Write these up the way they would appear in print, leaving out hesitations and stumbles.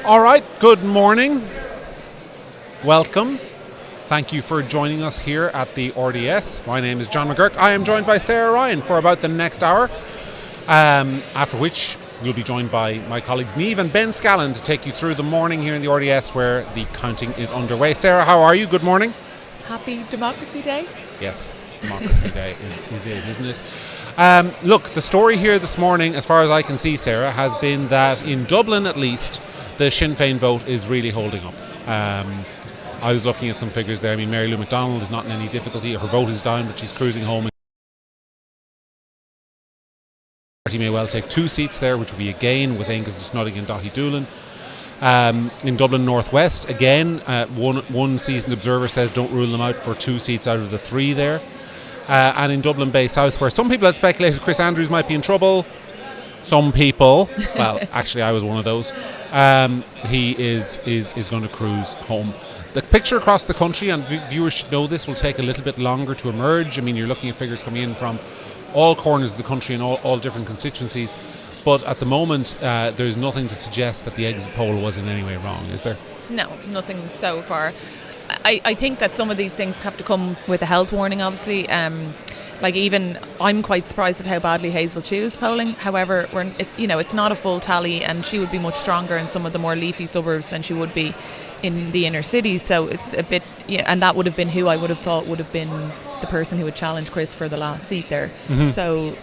All right, good morning. Welcome. Thank you for joining us here at the RDS. My name is John McGurk. I am joined by Sarah Ryan for about the next hour, after which we'll be joined by my colleagues Niamh and Ben Scallon to take you through the morning here in the RDS where the counting is underway. Sarah, how are you? Good morning. Happy Democracy Day. Yes, Democracy Day is it, isn't it? Look, the story here this morning, as far as I can see, Sarah, has been that in Dublin at least, the Sinn Féin vote is really holding up. I was looking at some figures there. I mean, Mary Lou McDonald is not in any difficulty. Her vote is down, but she's cruising home. She may well take 2 seats there, which will be a gain with Angus Snoddy and Daithí Doolan. In Dublin North West, again, one seasoned observer says don't rule them out for 2 seats out of the 3 there. And in Dublin Bay South, where some people had speculated Chris Andrews might be in trouble. Some people, well, actually I was one of those. He is going to cruise home. The picture across the country, and viewers should know this, will take a little bit longer to emerge. I mean, you're looking at figures coming in from all corners of the country and all different constituencies. But at the moment, there's nothing to suggest that the exit poll was in any way wrong, is there? No, nothing so far. I think that some of these things have to come with a health warning, obviously. Even I'm quite surprised at how badly Hazel Chu is polling. However, it's not a full tally, and she would be much stronger in some of the more leafy suburbs than she would be in the inner city. So it's a bit, and that would have been who I would have thought would have been the person who would challenge Chris for the last seat there. Mm-hmm. So,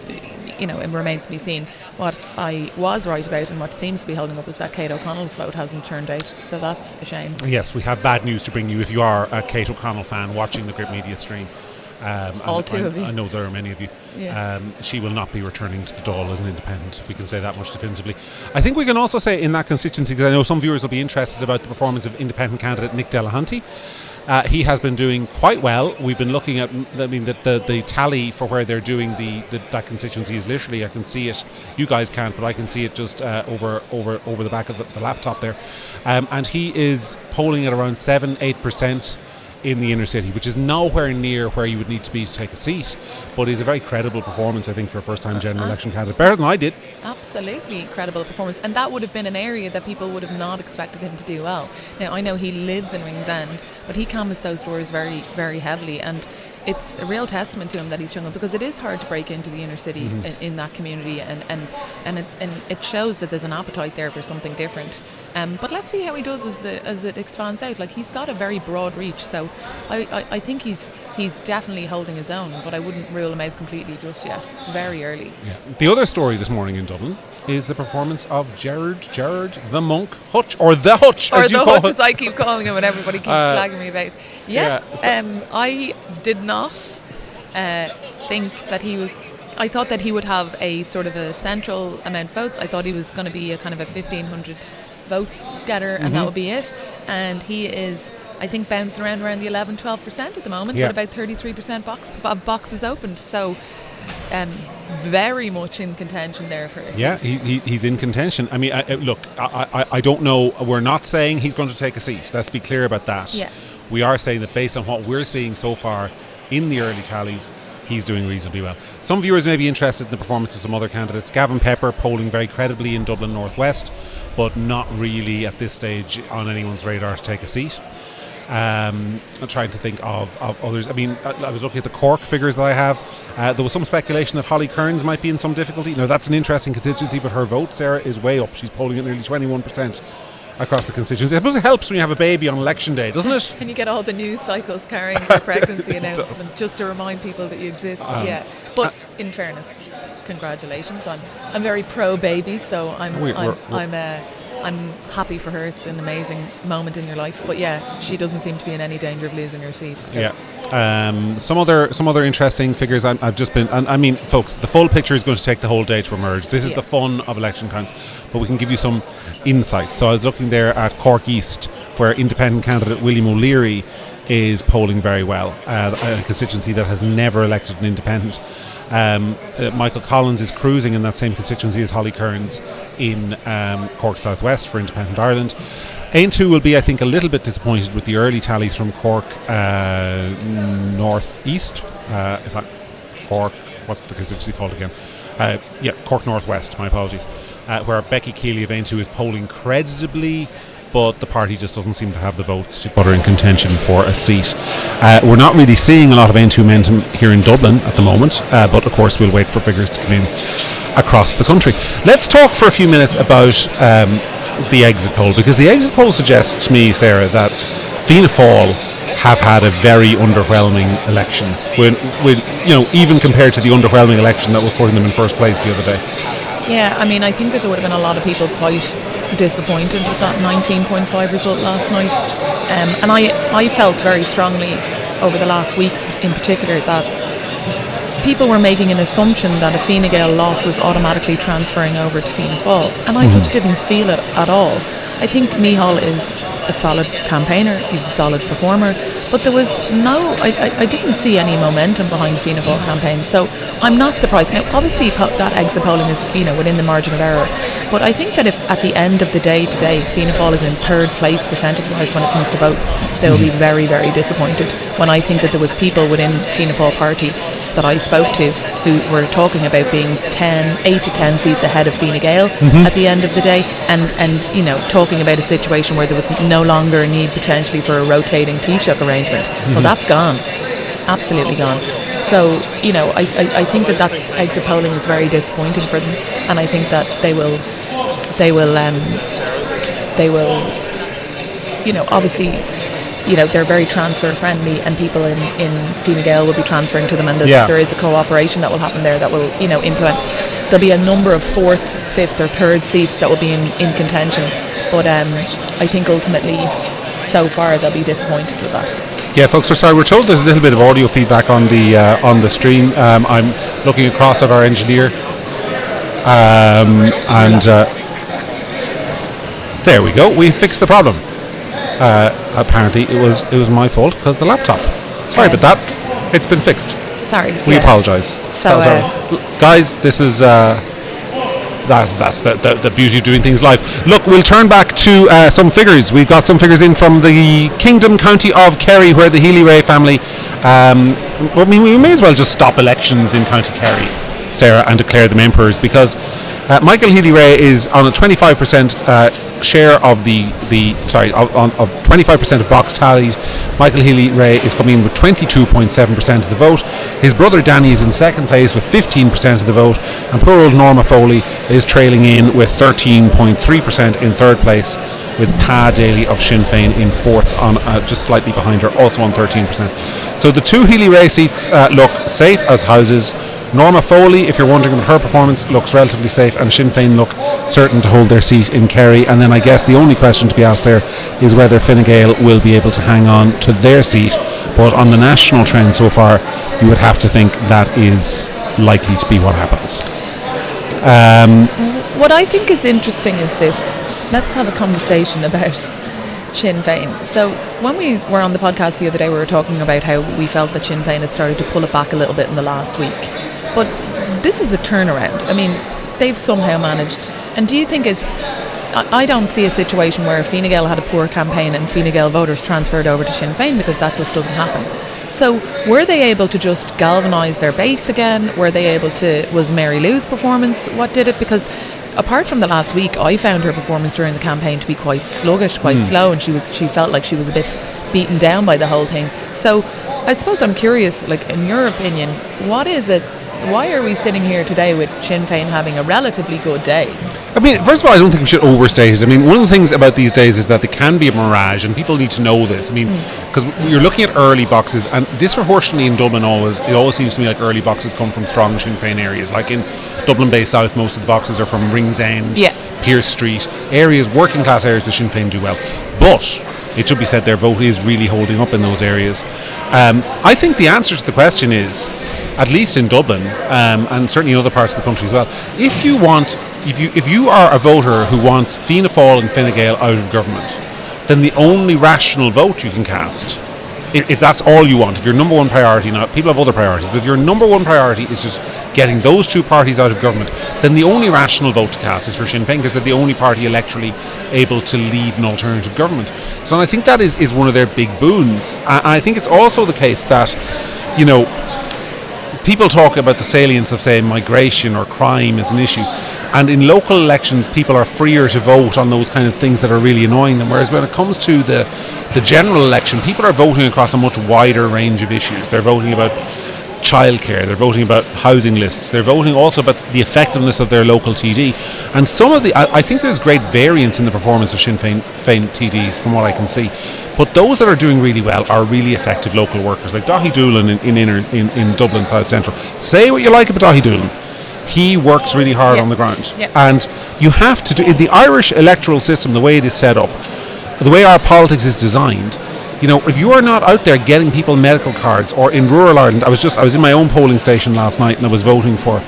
it remains to be seen. What I was right about and what seems to be holding up is that Kate O'Connell's vote hasn't turned out. So that's a shame. Yes, we have bad news to bring you if you are a Kate O'Connell fan watching the Gript Media stream. All two of you. I know there are many of you. Yeah. She will not be returning to the Dáil as an independent. We can say that much definitively. I think we can also say in that constituency, because I know some viewers will be interested about the performance of independent candidate Nick Delahanty. He has been doing quite well. We've been looking at, the tally for where they're doing that constituency is literally, I can see it. You guys can't, but I can see it just over the back of the laptop there. And he is polling at around 7-8% in the inner city, which is nowhere near where you would need to be to take a seat, but is a very credible performance, I think, for a first-time general election candidate. Better than I did. Absolutely credible performance, and that would have been an area that people would have not expected him to do well. Now, I know he lives in Ringsend, but he canvassed those doors very, very heavily, and it's a real testament to him that he's shown up, because it is hard to break into the inner city in that community, and it shows that there's an appetite there for something different. But let's see how he does as it expands out. Like, he's got a very broad reach, so I think he's definitely holding his own, but I wouldn't rule him out completely just yet. It's very early. Yeah. The other story this morning in Dublin is the performance of Gerard the Monk Hutch, or the Hutch, or the Hutch, as I keep calling him, and everybody keeps slagging me about. I did not think that he was. I thought that he would have a sort of a central amount of votes. I thought he was going to be a kind of a 1,500 vote getter, and that would be it. And he is, I think, bouncing around the 11-12% at the moment, with about 33% of boxes opened. So very much in contention there for us. Yeah, he's in contention. I mean, I don't know. We're not saying he's going to take a seat. Let's be clear about that. Yeah. We are saying that based on what we're seeing so far in the early tallies, he's doing reasonably well. Some viewers may be interested in the performance of some other candidates. Gavin Pepper polling very credibly in Dublin North West, but not really at this stage on anyone's radar to take a seat. I'm trying to think of others. I mean, I was looking at the Cork figures that I have. There was some speculation that Holly Kearns might be in some difficulty. Now, that's an interesting constituency, but her vote, Sarah, is way up. She's polling at nearly 21% across the constituency. I suppose it helps when you have a baby on election day, doesn't it? And you get all the news cycles carrying their pregnancy announcement just to remind people that you exist. But in fairness, congratulations. I'm very pro baby, so I'm happy for her. It's an amazing moment in your life. But she doesn't seem to be in any danger of losing her seat. So. Yeah. Some other interesting figures. I've just been. I mean, folks, the full picture is going to take the whole day to emerge. This is the fun of election counts, but we can give you some insights. So I was looking there at Cork East, where independent candidate William O'Leary is polling very well. A constituency that has never elected an independent. Michael Collins is cruising in that same constituency as Holly Kearns in Cork South West for Independent Ireland. Aontú will be, I think, a little bit disappointed with the early tallies from Cork North East. Cork, what's the constituency called again? Cork North West, my apologies. Where Becky Keeley of Aontú is polling creditably. but the party just doesn't seem to have the votes to put her in contention for a seat. We're not really seeing a lot of end momentum here in Dublin at the moment, but of course we'll wait for figures to come in across the country. Let's talk for a few minutes about the exit poll, because the exit poll suggests to me, Sarah, that Fianna Féil have had a very underwhelming election, with even compared to the underwhelming election that was putting them in first place the other day. Yeah, I mean, I think that there would have been a lot of people quite disappointed with that 19.5 result last night. And I felt very strongly over the last week in particular that people were making an assumption that a Fine Gael loss was automatically transferring over to Fianna Féil. And I just didn't feel it at all. I think Micheál is a solid campaigner, he's a solid performer, but there was I didn't see any momentum behind the Fianna Féil campaign, so I'm not surprised. Now obviously that exit polling is within the margin of error, but I think that if at the end of the day today Fianna Féil is in third place percentage wise when it comes to votes, they will be very, very disappointed, when I think that there was people within Fianna Féil party that I spoke to who were talking about being 8 to 10 seats ahead of Fine Gael at the end of the day, and talking about a situation where there was no longer a need potentially for a rotating Taoiseach arrangement. Well, that's gone, absolutely gone. So I think that exit polling is very disappointing for them, and I think that they will obviously they're very transfer friendly, and people in Fine Gael will be transferring to them, and there is a cooperation that will happen there that will implement. There'll be a number of 4th, 5th or 3rd seats that will be in contention, but I think ultimately so far they'll be disappointed with that. Yeah, folks, we're told there's a little bit of audio feedback on the stream. I'm looking across at our engineer, and there we go, we fixed the problem. Apparently it was my fault because the laptop. Sorry about that. It's been fixed. Sorry. We apologise. So, guys, this is that's the beauty of doing things live. Look, we'll turn back to some figures. We've got some figures in from the Kingdom County of Kerry, where the Healy-Rae family. We may as well just stop elections in County Kerry, Sarah, and declare them emperors, because Michael Healy-Rae is on a 25% share of of 25% of box tallies. Michael Healy-Rae is coming in with 22.7% of the vote. His brother Danny is in second place with 15% of the vote, and poor old Norma Foley is trailing in with 13.3% in third place, with Pa Daly of Sinn Féin in fourth, on just slightly behind her, also on 13%. So the two Healy-Rae seats look safe as houses. Norma Foley, if you're wondering about her performance, looks relatively safe, and Sinn Féin look certain to hold their seat in Kerry. And then I guess the only question to be asked there is whether Fine Gael will be able to hang on to their seat. But on the national trend so far, you would have to think that is likely to be what happens. What I think is interesting is this. Let's have a conversation about Sinn Féin. So when we were on the podcast the other day, we were talking about how we felt that Sinn Féin had started to pull it back a little bit in the last week. But this is a turnaround. I mean, they've somehow managed. And do you think I don't see a situation where Fine Gael had a poor campaign and Fine Gael voters transferred over to Sinn Féin, because that just doesn't happen. So were they able to just galvanise their base again? Was Mary Lou's performance what did it? Because apart from the last week, I found her performance during the campaign to be quite sluggish, quite slow, and she felt like she was a bit beaten down by the whole thing. So I suppose I'm curious, like, in your opinion, what is it? Why are we sitting here today with Sinn Féin having a relatively good day? I mean, first of all, I don't think we should overstate it. I mean, one of the things about these days is that they can be a mirage, and people need to know this. I mean, because you're looking at early boxes, and disproportionately in Dublin, it always seems to me like early boxes come from strong Sinn Féin areas. Like in Dublin Bay South, most of the boxes are from Ringsend, Pearse Street, areas, working class areas that Sinn Féin do well. But it should be said their vote is really holding up in those areas. I think the answer to the question is, at least in Dublin, and certainly in other parts of the country as well, if you are a voter who wants Fianna Féil and Fine Gael out of government, then the only rational vote you can cast, if that's all you want, if your number one priority, now people have other priorities, but if your number one priority is just getting those two parties out of government, then the only rational vote to cast is for Sinn Féin, because they're the only party electorally able to lead an alternative government. So I think that is one of their big boons. I think it's also the case that, people talk about the salience of, say, migration or crime as an issue. And in local elections, people are freer to vote on those kind of things that are really annoying them. Whereas when it comes to the general election, people are voting across a much wider range of issues. They're voting about childcare, they're voting about housing lists, they're voting also about the effectiveness of their local TD. And some of I think there's great variance in the performance of Sinn Féin TDs from what I can see. But those that are doing really well are really effective local workers, like Daithí Doolan in Dublin South Central. Say what you like about Daithí Doolan, he works really hard on the ground. And you have to do, in the Irish electoral system, the way it is set up, the way our politics is designed, you know, if you are not out there getting people medical cards, or in rural Ireland, I was in my own polling station last night and I was voting for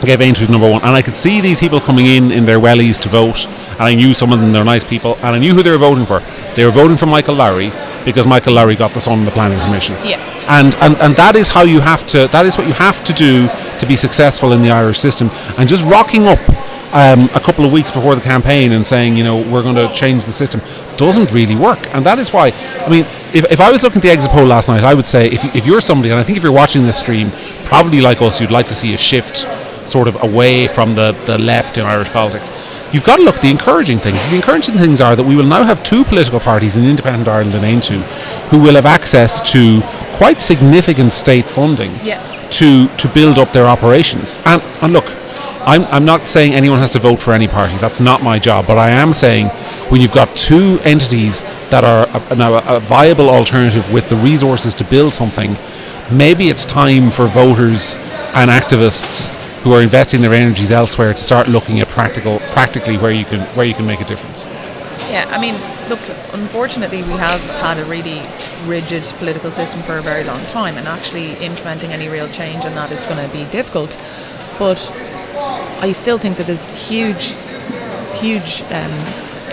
Gavin Pepper number 1, and I could see these people coming in their wellies to vote, and I knew some of them, they're nice people, and I knew who they were voting for. They were voting for Michael Lowry because Michael Lowry got the son of the planning commission. And that is how you have to, that is what you have to do to be successful in the Irish system. And just rocking up a couple of weeks before the campaign and saying, you know, we're going to change the system, doesn't really work. And that is why, I mean, if I was looking at the exit poll last night, I would say if you're somebody, and I think if you're watching this stream, probably like us, you'd like to see a shift sort of away from the left in Irish politics. You've got to look at the encouraging things. The encouraging things are that we will now have 2 political parties in independent Ireland and Aontú who will have access to quite significant state funding to build up their operations. And look, I'm not saying anyone has to vote for any party. That's not my job. But I am saying when you've got 2 entities that are now a viable alternative with the resources to build something, maybe it's time for voters and activists who are investing their energies elsewhere to start looking at practically where you can make a difference. Yeah, I mean, look, unfortunately we have had a really rigid political system for a very long time, and actually implementing any real change in that is going to be difficult. But I still think that there's huge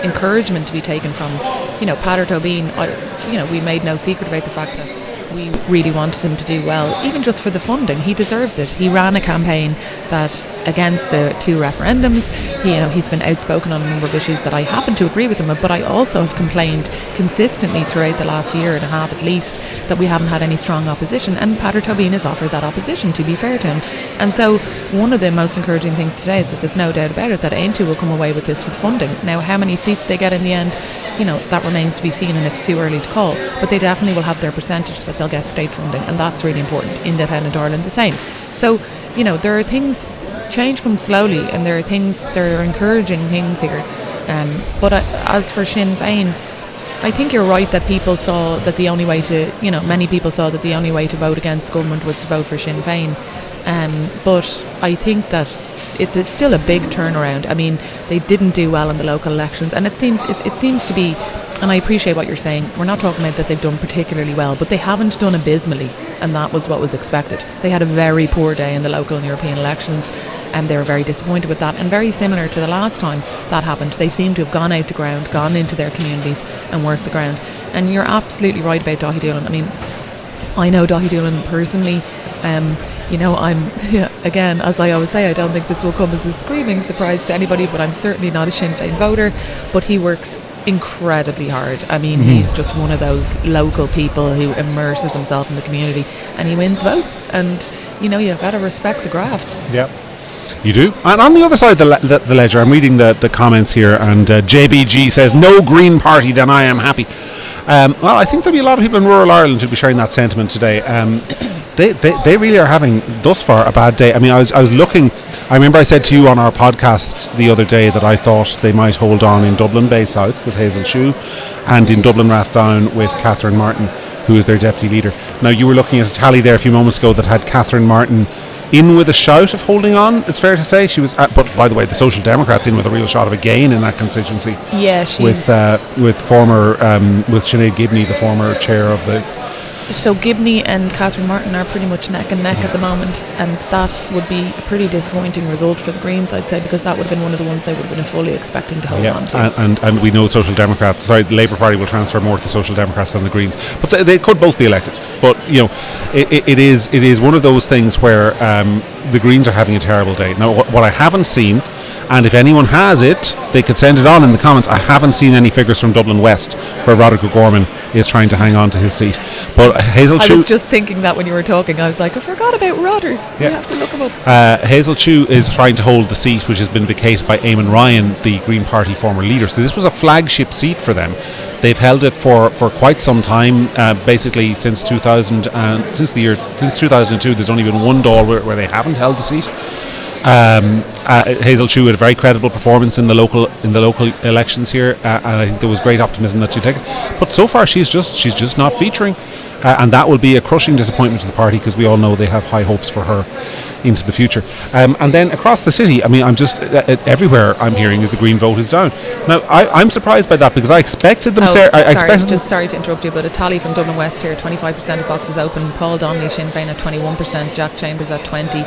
encouragement to be taken from, you know, Peadar Tóibín. You know, we made no secret about the fact that we really wanted him to do well, even just for the funding. He deserves it. He ran a campaign that against the 2 referendums. He's been outspoken on a number of issues that I happen to agree with him, but I also have complained consistently throughout the last year and a half at least that we haven't had any strong opposition, and Peadar Tóibín has offered that opposition, to be fair to him. And so one of the most encouraging things today is that there's no doubt about it that Aontú will come away with this with funding. Now, how many seats they get in the end, you know, that remains to be seen, and it's too early to call, but they definitely will have their percentage that they'll get state funding, and that's really important. Independent Ireland the same. So, you know, there are things, change comes slowly, and there are encouraging things here. But as for Sinn Féin, I think you're right that people saw that the only way to, you know, many people saw that the only way to vote against the government was to vote for Sinn Féin. But I think that it's still a big turnaround. I mean, they didn't do well in the local elections, and it seems to be, and I appreciate what you're saying, we're not talking about that they've done particularly well, but they haven't done abysmally, and that was what was expected. They had a very poor day in the local and European elections, and they were very disappointed with that, and very similar to the last time that happened. They seem to have gone out to ground, gone into their communities and worked the ground. And you're absolutely right about Daithí Doolan. I mean, I know Daithí Doolan personally. You know, again, as I always say, I don't think this will come as a screaming surprise to anybody, but I'm certainly not a Sinn Féin voter, but he works incredibly hard. I mean, he's just one of those local people who immerses himself in the community, and he wins votes, and, you know, you've got to respect the graft. Yeah. You do. And on the other side of the ledger, I'm reading the comments here, and JBG says, no Green Party, then I am happy. Well, I think there'll be a lot of people in rural Ireland who'll be sharing that sentiment today. They really are having, thus far, a bad day. I mean, I was looking, I remember I said to you on our podcast the other day that I thought they might hold on in Dublin Bay South with Hazel Shue, and in Dublin Rathdown with Catherine Martin, who is their deputy leader. Now, you were looking at a tally there a few moments ago that had Catherine Martin in with a shout of holding on, it's fair to say. She was, but by the way, the Social Democrats in with a real shot of a gain in that constituency. Yeah, she's with Sinead Gibney, the former chair of the. So Gibney and Catherine Martin are pretty much neck and neck at the moment, and that would be a pretty disappointing result for the Greens, I'd say, because that would have been one of the ones they would have been fully expecting to hold on to. And we know Social Democrats, the Labour Party will transfer more to the Social Democrats than the Greens, but they could both be elected. But, you know, it is one of those things where the Greens are having a terrible day. Now, what I haven't seen, And if anyone has it, they could send it on in the comments. I haven't seen any figures from Dublin West where Roderick O'Gorman is trying to hang on to his seat. But Hazel Chu... I was just thinking that when you were talking. I was like, I forgot about Rodders. Yeah. You have to look him up. Hazel Chu is trying to hold the seat which has been vacated by Eamon Ryan, the Green Party former leader. So this was a flagship seat for them. They've held it for quite some time, basically since 2000 and since 2002. There's only been one Dáil where they haven't held the seat. Hazel Chu had a very credible performance in the local elections here, and I think there was great optimism that she'd take it. But so far she's just not featuring, and that will be a crushing disappointment to the party, because we all know they have high hopes for her into the future. And then across the city, I mean, I'm just everywhere I'm hearing is the Green vote is down. Now I'm surprised by that, because I expected them. Sorry to interrupt you, but a tally from Dublin West here: 25% of boxes open. Paul Donnelly, Sinn Féin at 21%. Jack Chambers at 20%.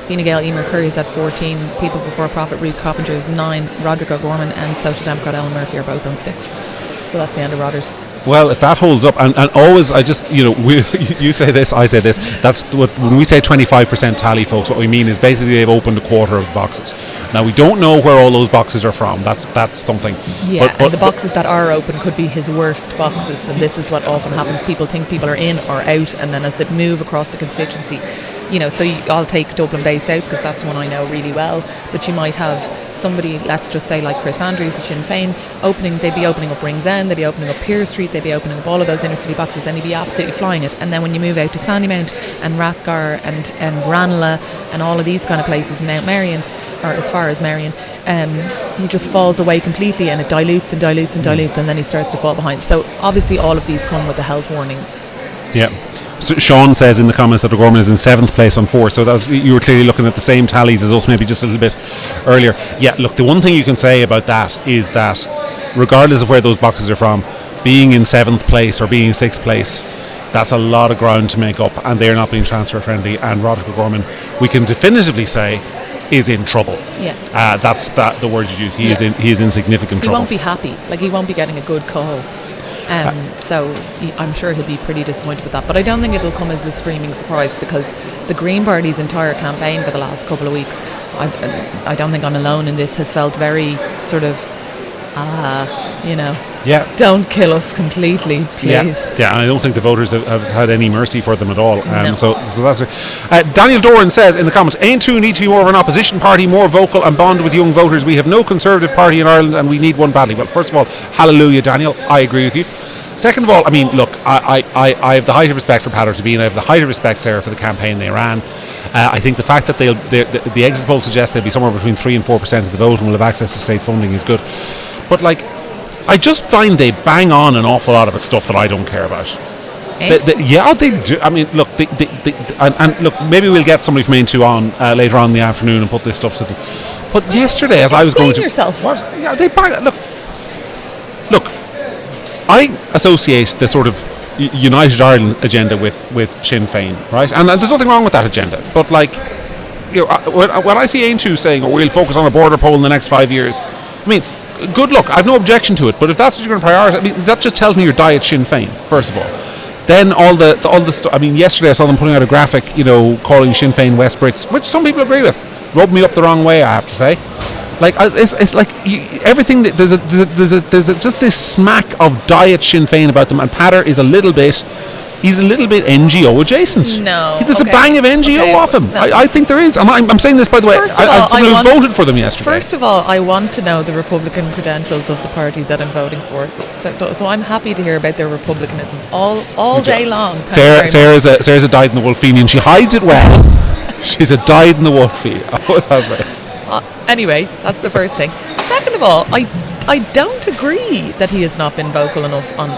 Fianna Gael, Emer Curry is at 14. People Before Profit, Ruth Coppinger is 9. Roderick O'Gorman and Social Democrat Ellen Murphy are both on 6. So that's the end of Rodders. Well, if that holds up, and always, I just, you say this, I say this. That's what, when we say 25% tally, folks, what we mean is basically they've opened a quarter of the boxes. Now, we don't know where all those boxes are from. That's something. Yeah, and the boxes that are open could be his worst boxes, and this is what often happens. People think people are in or out, and then as they move across the constituency, so I'll take Dublin Bay South because that's one I know really well, but you might have somebody, let's just say like Chris Andrews at Sinn Féin, they'd be opening up Ringsend, they'd be opening up Pier Street, they'd be opening up all of those inner city boxes, and he'd be absolutely flying it. And then when you move out to Sandymount and Rathgar and Ranelagh and all of these kind of places, Mount Marion, or as far as Marion, he just falls away completely, and it dilutes and dilutes and dilutes, and then he starts to fall behind. So obviously all of these come with a health warning. Yeah. So Sean says in the comments that O'Gorman is in 7th place on 4, so you were clearly looking at the same tallies as us, maybe just a little bit earlier. Yeah, look, the one thing you can say about that is that regardless of where those boxes are from, being in 7th place or being 6th place, that's a lot of ground to make up, and they're not being transfer friendly, and Roderick O'Gorman, we can definitively say, is in trouble. Yeah. That's the word you use. He is in significant trouble. He won't be happy. Like, he won't be getting a good call. So I'm sure he'll be pretty disappointed with that, but I don't think it'll come as a screaming surprise, because the Green Party's entire campaign for the last couple of weeks, I don't think I'm alone in this, has felt very sort of don't kill us completely, please. Yeah, and I don't think the voters have had any mercy for them at all. No. So that's it. Daniel Doran says in the comments, Ain2 need to be more of an opposition party, more vocal and bond with young voters. We have no Conservative party in Ireland, and we need one badly. Well, first of all, hallelujah, Daniel, I agree with you. Second of all, I mean, look, I have the height of respect for Patrick Sabine. I have the height of respect, Sarah, for the campaign they ran. I think the fact that the exit poll suggests they'll be somewhere between 3 and 4% of the vote and will have access to state funding is good. But I just find they bang on an awful lot of stuff that I don't care about. They do. I mean, look, and look, maybe we'll get somebody from Ain2 on later on in the afternoon and put this stuff to them. But yesterday, as I was going to, yourself. What? Yeah, they bang. Look. I associate the sort of United Ireland agenda with Sinn Féin, right? And there's nothing wrong with that agenda. But when I see Ain2 saying, we'll focus on a border poll in the next 5 years, I mean, good luck. I've no objection to it. But if that's what you're going to prioritise, I mean, that just tells me you're diet Sinn Féin, first of all. Then all the stuff. I mean, yesterday I saw them putting out a graphic, calling Sinn Féin West Brits, which some people agree with. Rubbed me up the wrong way, I have to say. It's like everything. There's just this smack of diet Sinn Féin about them, and Patter is a little bit NGO adjacent. No, there's a bang of NGO off him. No. I think there is. I'm saying this, by the way, as someone who voted for them yesterday. First of all, I want to know the Republican credentials of the party that I'm voting for. So I'm happy to hear about their Republicanism all day long. Sarah's a dyed-in-the-wool-fenian. She hides it well. She's a dyed-in-the-wool fee. That's right. Anyway, that's the first thing. Second of all, I don't agree that he has not been vocal enough on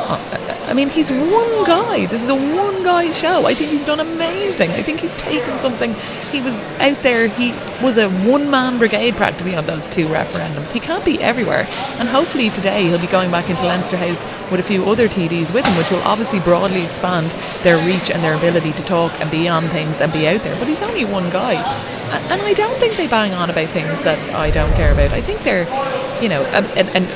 I mean, he's one guy. This is a one-guy show. I think he's done amazing. I think he's taken something. He was out there. He was a one-man brigade practically on those 2 referendums. He can't be everywhere. And hopefully today he'll be going back into Leinster House with a few other TDs with him, which will obviously broadly expand their reach and their ability to talk and be on things and be out there. But he's only one guy. And I don't think they bang on about things that I don't care about. I think they're, and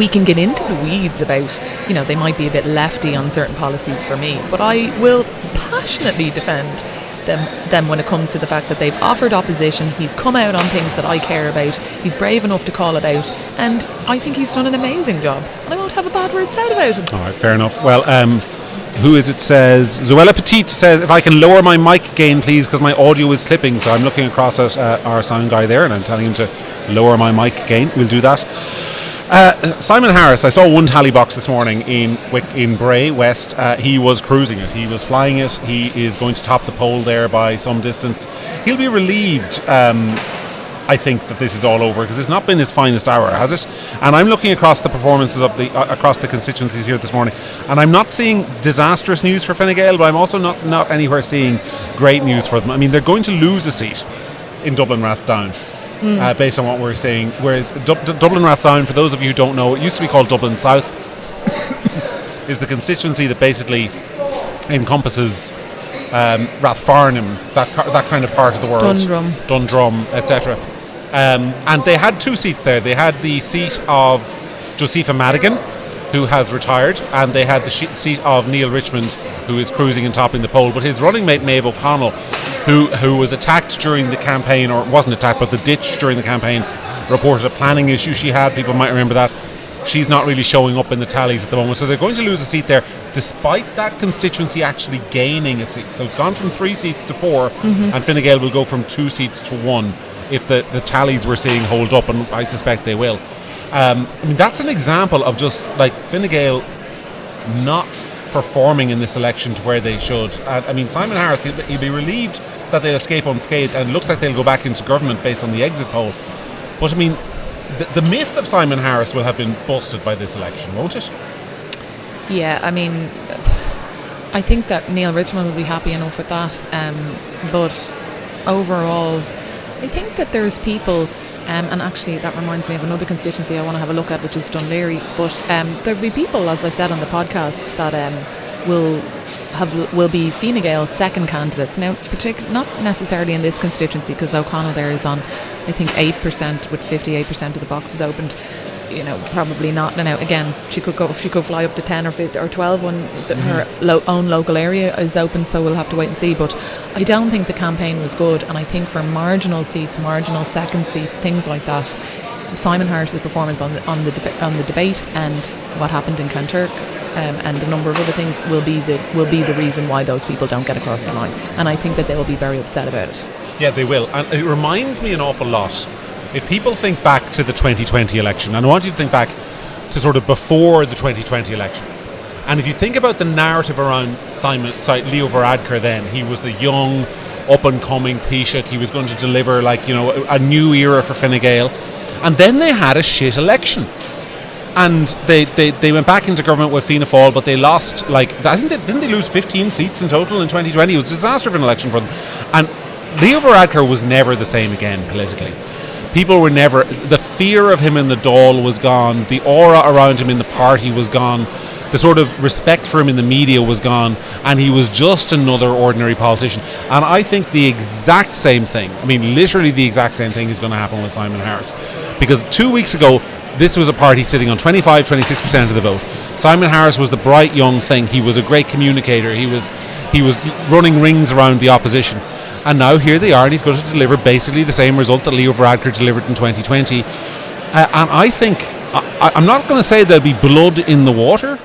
we can get into the weeds about, they might be a bit lefty on certain policies for me, but I will passionately defend them when it comes to the fact that they've offered opposition. He's come out on things that I care about. He's brave enough to call it out, and I think he's done an amazing job, and I won't have a bad word said about him. All right, fair enough. Well, who is it says? Zoella Petit says, if I can lower my mic gain, please, because my audio is clipping. So I'm looking across at our sound guy there, and I'm telling him to lower my mic gain. We'll do that. Simon Harris, I saw one tally box this morning in Bray West. He was cruising it. He was flying it. He is going to top the poll there by some distance. He'll be relieved, I think, that this is all over, because it's not been his finest hour, has it? And I'm looking across the performances of across the constituencies here this morning, and I'm not seeing disastrous news for Fine Gael, but I'm also not anywhere seeing great news for them. I mean, they're going to lose a seat in Dublin Rathdown. Based on what we're saying, whereas Dublin Rathdown, for those of you who don't know, it used to be called Dublin South, is the constituency that basically encompasses Rathfarnham, that kind of part of the world, Dundrum, etc. And they had two seats there. They had the seat of Josepha Madigan, who has retired, and they had the seat of Neil Richmond, who is cruising and topping the poll. But his running mate Maeve O'Connell, who was attacked during the campaign, or wasn't attacked but the ditch during the campaign, reported a planning issue she had. People might remember that. She's not really showing up in the tallies at the moment, so they're going to lose a seat there, despite that constituency actually gaining a seat. So it's gone from 3 seats to 4, and Fine Gael will go from 2 seats to 1 if the tallies we're seeing hold up, and I suspect they will. I mean, that's an example of just like Fine Gael not performing in this election to where they should. I mean, Simon Harris, he'll be relieved that they'll escape unscathed, and it looks like they'll go back into government based on the exit poll. But I mean, the myth of Simon Harris will have been busted by this election, won't it? Yeah, I mean, I think that Neil Richmond will be happy enough with that. But overall, I think that there's people, and actually that reminds me of another constituency I want to have a look at, which is Dunleary. But there'll be people, as I've said on the podcast, that will be Fine Gael's second candidates. Now, not necessarily in this constituency, because O'Connell there is on, I think, 8% with 58% of the boxes opened. You know, probably not. Now, again, she could fly up to 10 or 15 or 12 when her own local area is open. So we'll have to wait and see. But I don't think the campaign was good, and I think for marginal seats, marginal second seats, things like that, Simon Harris's performance on the debate and what happened in Kanturk, and a number of other things will be the reason why those people don't get across the line, and I think that they will be very upset about it. Yeah, they will, and it reminds me an awful lot. If people think back to the 2020 election, and I want you to think back to sort of before the 2020 election, and if you think about the narrative around Leo Varadkar, then he was the young, up-and-coming Taoiseach. He was going to deliver, like, you know, a new era for Fine Gael, and then they had a shit election. And they went back into government with Fianna Féil, but they lost, like, I think didn't they lose 15 seats in total in 2020? It was a disaster of an election for them. And Leo Varadkar was never the same again politically. People were never, the fear of him in the Dáil was gone, the aura around him in the party was gone, the sort of respect for him in the media was gone, and he was just another ordinary politician. And I think the exact same thing, I mean literally the exact same thing is going to happen with Simon Harris. Because 2 weeks ago, this was a party sitting on 25-26% of the vote. Simon Harris was the bright young thing. He was a great communicator. He was running rings around the opposition. And now here they are, and he's going to deliver basically the same result that Leo Varadkar delivered in 2020. And I think, I'm not going to say there'll be blood in the water.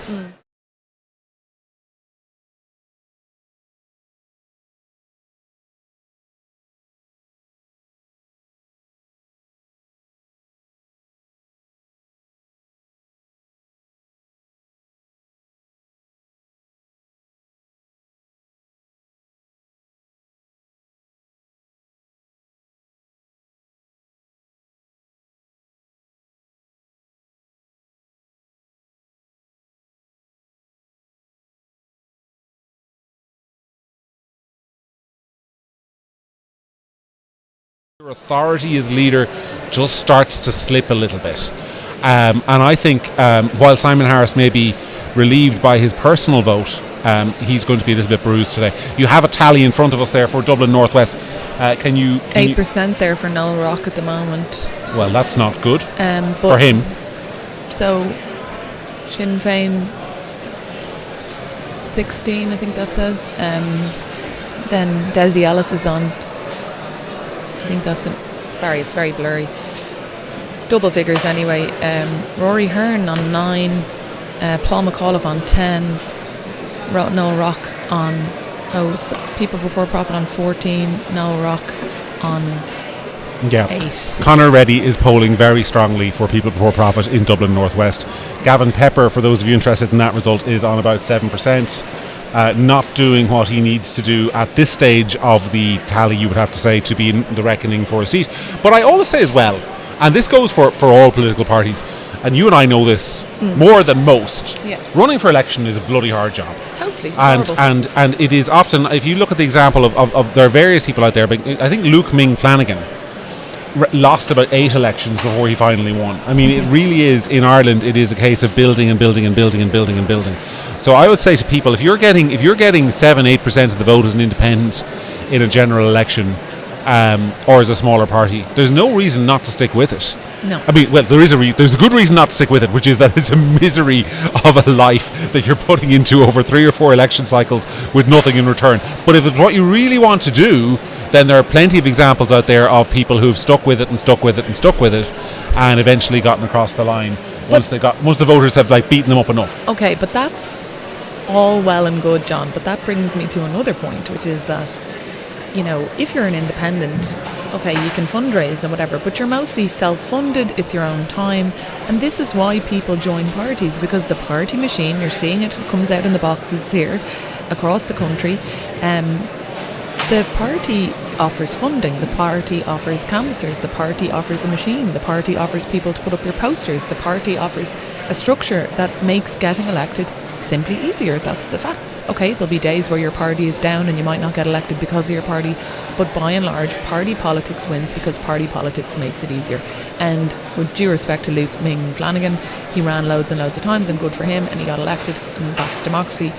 Your authority as leader just starts to slip a little bit. And I think while Simon Harris may be relieved by his personal vote, he's going to be a little bit bruised today. You have a tally in front of us there for Dublin North West. Can you 8% there for Noel Rock at the moment. Well, that's not good for him. So Sinn Féin 16, I think that says. Then Desi Ellis is on, I think that's sorry, it's very blurry. Double figures anyway. Rory Hearn on 9, Paul McAuliffe on 10, Noel Rock on People Before Profit on 14, Noel Rock on 8. Conor Reddy is polling very strongly for People Before Profit in Dublin North West. Gavin Pepper, for those of you interested in that result, is on about 7%. Not doing what he needs to do at this stage of the tally, you would have to say, to be in the reckoning for a seat. But I always say as well, and this goes for all political parties, and you and I know this more than most, running for election is a bloody hard job. Totally. And it is often, if you look at the example of there are various people out there, but I think Luke Ming Flanagan lost about 8 elections before he finally won. I mean, it really is, in Ireland, it is a case of building and building and building and building and building. So I would say to people, if you're getting 7-8% of the vote as an independent in a general election, or as a smaller party, there's no reason not to stick with it. No. I mean, well, there's a good reason not to stick with it, which is that it's a misery of a life that you're putting into over 3 or 4 election cycles with nothing in return. But if it's what you really want to do, then there are plenty of examples out there of people who've stuck with it and stuck with it and stuck with it, and eventually gotten across the line once the voters have beaten them up enough. Okay, but that's all well and good, John. But that brings me to another point, which is that, if you're an independent, okay, you can fundraise and whatever, but you're mostly self-funded, it's your own time, and this is why people join parties, because the party machine, you're seeing it comes out in the boxes here across the country. The party offers funding, the party offers canvassers, the party offers a machine, the party offers people to put up your posters, the party offers a structure that makes getting elected simply easier. That's the facts. Okay, there'll be days where your party is down and you might not get elected because of your party, but by and large, party politics wins because party politics makes it easier. And with due respect to Luke Ming Flanagan, he ran loads and loads of times, and good for him, and he got elected, and that's democracy.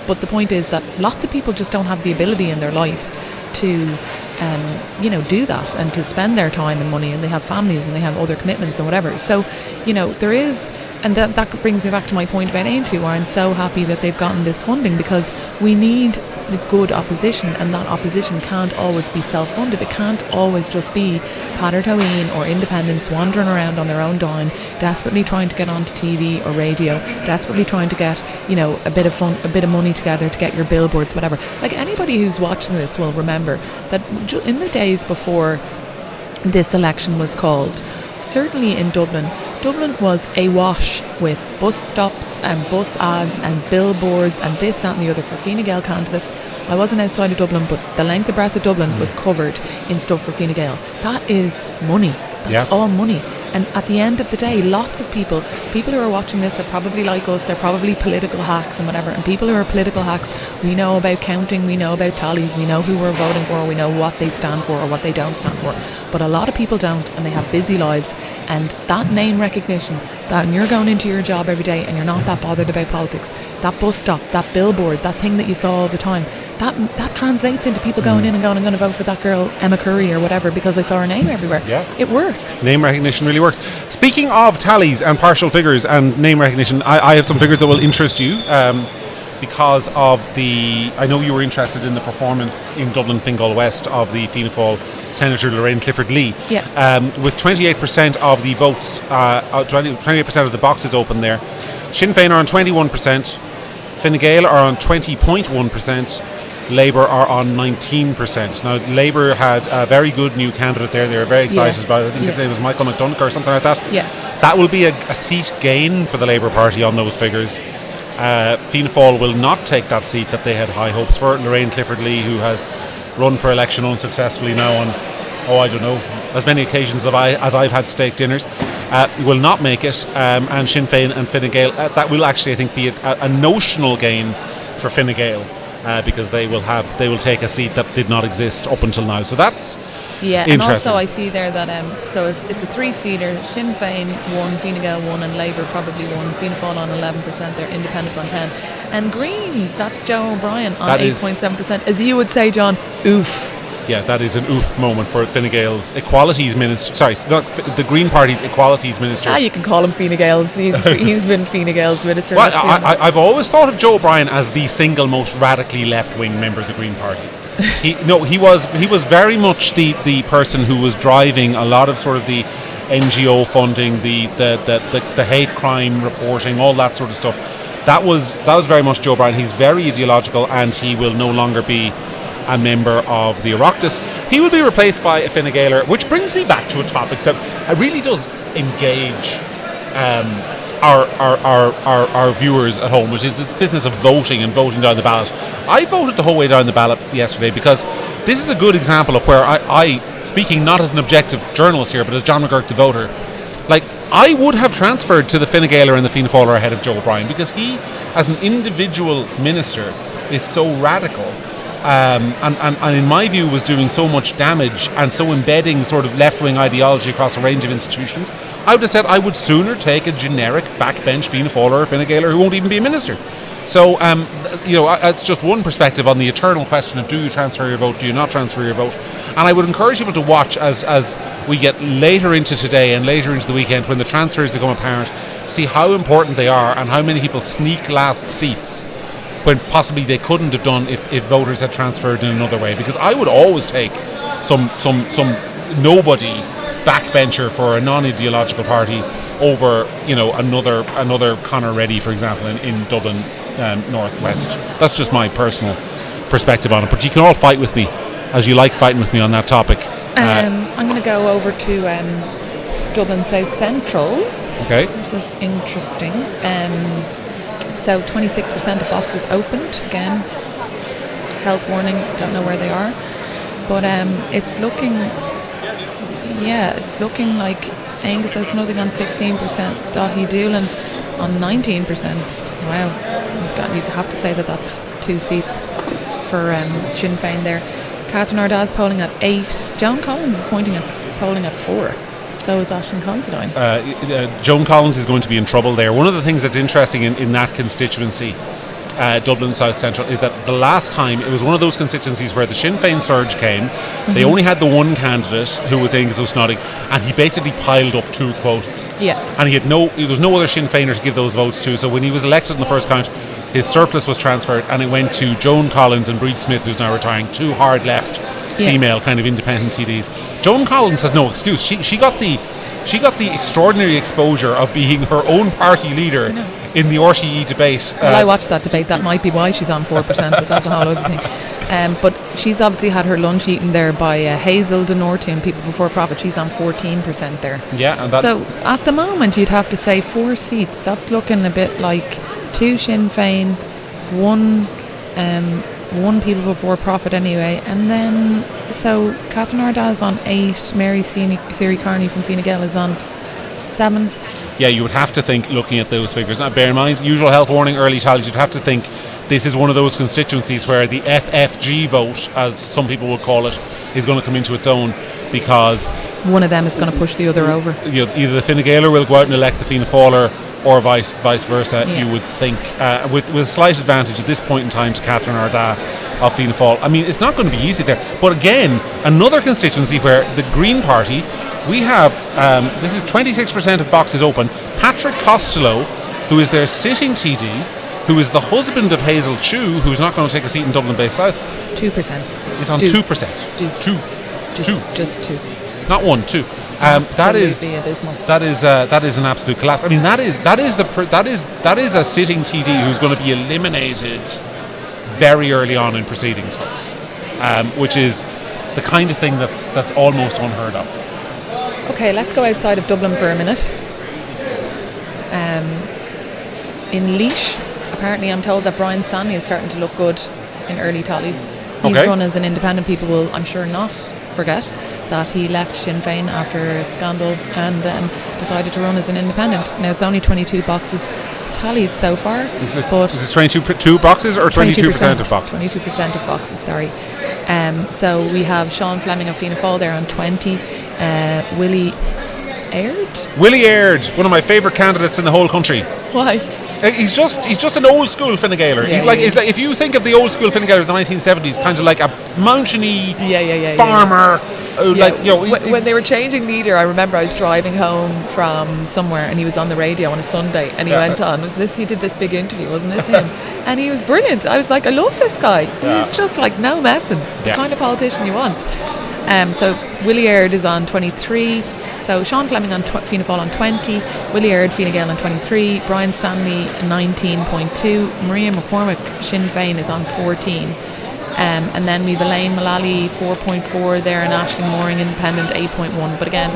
But the point is that lots of people just don't have the ability in their life to do that and to spend their time and money, and they have families and they have other commitments and whatever. So there is, and that brings me back to my point about Aintree, where I'm so happy that they've gotten this funding, because we need good opposition, and that opposition can't always be self-funded. It can't always just be Peadar Tóin or independents wandering around on their own dime, desperately trying to get onto TV or radio, desperately trying to get a bit of money together to get your billboards, whatever. Like, anybody who's watching this will remember that in the days before this election was called, certainly in Dublin was awash with bus stops and bus ads and billboards and this, that and the other for Fine Gael candidates. I wasn't outside of Dublin, but the length and breadth of Dublin was covered in stuff for Fine Gael. That is money. That's all money. And at the end of the day, lots of people who are watching this are probably like us. They're probably political hacks and whatever. And people who are political hacks, we know about counting, we know about tallies, we know who we're voting for, we know what they stand for or what they don't stand for. But a lot of people don't, and they have busy lives. And that name recognition, that when you're going into your job every day and you're not that bothered about politics, that bus stop, that billboard, that thing that you saw all the time, that translates into people going in and going, I'm going to vote for that girl Emma Curry or whatever because I saw her name everywhere. Yeah. It works. Name recognition really works. Speaking of tallies and partial figures and name recognition, I have some figures that will interest you because of I know you were interested in the performance in Dublin Fingal West of the Fianna Féil Senator Lorraine Clifford Lee. Yeah. With 28% of the votes, 28% of the boxes open there. Sinn Féin are on 21%, Fine Gael are on 20.1%, Labour are on 19%. Now, Labour had a very good new candidate there. They were very excited about it. I think his name was Michael McDonagh or something like that. Yeah. That will be a seat gain for the Labour Party on those figures. Fianna Féil will not take that seat that they had high hopes for. Lorraine Clifford Lee, who has run for election unsuccessfully now on, I don't know, as many occasions as I've had steak dinners, will not make it. And Sinn Féin and Fine Gael, that will actually, I think, be a notional gain for Fine Gael. Because they will take a seat that did not exist up until now. So that's and also I see there that so if it's a 3-seater, Sinn Féin 1, Fine Gael 1, and Labour probably 1. Fianna Féil on 11%, they're independents on 10, and Greens, that's Joe O'Brien on 8.7%. As you would say, John, oof. Yeah, that is an oof moment for Fine Gael's Equalities Minister. Sorry, not the Green Party's Equalities Minister. You can call him Fine Gael's. He's been Fine Gael's minister. Well, I've always thought of Joe O'Brien as the single most radically left-wing member of the Green Party. He was very much the person who was driving a lot of sort of the NGO funding, the hate crime reporting, all that sort of stuff. That was very much Joe Bryan. He's very ideological, and he will no longer be a member of the Oireachtas. He will be replaced by a Fine Gaeler, which brings me back to a topic that really does engage our viewers at home, which is this business of voting and voting down the ballot. I voted the whole way down the ballot yesterday because this is a good example of where I speaking not as an objective journalist here, but as John McGurk, the voter, like, I would have transferred to the Fine Gaeler and the Fianna Fáil ahead of Joe Bryan, because he, as an individual minister, is so radical, and in my view was doing so much damage and so embedding sort of left-wing ideology across a range of institutions. I would have said I would sooner take a generic backbench Fianna Fáil or a Fine Gaeler who won't even be a minister. So, it's just one perspective on the eternal question of, do you transfer your vote, do you not transfer your vote? And I would encourage people to watch as we get later into today and later into the weekend, when the transfers become apparent, see how important they are and how many people sneak last seats when possibly they couldn't have done if voters had transferred in another way. Because I would always take some nobody backbencher for a non-ideological party over, another Conor Reddy, for example, in Dublin North West. That's just my personal perspective on it. But you can all fight with me, as you like fighting with me on that topic. I'm going to go over to Dublin South Central. Okay. Which is interesting. So 26% of boxes opened. Again, health warning, don't know where they are. But it's looking like Angus O'Snothing on 16%, Daithí Doolan on 19%. Wow, you'd have to say that's 2 seats for Sinn Féin there. Catherine Ardagh polling at 8. Joan Collins is polling at 4. So is Aisling Considine. Joan Collins is going to be in trouble there. One of the things that's interesting in that constituency, Dublin South Central, is that the last time it was one of those constituencies where the Sinn Féin surge came. They only had the one candidate, who was Angus O'Snothing, and he basically piled up 2 quotas. Yeah. And there was no other Sinn Féiner to give those votes to. So when he was elected in the first count, his surplus was transferred, and it went to Joan Collins and Breed Smith, who's now retiring, 2 hard left female kind of independent TDs. Joan Collins has no excuse. She got the extraordinary exposure of being her own party leader in the RTE debate. Well, I watched that debate. That might be why she's on 4%, but that's a whole other thing. But she's obviously had her lunch eaten there by Hazel Denorty and People Before Profit. She's on 14% there. Yeah. And so at the moment, you'd have to say 4 seats. That's looking a bit like 2 Sinn Féin, 1 People Before Profit anyway, and then so Catherine Ardagh's on 8, Mary Siri Carney from Fine Gael is on 7. Yeah, you would have to think, looking at those figures, now bear in mind, usual health warning, early tallies, you'd have to think this is one of those constituencies where the FFG vote, as some people would call it, is going to come into its own, because one of them is going to push the other over. Either the Fine Gaeler will go out and elect the Fianna Fáiler, or vice versa, you would think, with slight advantage at this point in time to Catherine Ardagh of Fianna Fáil. I mean, it's not going to be easy there. But again, another constituency where the Green Party, we have, this is 26% of boxes open, Patrick Costello, who is their sitting TD, who is the husband of Hazel Chu, who's not going to take a seat in Dublin Bay South. 2%. He's on 2%. Two. Just 2. Not 1, 2. That is an absolute collapse. I mean, that is a sitting TD who's going to be eliminated very early on in proceedings, folks, which is the kind of thing that's almost unheard of. Okay, let's go outside of Dublin for a minute. In Louth, apparently, I'm told that Brian Stanley is starting to look good in early tallies. He's run as an independent. People will, I'm sure, not forget that he left Sinn Féin after a scandal and decided to run as an independent. Now it's only 22 boxes tallied so far. Is it 22 boxes or 22% of boxes? 22% of boxes, sorry. So we have Sean Fleming of Fianna Fáil there on 20. Willie Aird, one of my favourite candidates in the whole country. Why? He's just an old school Fine Gaeler. He's like if you think of the old school Fine Gaeler of the 1970s, kind of like a mountainy farmer, when they were changing leader, I remember I was driving home from somewhere and he was on the radio on a Sunday and he went on. He did this big interview, wasn't this him? And he was brilliant. I was like, I love this guy. He's just like no messing, the kind of politician you want. So Willie Aird is on 23. So Sean Fleming on Fianna Fáil on 20, Willie Aird, Fine Gael on 23, Brian Stanley 19.2, Maria McCormick, Sinn Féin is on 14. And then we've Elaine Mullally 4.4 there and Aisling Mooring Independent 8.1. But again,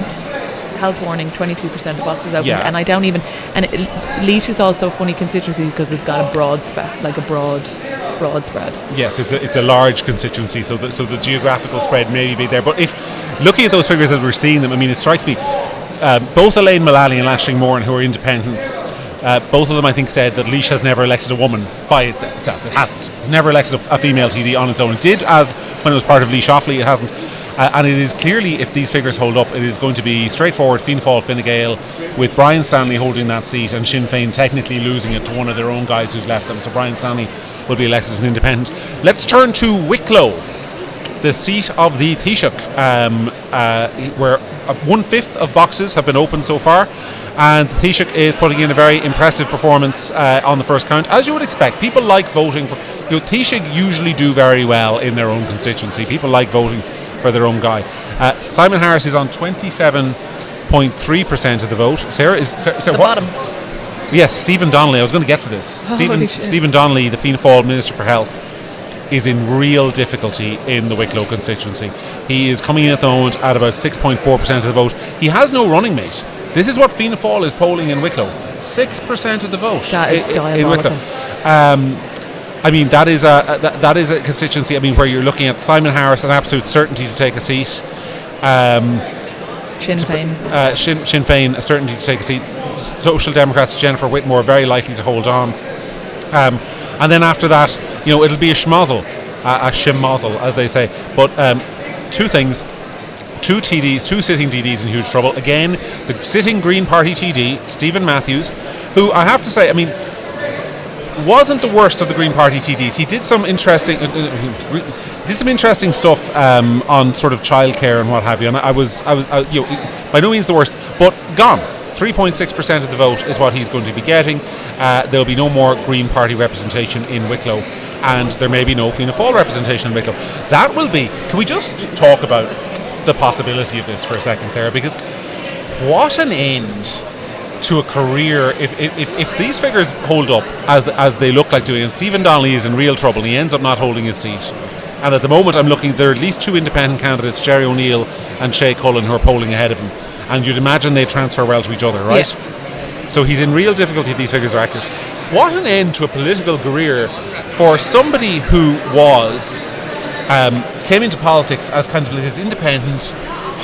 health warning, 22% of boxes open. And I don't even... And Louth is also a funny constituency because it's got a broad spread. Yes, it's a large constituency, so the geographical spread may be there. But if looking at those figures as we're seeing them, I mean, it strikes me both Elaine Mullally and Aisling Mooring, who are independents, both of them I think said that Louth has never elected a woman by itself. It hasn't. It's never elected a female TD on its own. It did as when it was part of Louth Offaly. It hasn't. And it is clearly, if these figures hold up, it is going to be straightforward Fianna Fáil, Fine Gael, with Brian Stanley holding that seat and Sinn Féin technically losing it to one of their own guys who's left them. So Brian Stanley will be elected as an independent. Let's turn to Wicklow, the seat of the Taoiseach, where 1/5 of boxes have been opened so far, and the Taoiseach is putting in a very impressive performance on the first count, as you would expect. People like voting for... Taoiseach usually do very well in their own constituency. People like voting for their own guy. Simon Harris is on 27.3% of the vote. Sarah is... the bottom. Yes, Stephen Donnelly. I was going to get to this. Stephen Donnelly, the Fianna Fáil Minister for Health, is in real difficulty in the Wicklow constituency. He is coming in at the moment at about 6.4% of the vote. He has no running mate. This is what Fianna Fáil is polling in Wicklow. 6% of the vote. That is in Wicklow. I mean, that is a constituency. I mean, where you're looking at Simon Harris, an absolute certainty to take a seat. Sinn Féin. Sinn Féin, a certainty to take a seat. Social Democrats, Jennifer Whitmore, very likely to hold on. And then after that, it'll be a schmozzle, as they say. But two things. Two sitting TDs in huge trouble. Again, the sitting Green Party TD, Stephen Matthews, who I have to say, I mean, wasn't the worst of the Green Party TDs. He did some interesting stuff on sort of childcare and what have you. And I was by no means the worst, but gone. 3.6% of the vote is what he's going to be getting. There'll be no more Green Party representation in Wicklow, and there may be no Fianna Fáil representation in Wicklow. That will be... Can we just talk about the possibility of this for a second, Sarah? Because what an end to a career if these figures hold up as they look like doing. And Stephen Donnelly is in real trouble. He ends up not holding his seat. And at the moment, I'm looking, there are at least two independent candidates, Jerry O'Neill and Shay Cullen, who are polling ahead of him. And you'd imagine they transfer well to each other, right? Yeah. So he's in real difficulty if these figures are accurate. What an end to a political career for somebody who came into politics as kind of this independent,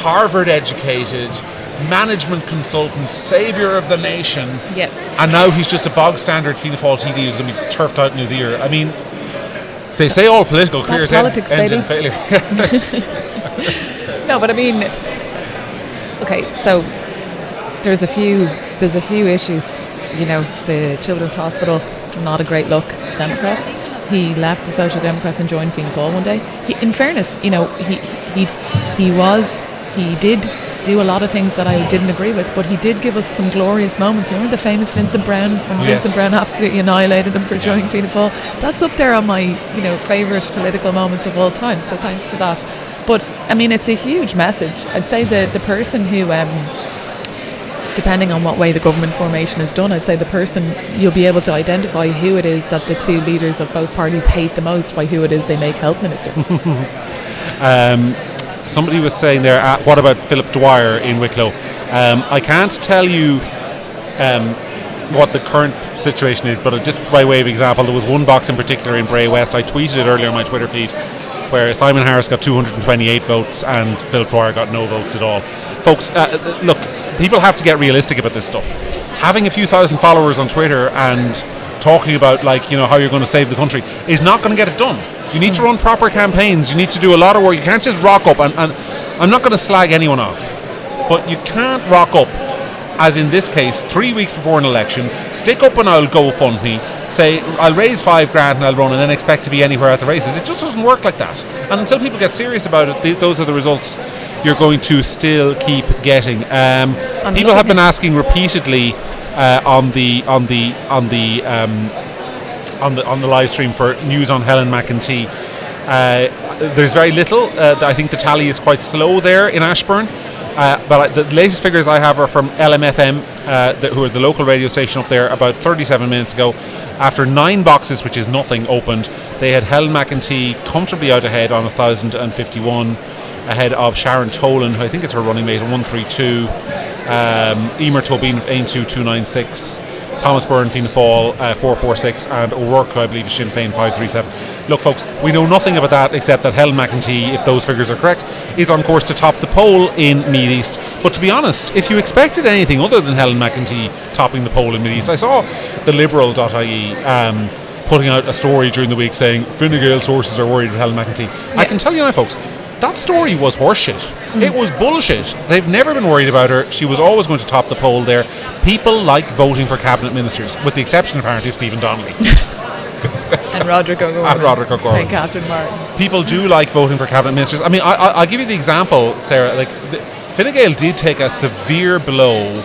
Harvard-educated, management consultant, saviour of the nation. Yep. And now he's just a bog-standard Fianna Fáil TD who's going to be turfed out in his ear. I mean, they say all political careers end in failure. No, but I mean... Okay, so there's a few issues. The Children's Hospital, not a great look. Democrats. He left the Social Democrats and joined Fianna Fáil one day. In fairness, he did do a lot of things that I didn't agree with, but he did give us some glorious moments. Remember the famous Vincent Brown, when Vincent Brown absolutely annihilated him for joining Fianna Fáil? That's up there on my favourite political moments of all time. So thanks for that. But I mean, it's a huge message. I'd say the person who, depending on what way the government formation is done, I'd say the person, you'll be able to identify who it is that the two leaders of both parties hate the most by who it is they make health minister. Somebody was saying there, what about Philip Dwyer in Wicklow? I can't tell you what the current situation is, but just by way of example, there was one box in particular in Bray West. I tweeted it earlier on my Twitter feed, where Simon Harris got 228 votes and Philip Dwyer got no votes at all. Folks, look, people have to get realistic about this stuff. Having a few thousand followers on Twitter and talking about how you're going to save the country is not going to get it done. You need to run proper campaigns. You need to do a lot of work. You can't just rock up and I'm not going to slag anyone off, but you can't rock up, as in this case, 3 weeks before an election, stick up an old GoFundMe, say I'll raise $5,000 and I'll run, and then expect to be anywhere at the races. It just doesn't work like that. And until people get serious about it, those are the results you're going to still keep getting. People have been asking repeatedly on the live stream for news on Helen McEntee. There's very little. I think the tally is quite slow there in Ashburn. But the latest figures I have are from LMFM, who are the local radio station up there, about 37 minutes ago. After 9 boxes, which is nothing, opened, they had Helen McEntee comfortably out ahead on 1,051, ahead of Sharon Tolan, who I think is her running mate, 132, Emer Tobin, Aintu, 296, Thomas Byrne, Fianna Féil, 446, and O'Rourke, who I believe is Sinn Féin, 537. Look, folks, we know nothing about that except that Helen McEntee, if those figures are correct, is on course to top the poll in Meath East. But to be honest, if you expected anything other than Helen McEntee topping the poll in Meath East, I saw the Liberal.ie putting out a story during the week saying Fine Gael sources are worried about Helen McEntee. Yeah. I can tell you now, folks, that story was horseshit. It was bullshit. They've never been worried about her. She was always going to top the poll there. People like voting for cabinet ministers, with the exception apparently of Stephen Donnelly. And Roderick O'Gorman. And Catherine Martin. People do like voting for cabinet ministers. I mean, I'll give you the example, Sarah. Like, Fine Gael did take a severe blow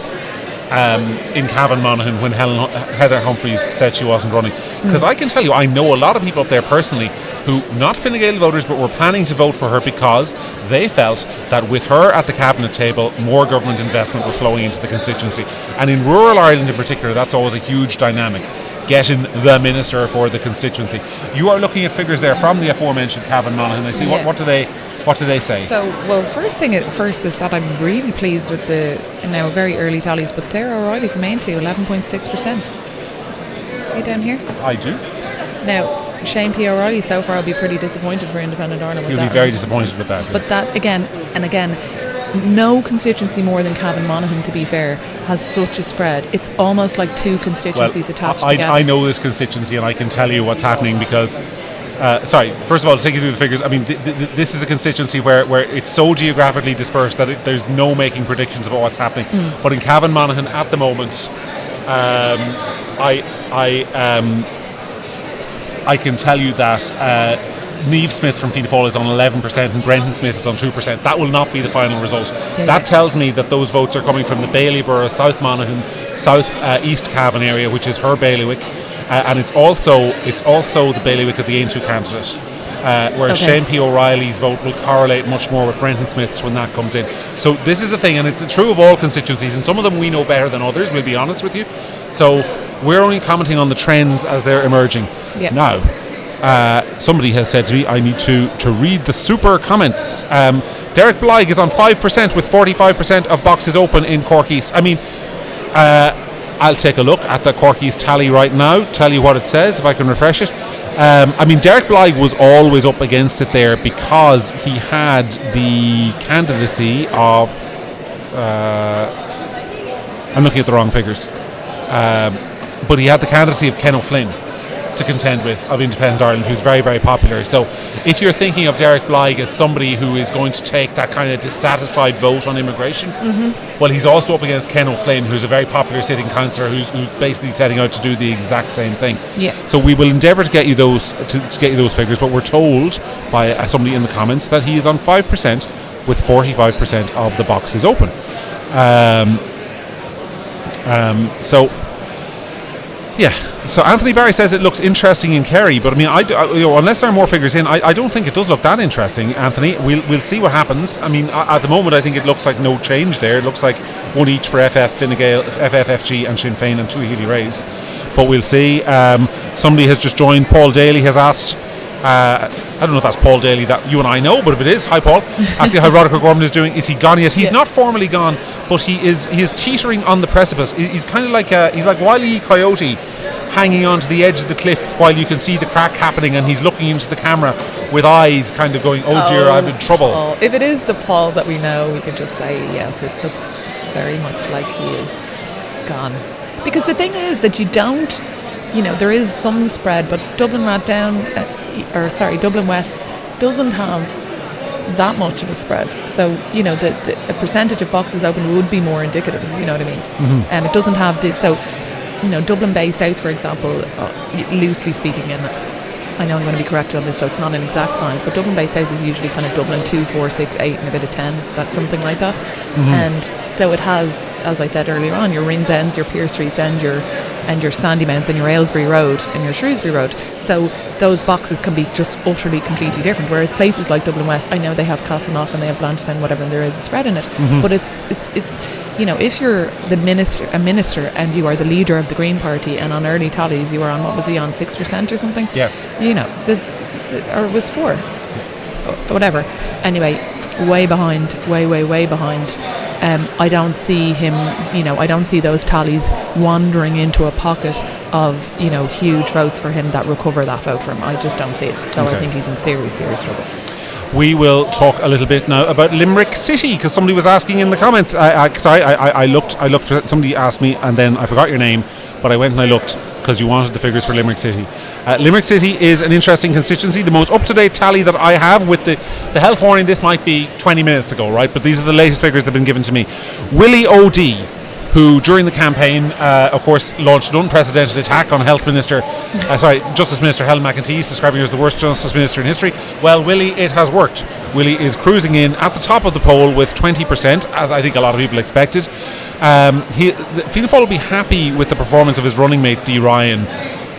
in Cavan Monaghan when Heather Humphreys said she wasn't running. Because I can tell you, I know a lot of people up there personally who, not Fine Gael voters, but were planning to vote for her because they felt that with her at the cabinet table, more government investment was flowing into the constituency. And in rural Ireland in particular, that's always a huge dynamic, getting the minister for the constituency. You are looking at figures there from the aforementioned Cavan Monaghan. I see. Yeah. What do they say? So, well, first is that I'm really pleased with the now very early tallies, but Sarah O'Reilly from Aintu, 11.6%. See down here? I do. Now, Shane P. O'Reilly so far will be pretty disappointed for Independent Ireland with that. He'll be very disappointed with that. But that, again, no constituency more than Cavan Monaghan, to be fair, has such a spread. It's almost like 2 constituencies attached together. I know this constituency and I can tell you what's happening because... first of all, to take you through the figures, I mean, this is a constituency where it's so geographically dispersed that there's no making predictions about what's happening. But in Cavan Monaghan at the moment, I can tell you that Niamh Smith from Fianna Féil is on 11% and Brendan Smith is on 2%. That will not be the final result. Yeah. That tells me that those votes are coming from the Bailieborough, South Monaghan, South East Cavan area, which is her bailiwick. And it's also the bailiwick of the Aintu candidate, whereas Shane P. O'Reilly's vote will correlate much more with Brendan Smith's when that comes in. So this is the thing, and it's true of all constituencies, and some of them we know better than others, we'll be honest with you. So we're only commenting on the trends as they're emerging. Yep. Now, somebody has said to me I need to read the super comments. Derek Blythe is on 5% with 45% of boxes open in Cork East. I mean, I'll take a look at the Cork East tally right now, tell you what it says, if I can refresh it. I mean, Derek Blythe was always up against it there because he had the candidacy of... I'm looking at the wrong figures. But he had the candidacy of Ken O'Flynn to contend with, of Independent Ireland, who's very, very popular. So if you're thinking of Derek Blythe as somebody who is going to take that kind of dissatisfied vote on immigration, well, he's also up against Ken O'Flynn, who's a very popular sitting councillor who's basically setting out to do the exact same thing. Yeah. So we will endeavour to get you those figures, but we're told by somebody in the comments that he is on 5% with 45% of the boxes open. So Anthony Barry says it looks interesting in Kerry, but I mean, unless there are more figures in, I don't think it does look that interesting, Anthony. We'll see what happens. I mean, at the moment, I think it looks like no change there. It looks like one each for Fine Gael, FFFG and Sinn Féin and 2 Healy Rays. But we'll see. Somebody has just joined. Paul Daly has asked. I don't know if that's Paul Daly that you and I know, but if it is, hi Paul. Asking how Roderick O'Gorman is doing. Is he gone yet? He's not formally gone, but he is teetering on the precipice. He's kind of like Wile E. Coyote, hanging onto the edge of the cliff while you can see the crack happening, and he's looking into the camera with eyes kind of going, oh dear, I'm in trouble. Paul. If it is the Paul that we know, we can just say yes, it looks very much like he is gone. Because the thing is that you don't, there is some spread, but Dublin West doesn't have that much of a spread. So, the percentage of boxes open would be more indicative, you know what I mean? Mm-hmm. It doesn't have this, so... Dublin Bay South, for example, loosely speaking, and I know I'm going to be corrected on this, so it's not an exact science, but Dublin Bay South is usually kind of Dublin 2, 4, 6, 8 and a bit of 10, that's something like that. And so it has, as I said earlier on, your Ringsends, your Pearse Streets and your Sandymounts and your Aylesbury Road and your Shrewsbury Road. So those boxes can be just utterly, completely different. Whereas places like Dublin West, I know they have Castleknock and they have Blanchetown, whatever, and there is a spread in it. But it's you know, if you're a minister and you are the leader of the Green Party, and on early tallies you are on, what was he on, 6% or something? Yes. You know, or it was 4, whatever. Anyway, way behind, way behind. I don't see him, you know, I don't see those tallies wandering into a pocket of, you know, huge votes for him that recover that vote for him. I just don't see it. So I think he's in serious trouble. We will talk a little bit now about Limerick City, because somebody was asking in the comments. I looked. Somebody asked me, and then I forgot your name, but I went and I looked because you wanted the figures for Limerick City. Limerick City is an interesting constituency. The most up-to-date tally that I have with the health warning, this might be 20 minutes ago, right? But these are the latest figures that have been given to me. Willie O.D., who during the campaign, of course, launched an unprecedented attack on Justice Minister Helen McEntee, describing her as the worst Justice Minister in history. Well, Willie, it has worked. Willie is cruising in at the top of the poll with 20%, as I think a lot of people expected. Fianna Féil will be happy with the performance of his running mate, Dee Ryan.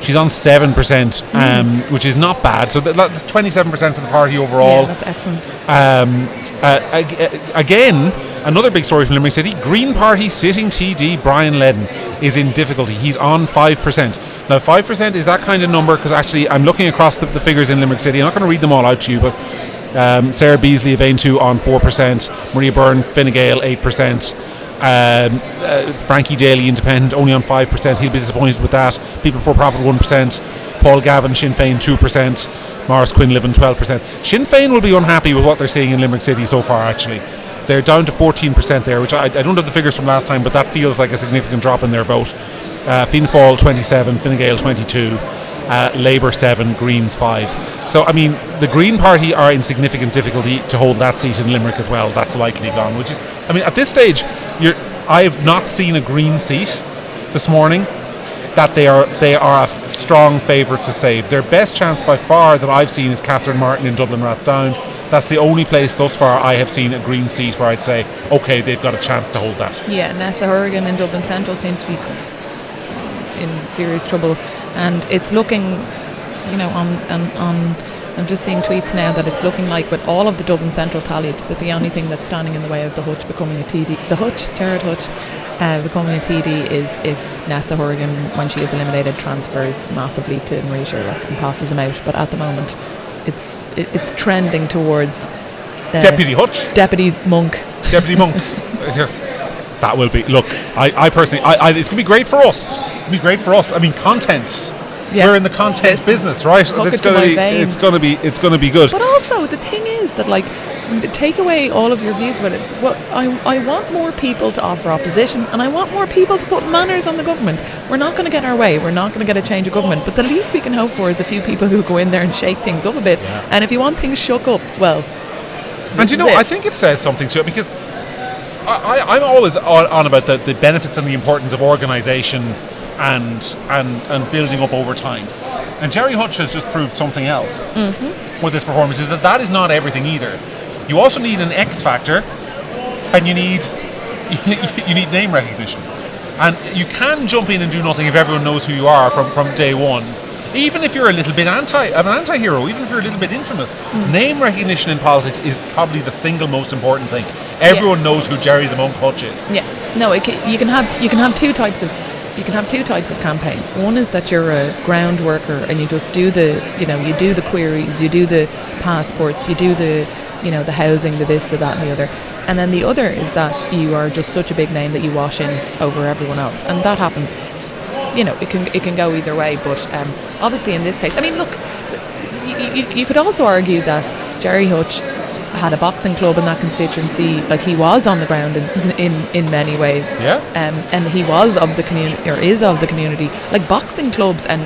She's on 7%, which is not bad. So that's 27% for the party overall. Yeah, that's excellent. Again, another big story from Limerick City. Green Party sitting TD Brian Ledden is in difficulty. He's on 5%. Now 5% is that kind of number, because actually I'm looking across the figures in Limerick City. I'm not going to read them all out to you, but Sarah Beasley of Aintu on 4%, Maria Byrne, Fine Gael 8%, Frankie Daly Independent only on 5%. He'll be disappointed with that. People for Profit 1%, Paul Gavin Sinn Féin 2%, Maurice Quinlivan 12%. Sinn Féin will be unhappy with what they're seeing in Limerick City so far, actually. They're down to 14% there, which I don't have the figures from last time, but that feels like a significant drop in their vote. Fianna Fáil 27, Fine Gael 22, Labour 7, Greens 5. So, I mean, the Green Party are in significant difficulty to hold that seat in Limerick as well. That's likely gone, which is, I mean, at this stage, I have not seen a Green seat this morning that they are a strong favourite to save. Their best chance by far that I've seen is Catherine Martin in Dublin Rathdown. That's the only place thus far I have seen a Green seat where I'd say, okay, they've got a chance to hold that. Yeah, Nessa Horrigan in Dublin Central seems to be in serious trouble, and it's looking, you know, on I'm just seeing tweets now that it's looking like with all of the Dublin Central tallied that the only thing that's standing in the way of the Hutch becoming a TD, Jared Hutch becoming a TD, is if Nessa Horrigan, when she is eliminated, transfers massively to Marie Sherlock and passes him out. But at the moment it's trending towards Deputy Hutch, Deputy Monk. That will be, look, I personally, it's going to be great for us. It'll be great for us. I mean, content. Yeah. We're in the content business, right? It's going to be good. But also, the thing is that, like, take away all of your views about it. Well, I want more people to offer opposition, and I want more people to put manners on the government. We're not going to get our way. We're not going to get a change of government. But the least we can hope for is a few people who go in there and shake things up a bit. Yeah. And if you want things shook up, well, and you know, I think it says something to it, because I'm always on about the benefits and the importance of organisation and building up over time. And Jerry Hutch has just proved something else with this performance, is that is not everything either. You also need an X factor, and you need name recognition. And you can jump in and do nothing if everyone knows who you are from day one. Even if you're a little bit an anti-hero, even if you're a little bit infamous, name recognition in politics is probably the single most important thing. Everyone knows who Jerry the Monk Hutch is. Yeah. No, you can have two types of campaign. One is that you're a ground worker and you just do you do the queries, you do the passports, you do the housing, the this, the that and the other. And then the other is that you are just such a big name that you wash in over everyone else. And that happens, it can go either way. But obviously in this case, I mean, look, you could also argue that Jerry Hutch had a boxing club in that constituency. Like, he was on the ground in many ways. Yeah. And he was of the community, or is of the community. Like, boxing clubs and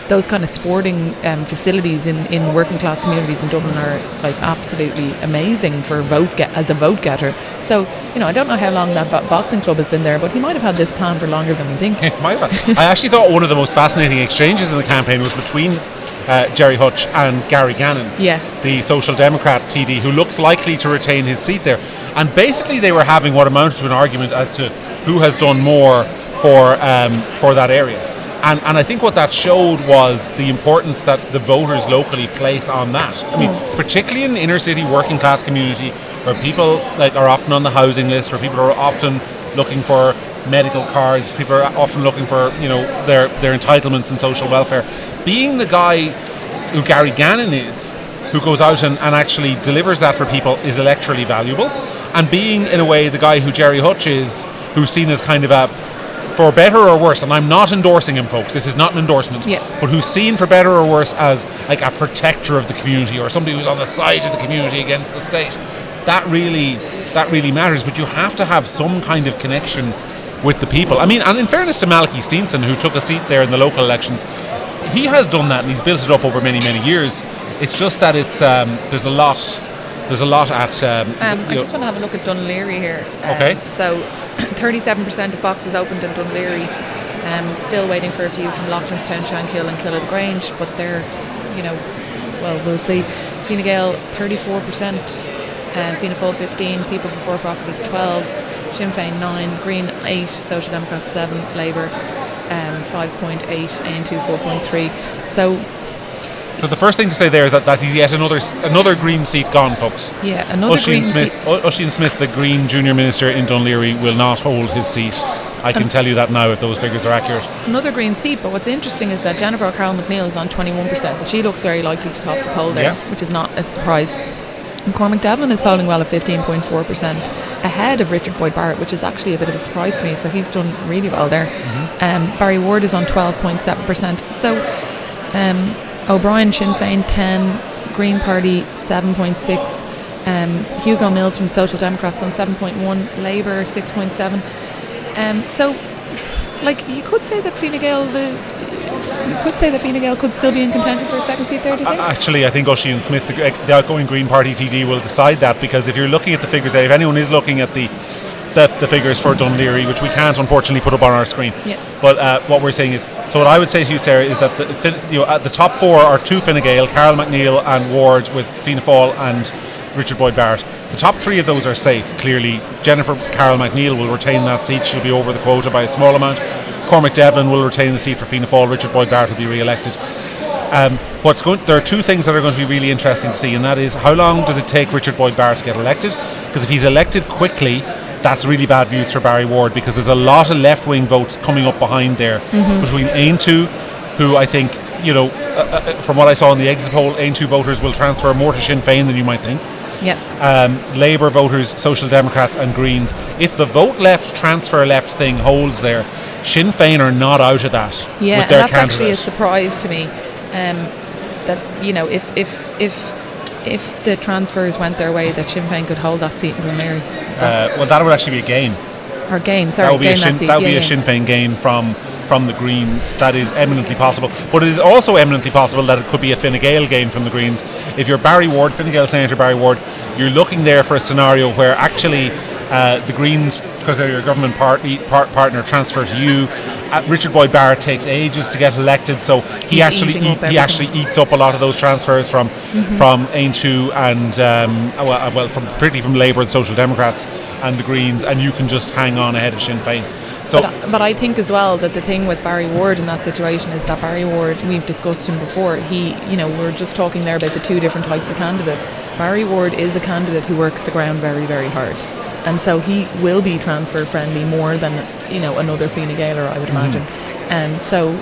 those kind of sporting facilities in working class communities in Dublin are like absolutely amazing for as a vote getter. So I don't know how long that boxing club has been there, but he might have had this plan for longer than we think. It might have. I actually thought one of the most fascinating exchanges in the campaign was between Gerry Hutch and Gary Gannon, the Social Democrat TD, who looks likely to retain his seat there. And basically they were having what amounted to an argument as to who has done more for that area. And I think what that showed was the importance that the voters locally place on that. I mean, particularly in inner city working class community, where people like are often on the housing list, where people are often looking for medical cards, people are often looking for, you know, their entitlements and social welfare. Being the guy who Gary Gannon is, who goes out and actually delivers that for people, is electorally valuable. And being, in a way, the guy who Gerry Hutch is, who's seen as kind of a, for better or worse, and I'm not endorsing him, folks, this is not an endorsement, but who's seen for better or worse as like a protector of the community, or somebody who's on the side of the community against the state. That really matters, but you have to have some kind of connection with the people. I mean, and in fairness to Malaki Steenson, who took a seat there in the local elections, he has done that and he's built it up over many years. It's just that it's there's a lot at I just want to have a look at Dún Laoghaire here. Okay. So 37% of boxes opened in Dún Laoghaire. Still waiting for a few from Louth, Townshend, and Killagrange, but they're, you know, well, we'll see. Fine Gael 34%, Fianna Féil 15, People Before Property 12, Sinn Féin 9, Green 8, Social Democrats 7, Labour 5.8, AN2 4.3. So the first thing to say there is that is yet another Green seat gone, folks. Yeah, another Green seat. Oisin Smith, the Green Junior Minister in Dún Laoghaire, will not hold his seat. I can tell you that now if those figures are accurate. Another Green seat, but what's interesting is that Jennifer O'Carroll McNeill is on 21%, so she looks very likely to top the poll there, which is not a surprise. And Cormac Devlin is polling well at 15.4%, ahead of Richard Boyd Barrett, which is actually a bit of a surprise to me, so he's done really well there. Barry Ward is on 12.7%. So O'Brien, Sinn Féin 10, Green Party 7.6, Hugo Mills from Social Democrats on 7.1, Labour 6.7. So, like, you could say that Fine Gael could still be in contention for a second seat there, do you think? Actually, I think Oisin Smith, the outgoing Green Party TD, will decide that, because if you're looking at the figures, if anyone is looking at the figures for Dún Laoghaire, which we can't unfortunately put up on our screen, but what we're saying is, so what I would say to you, Sarah, is that the top four are two Fine Gael, Carol McNeill and Ward, with Fianna Fáil and Richard Boyd Barrett. The top three of those are safe, clearly. Jennifer Carol McNeill will retain that seat. She'll be over the quota by a small amount. Cormac Devlin will retain the seat for Fianna Fáil. Richard Boyd Barrett will be re-elected. There are two things that are going to be really interesting to see, and that is, how long does it take Richard Boyd Barrett to get elected? Because if he's elected quickly, that's really bad news for Barry Ward, because there's a lot of left-wing votes coming up behind there between AN2, who I think, from what I saw in the exit poll, AN2 voters will transfer more to Sinn Féin than you might think. Labour voters, Social Democrats and Greens. If the vote left, transfer left thing holds there, Sinn Féin are not out of that with their that's candidate. Actually a surprise to me, that if the transfers went their way, that Sinn Féin could hold that seat in Dún Laoghaire. Well, that would actually be a gain. Or gain, sorry. That would be a Sinn Féin gain from the Greens. That is eminently possible. But it is also eminently possible that it could be a Fine Gael gain from the Greens. If you're Barry Ward, Fine Gael Senator Barry Ward, you're looking there for a scenario where actually the Greens, because they're your government partner, transfer to you. Richard Boyd Barrett takes ages to get elected, so he actually eats up a lot of those transfers from AN2 and particularly from Labour and Social Democrats and the Greens, and you can just hang on ahead of Sinn Féin. So, but I think as well that the thing with Barry Ward in that situation is that Barry Ward, we've discussed him before, we're just talking there about the two different types of candidates. Barry Ward is a candidate who works the ground very, very hard. And so he will be transfer friendly more than another Fine Gaeler, I would imagine. And so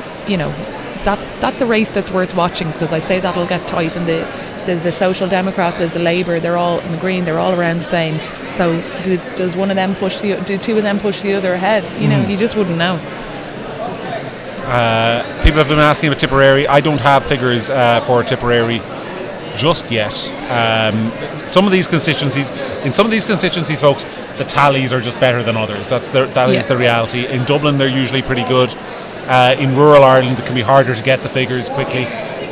that's a race that's worth watching, because I'd say that'll get tight. And there's a Social Democrat, there's a Labour, they're all in the Green, they're all around the same. So does one of them do two of them push the other ahead? You just wouldn't know. People have been asking about Tipperary. I don't have figures for Tipperary just yet. In some of these constituencies, folks, the tallies are just better than others. That is the reality. In Dublin, they're usually pretty good. In rural Ireland, it can be harder to get the figures quickly.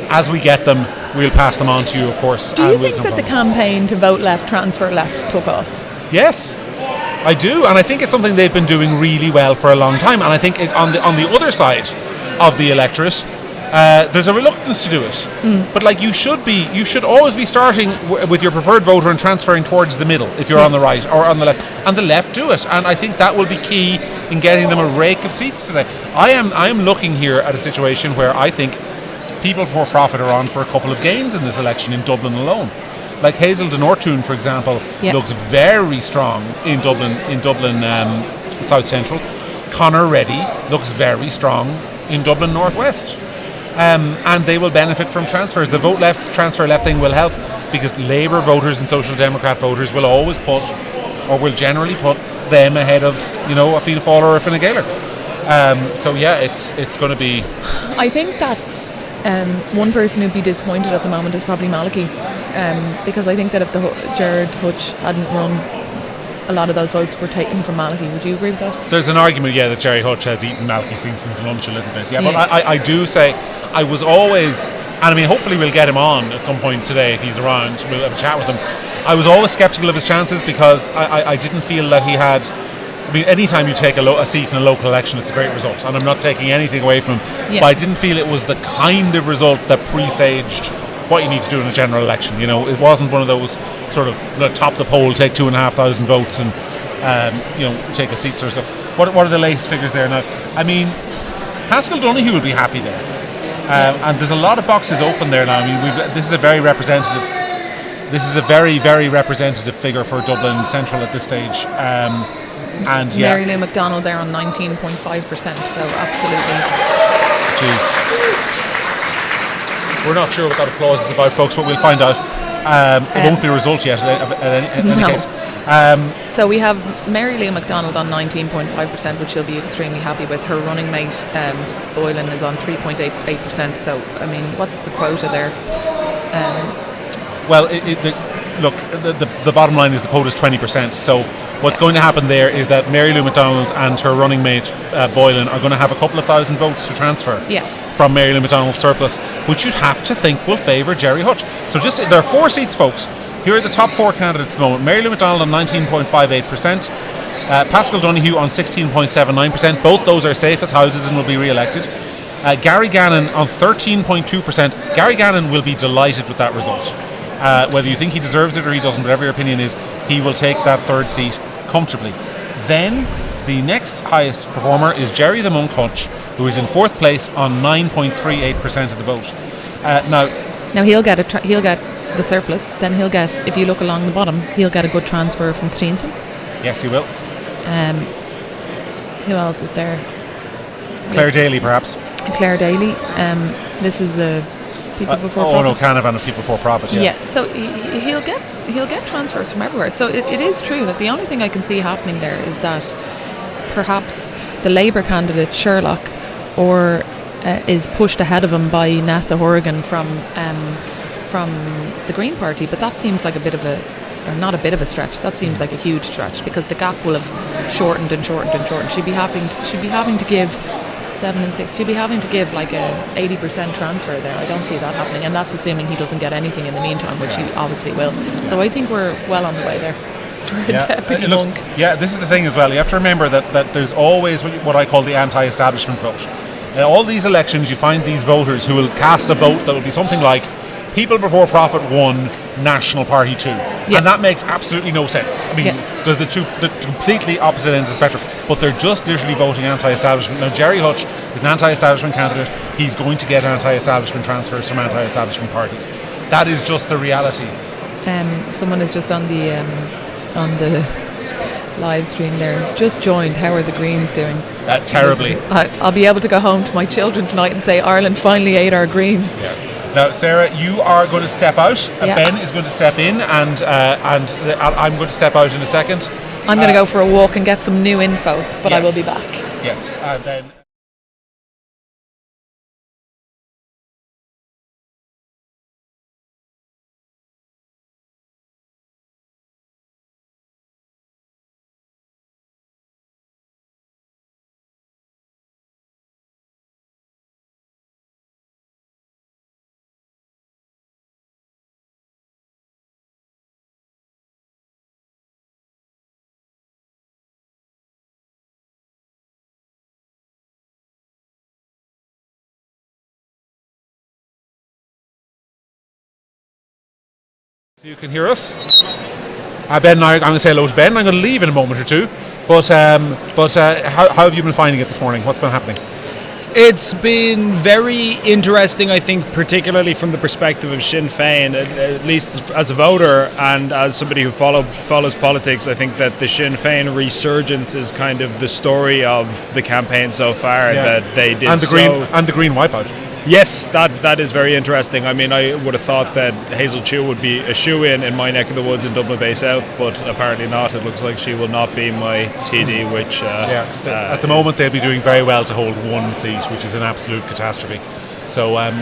As we get them, we'll pass them on to you, of course. Do you think that the campaign to vote left, transfer left took off? Yes, I do, and I think it's something they've been doing really well for a long time. And I think on the other side of the electorate, there's a reluctance to do it, but like you should always be starting with your preferred voter and transferring towards the middle if you're on the right or on the left, and the left do it, and I think that will be key in getting them a rake of seats today. I am looking here at a situation where I think people for profit are on for a couple of gains in this election in Dublin alone. Like Hazel de Nortoun, for example, looks very strong in Dublin South Central. Conor Reddy looks very strong in Dublin North West. And they will benefit from transfers. The vote left, transfer left thing will help, because Labour voters and Social Democrat voters will always put, or will generally put, them ahead of, a Fianna Féil or a Fine Gael. So yeah, it's going to be. I think that one person who'd be disappointed at the moment is probably Malaki, because I think that if Jared Hutch hadn't run, a lot of those votes were taken from Malaki. Would you agree with that? There's an argument, that Jerry Hutch has eaten Malaki Steenson's lunch a little bit. Yeah, but I do say, I was always, and I mean, hopefully we'll get him on at some point today if he's around. We'll have a chat with him. I was always sceptical of his chances, because I didn't feel that he had. I mean, anytime you take a seat in a local election, it's a great result, and I'm not taking anything away from him. Yeah. But I didn't feel it was the kind of result that presaged what you need to do in a general election. It wasn't one of those sort of top the poll, take 2,500 votes, and take a seat sort of stuff. What are the latest figures there now? I mean, Pascal Donoghue will be happy there, and there's a lot of boxes open there now. I mean, this is a very representative. This is a very, very representative figure for Dublin Central at this stage. And Mary Lou McDonald there on 19.5%, so absolutely. Jeez. We're not sure what that applause is about, folks, but we'll find out. It won't be a result yet, in any case. So we have Mary Lou McDonald on 19.5%, which she'll be extremely happy with. Her running mate, Boylan, is on 3.88%. So, I mean, what's the quota there? Well, the bottom line is the quota is 20%. So what's going to happen there is that Mary Lou McDonald and her running mate, Boylan, are going to have a couple of thousand votes to transfer. From Mary Lou McDonald's surplus, which you'd have to think will favour Jerry Hutch. So there are 4 seats, folks. Here are the top 4 candidates at the moment. Mary Lou McDonald on 19.58%, Pascal Donoghue on 16.79%. Both those are safe as houses and will be re-elected. Gary Gannon on 13.2%. Gary Gannon will be delighted with that result. Whether you think he deserves it or he doesn't, whatever your opinion is, he will take that 3rd seat comfortably. Then the next highest performer is Jerry the Monk Hutch, who is in 4th place on 9.38% of the vote. Now he'll get the surplus. Then he'll get, if you look along the bottom, he'll get a good transfer from Steenson. Yes, he will. Who else is there? Claire Daly, perhaps. Claire Daly. This is people before profit. Canavan of people before profit. Yeah. So he'll get transfers from everywhere. So it is true that the only thing I can see happening there is that perhaps the Labour candidate Sherlock is pushed ahead of him by Nessa Horrigan from the Green Party, but that seems like not a bit of a stretch. That seems like a huge stretch, because the gap will have shortened and shortened and shortened. She'd be having to give 7 and 6. She'd be having to give like a 80% transfer there. I don't see that happening, and that's assuming he doesn't get anything in the meantime, which he obviously will. So I think we're well on the way there. This is the thing as well. You have to remember that there's always what I call the anti-establishment vote. In all these elections, you find these voters who will cast a vote that will be something like People Before Profit 1, National Party 2. And that makes absolutely no sense. I mean, because the completely opposite ends of the spectrum. But they're just literally voting anti-establishment. Now, Jerry Hutch is an anti-establishment candidate. He's going to get anti-establishment transfers from anti-establishment parties. That is just the reality. Someone is just on the live stream there. Just joined. How are the Greens doing? Terribly. I'll be able to go home to my children tonight and say Ireland finally ate our Greens. Yeah. Now, Sarah, you are going to step out. Ben is going to step in, and I'm going to step out in a second. I'm going to go for a walk and get some new info, but I will be back. Yes, and then. You can hear us. Ben, I'm going to say hello to Ben. I'm going to leave in a moment or two. But how have you been finding it this morning? What's been happening? It's been very interesting, I think, particularly from the perspective of Sinn Féin, at least as a voter and as somebody who follows politics. I think that the Sinn Féin resurgence is kind of the story of the campaign so far, that they did and the green wipeout. Yes, that is very interesting. I mean, I would have thought that Hazel Chu would be a shoe-in my neck of the woods in Dublin Bay South, but apparently not. It looks like she will not be my TD, which... at the moment they'll be doing very well to hold one seat, which is an absolute catastrophe. So I'm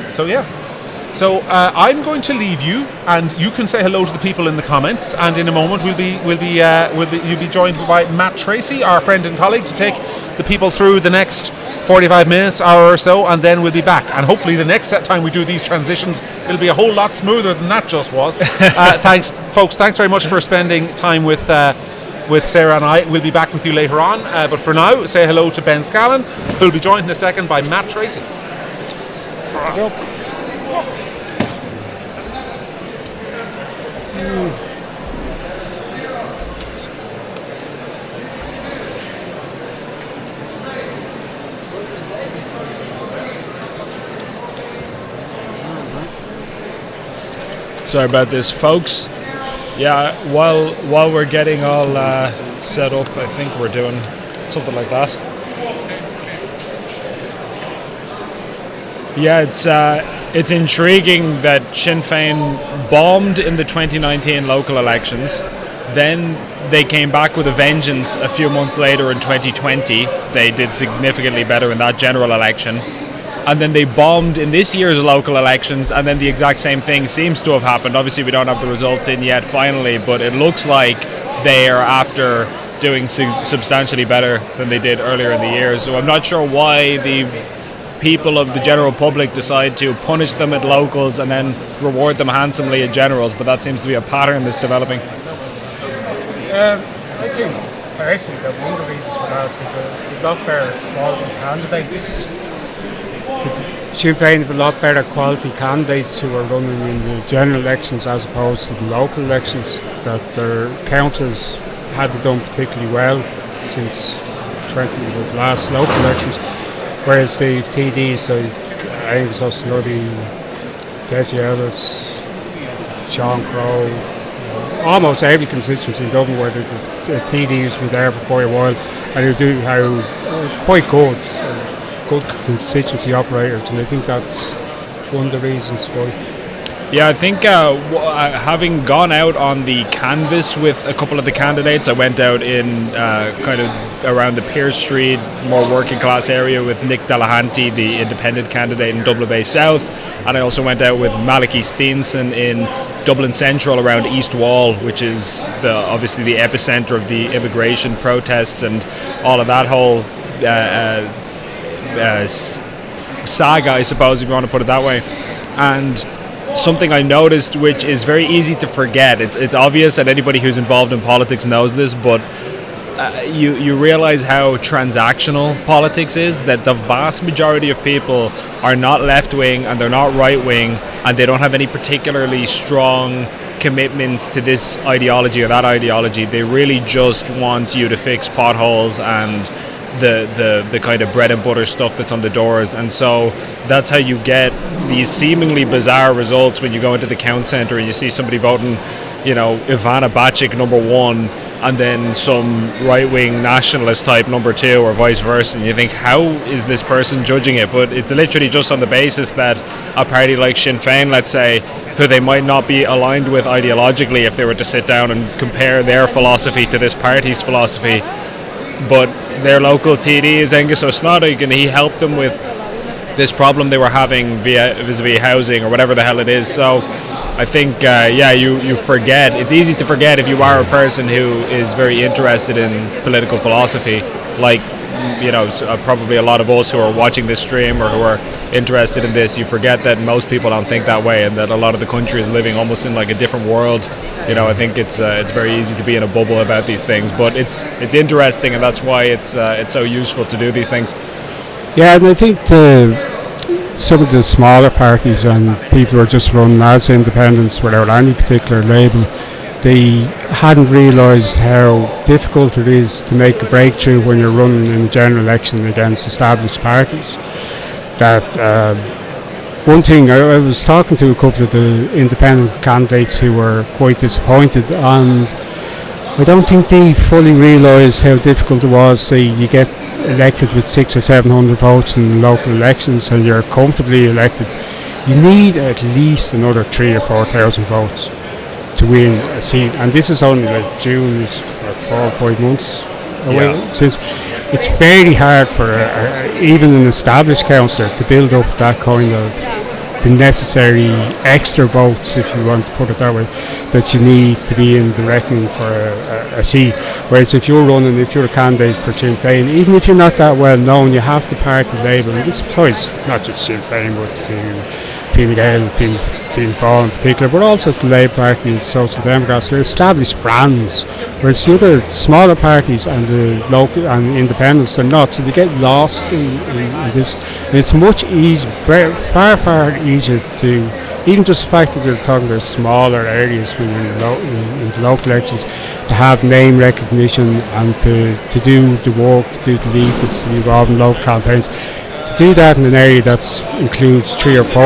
going to leave you, and you can say hello to the people in the comments, and in a moment you'll be joined by Matt Tracy, our friend and colleague, to take the people through the next 45 minutes, hour or so, and then we'll be back. And hopefully the next time we do these transitions, it'll be a whole lot smoother than that just was. Thanks, folks. Thanks very much for spending time with Sarah and I. We'll be back with you later on. But for now, say hello to Ben Scallon, who'll be joined in a second by Matt Tracy. Sorry about this, folks. Yeah, while we're getting all set up, I think we're doing something like that. Yeah, it's intriguing that Sinn Féin bombed in the 2019 local elections. Then they came back with a vengeance a few months later in 2020. They did significantly better in that general election. And then they bombed in this year's local elections, and then the exact same thing seems to have happened. Obviously, we don't have the results in yet finally, but it looks like they are after doing substantially better than they did earlier in the year. So I'm not sure why the people of the general public decide to punish them at locals and then reward them handsomely at generals, but that seems to be a pattern that's developing. I think personally that one of the reasons for that is that the lot better quality candidates. Sinn Féin have a lot better quality candidates who are running in the general elections as opposed to the local elections, that their councils haven't done particularly well since the last local elections, whereas the TDs, I think it's us Luddy, Desi Ellis, Sean Crow, almost every constituency in Dublin where the TDs been there for quite a while, and they are quite good constituency operators, and I think that's one of the reasons why. Yeah, I think having gone out on the canvas with a couple of the candidates, I went out in kind of around the Pearse Street, more working class area with Nick Delahanty, the independent candidate in Dublin Bay South, and I also went out with Malaki Steenson in Dublin Central around East Wall, which is obviously the epicentre of the immigration protests and all of that whole saga, I suppose, if you want to put it that way. And something I noticed, which is very easy to forget, it's obvious, and anybody who's involved in politics knows this, but you realize how transactional politics is, that the vast majority of people are not left-wing and they're not right-wing, and they don't have any particularly strong commitments to this ideology or that ideology. They really just want you to fix potholes and the kind of bread and butter stuff that's on the doors. And so that's how you get these seemingly bizarre results when you go into the count centre and you see somebody voting, Ivana Bacik number 1 and then some right-wing nationalist type number 2 or vice versa, and you think, how is this person judging it? But it's literally just on the basis that a party like Sinn Féin, let's say, who they might not be aligned with ideologically if they were to sit down and compare their philosophy to this party's philosophy, but their local TD is Angus O'Snodig, and he helped them with this problem they were having vis-a-vis housing or whatever the hell it is. So I think, you forget. It's easy to forget if you are a person who is very interested in political philosophy, like, probably a lot of us who are watching this stream or who are interested in this. You forget that most people don't think that way, and that a lot of the country is living almost in like a different world. I think it's very easy to be in a bubble about these things, but it's interesting, and that's why it's so useful to do these things. Yeah, and I think some of the smaller parties and people who are just running as independents without any particular label, they hadn't realised how difficult it is to make a breakthrough when you're running in a general election against established parties. That one thing, I was talking to a couple of the independent candidates who were quite disappointed, and I don't think they fully realised how difficult it was. Say you get elected with 600 or 700 votes in local elections and you're comfortably elected, you need at least another 3,000 or 4,000 votes to win a seat, and this is only like June, is 4 or 5 months away. Since it's very hard for even an established councillor to build up that kind of the necessary extra votes, if you want to put it that way, that you need to be in the reckoning for a seat. Whereas if you're a candidate for Sinn Féin, even if you're not that well known, you have the party label, and this applies not just Sinn Féin but to Fine Gael and Fianna Féil in particular, but also to the Labour Party and Social Democrats. They're established brands, whereas the other smaller parties and the local and independents are not, so they get lost in this. And it's much easier, far easier to, even just the fact that we're talking about smaller areas in the local elections, to have name recognition and to do the work, to do the leaflets, to be involved in local campaigns. To do that in an area that includes 3 or 4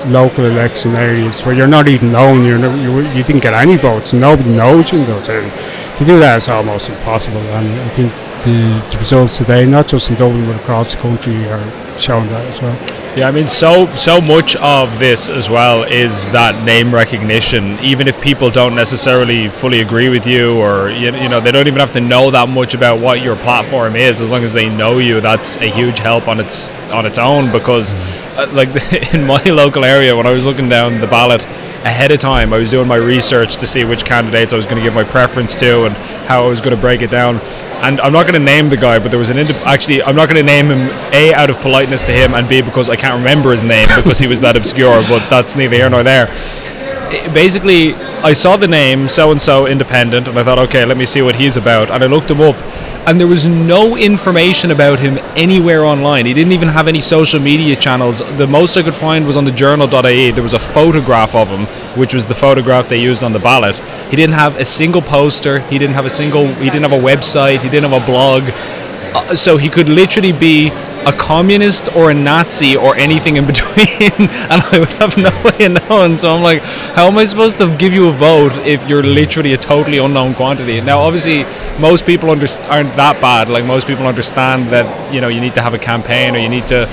local election areas where you're not even known, you didn't get any votes, and nobody knows you in those areas. To do that is almost impossible, and I think the results today, not just in Dublin but across the country, are showing that as well. Yeah, I mean, so much of this as well is that name recognition. Even if people don't necessarily fully agree with you, or you know, they don't even have to know that much about what your platform is. As long as they know you, that's a huge help on its own. Because, like in my local area, when I was looking down the ballot ahead of time, I was doing my research to see which candidates I was going to give my preference to and how I was going to break it down. And I'm not going to name the guy, but there was actually, I'm not going to name him, A, out of politeness to him, and B, because I can't remember his name because he was that obscure, but that's neither here nor there. Basically, I saw the name, so-and-so independent, and I thought, okay, let me see what he's about. And I looked him up, and there was no information about him anywhere online. He didn't even have any social media channels. The most I could find was on the journal.ie. There was a photograph of him, which was the photograph they used on the ballot. He didn't have a single poster. He didn't have a website. He didn't have a blog. So he could literally be a communist or a Nazi or anything in between, and I would have no way of knowing. So I'm like, how am I supposed to give you a vote if you're literally a totally unknown quantity? Now, obviously, most people aren't that bad. Like, most people understand that, you know, you need to have a campaign, or you need to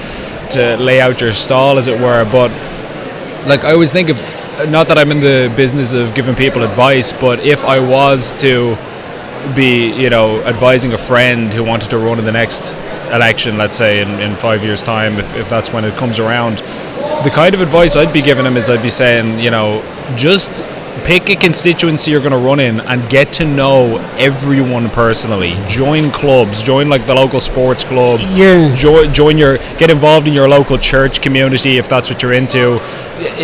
lay out your stall, as it were. But like, I always think of, not that I'm in the business of giving people advice, but if I was to be, you know, advising a friend who wanted to run in the next election, let's say in 5 years' time, if that's when it comes around, the kind of advice I'd be giving him is, I'd be saying, you know, just pick a constituency you're going to run in and get to know everyone personally. Join clubs, join like the local sports club. Yeah. Get involved in your local church community if that's what you're into.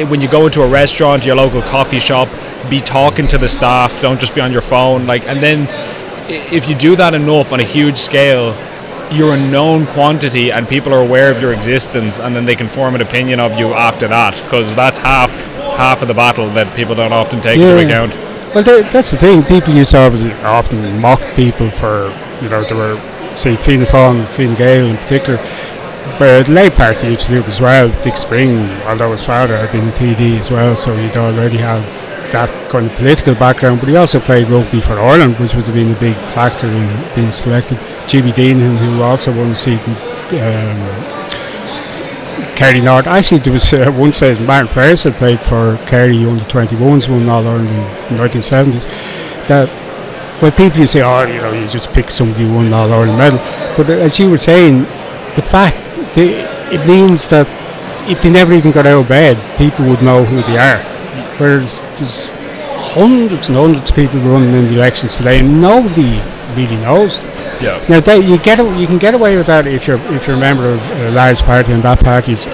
When you go into a restaurant, your local coffee shop, be talking to the staff. Don't just be on your phone. And then if you do that enough on a huge scale, you're a known quantity and people are aware of your existence, and then they can form an opinion of you after that, because that's half of the battle that people don't often take into account. Well, that's the thing. People used to often mock people for, you know, there were, say, Fianna Féil and Fine Gael in particular, but the Labour Party used to do it as well. Dick Spring, although his father had been a TD as well, so he'd already had that kind of political background, but he also played rugby for Ireland, which would have been a big factor in being selected. Jimmy Dean, who also won a seat in Kerry North. Actually, there was one stage Martin Ferris had played for Kerry under 21s, won All Ireland in the 1970s. That, well, people you say, oh, you know, you just pick somebody who won All Ireland medal, but as you were saying, the fact it means that if they never even got out of bed, people would know who they are. Whereas there's hundreds and hundreds of people running in the elections today, and nobody really knows. Yeah. Now you can get away with that if you're a member of a large party and that party's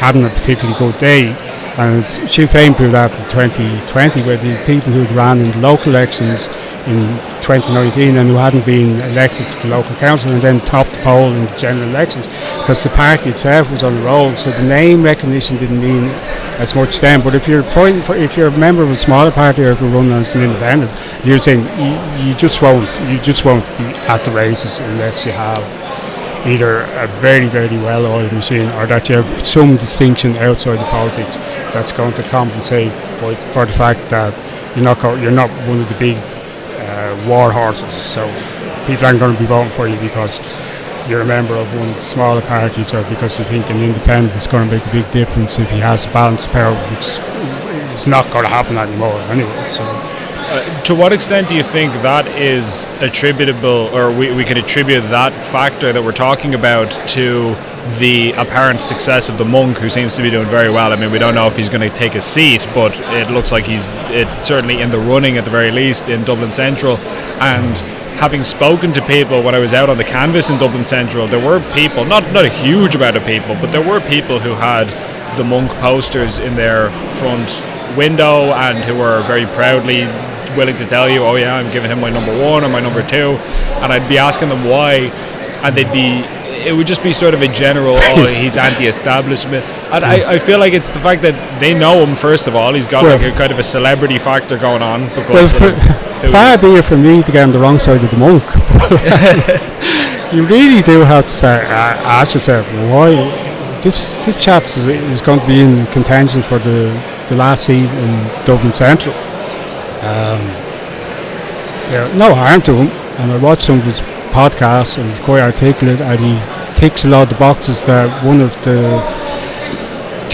having a particularly good day. And Sinn Féin proved that in 2020, where the people who ran in the local elections in 2019 and who hadn't been elected to the local council and then topped the poll in the general elections, because the party itself was on the roll. So the name recognition didn't mean as much then. But if you're a member of a smaller party, or if you're running as an independent, you're saying you just won't be at the races unless you have either a very, very well-oiled machine, or that you have some distinction outside the politics that's going to compensate for the fact that you're not one of the big war horses. So people aren't going to be voting for you because you're a member of one of the smaller parties, or because they think an independent is going to make a big difference if he has a balance of power, which is not going to happen anymore anyway. So. To what extent do you think that is attributable, or we can attribute that factor that we're talking about to the apparent success of the monk, who seems to be doing very well? I mean, we don't know if he's going to take a seat, but it looks like he's certainly in the running at the very least in Dublin Central. And having spoken to people when I was out on the canvas in Dublin Central, there were people, not a huge amount of people, but there were people who had the monk posters in their front window and who were very proudly willing to tell you, oh yeah, I'm giving him my number one or my number two, and I'd be asking them why, and it would just be sort of a general, oh, he's anti-establishment. And I feel like it's the fact that they know him, first of all. He's got like a kind of a celebrity factor going on. Because far be it from me to get on the wrong side of the monk. You really do have to ask yourself, why this chap is going to be in contention for the last seat in Dublin Central. No harm to him, and I watched some of his podcasts and he's quite articulate, and he ticks a lot of the boxes that one of the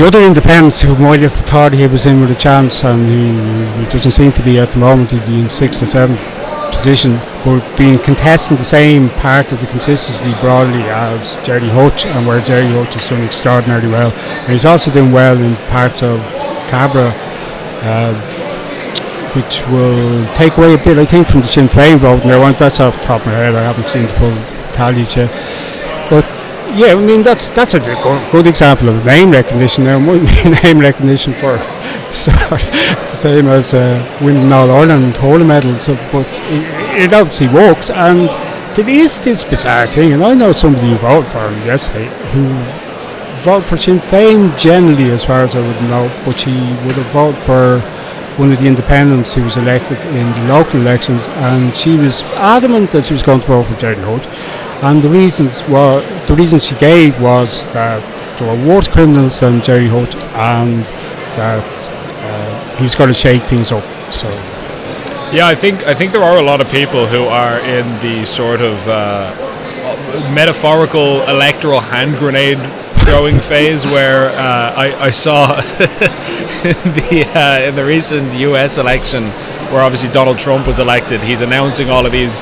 other independents who might have thought he was in with a chance, and who doesn't seem to be at the moment, he'd be in 6th or 7th position, but being contesting the same part of the consistency broadly as Jerry Hutch, and where Jerry Hutch has done extraordinarily well, and he's also doing well in parts of Cabra, which will take away a bit, I think, from the Sinn Féin vote. Now, that's off the top of my head. I haven't seen the full tallies yet. But yeah, I mean, that's a good example of name recognition. Now, it might be name recognition for the same as winning All Ireland hurling medals, but it obviously works. And there is this bizarre thing, and I know somebody who voted for him yesterday who voted for Sinn Féin generally, as far as I would know, but she would have voted for one of the independents who was elected in the local elections, and she was adamant that she was going to vote for Jerry Hutch, and the reason she gave was that there were worse criminals than Jerry Hutch, and that he was going to shake things up. So yeah, I think there are a lot of people who are in the sort of metaphorical electoral hand grenade throwing phase, where I saw in the recent US election, where obviously Donald Trump was elected, he's announcing all of these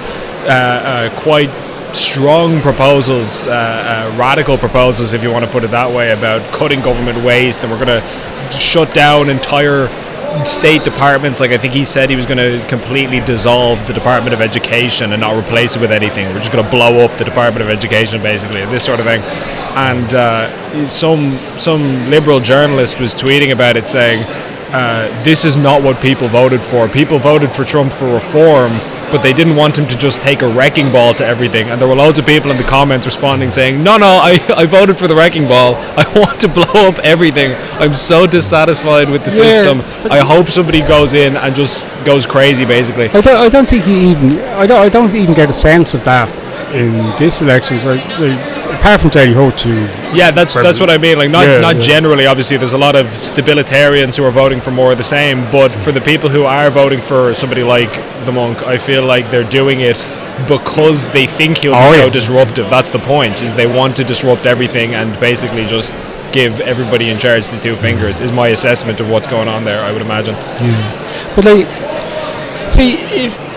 quite strong proposals, radical proposals, if you want to put it that way, about cutting government waste, and we're going to shut down entire state departments. Like, I think he said he was going to completely dissolve the Department of Education and not replace it with anything. We're just going to blow up the Department of Education, basically, this sort of thing. And some liberal journalist was tweeting about it, saying, this is not what people voted for. People voted for Trump for reform, but they didn't want him to just take a wrecking ball to everything. And there were loads of people in the comments responding saying, no, I voted for the wrecking ball. I want to blow up everything. I'm so dissatisfied with the system. I hope somebody goes in and just goes crazy, basically. I don't think I don't even get a sense of that in this election, apart from Jerry Hutch. Yeah, that's what I mean. Like, not generally. Obviously, there's a lot of stabilitarians who are voting for more of the same. But for the people who are voting for somebody like the monk, I feel like they're doing it because they think he'll be so disruptive. That's the point. Is they want to disrupt everything and basically just give everybody in charge the two fingers. Is my assessment of what's going on there, I would imagine. Yeah. But see,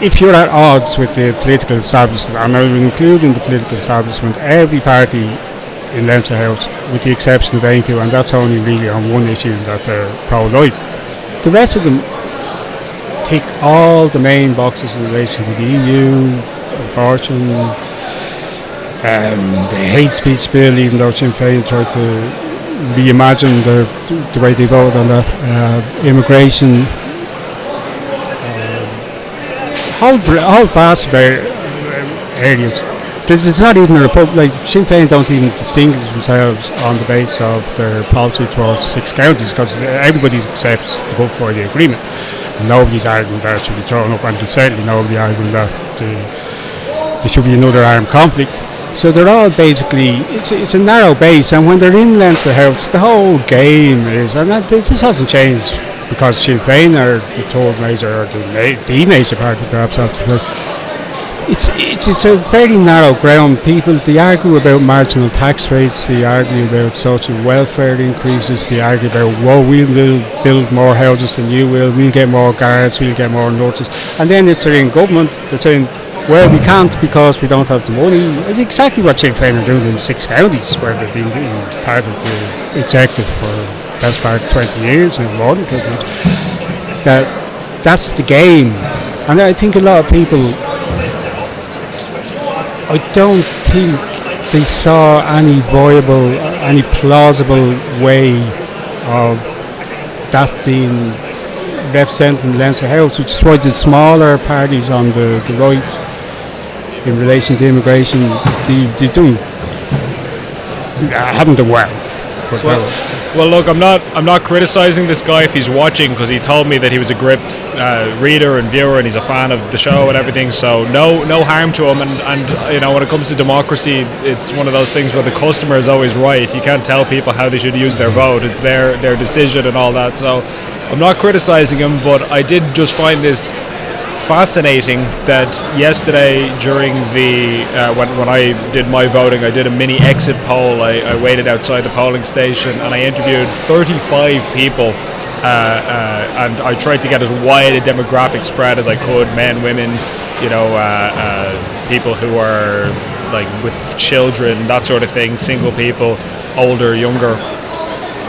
if you're at odds with the political establishment, and I will include in the political establishment every party in Leinster House, with the exception of A2, and that's only really on one issue, that they're pro-life. The rest of them tick all the main boxes in relation to the EU, abortion, the hate speech bill, even though Sinn Féin tried to reimagine the way they voted on that, immigration, whole vast areas. There's not even a republic. Like Sinn Féin don't even distinguish themselves on the basis of their policy towards 6 counties, because everybody accepts to go for the agreement. Nobody's arguing that it should be thrown up, and there's certainly nobody arguing that there should be another armed conflict. So they're all basically, it's a narrow base, and when they're in Leinster House, the whole game is, and this hasn't changed because Sinn Féin are the third major, or the major party perhaps after the. It's a very narrow ground. People, they argue about marginal tax rates, they argue about social welfare increases, they argue about, we will build more houses than you will, we'll get more guards, we'll get more nurses. And then if they're in government, they're saying, well, we can't because we don't have the money. It's exactly what Sinn Féin are doing in 6 counties, where they've been part of the executive for the best part of 20 years, and more than 20 years. That's the game. And I think a lot of people, I don't think they saw any viable, any plausible way of that being represented in Leinster House, which is why the smaller parties on the right in relation to immigration, they haven't done well. Well, look, I'm not criticising this guy if he's watching, because he told me that he was a Gript reader and viewer, and he's a fan of the show and everything. So no harm to him. And you know, when it comes to democracy, it's one of those things where the customer is always right. You can't tell people how they should use their vote. It's their decision and all that. So I'm not criticising him, but I did just find this fascinating that yesterday during the when I did my voting, I did a mini exit poll. I waited outside the polling station and I interviewed 35 people, and I tried to get as wide a demographic spread as I could: men, women, people who are like with children, that sort of thing, single people, older, younger.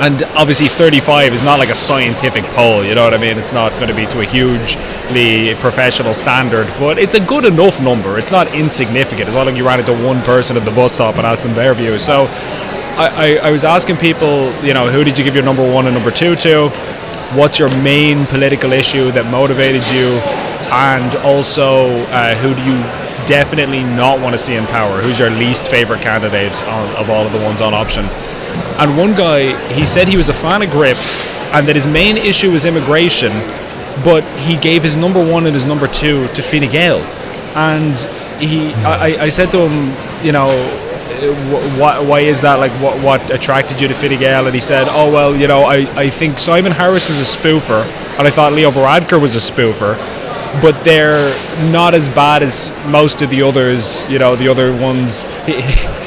And obviously 35 is not like a scientific poll, you know what I mean? It's not going to be to a hugely professional standard, but it's a good enough number. It's not insignificant. It's not like you ran into one person at the bus stop and asked them their view. So I was asking people, who did you give your number 1 and number 2 to? What's your main political issue that motivated you? And also, who do you definitely not want to see in power? Who's your least favourite candidate of all of the ones on option? And one guy, he said he was a fan of Gript and that his main issue was immigration, but he gave his number 1 and his number 2 to Fine Gael. And I said to him, why is that? Like, what attracted you to Fine Gael? And he said, I think Simon Harris is a spoofer, and I thought Leo Varadkar was a spoofer, but they're not as bad as most of the others, the other ones.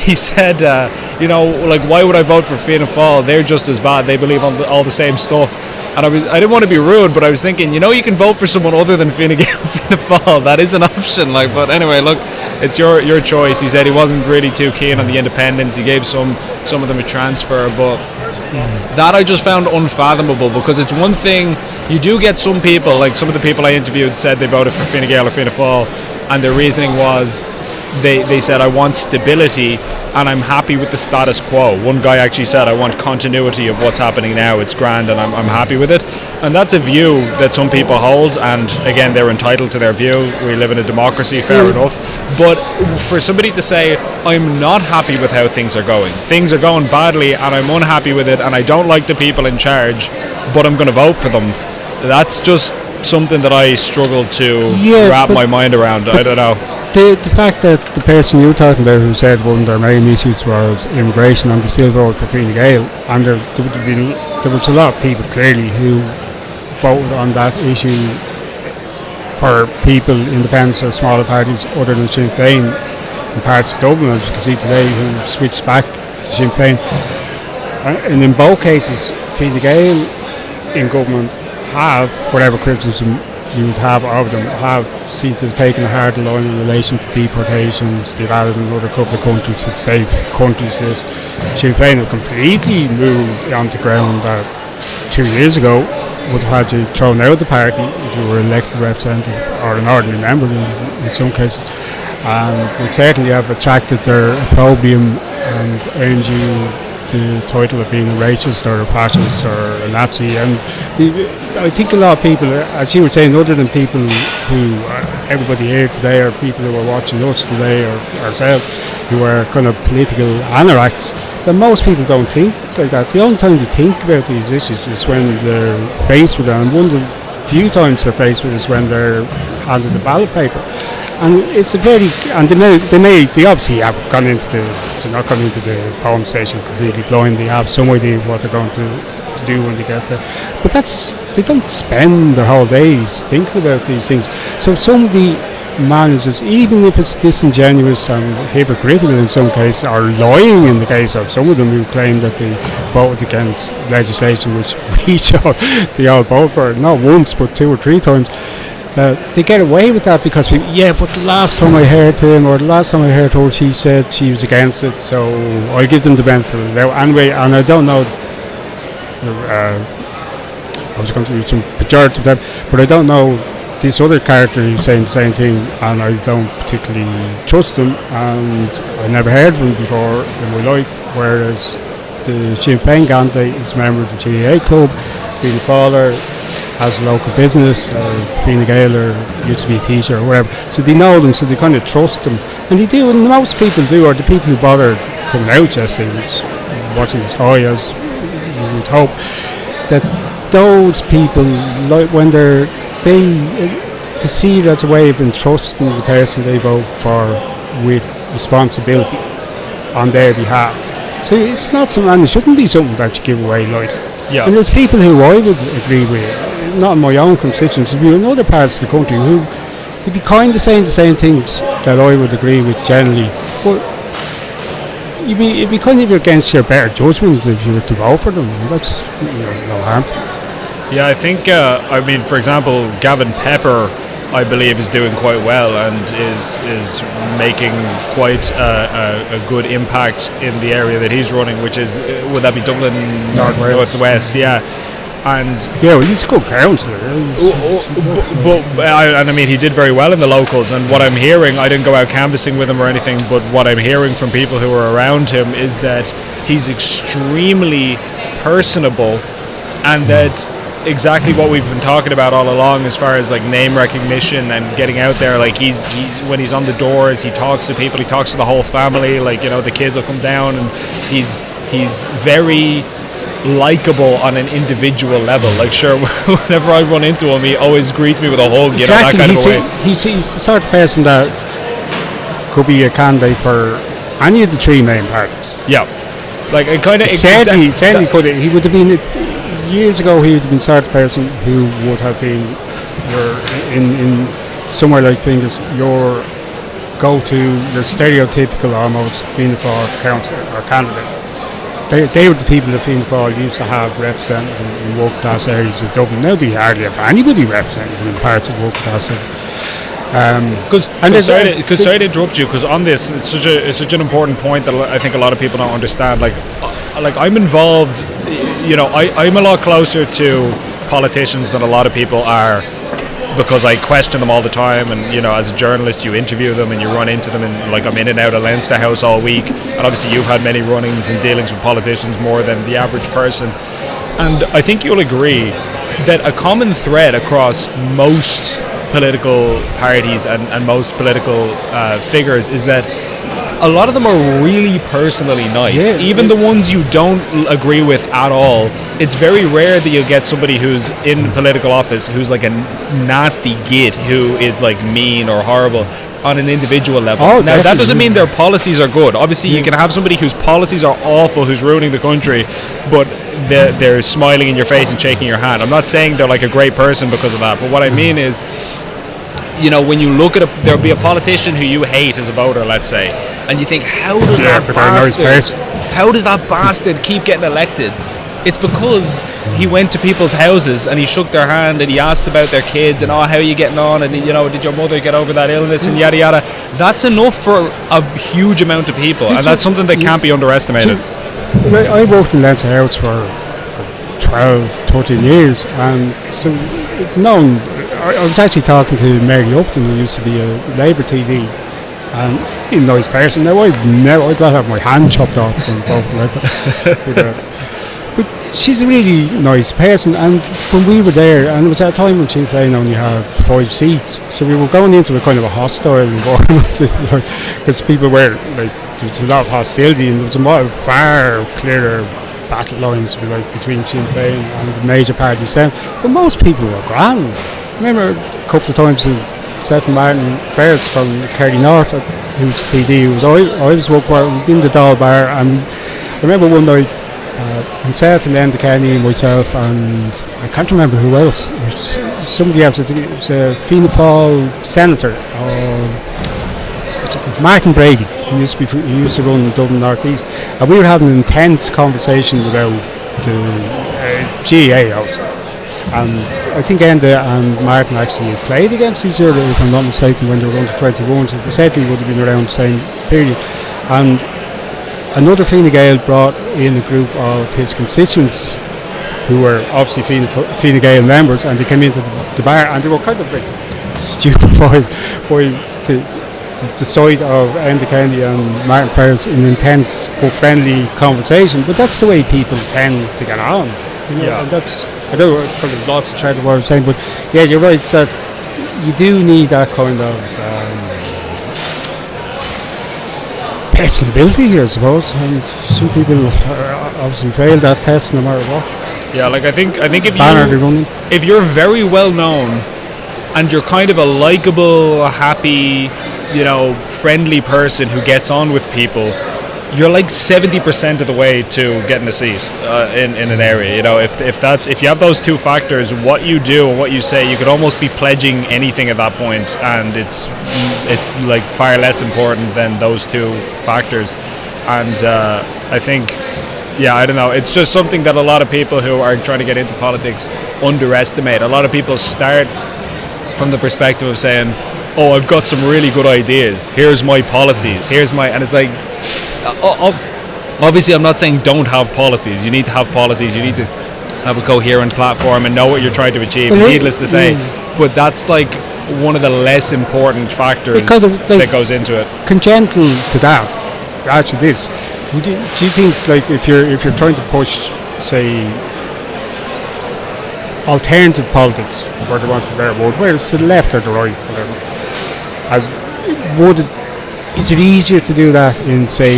He said, why would I vote for Fianna Féil? They're just as bad. They believe all the same stuff. And I didn't want to be rude, but I was thinking, you can vote for someone other than Fianna Féil. That is an option. But anyway, look, it's your choice. He said he wasn't really too keen on the independents. He gave some of them a transfer, but that I just found unfathomable, because it's one thing, you do get some people, like some of the people I interviewed said they voted for Fine Gael or Fianna Féil, and their reasoning was they said, I want stability and I'm happy with the status quo. One guy actually said, I want continuity of what's happening now, it's grand and I'm happy with it. And that's a view that some people hold, and again, they're entitled to their view. We live in a democracy, fair enough. But for somebody to say, I'm not happy with how things are going badly and I'm unhappy with it and I don't like the people in charge, but I'm going to vote for them, that's just something that I struggle to wrap my mind around. I don't know. The fact that the person you were talking about, who said one of their main issues was immigration, and they still voted for Fine Gael, and there was a lot of people clearly who voted on that issue for people, independents or smaller parties other than Sinn Féin in parts of Dublin, as you can see today, who switched back to Sinn Féin. And in both cases, Fine Gael in government have, whatever criticism you would have of them, seemed to have taken a hard line in relation to deportations. They've added another couple of countries to safe countries list. Sinn Féin have completely moved onto ground that 2 years ago would have had you thrown out of the party if you were elected representative or an ordinary member in some cases, and would certainly have attracted their opprobrium and earned you the title of being a racist or a fascist or a Nazi. And I think a lot of people, as you were saying, other than people who everybody here today, or people who are watching us today, or ourselves, who are kind of political anoraks, that most people don't think like that. The only time they think about these issues is when they're faced with it, and one of the few times they're faced with it is when they're handed the ballot paper. And it's a very, and they obviously have gone into they're not gone into the polling station completely blind. They have some idea of what they're going to do when they get there, but they don't spend their whole days thinking about these things. So if somebody manages, even if it's disingenuous and hypocritical in some cases, or lying in the case of some of them who claim that they voted against legislation which they all vote for, not once but 2 or 3 times, they get away with that because but the last time I heard him, or the last time I heard her, she said she was against it, so I'll give them the benefit of the doubt anyway. And I don't know, I was going to use some pejorative there, but I don't know this other character who's saying the same thing, and I don't particularly trust him, and I never heard of him before in my life. Whereas the Sinn Féin candidate is a member of the GAA club, Fianna Féil, has a local business, or Fingal, or used to be a teacher or whatever. So they know them, so they kind of trust them, and they do. And most people do, or the people who bothered coming out yesterday, which wasn't as high as you would hope, that those people, like when they see it as a way of entrusting the person they vote for with responsibility on their behalf. So it's not something, and it shouldn't be something that you give away lightly. Yeah. And there's people who I would agree with, not in my own constituency, but in other parts of the country, who they'd be kind of saying the same things that I would agree with generally, but it'd be kind of against your better judgment if you were to vote for them, and that's no harm. Yeah, I think, for example, Gavin Pepper, I believe, is doing quite well and is making quite a good impact in the area that he's running, which is, would that be Dublin North West? Yeah. And he's a good councillor. But he did very well in the locals, and what I'm hearing, I didn't go out canvassing with him or anything, but what I'm hearing from people who are around him is that he's extremely personable, and that exactly what we've been talking about all along, as far as like name recognition and getting out there. Like he's when he's on the doors, he talks to people, he talks to the whole family. Like, the kids will come down, and he's very likable on an individual level. Like, sure, whenever I run into him, he always greets me with a hug. Exactly. That kind of way. He's the sort of person that could be a candidate for any of the 3 main parties. Yeah, like it kind of certainly could. He would have been. Years ago, he would have been the sort of person who would have been in somewhere like Fingal's, your go-to, your stereotypical almost Fianna Féil councillor or candidate. They were the people that Fianna Féil used to have represented in working-class areas of Dublin. Now they hardly have anybody represented in parts of working-class areas. Sorry to interrupt you, because on this, it's such an important point that I think a lot of people don't understand. Like I'm involved. I'm a lot closer to politicians than a lot of people are, because I question them all the time, and as a journalist you interview them and you run into them, and like I'm in and out of Leinster House all week, and obviously you've had many run-ins and dealings with politicians more than the average person, and I think you'll agree that a common thread across most political parties and most political figures is that a lot of them are really personally nice. Even the ones you don't agree with at all, it's very rare that you'll get somebody who's in political office who's like a nasty git, who is like mean or horrible on an individual level. Now that doesn't mean their policies are good. Obviously you can have somebody whose policies are awful, who's ruining the country, but they're smiling in your face and shaking your hand. I'm not saying they're like a great person because of that, but what I mean is, when you look at there'll be a politician who you hate as a voter, let's say, and you think, how does that bastard keep getting elected? It's because he went to people's houses and he shook their hand and he asked about their kids and how are you getting on, and did your mother get over that illness, and yada yada. That's enough for a huge amount of people, and that's something that can't be underestimated. I worked in Leinster House for 12, 13 years, and so I was actually talking to Mary Upton, who used to be a Labour TD, and he's a nice person. Now I'd rather have my hand chopped off than vote for Labour. But she's a really nice person, and when we were there, and it was at a time when Sinn Féin only had 5 seats, so we were going into a kind of a hostile environment, because people were like, there was a lot of hostility, and there was a lot of far clearer battle lines between Sinn Féin and the major parties then, but most people were grand. I remember a couple of times Seth Martin Ferris from Kerry North, who's TD, who was I was working for, in the Dáil Bar, and I remember one night himself and then Kenny and myself, and I can't remember who else. It was somebody else. It was a Fianna Féil senator, Martin Brady. He used to run Dublin North East, and we were having an intense conversation about the GAA also. And I think Enda and Martin actually played against each other, if I'm not mistaken, when they were under 21. So they certainly would have been around the same period. And another Fine Gael brought in a group of his constituents who were obviously Fine Gael members, and they came into the bar, and they were kind of like stupefied by the sight of Enda Kenny and Martin Ferris in intense but friendly conversation. But that's the way people tend to get on. And that's, I don't know, probably lots of threads of what I'm saying, but yeah, you're right that you do need that kind of personability, I suppose, and some people obviously fail that test no matter what. Yeah, like I think if you're very well known and you're kind of a likable, happy, friendly person who gets on with people, you're like 70% of the way to getting a seat in an area. If you have those two factors, what you do and what you say, you could almost be pledging anything at that point, and it's like far less important than those two factors. And I think, I don't know, it's just something that a lot of people who are trying to get into politics underestimate. A lot of people start from the perspective of saying, oh, I've got some really good ideas, here's my policies, and it's like, obviously I'm not saying don't have policies. You need to have policies, you need to have a coherent platform and know what you're trying to achieve, needless to say, but that's like one of the less important factors that goes into it. Congenital to that, actually this. Do you think, like, if you're trying to push, say, alternative politics, for the want of a better word, whether it's to the left or the right, whatever, is it easier to do that in, say,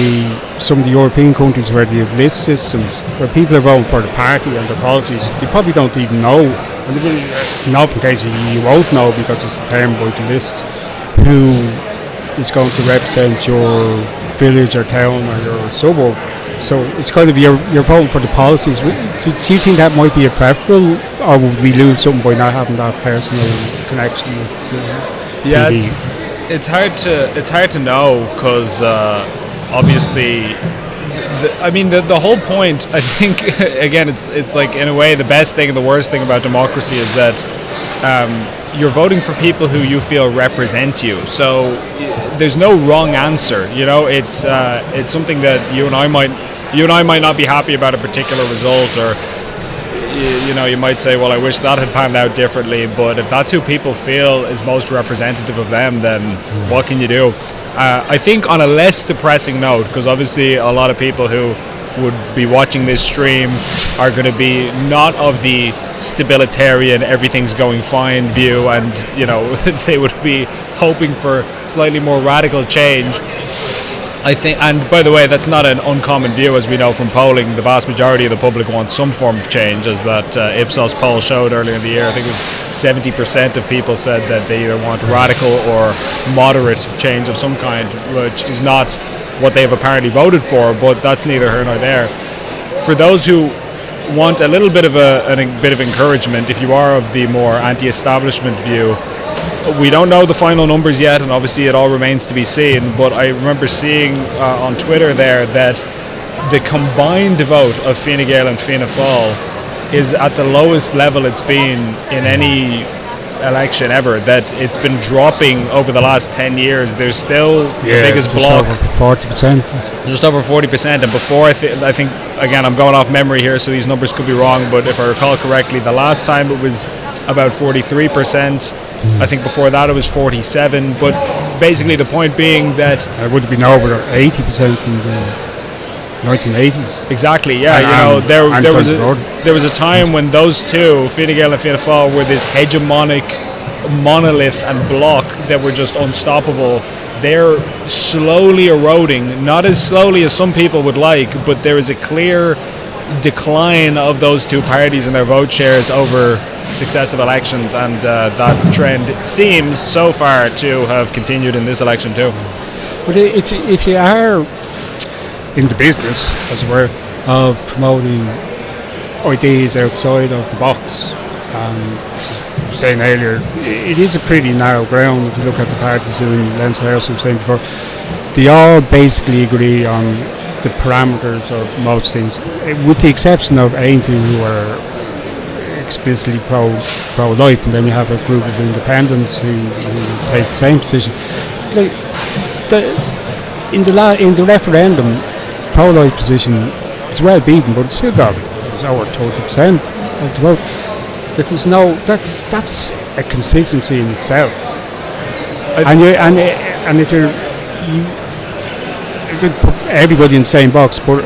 some of the European countries where they have list systems, where people are voting for the party and their policies? They probably don't even know. And in often cases, you won't know because it's determined by the list who is going to represent your village or town or your suburb. So it's kind of you're voting for the policies. Do you think that might be a preferable, or would we lose something by not having that personal connection with TD? It's hard to know, because obviously, the whole point, I think, again, it's like, in a way, the best thing and the worst thing about democracy is that you're voting for people who you feel represent you. So there's no wrong answer. It's something that you and I might not be happy about a particular result, or you might say, well, I wish that had panned out differently, but if that's who people feel is most representative of them, then what can you do? I think on a less depressing note, because obviously a lot of people who would be watching this stream are going to be not of the stabilitarian, everything's going fine view, and they would be hoping for slightly more radical change. I think, and by the way, that's not an uncommon view, as we know from polling. The vast majority of the public wants some form of change, as that Ipsos poll showed earlier in the year. I think it was 70% of people said that they either want radical or moderate change of some kind, which is not what they've apparently voted for, but that's neither here nor there. For those who want a little bit of a bit of encouragement, if you are of the more anti-establishment view, we don't know the final numbers yet, and obviously it all remains to be seen, but I remember seeing on Twitter there that the combined vote of Fine Gael and Fianna Féil is at the lowest level it's been in any election ever, that it's been dropping over the last 10 years. There's still the biggest block. Just over 40%. Just over 40%, and before, I think, again, I'm going off memory here, so these numbers could be wrong, but if I recall correctly, the last time it was about 43%. I think before that it was 47, but basically the point being that it would have been over 80% 1980s. Exactly, yeah. And There was a time when those two, Fine Gael and Fianna Féil, were this hegemonic monolith and block that were just unstoppable. They're slowly eroding, not as slowly as some people would like, but there is a clear decline of those two parties and their vote shares over successive elections, and that trend seems so far to have continued in this election too. But if you are in the business, as it were, of promoting ideas outside of the box, and as I was saying earlier, it is a pretty narrow ground. If you look at the parties in Leinster House, I was saying before, they all basically agree on the parameters of most things, with the exception of Ainty, who are explicitly pro-life, and then you have a group of independents who take the same position. Like, in the referendum, pro-life position is well beaten, but it's still got over 30% of the vote. That's a consistency in itself. And if you put everybody in the same box, but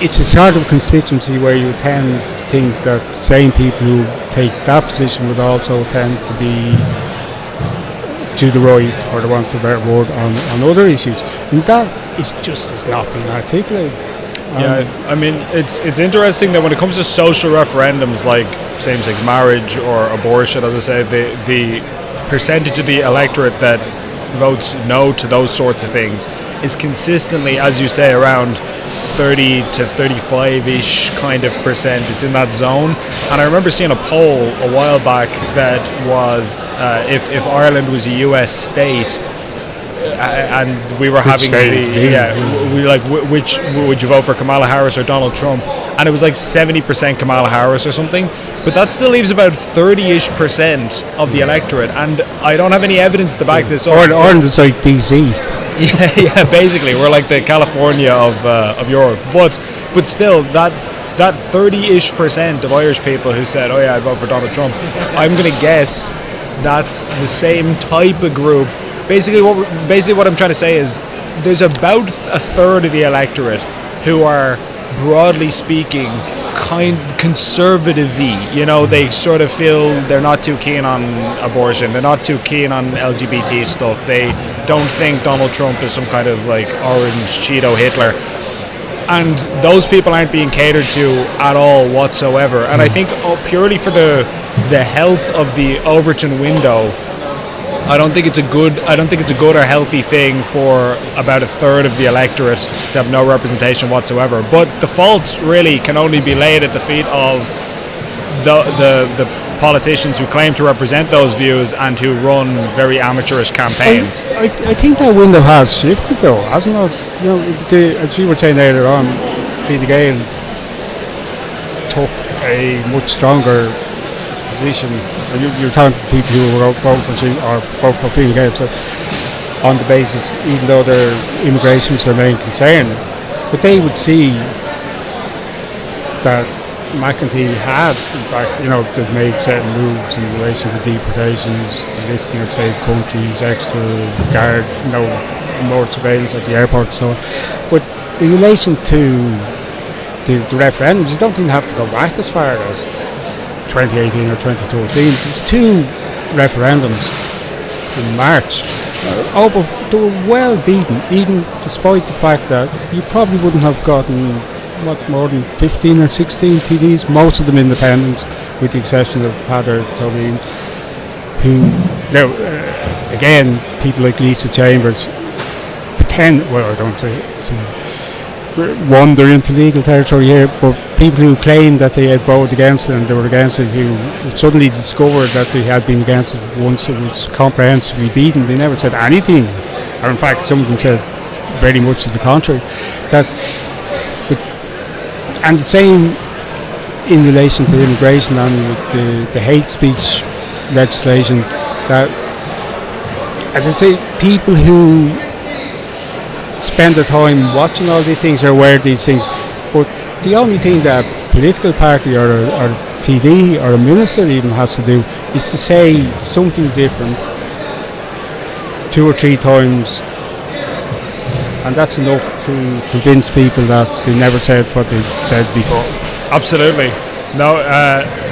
it's a sort of constituency where you tend to think that the same people who take that position would also tend to be to the right, for the want of a better word, on other issues, and that is just as not being articulated. Yeah, I mean, it's interesting that when it comes to social referendums like same-sex marriage or abortion, as I say, the percentage of the electorate that votes no to those sorts of things is consistently, as you say, around 30 to 35-ish kind of percent. It's in that zone. And I remember seeing a poll a while back that was if Ireland was a US state, and we were having which would you vote for, Kamala Harris or Donald Trump, and it was like 70% Kamala Harris or something, but that still leaves about 30-ish% of the electorate, and I don't have any evidence to back this up. Ireland is like DC. yeah, basically we're like the California of Europe, but still that 30-ish% of Irish people who said, oh yeah, I'd vote for Donald Trump, I'm going to guess that's the same type of group. Basically what I'm trying to say is there's about a third of the electorate who are, broadly speaking, conservative-y. You know, they sort of feel they're not too keen on abortion, they're not too keen on LGBT stuff, they don't think Donald Trump is some kind of like orange Cheeto Hitler, and those people aren't being catered to at all whatsoever. And I think purely for the health of the Overton window, I don't think it's a good or healthy thing for about a third of the electorate to have no representation whatsoever. But the fault really can only be laid at the feet of the politicians who claim to represent those views and who run very amateurish campaigns. I think that window has shifted, though, hasn't it? You know, as we were saying earlier on, Fine Gael took a much stronger position. You're talking to people who will vote for Fine Gael, so on the basis, even though their immigration was their main concern, but they would see that McEntee had, in fact, you know, they've made certain moves in relation to deportations, the listing of safe countries, extra guard, more surveillance at the airport and so on. But in relation to the referendums, you don't even have to go back as far as 2018 or 2013. There's two referendums in March. They were well beaten, even despite the fact that you probably wouldn't have gotten more than 15 or 16 TDs, most of them independents, with the exception of Padder Tobin, who now again, people like Lisa Chambers I don't say to wander into legal territory here, but people who claimed that they had voted against it and they were against it, who suddenly discovered that they had been against it once it was comprehensively beaten, they never said anything, or in fact some of them said very much to the contrary. And the same in relation to immigration and with the hate speech legislation, that, as I say, people who spend their time watching all these things are aware of these things, but the only thing that a political party or a TD or a minister even has to do is to say something different 2 or 3 times and that's enough to convince people that they never said what they said before. Absolutely. No,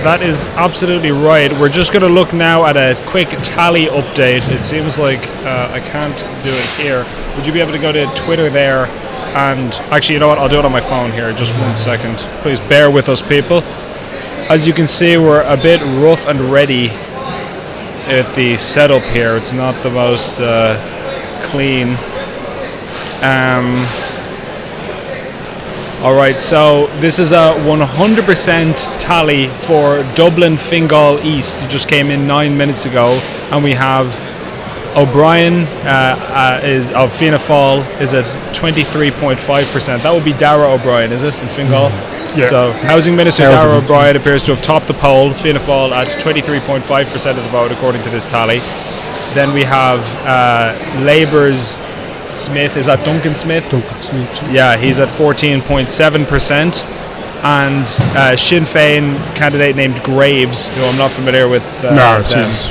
that is absolutely right. We're just going to look now at a quick tally update. It seems like I can't do it here. Would you be able to go to Twitter there? And actually, you know what? I'll do it on my phone here. Just 1 second. Please bear with us, people. As you can see, we're a bit rough and ready at the setup here. It's not the most clean. Alright, so this is a 100% tally for Dublin Fingal East. It just came in 9 minutes ago, and we have O'Brien is of Fianna Féil is at 23.5%. That would be Dara O'Brien, is it, in Fingal? Yeah. So Housing Minister Dara O'Brien appears to have topped the poll. Fianna Féil at 23.5% of the vote, according to this tally. Then we have Labour's Smith. Is that Duncan Smith? Duncan Smith. Yeah, he's at 14.7%. And Sinn Féin candidate named Graves, who I'm not familiar with. No, she's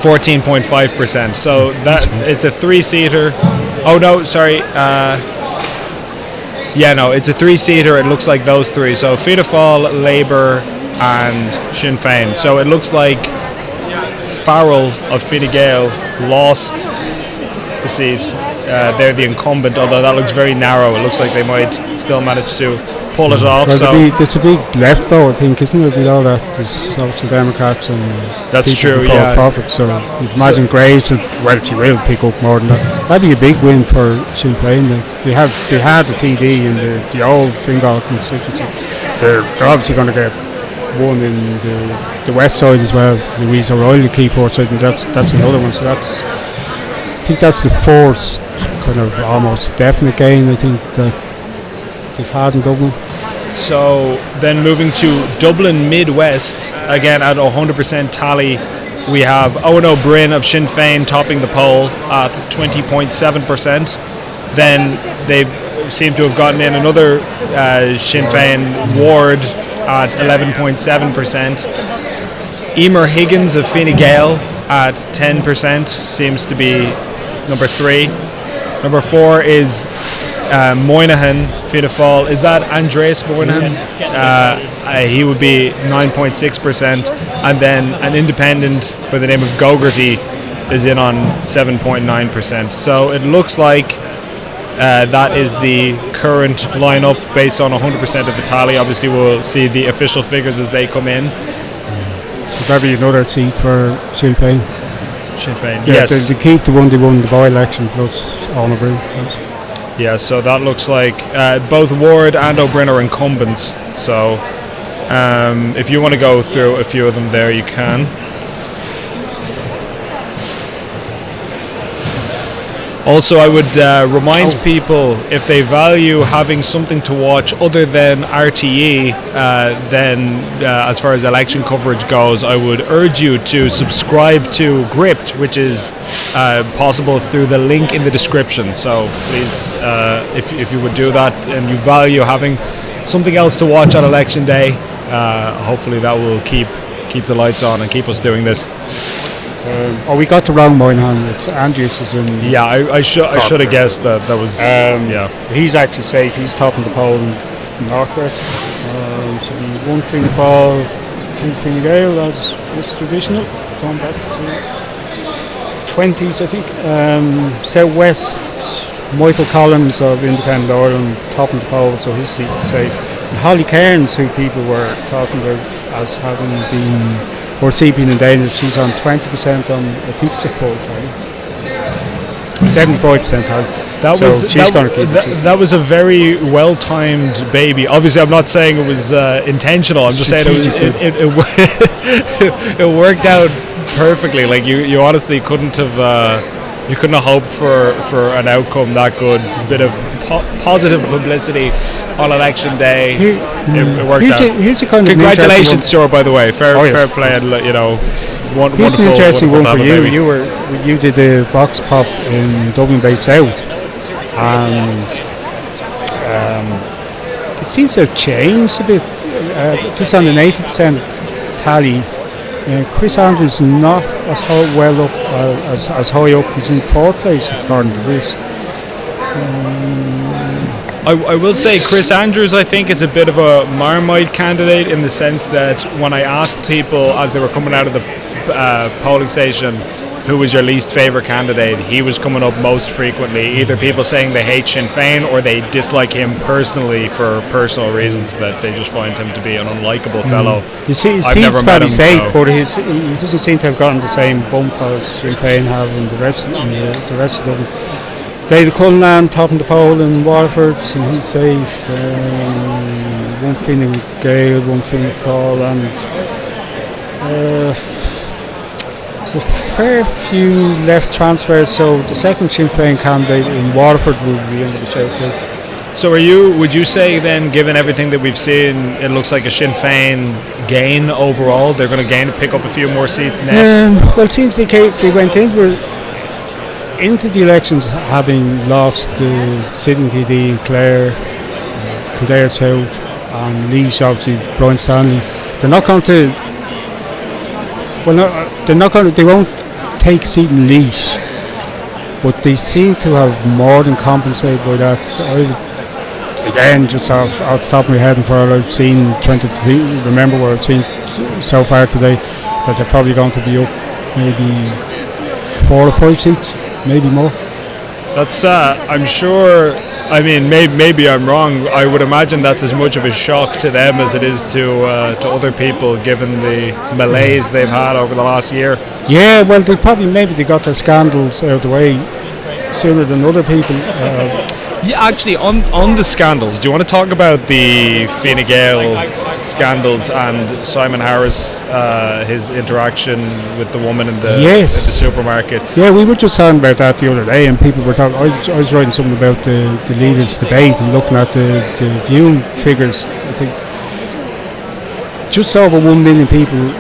14.5%. So that it's a three-seater. Oh no, sorry. Yeah, no, it's a three-seater. It looks like those three. So Fianna Féil, Labour, and Sinn Féin. So it looks like Farrell of Fine Gael lost the seat. They're the incumbent, although that looks very narrow. It looks like they might still manage to pull it off. Well, it's a big left vote, I think, isn't it? Below that, there's Social Democrats and that's people true, before yeah. profit. So you'd imagine Graves, well, she will pick up more than that. That'd be a big win for Sinn Féin. They had a TD in the old Fingal constituency. They're obviously going to get one in the west side as well. Louise O'Reilly, the Keyport side, and that's another one. So I think that's the fourth kind of almost definite gain I think that they've had in Dublin. So then moving to Dublin Midwest, again at 100% tally, we have Owen O'Brien of Sinn Féin topping the poll at 20.7%. Then they seem to have gotten in another Sinn Féin ward at 11.7%. Emer Higgins of Fine Gael at 10% seems to be number 3. Number 4 is Moynihan, Fianna Féil. Is that Andreas Moynihan? He would be 9.6%. And then an independent by the name of Gogarty is in on 7.9%. So it looks like that is the current lineup based on 100% of the tally. Obviously, we'll see the official figures as they come in. So that'd be another seat for Sinn Féin. Sinn Féin, yeah, yes. They keep the one they won the by-election plus Owen O'Brien. Yeah, so that looks like both Ward and O'Brien are incumbents. So if you want to go through a few of them there, you can. Also, I would remind people, if they value having something to watch other than RTE, then as far as election coverage goes, I would urge you to subscribe to Gript, which is possible through the link in the description. So please, if you would do that and you value having something else to watch on election day, hopefully that will keep the lights on and keep us doing this. We got the wrong Moynihan. It's Andrews is in. Yeah, I should have guessed that was. Yeah, he's actually safe. He's topping the poll in Northwest. So he's 1 Fianna Féil, 2 Fine Gael. That's traditional. Going back to the 20s, I think. South West, Michael Collins of Independent Ireland topping the poll, so his seat is safe. And Holly Cairns, who people were talking about as having been. Or being in danger, she's on 20% on, I think it's a full time. 75% time. She's going to keep it. That was a very well-timed baby. Obviously, I'm not saying it was intentional. I'm just saying it worked out perfectly. Like you honestly couldn't have hoped for an outcome that good. A bit of positive publicity on election day. It worked out. Here's a kind of congratulations, Stuart. By the way, fair play. And here's wonderful. an interesting one for you. Baby. You did the Vox Pop in Dublin South, and it seems to have changed a bit. Just on an 80% tally, Chris Andrews is not as high up as high up. He's in 4th place according to this. I will say Chris Andrews, I think, is a bit of a Marmite candidate in the sense that when I asked people as they were coming out of the polling station who was your least favourite candidate, he was coming up most frequently. Either people saying they hate Sinn Féin or they dislike him personally for personal reasons, that they just find him to be an unlikable fellow. You see, I've never met him, safe, so. but he doesn't seem to have gotten the same bump as Sinn Féin have in the rest of Dublin. David Cullinan topping the poll in Waterford, and he's safe. One thing in Gael, one thing in Fall, and there's a fair few left transfers. So the second Sinn Féin candidate in Waterford will be in the shout too. So would you say then, given everything that we've seen, it looks like a Sinn Féin gain overall? They're going to pick up a few more seats now? Well, it seems they went into the elections having lost the sitting TD in Kildare South and Laois, obviously Brian Stanley. They're not going to. Well, no, they're not going to. They won't take a seat in Laois, but they seem to have more than compensated by that. Again, just off the top of my head, and for all I've seen, trying to remember what I've seen so far today, that they're probably going to be up maybe 4 or 5 seats. Maybe more. That's, I'm sure, I mean, maybe I'm wrong. I would imagine that's as much of a shock to them as it is to other people, given the malaise they've had over the last year. Yeah, well, they got their scandals out of the way sooner than other people. Yeah, actually, on the scandals, do you want to talk about the Fingal scandals and Simon Harris, his interaction with the woman in the supermarket? Yeah, we were just talking about that the other day, and people were talking. I was writing something about the leaders' debate and looking at the viewing figures. I think just over 1 million people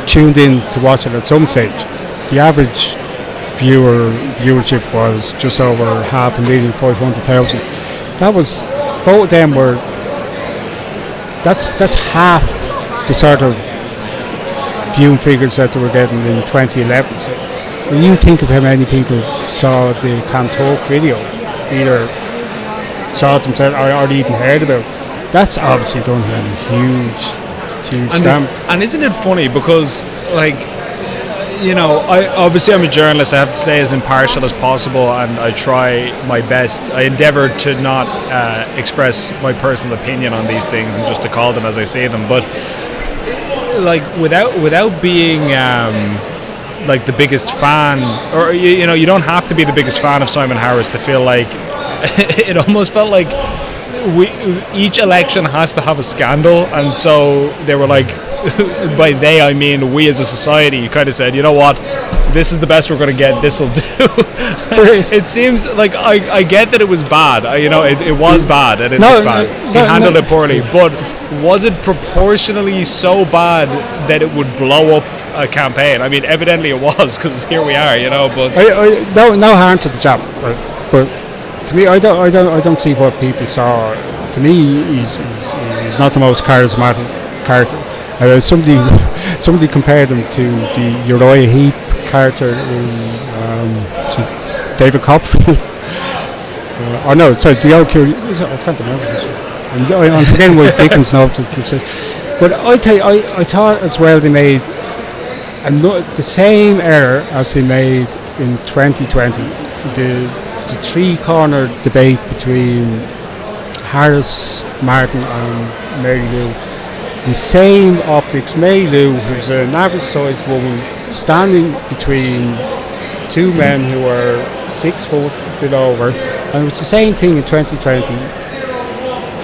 tuned in to watch it at some stage. The average viewership was just over 500,000, 500,000. That was, both of them were. That's half the sort of viewing figures that they were getting in 2011. So when you think of how many people saw the Can Talk video, either saw it themselves or even heard about it, that's obviously done a huge stamp. And isn't it funny because, like, you know, I'm a journalist. I have to stay as impartial as possible, and I try my best. I endeavour to not express my personal opinion on these things and just to call them as I see them. But like, without being like the biggest fan, or you know, you don't have to be the biggest fan of Simon Harris to feel like it almost felt like each election has to have a scandal, and so they were like. By they I mean we as a society kind of said, you know what, this is the best we're going to get, this will do. It seems like I get that it was bad, it was bad, and it was bad. He handled it poorly, but was it proportionally so bad that it would blow up a campaign? I mean, evidently it was, because here we are, but no harm to the chap, but to me I don't see what people saw. To me he's not the most charismatic character. Somebody compared him to the Uriah Heep character in David Copperfield. The old Curious. I can't remember this one. I'm forgetting what Dickens novel it says. But I thought as well they made the same error as they made in 2020. The three-corner debate between Harris, Martin, and Mary Lou. The same optics. Mary Lou, who's an average-sized woman, standing between two men who were 6 foot below her, and it's the same thing in 2020.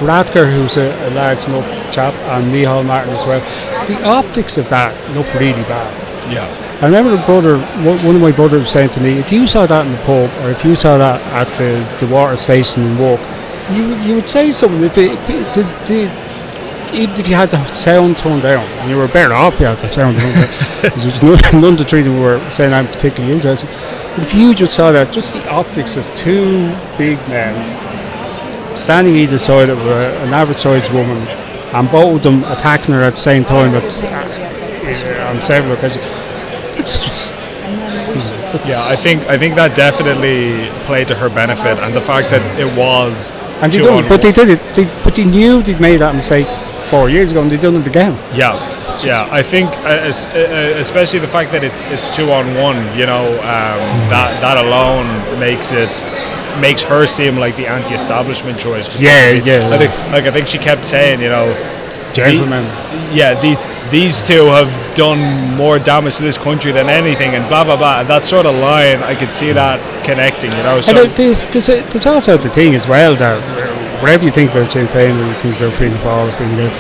Radker, who's a large enough chap, and Micheál Martin as well. The optics of that look really bad. Yeah. I remember one of my brothers was saying to me, if you saw that in the pub, or if you saw that at the water station in Walk, you would say something. Even if you had the sound turned down, and you were better off if you had the sound turned down, because there's none of the three that were saying I'm particularly interested. But if you just saw that, just the optics of two big men standing either side of an average-sized woman, and both of them attacking her at the same time on several occasions, it's just Yeah, I think that definitely played to her benefit, and the fact that it was. And they done, but they did it. But they knew they'd made that mistake 4 years ago, and they done it again. Yeah. I think especially the fact that it's 2-on-1. You know, that alone makes her seem like the anti-establishment choice. Yeah. I think she kept saying, you know, gentlemen. These two have done more damage to this country than anything, and blah blah blah. And that sort of line, I could see that connecting. You know, so and there's also the thing as well that whatever you think about Sinn Féin, or you think about Fianna Féil or Fingal,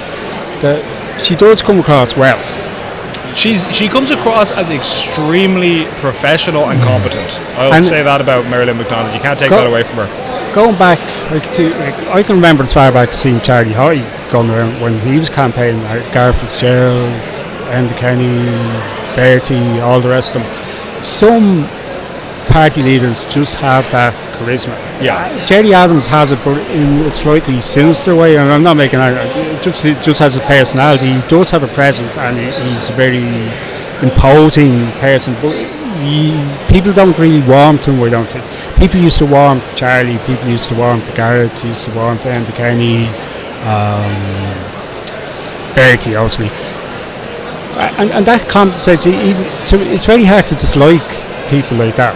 that she does come across well. She comes across as extremely professional and competent. I'll say that about Marilyn McDonald. You can't take that away from her. Going back, I can remember as far back as seeing Charlie Hoy going around when he was campaigning, Gareth Fitzgerald, Enda Kenny, Bertie, all the rest of them. Some party leaders just have that charisma. Yeah. Jerry Adams has it, but in a slightly sinister way, and I'm not making that. Just has a personality. He does have a presence, and he's a very imposing person, but people don't really warm to him, I don't think. People used to warm to Charlie, people used to warm to Garrett, used to warm to Enda Kenny, Bertie, obviously. And that compensates. So it's very hard to dislike people like that.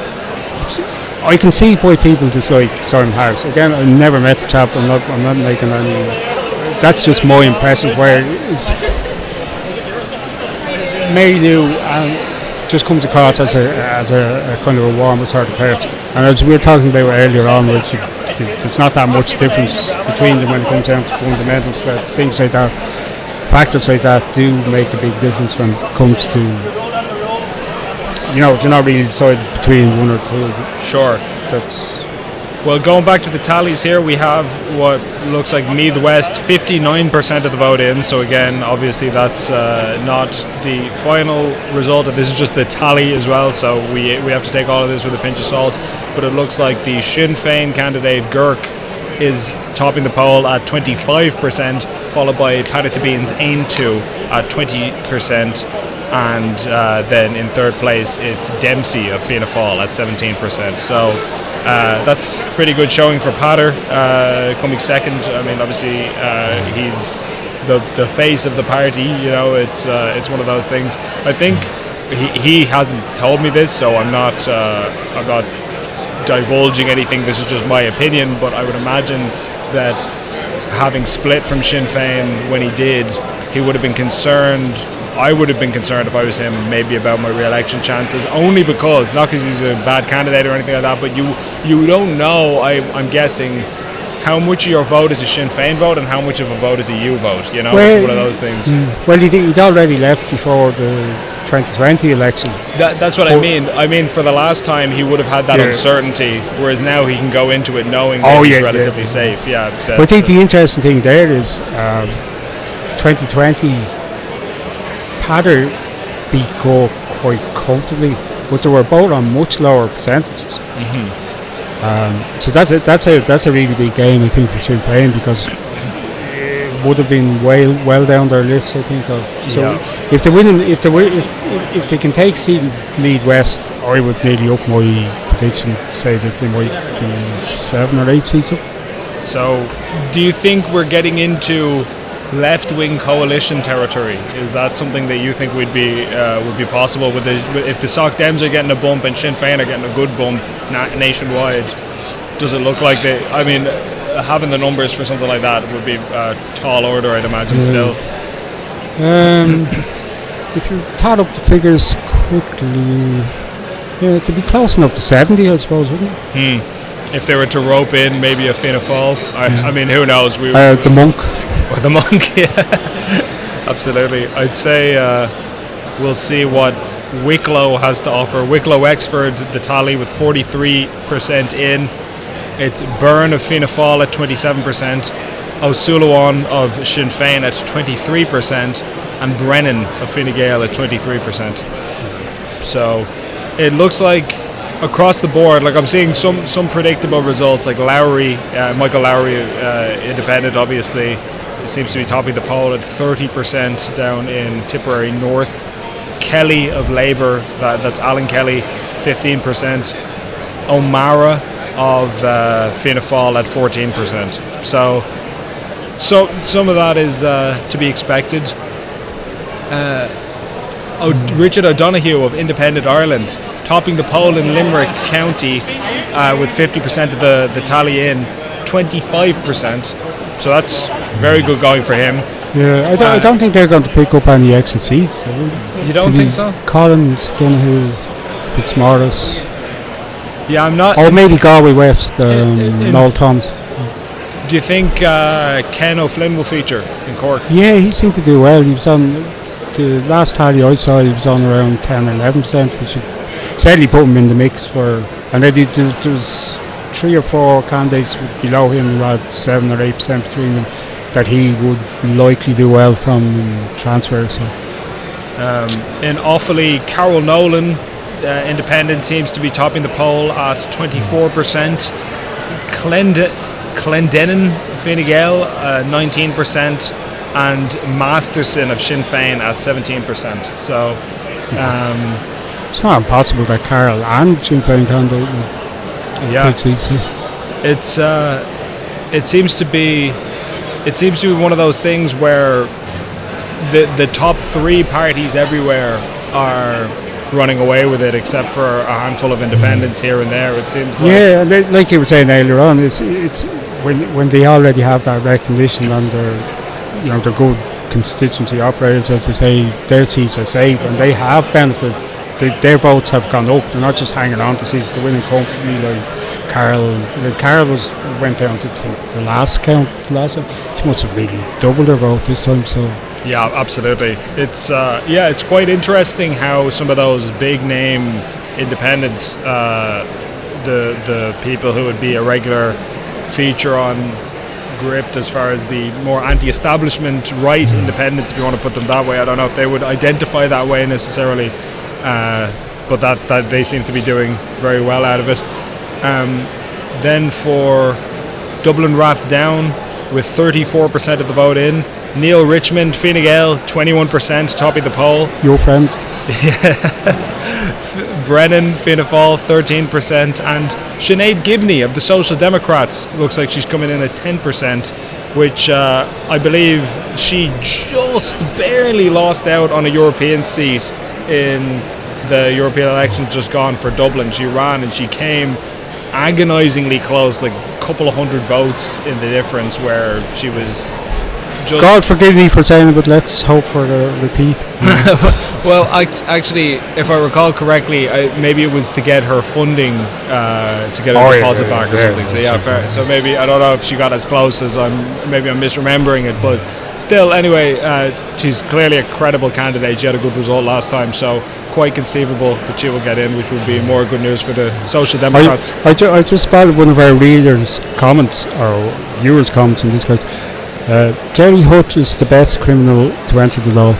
I can see why people dislike Simon Harris. Again, I never met the chap. I'm not making any. That's just my impression. Where it's Mary Lou just comes across as a kind of a warm sort of person. And as we were talking about earlier on, there's not that much difference between them when it comes down to fundamentals. That things like that, factors like that, do make a big difference when it comes to. You know, if you're not really decided between one or two. Sure. Well, going back to the tallies here, we have what looks like Meath West, 59% of the vote in. So again, obviously that's not the final result. This is just the tally as well. So we have to take all of this with a pinch of salt. But it looks like the Sinn Féin candidate Girk is topping the poll at 25%, followed by Paddy Bean's Aintu at 20%. And then in third place it's Dempsey of Fianna Féil at 17%. So that's pretty good showing for Patter. Coming second, I mean, obviously he's the face of the party. You know, it's one of those things. I think he hasn't told me this, so I'm not divulging anything. This is just my opinion, but I would imagine that having split from Sinn Féin when he did, he would have been concerned. I would have been concerned if I was him, maybe about my re-election chances, only because, not because he's a bad candidate or anything like that, but you don't know, I'm guessing, how much of your vote is a Sinn Féin vote and how much of a vote is a U vote. You know, it's one of those things. Well, he'd already left before the 2020 election. That's what I mean. I mean, for the last time, he would have had that uncertainty, whereas now he can go into it knowing that he's relatively safe. Yeah. But I think the interesting thing there is 2020. Patter beat Go quite comfortably, but they were both on much lower percentages. So that's a really big game, I think, for Sinn Féin, because it would have been well down their list, I think. So if they can take seat in Meath West, I would nearly up my prediction, say that they might be 7 or 8 seats up. So, do you think we're getting into left-wing coalition territory? Is that something that you think would be possible if the Soc Dems are getting a bump and Sinn Féin are getting a good bump nationwide? Does it look like having the numbers for something like that would be a tall order, I'd imagine? Still, if you tot up the figures quickly, to be close enough to 70, I suppose, wouldn't it? If they were to rope in maybe a Fianna Féil, I mean, who knows? The Monk. Or the Monk, yeah. Absolutely. I'd say we'll see what Wicklow has to offer. Wicklow Wexford, the tally with 43% in. It's Byrne of Fianna Féil at 27%, O'Sullivan of Sinn Féin at 23%, and Brennan of Fine Gael at 23%. So it looks like across the board, like I'm seeing some predictable results, like Michael Lowry, independent, obviously, seems to be topping the poll at 30% down in Tipperary North. Kelly of Labour, that's Alan Kelly, 15%. O'Mara of Fianna Féil at 14%. So some of that is to be expected. Richard O'Donoghue of Independent Ireland topping the poll in Limerick County with 50% of the tally in, 25%. So that's very good going for him. Yeah, I don't think they're going to pick up any extra seats. You don't think so? Collins, Donoghue, Fitzmaurice. Yeah, I'm not. Or maybe Galway West, Noel Thomas. Do you think Ken O'Flynn will feature in Cork? Yeah, he seemed to do well. He was on the last tally I saw. He was on around 10 or 11%, which would certainly put him in the mix for. And then there's 3 or 4 candidates below him who had 7 or 8% between them that he would likely do well from in transfer. So. In Offaly, Carol Nolan, Independent, seems to be topping the poll at 24%. Clendenin, Fine Gael, 19%, and Masterson of Sinn Féin at 17%. So it's not impossible that Carol and Sinn Féin candidate will take seats. It seems to be one of those things where the top 3 parties everywhere are running away with it, except for a handful of independents here and there. It seems like. Yeah, like you were saying earlier on, it's when they already have that recognition and they're good constituency operators, as they say, their seats are safe and they have benefit. Their votes have gone up. They're not just hanging on to seats; they're winning comfortably. Like Carol went down to the last count. She must have really doubled her vote this time. So. Yeah, absolutely. It's quite interesting how some of those big name independents, the people who would be a regular feature on Gript as far as the more anti-establishment right independents, if you want to put them that way. I don't know if they would identify that way necessarily, but that they seem to be doing very well out of it. Then for Dublin Rathdown, with 34% of the vote in, Neil Richmond, Fine Gael, 21%, topping the poll. Your friend. Brennan, Fianna Féil, 13%, and Sinead Gibney of the Social Democrats looks like she's coming in at 10%, which I believe she just barely lost out on a European seat in the European elections just gone for Dublin. She ran and she came agonisingly close, like a couple of hundred votes in the difference, where she was just. God forgive me for saying it, but let's hope for a repeat. Well, actually, if I recall correctly, maybe it was to get her funding, to get her deposit back or something. So fair. So maybe, I don't know if she got as close as I'm misremembering it, but still, anyway, she's clearly a credible candidate. She had a good result last time, so quite conceivable that she will get in, which would be more good news for the Social Democrats. I just spotted one of our readers' comments, or viewers' comments in this case. Jerry Hutch is the best criminal to enter the law.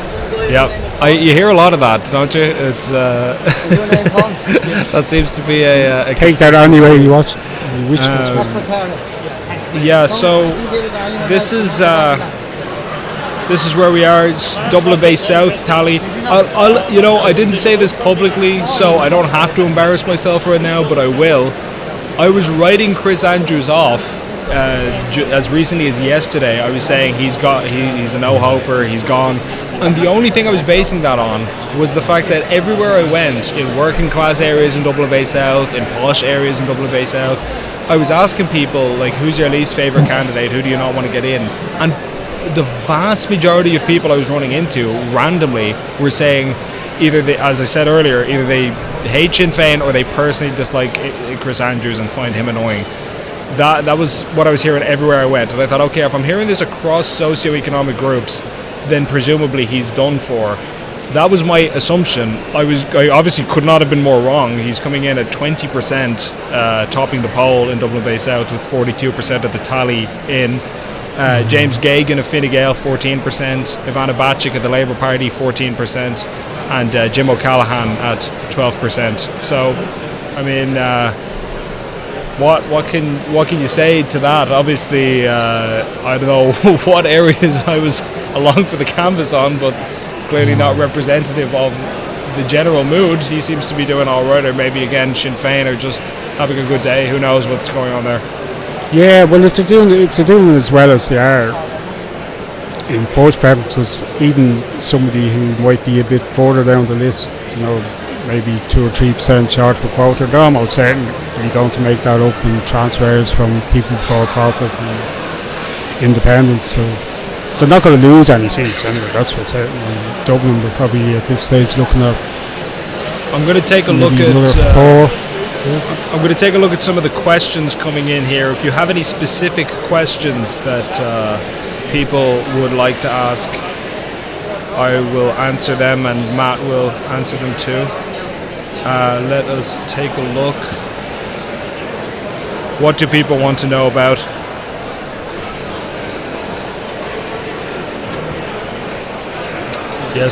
Yeah, you hear a lot of that, don't you? It's that seems to be a take that any way you watch. Yeah, so this is where we are. It's Dublin Bay South tally. I didn't say this publicly, so I don't have to embarrass myself right now, but I will. I was writing Chris Andrews off as recently as yesterday. I was saying he's a no-hoper, he's gone. And the only thing I was basing that on was the fact that everywhere I went, in working class areas in Dublin Bay South, in posh areas in Dublin Bay South, I was asking people, like, who's your least favourite candidate, who do you not want to get in? And the vast majority of people I was running into randomly were saying either they, as I said earlier, either they hate Sinn Féin or they personally dislike Chris Andrews and find him annoying. That was what I was hearing everywhere I went. And I thought, okay, if I'm hearing this across socio-economic groups, then presumably he's done for. That was my assumption. I obviously could not have been more wrong. He's coming in at 20%, topping the poll in Dublin Bay South with 42% of the tally in. James Gagan of Fine Gael, 14%. Ivana Bacik of the Labour Party, 14%. And Jim O'Callaghan at 12%. So, I mean, what can you say to that? Obviously, I don't know what areas I was along for the canvas on, but clearly not representative of the general mood, he seems to be doing all right, or maybe again Sinn Féin are just having a good day. Who knows what's going on there? Yeah, well, if they're doing as well as they are in force preferences, even somebody who might be a bit further down the list, maybe 2 or 3% short of a quota, they're almost certainly going to make that up in transfers from people for profit and independents. So they're not going to lose any seats anyway. That's for certain. And Dublin will probably at this stage looking at. I'm going to take a look at. 4. I'm going to take a look at some of the questions coming in here. If you have any specific questions that people would like to ask, I will answer them, and Matt will answer them too. Let us take a look. What do people want to know about? Yeah,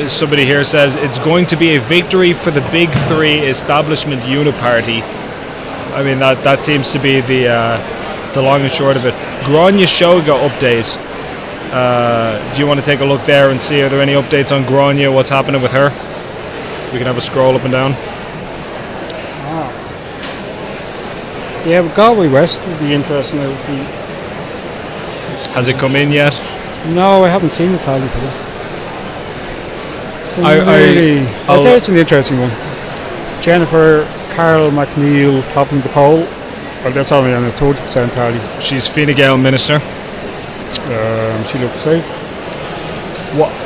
somebody here says it's going to be a victory for the big three establishment uniparty. I mean, that seems to be the long and short of it. Gráinne Seoga update. Do you want to take a look there and see, are there any updates on Gráinne, what's happening with her? We can have a scroll up and down. Yeah, but Galway West would be interesting. Has it come in yet? No, I haven't seen the tally for that. That's an interesting one. Jennifer Carroll McNeil topping the poll. Well, that's only on a 30% tally. She's Fine Gael minister. She looks safe.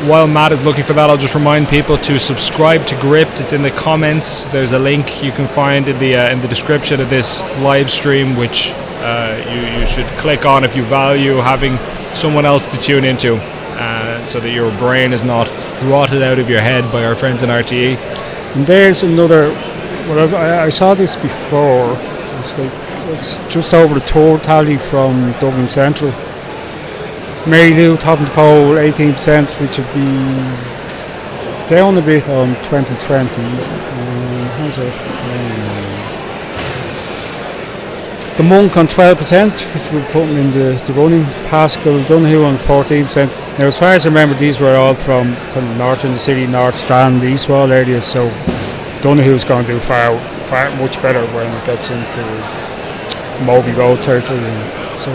While Matt is looking for that, I'll just remind people to subscribe to Gript. It's in the comments. There's a link you can find in the description of this live stream, which you should click on if you value having someone else to tune into, so that your brain is not rotted out of your head by our friends in RTE. And there's another. Well, I saw this before. It's just over the third tally from Dublin Central. Mary Lou topping the poll, 18%, which would be down a bit on 2020. How's that? The Monk on 12%, which we're putting in the running. Pascal Donegal on 14%. Now, as far as I remember, these were all from kind of north in the city, North Strand, East Wall areas. So Donegall's going to do far much better when it gets into Moby Road territory. So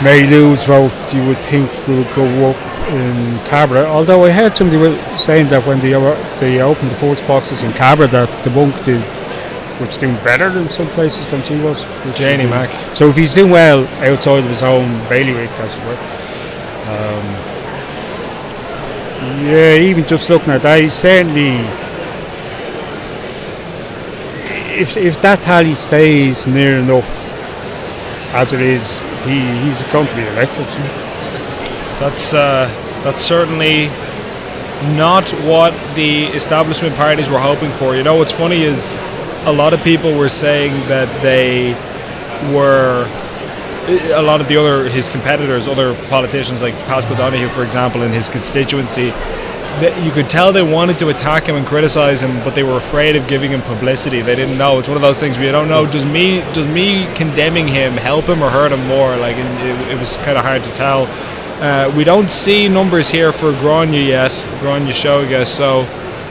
Mary Lou's vote, you would think, will go up in Cabra. Although I heard somebody saying that when they opened the vote boxes in Cabra, that the Monk was doing better in some places than she was. Janie Mac. So if he's doing well outside of his own bailiwick, as it were. Yeah, even just looking at that, certainly, if that tally stays near enough as it is, he's going to be elected. That's certainly not what the establishment parties were hoping for. You know, what's funny is a lot of people were saying that a lot of his competitors, other politicians like Pascal Donoghue, for example, in his constituency, that you could tell they wanted to attack him and criticize him, but they were afraid of giving him publicity. They didn't know. It's one of those things where you don't know, does me condemning him help him or hurt him more? Like, it was kind of hard to tell. We don't see numbers here for Gráinne yet, Gráinne Seoga, so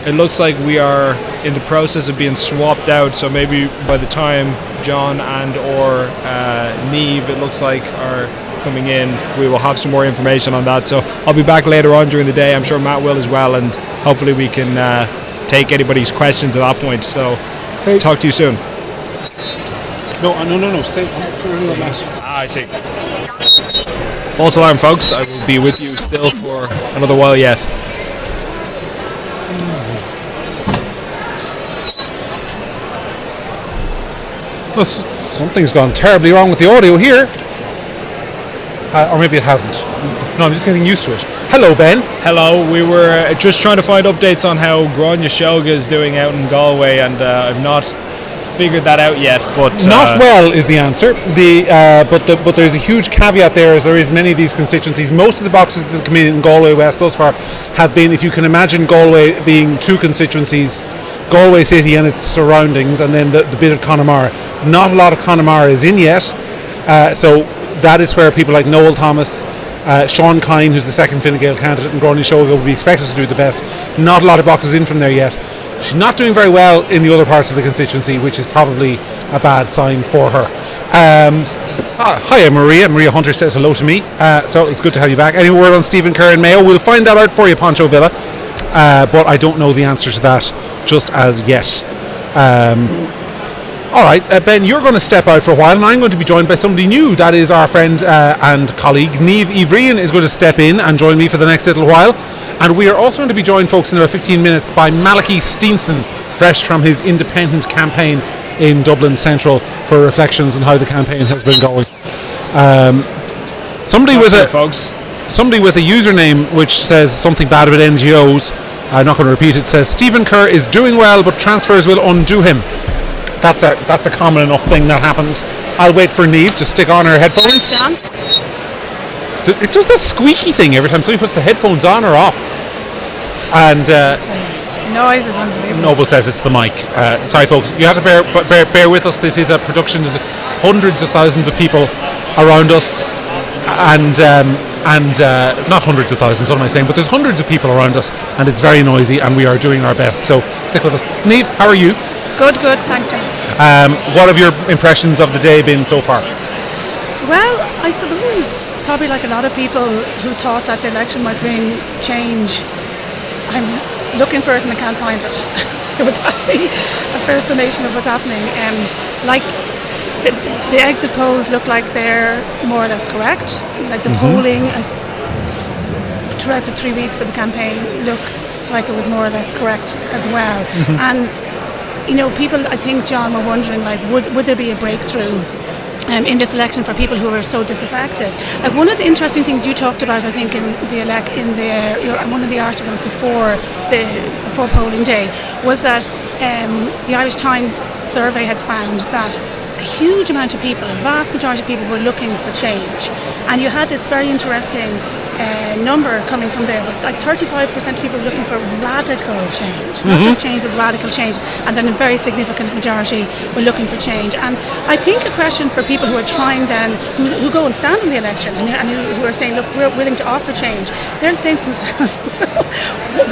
it looks like we are in the process of being swapped out. So maybe by the time John and or Niamh, it looks like, are coming in, we will have some more information on that. So I'll be back later on during the day. I'm sure Matt will as well, and hopefully we can take anybody's questions at that point. So talk to you soon. No, stay. I see. False alarm, folks. I will be with you still for another while yet. Well, something's gone terribly wrong with the audio here. Or maybe it hasn't. No, I'm just getting used to it. Hello, Ben. Hello. We were just trying to find updates on how Gráinne Seoga is doing out in Galway, and I've not figured that out yet. But not well is the answer. But there's a huge caveat there, as there is many of these constituencies. Most of the boxes that have come in Galway West thus far have been, if you can imagine Galway being two constituencies, Galway City and its surroundings, and then the bit of Connemara. Not a lot of Connemara is in yet, so that is where people like Noel Thomas, Sean Kine, who's the second Fine Gael candidate, and Gráinne Seoga would be expected to do the best. Not a lot of boxes in from there yet. She's not doing very well in the other parts of the constituency, which is probably a bad sign for her. Hiya, Maria. Maria Hunter says hello to me, so it's good to have you back. Any word on Stephen Kerr in Mayo? We'll find that out for you, Pancho Villa, but I don't know the answer to that just as yet. All right, Ben, you're going to step out for a while, and I'm going to be joined by somebody new. That is our friend and colleague, Niamh Ivrian, is going to step in and join me for the next little while. And we are also going to be joined, folks, in about 15 minutes by Malaki Steenson, fresh from his independent campaign in Dublin Central, for reflections on how the campaign has been going. Somebody with a username which says something bad about NGOs, I'm not going to repeat it, says Stephen Kerr is doing well, but transfers will undo him. That's a common enough thing that happens. I'll wait for Niamh to stick on her headphones. It does that squeaky thing every time somebody puts the headphones on or off. And noise is unbelievable. Noble says it's the mic. Sorry, folks, you have to bear with us. This is a production. There's hundreds of thousands of people around us, and not hundreds of thousands. What am I saying? But there's hundreds of people around us, and it's very noisy, and we are doing our best. So stick with us. Niamh, how are you? Good. Thanks, John. What have your impressions of the day been so far? Well, I suppose probably like a lot of people who thought that the election might bring change, I'm looking for it and I can't find it. Would that be a fair summation of what's happening? Like the exit polls look like they're more or less correct. Like the polling throughout the 3 weeks of the campaign look like it was more or less correct as well. And you know, people, I think, John, were wondering, like, would there be a breakthrough in this election for people who are so disaffected? Like, one of the interesting things you talked about, I think, in one of the articles before polling day, was that the Irish Times survey had found that a huge amount of people, a vast majority of people, were looking for change, and you had this very interesting number coming from there, like 35% of people looking for radical change, not just change but radical change, and then a very significant majority were looking for change. And I think a question for people who are trying then, who go and stand in the election and who are saying, look, we're willing to offer change, they're saying to themselves,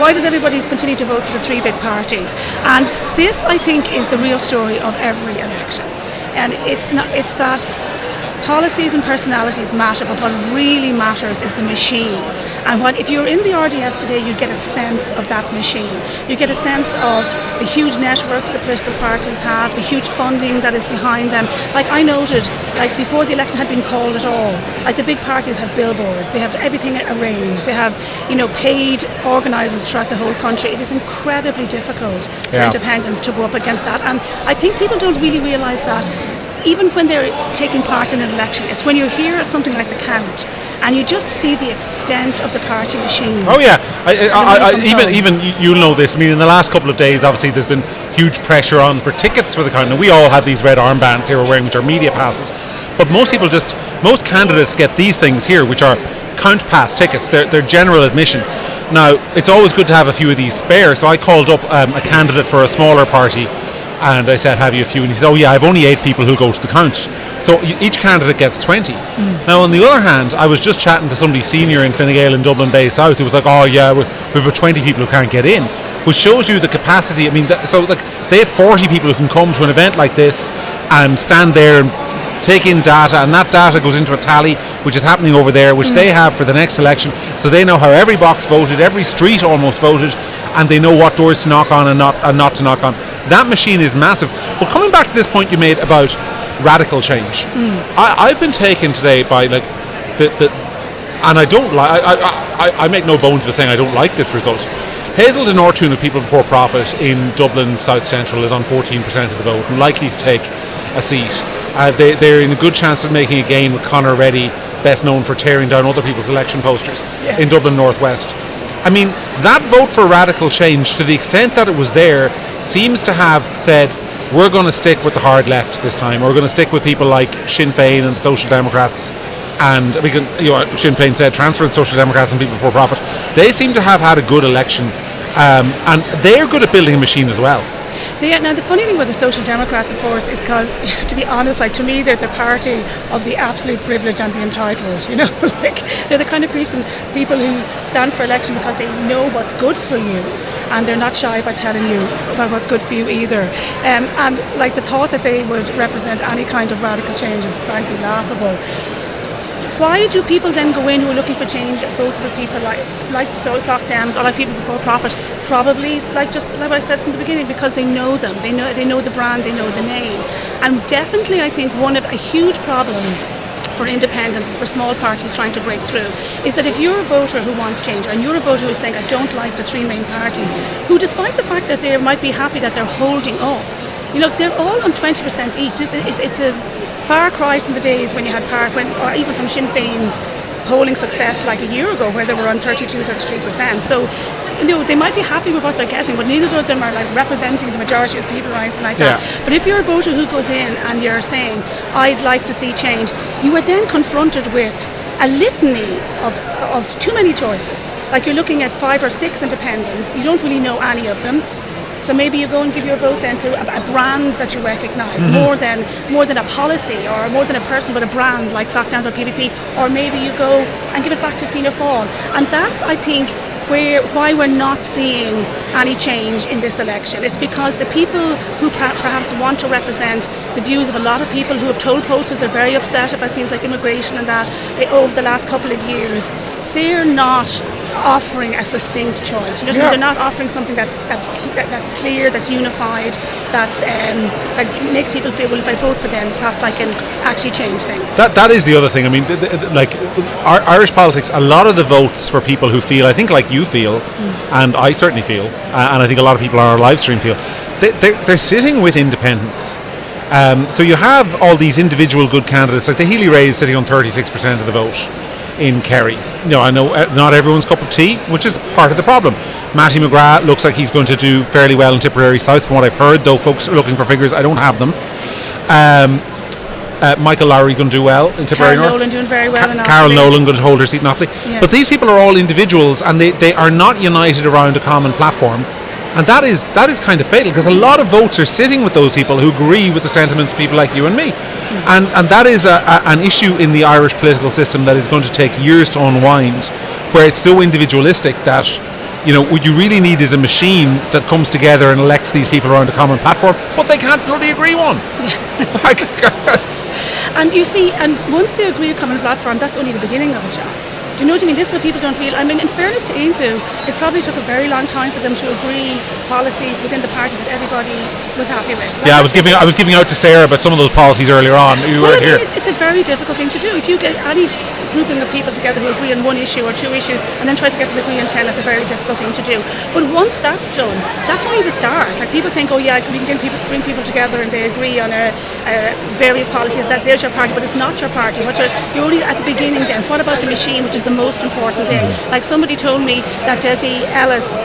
why does everybody continue to vote for the three big parties? And this, I think, is the real story of every election. And it's that policies and personalities matter, but what really matters is the machine. And if you're in the RDS today, you get a sense of that machine. You get a sense of the huge networks that political parties have, the huge funding that is behind them. Like I noted, like before the election had been called at all, like the big parties have billboards, they have everything arranged, they have, you know, paid organisers throughout the whole country. It is incredibly difficult for independents to go up against that. And I think people don't really realise that even when they're taking part in an election. It's when you're here at something like the count and you just see the extent of the party machine. Oh yeah, even you'll know this. I mean, in the last couple of days, obviously, there's been huge pressure on for tickets for the count. And we all have these red armbands here we're wearing, which are media passes. But most candidates get these things here, which are count pass tickets. They're general admission. Now, it's always good to have a few of these spare. So I called up a candidate for a smaller party, and I said, have you a few? And he said, oh yeah, I've only 8 people who go to the count. So each candidate gets 20. Now, on the other hand, I was just chatting to somebody senior in Fine Gael in Dublin Bay South who was like, oh yeah, we've about 20 people who can't get in, which shows you the capacity. I mean, they have 40 people who can come to an event like this and stand there and take in data, and that data goes into a tally, which is happening over there, which they have for the next election. So they know how every box voted, every street almost voted, and they know what doors to knock on and not to knock on. That machine is massive. But coming back to this point you made about radical change, I've been taken today by like and I don't like. I make no bones about saying I don't like this result. Hazelden Ortoon of People Before Profit in Dublin South Central is on 14% of the vote and likely to take a seat. They're in a good chance of making a gain with Conor Reddy, best known for tearing down other people's election posters in Dublin North West. I mean, that vote for radical change, to the extent that it was there, seems to have said, we're going to stick with the hard left this time. We're going to stick with people like Sinn Féin and the Social Democrats. And we can, Sinn Féin said transfer the Social Democrats and People Before Profit. They seem to have had a good election, and they're good at building a machine as well. Now the funny thing with the Social Democrats, of course, is because, to be honest, like to me, they're the party of the absolute privileged and the entitled. You know, like they're the kind of people who stand for election because they know what's good for you, and they're not shy about telling you about what's good for you either. And like the thought that they would represent any kind of radical change is frankly laughable. Why do people then go in who are looking for change and vote for people like the Soc Dems or like people before profit? Probably like I said from the beginning, because they know them, they know the brand, they know the name. And definitely I think a huge problem for independents, for small parties trying to break through, is that if you're a voter who wants change, and you're a voter who is saying I don't like the three main parties, who despite the fact that they might be happy that they're holding up, you know, they're all on 20% each. It's a far cry from the days when you had or even from Sinn Féin's polling success like a year ago, where they were on 32-33%. So, you know, they might be happy with what they're getting, but neither of them are like representing the majority of people or anything like that. But if you're a voter who goes in and you're saying I'd like to see change, you are then confronted with a litany of too many choices. Like you're looking at 5 or 6 independents, you don't really know any of them. So maybe you go and give your vote then to a brand that you recognise, more than a policy or more than a person, but a brand like Soc Dems or PPP, or maybe you go and give it back to Fianna Féil. And that's, I think, why we're not seeing any change in this election. It's because the people who perhaps want to represent the views of a lot of people who have told pollsters they're very upset about things like immigration and that over the last couple of years, they're not offering a succinct choice. You know, they're not offering something that's clear, that's unified, that makes people feel, well, if I vote for them, perhaps I can actually change things. That is the other thing. I mean, like Irish politics, a lot of the votes for people who feel, I think like you feel, and I certainly feel, and I think a lot of people on our live stream feel, they're sitting with independents. So you have all these individual good candidates, like the Healy-Raes sitting on 36% of the vote in Kerry. You know, I know not everyone's cup of tea, which is part of the problem. Matty McGrath looks like he's going to do fairly well in Tipperary South from what I've heard, though folks are looking for figures. I don't have them. Michael Lowry going to do well in Tipperary North. Carol Nolan doing very well in Offaly. Carol Nolan going to hold her seat in Offaly. Yeah. But these people are all individuals, and they are not united around a common platform. And that is kind of fatal, because a lot of votes are sitting with those people who agree with the sentiments of people like you and me. And that is an issue in the Irish political system that is going to take years to unwind, where it's so individualistic that, you know, what you really need is a machine that comes together and elects these people around a common platform, but they can't bloody agree one. And you see, and once they agree a common platform, that's only the beginning of a job. Do you know what I mean? This is what people don't realize. I mean, in fairness to Intu, it probably took a very long time for them to agree policies within the party that everybody was happy with. Yeah, I was giving out to Sarah about some of those policies earlier on. You weren't here. It's a very difficult thing to do. If you get any grouping of people together who agree on one issue or two issues and then try to get them to agree on 10, that's a very difficult thing to do. But once that's done, that's only the start. Like people think, oh yeah, we can bring people together and they agree on various policies, that there's your party, but it's not your party. You're only at the beginning then. What about the machine, which is the most important thing? Like somebody told me that Desi Ellis,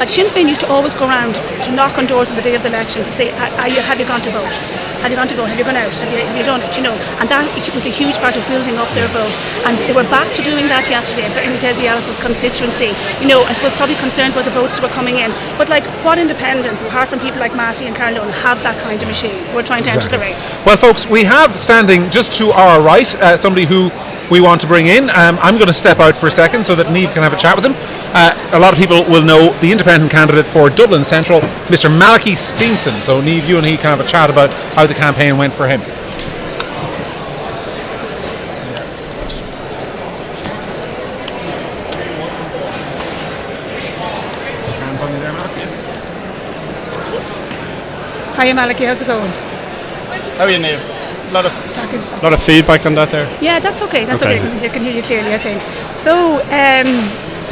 like Sinn Féin used to always go around to knock on doors on the day of the election to say, have you gone to vote? Have you gone to vote? Have you gone out? Have you done it? You know, and that was a huge part of building up their vote. And they were back to doing that yesterday in Desi Ellis's constituency. You know, I suppose probably concerned about the votes that were coming in. But like, what independents, apart from people like Matty and Carol Nolan, have that kind of machine? We're trying to enter the race. Well, folks, we have standing just to our right somebody who we want to bring in. I'm going to step out for a second so that Niamh can have a chat with him. A lot of people will know the independent candidate for Dublin Central, Mr. Malaki Steenson. So Niamh, you and he can have a chat about how the campaign went for him. Hands on you there, Malaki. Hiya Malaki, how's it going? How are you, Niamh? A lot of feedback on that there. Yeah, that's okay. That's okay. I can hear you clearly, I think. So,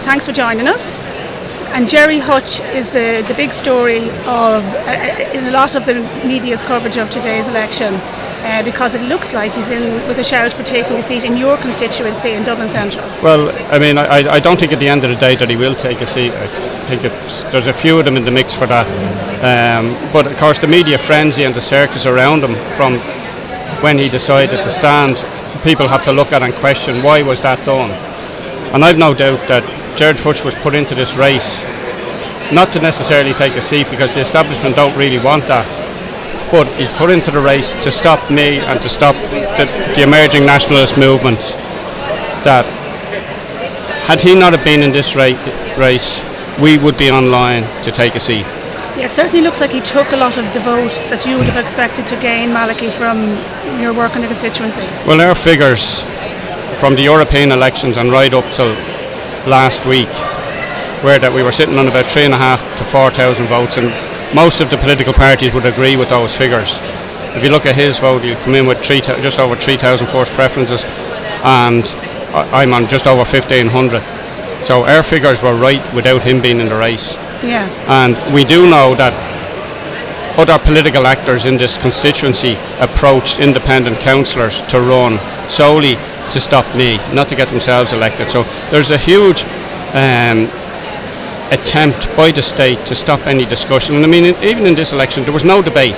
thanks for joining us. And Jerry Hutch is the big story of in a lot of the media's coverage of today's election, because it looks like he's in with a shout for taking a seat in your constituency in Dublin Central. Well, I mean, I don't think at the end of the day that he will take a seat. I think there's a few of them in the mix for that. But of course, the media frenzy and the circus around him from when he decided to stand, people have to look at and question why was that done. And I've no doubt that George Hutch was put into this race not to necessarily take a seat because the establishment don't really want that, but he's put into the race to stop me and to stop the emerging nationalist movement. That had he not have been in this race, we would be online to take a seat. Yeah, it certainly looks like he took a lot of the vote that you would have expected to gain, Malaki, from your work in the constituency. Well, our figures from the European elections and right up till last week were that we were sitting on about 3,500 to 4,000 votes, and most of the political parties would agree with those figures. If you look at his vote, he'll come in with just over 3,000 first preferences, and I'm on just over 1,500. So our figures were right without him being in the race. Yeah. And we do know that other political actors in this constituency approached independent councillors to run solely to stop me, not to get themselves elected. So there's a huge attempt by the state to stop any discussion. And I mean, even in this election, there was no debate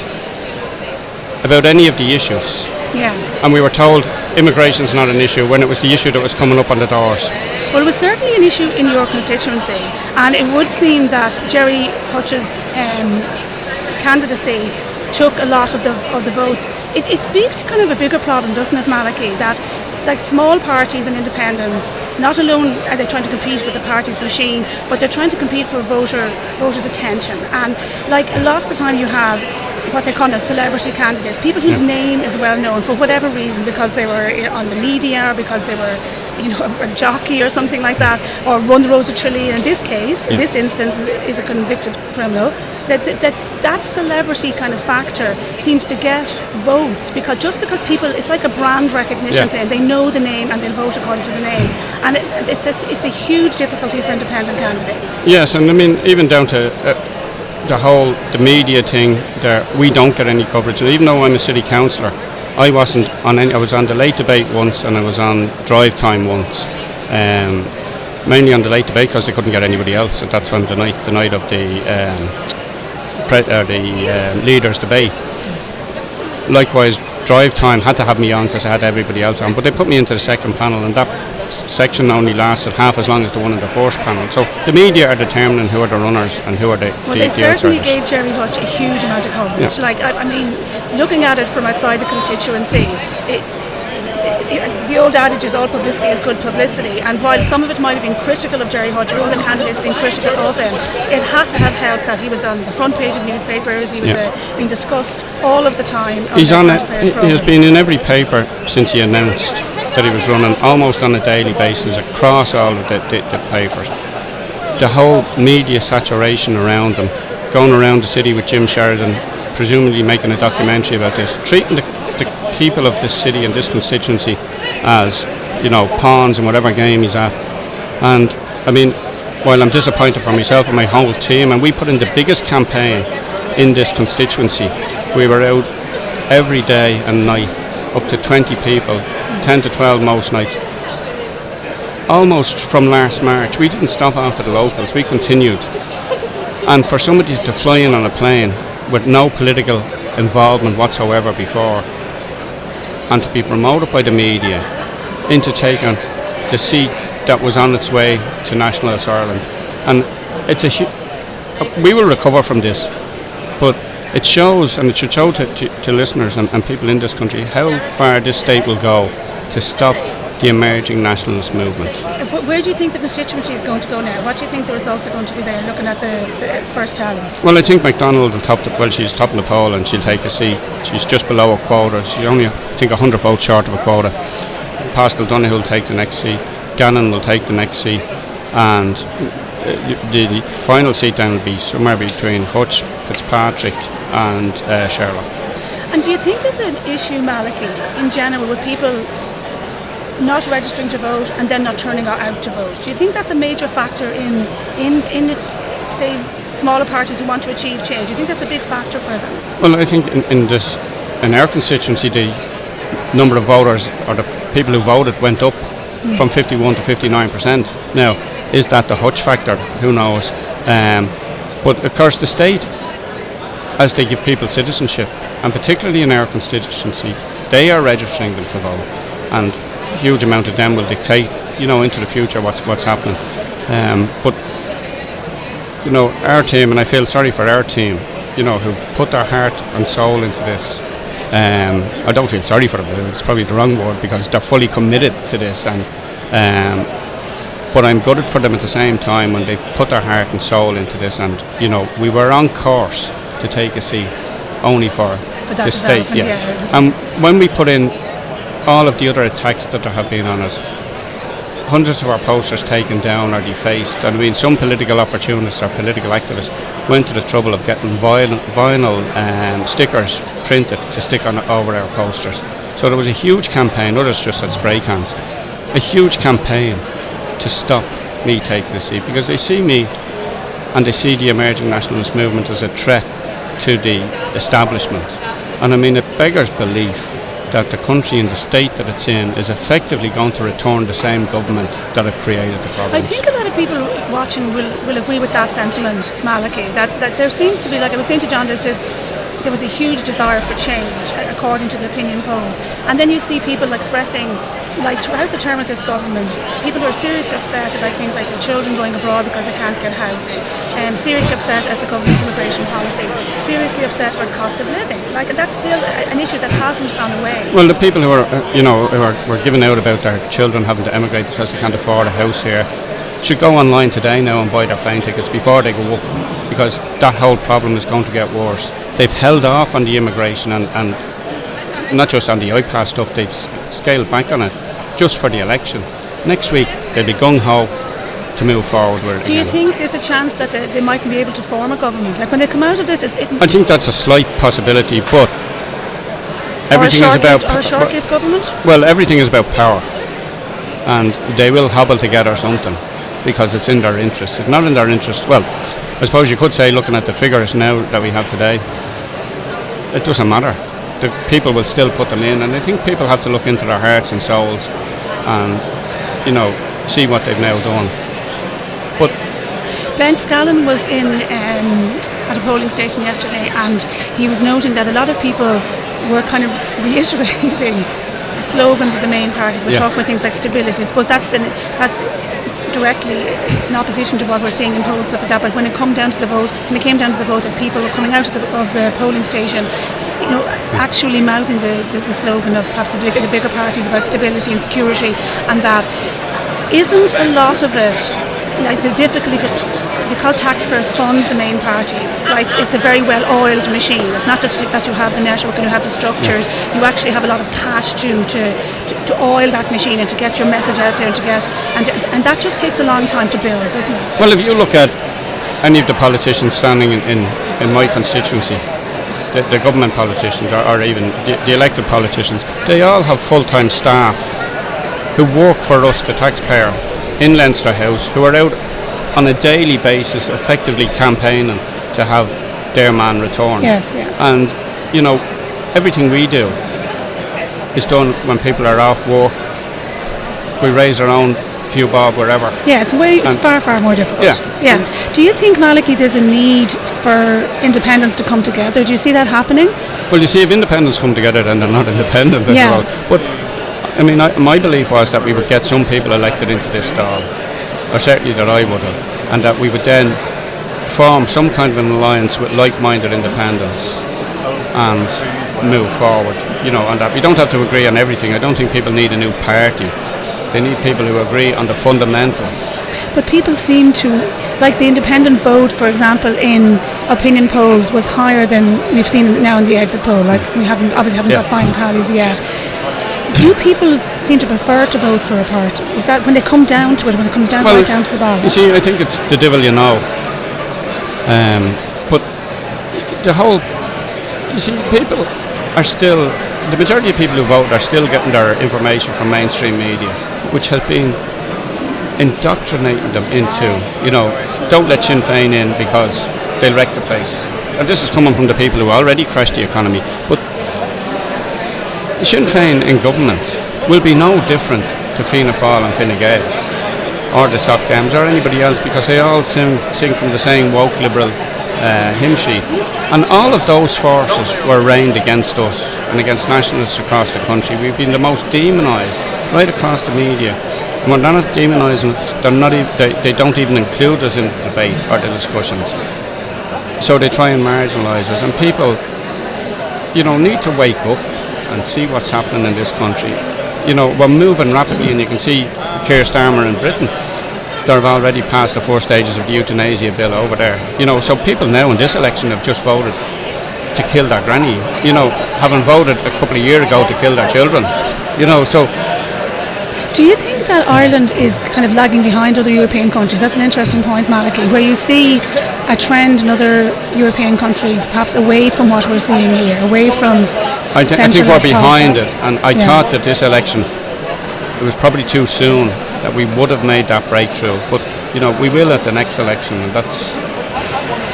about any of the issues. Yeah. And we were told immigration is not an issue when it was the issue that was coming up on the doors. Well, it was certainly an issue in your constituency, and it would seem that Gerry Hutch's candidacy took a lot of the votes. It speaks to kind of a bigger problem, doesn't it, Malaki, that like small parties and independents, not alone are they trying to compete with the party's machine, but they're trying to compete for voters' attention. And like a lot of the time you have what they call celebrity candidates, people whose name is well known for whatever reason, because they were on the media, because they were, a jockey or something like that, or run the roads of Tralee. In this case, in this instance, is a convicted criminal. That celebrity kind of factor seems to get votes because people, it's like a brand recognition thing. They know the name and they'll vote according to the name, and it's a huge difficulty for independent candidates. Yes, and I mean even down to the media thing there, we don't get any coverage. And even though I'm a city councillor, I wasn't on any. I was on the late debate once, and I was on drive time once. Mainly on the late debate because they couldn't get anybody else at that time. The night of the leaders' debate. Likewise, drive time had to have me on because I had everybody else on. But they put me into the second panel, and that section only lasted half as long as the one in the first panel. So the media are determining who are the runners and who are the they certainly gave Gerry Hutch a huge amount of coverage. Like I mean, looking at it from outside the constituency, the old adage is all publicity is good publicity, and while some of it might have been critical of Gerry Hutch or other candidates being critical of him, it had to have helped that he was on the front page of newspapers, he was being discussed all of the time. He's on it. He has been in every paper since he announced that he was running, almost on a daily basis across all of the papers. The whole media saturation around him, going around the city with Jim Sheridan, presumably making a documentary about this, treating the people of this city and this constituency as pawns in whatever game he's at. And I mean, while I'm disappointed for myself and my whole team, and we put in the biggest campaign in this constituency, we were out every day and night, up to 20 people, 10 to 12 most nights, almost from last March. We didn't stop after the locals, we continued. And for somebody to fly in on a plane with no political involvement whatsoever before, and to be promoted by the media into taking the seat that was on its way to Nationalist Ireland. And we will recover from this, but it shows, and it should show to listeners and people in this country how far this state will go to stop the emerging nationalist movement. Where do you think the constituency is going to go now? What do you think the results are going to be there, looking at the first tallies? Well, I think MacDonald will she's topping the poll and she'll take a seat. She's just below a quota. She's only, I think, 100 votes short of a quota. Pascal Donegal will take the next seat. Gannon will take the next seat. And the final seat then will be somewhere between Hutch, Fitzpatrick and Sherlock. And do you think there's an issue, Malaki, in general, with people not registering to vote and then not turning out to vote? Do you think that's a major factor in say, smaller parties who want to achieve change? Do you think that's a big factor for them? Well, I think in our constituency, the number of voters or the people who voted went up from 51 to 59%. Now, is that the Hutch factor? Who knows? But of course, the state, as they give people citizenship, and particularly in our constituency, they are registering them to vote, and a huge amount of them will dictate, into the future what's happening. But our team, and I feel sorry for our team, who put their heart and soul into this. I don't feel sorry for them, it's probably the wrong word, because they're fully committed to this, and but I'm gutted for them at the same time when they put their heart and soul into this. And we were on course to take a seat only for the state. And when we put in all of the other attacks that there have been on us, hundreds of our posters taken down or defaced. And I mean, some political opportunists or political activists went to the trouble of getting vinyl stickers printed to stick on over our posters. So there was a huge campaign, others just had spray cans, a huge campaign to stop me taking the seat, because they see me and they see the emerging nationalist movement as a threat to the establishment. And I mean, it beggars belief that the country and the state that it's in is effectively going to return the same government that have created the problems. I think a lot of people watching will agree with that sentiment, Malaki, that there seems to be, like I was saying to John, there was a huge desire for change according to the opinion polls, and then you see people expressing, like throughout the term of this government, people who are seriously upset about things like their children going abroad because they can't get housing, seriously upset at the government's immigration policy, seriously upset about cost of living. Like, that's still an issue that hasn't gone away. Well, the people who are were giving out about their children having to emigrate because they can't afford a house here should go online today now and buy their plane tickets before they go up, because that whole problem is going to get worse. They've held off on the immigration and not just on the iPass stuff, they've scaled back on it just for the election. Next week they'll be gung-ho to move forward with it. Do you think there's a chance that they mightn't be able to form a government? Like when they come out of this, I think that's a slight possibility, but everything is about... Or a short-lived government? Well, everything is about power, and they will hobble together something because it's in their interest. It's not in their interest. Well, I suppose you could say, looking at the figures now that we have today, it doesn't matter. The people will still put them in, and I think people have to look into their hearts and souls and see what they've now done. But Ben Scallon was in at a polling station yesterday, and he was noting that a lot of people were kind of reiterating the slogans of the main parties. We're talking about things like stability. I suppose that's directly in opposition to what we're seeing in polls, stuff like that. But when it came down to the vote, that people were coming out of the polling station, actually mouthing the slogan of perhaps the bigger parties about stability and security, and that isn't a lot of it, like the difficulty because taxpayers fund the main parties. Like, it's a very well-oiled machine. It's not just that you have the network and you have the structures. You actually have a lot of cash to oil that machine and to get your message out there and that just takes a long time to build, doesn't it? Well, if you look at any of the politicians standing in my constituency, the government politicians or even the elected politicians, they all have full-time staff who work for us, the taxpayer, in Leinster House, who are out on a daily basis effectively campaigning to have their man returned. Yes, yeah. And everything we do is done when people are off work. We raise our own few bob wherever. Yes, it's far more difficult. Yeah. Do you think, Malaki, there's a need for independents to come together? Do you see that happening? Well, you see, if independents come together, then they're not independent as well. But I mean, my belief was that we would get some people elected into this stall, or certainly that I would have, and that we would then form some kind of an alliance with like-minded independents and move forward, and that we don't have to agree on everything. I don't think people need a new party. They need people who agree on the fundamentals. But people seem to, like the independent vote, for example, in opinion polls was higher than we've seen now in the exit poll. Like, we haven't got final tallies yet. Do people seem to prefer to vote for a party? Is that when they come down to it, when it comes down right down to the ballot? You see, I think it's the devil you know. But people are still, the majority of people who vote are still getting their information from mainstream media, which has been indoctrinating them into, don't let Sinn Féin in because they'll wreck the place. And this is coming from the people who already crashed the economy. But Sinn Féin in government will be no different to Fianna Féil and Fine Gael or the Soc Dems or anybody else, because they all sing from the same woke liberal hymn sheet. And all of those forces were rained against us and against nationalists across the country. We've been the most demonised right across the media Well, they're not demonising us. They're not. They don't even include us in the debate or the discussions. So they try and marginalise us, and people, need to wake up and see what's happening in this country. We're moving rapidly, and you can see Keir Starmer in Britain. They've already passed the 4 stages of the euthanasia bill over there. So people now in this election have just voted to kill their granny. Having voted a couple of years ago to kill their children. So. Do you think that Ireland is kind of lagging behind other European countries? That's an interesting point, Malaki, where you see a trend in other European countries, perhaps away from what we're seeing here, away from. I think we're behind it, and I thought that this election, it was probably too soon that we would have made that breakthrough, but we will at the next election, and that's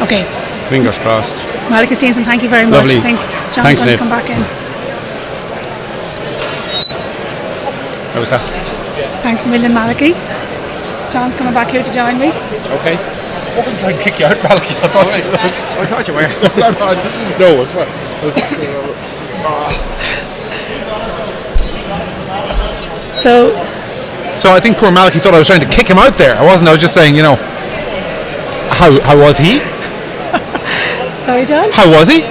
okay. Fingers crossed. Malaki Steenson, thank you very much. Lovely. I think John's going to come back in. How was that? Thanks a million, Malaki. John's coming back here to join me. Okay. I wasn't trying to kick you out, Malaki. I thought you were. No, it's fine. So I think poor Malaki thought I was trying to kick him out there. I wasn't. I was just saying, how was he? Sorry, John? How was he?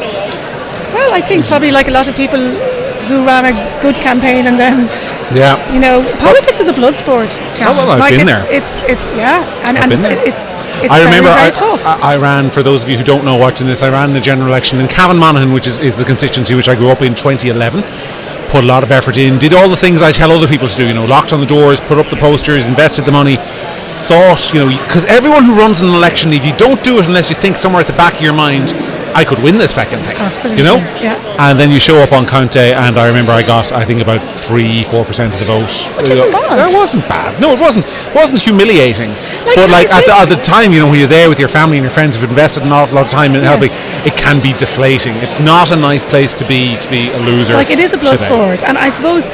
Well, I think probably like a lot of people who ran a good campaign and then, politics is a blood sport, John. Oh, well, I've been there. It's I remember very tough. I ran, for those of you who don't know watching this, I ran the general election in Cavan Monaghan, which is the constituency which I grew up in 2011. Put a lot of effort in, did all the things I tell other people to do, locked on the doors, put up the posters, invested the money, thought, because everyone who runs an election, if you don't do it unless you think somewhere at the back of your mind, I could win this fucking thing. Absolutely. Yeah. And then you show up on count day, and I remember I got, I think, about 3-4% of the vote. Which isn't bad. It wasn't bad. No, it wasn't. It wasn't humiliating. But at the time, when you're there with your family and your friends who've invested an awful lot of time in helping, it can be deflating. It's not a nice place to be a loser. It is a blood sport, and I suppose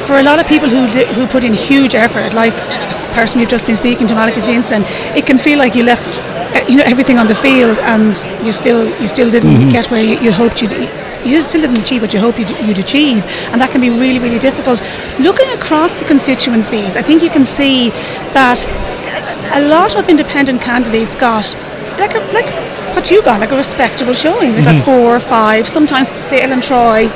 for a lot of people who put in huge effort, like the person you've just been speaking to, Malaki Steenson, it can feel like you left everything on the field, and you still didn't get where you hoped you still didn't achieve what you hoped you'd achieve, and that can be really, really difficult. Looking across the constituencies, I think you can see that a lot of independent candidates got like what you got, like a respectable showing. They got 4 or 5, sometimes say Ellen Troy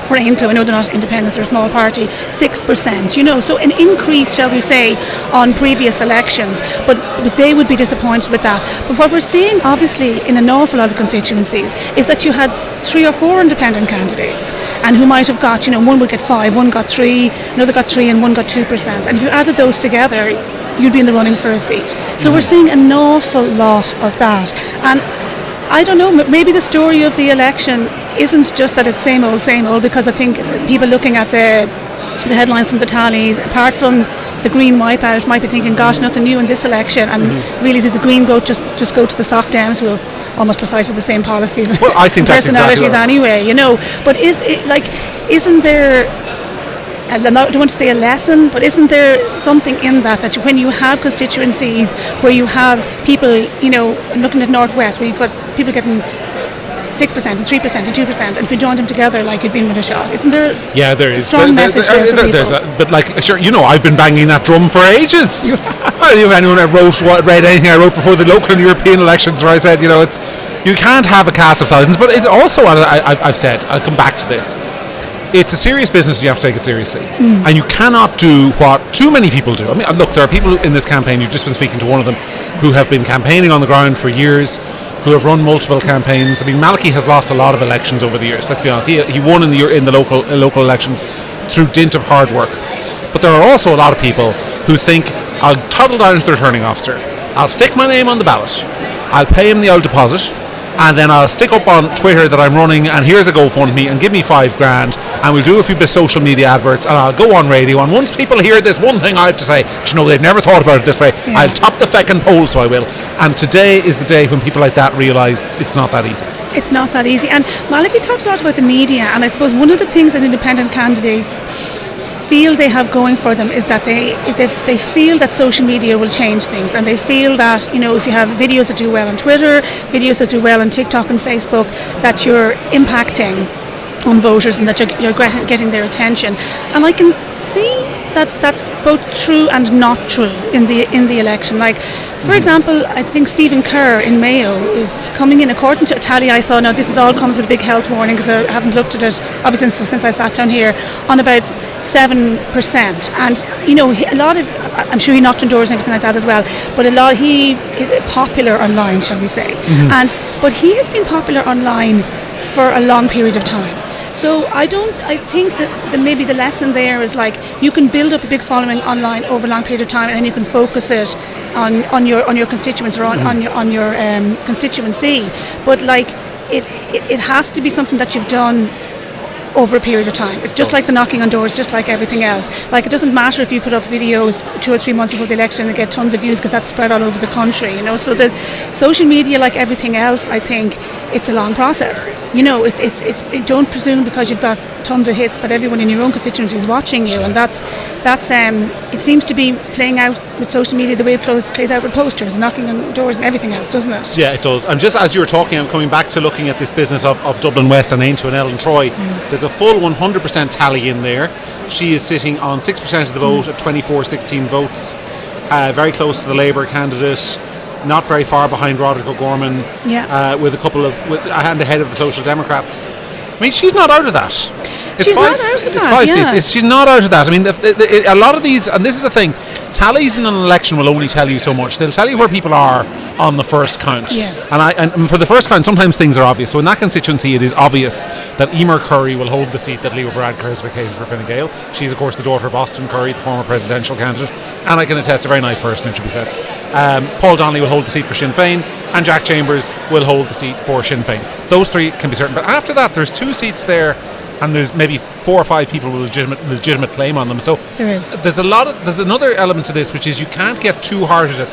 for Ainto, I know they're not independents, they're a small party, 6%, so an increase, shall we say, on previous elections, but they would be disappointed with that. But what we're seeing, obviously, in an awful lot of constituencies is that you had 3 or 4 independent candidates, and who might have got, one would get 5, one got 3, another got 3, and one got 2%, and if you added those together, you'd be in the running for a seat. So we're seeing an awful lot of that, and I don't know, maybe the story of the election isn't just that it's same old, because I think people looking at the headlines from the tallies, apart from the Green wipeout, might be thinking, gosh, nothing new in this election, and really did the Green vote just go to the sock Dems who have almost precisely the same policies and I think personalities exactly anyway, but isn't there, I don't want to say a lesson, but isn't there something in that when you have constituencies where you have people, I'm looking at Northwest, where you've got people getting 6% and 3% and 2%, and if you join them together, you'd be with a shot. Isn't there? Yeah, there is a strong message there for people? Sure, I've been banging that drum for ages. I don't know if anyone read anything I wrote before the local and European elections, where I said, you can't have a cast of thousands, but it's also, I've said, I'll come back to this. It's a serious business, and you have to take it seriously. And you cannot do what too many people do. I mean, look, there are people in this campaign, you've just been speaking to one of them, who have been campaigning on the ground for years, who have run multiple campaigns. I mean, Malaki has lost a lot of elections over the years, let's be honest. He won in the local elections through dint of hard work. But there are also a lot of people who think, I'll toddle down to the returning officer, I'll stick my name on the ballot, I'll pay him the old deposit, and then I'll stick up on Twitter that I'm running, and here's a GoFundMe, and give me $5,000, and we'll do a few bit of social media adverts, and I'll go on radio, and once people hear this one thing I have to say, they've never thought about it this way, I'll top the feckin' poll, so I will. And today is the day when people like that realise it's not that easy. It's not that easy. And Malaki talked a lot about the media, and I suppose one of the things that independent candidates feel they have going for them is that they feel that social media will change things, and they feel that if you have videos that do well on Twitter, videos that do well on TikTok and Facebook, that you're impacting on voters and that you're getting their attention. And I can see that's both true and not true in the election. Like, for example, I think Stephen Kerr in Mayo is coming in, according to a tally I saw. Now, this is all comes with a big health warning because I haven't looked at it obviously since I sat down here, on about 7%. And a lot of, I'm sure he knocked on doors and everything like that as well. But he is popular online, shall we say? But he has been popular online for a long period of time. So I think that maybe the lesson there is, like, you can build up a big following online over a long period of time, and then you can focus it on your constituents or on your constituency. But like it has to be something that you've done over a period of time. It's just like the knocking on doors, just like everything else. Like, it doesn't matter if you put up videos 2 or 3 months before the election and get tons of views, because that's spread all over the country, So there's social media, like everything else. I think it's a long process. It's don't presume because you've got tons of hits that everyone in your own constituency is watching you, and that's it seems to be playing out with social media the way it plays out with posters and knocking on doors and everything else, doesn't it? Yeah, it does. And just as you were talking, I'm coming back to looking at this business of Dublin West and Ainto and Ellen Troy. There's a full 100% tally in there. She is sitting on 6% of the vote at 2416 votes, very close to the Labour candidate, not very far behind Roderick O'Gorman, with a hand ahead of the Social Democrats. I mean, she's not out of that. She's not out of that. She's not out of that. I mean, a lot of these, and this is the thing, tallies in an election will only tell you so much. They'll tell you where people are on the first count. Yes. And for the first count, sometimes things are obvious. So in that constituency, it is obvious that Emer Curry will hold the seat that Leo Varadkar has vacated for Fine Gael. She's, of course, the daughter of Austin Curry, the former presidential candidate, and I can attest, a very nice person, it should be said. Paul Donnelly will hold the seat for Sinn Féin, and Jack Chambers will hold the seat for Sinn Féin. Those three can be certain. But after that, there's 2 seats there, and there's maybe 4 or 5 people with legitimate claim on them. So there's another element to this, which is you can't get too downhearted at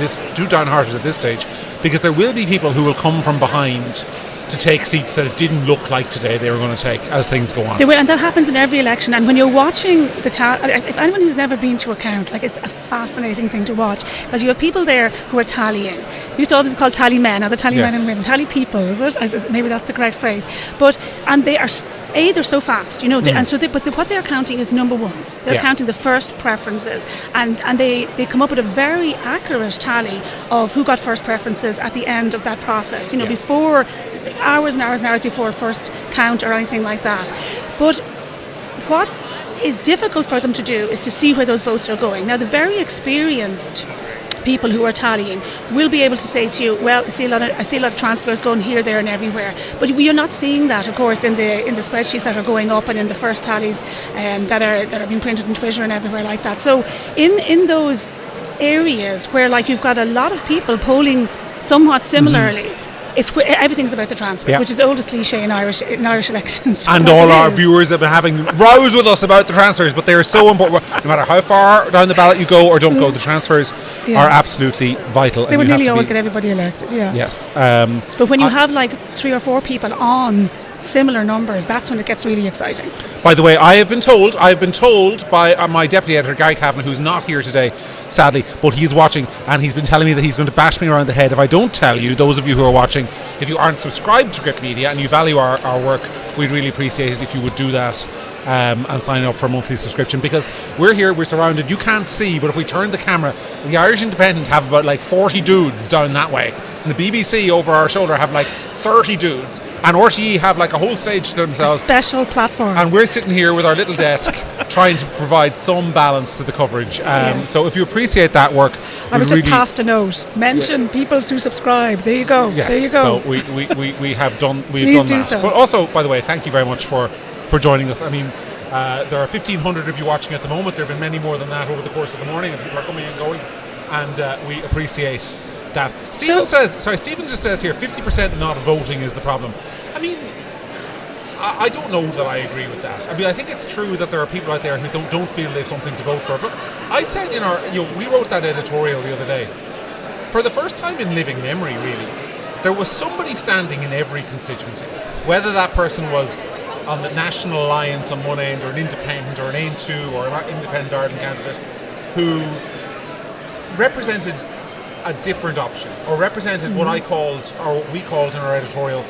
this stage, because there will be people who will come from behind to take seats that it didn't look like today they were going to take as things go on. They will, and that happens in every election. And when you're watching if anyone who's never been to a count, like, it's a fascinating thing to watch, because you have people there who are tallying. We used to always be called tally men, now they're tally men and women. Tally people, is it? Maybe that's the correct phrase. And they are, they're so fast, and so what they're counting is number ones. They're counting the first preferences, and they come up with a very accurate tally of who got first preferences at the end of that process, before hours and hours and hours before first count or anything like that. But what is difficult for them to do is to see where those votes are going. Now, the very experienced people who are tallying will be able to say to you, well, I see a lot of transfers going here, there and everywhere. But we are not seeing that, of course, in the spreadsheets that are going up and in the first tallies that are being printed on Twitter and everywhere like that. So in those areas where, like, you've got a lot of people polling somewhat similarly, it's where everything's about the transfers, which is the oldest cliche in Irish elections. And all our viewers have been having rows with us about the transfers, but they are so important. No matter how far down the ballot you go or don't go, the transfers are absolutely vital. They would nearly always get everybody elected. Yes. But when you have like 3 or 4 people on similar numbers, that's when it gets really exciting. By the way, I have been told by my deputy editor Gary Kavanagh, who's not here today, sadly, but he's watching, and he's been telling me that he's going to bash me around the head if I don't tell you, those of you who are watching, if you aren't subscribed to Gript Media and you value our work, we'd really appreciate it if you would do that and sign up for a monthly subscription, because we're here, we're surrounded, you can't see, but if we turn the camera, the Irish Independent have about like 40 dudes down that way, and the BBC over our shoulder have like 30 dudes, and RTE have like a whole stage to themselves, a special platform, and we're sitting here with our little desk trying to provide some balance to the coverage. So if you appreciate that work, I was just passed a note, mention people who subscribe. There you go. Yes, there you go. So we have done that. So. But also, by the way, thank you very much for joining us. I mean, there are 1,500 of you watching at the moment. There have been many more than that over the course of the morning, and people are coming and going, and we appreciate that. Stephen just says here 50% not voting is the problem. I mean, I don't know that I agree with that. I mean, I think it's true that there are people out there who don't feel they have something to vote for. But I said we wrote that editorial the other day. For the first time in living memory, really, there was somebody standing in every constituency, whether that person was on the National Alliance on one end, or an independent, or an Ain2, or an independent Ireland candidate, who represented a different option, or represented what I called, or we called in our editorial,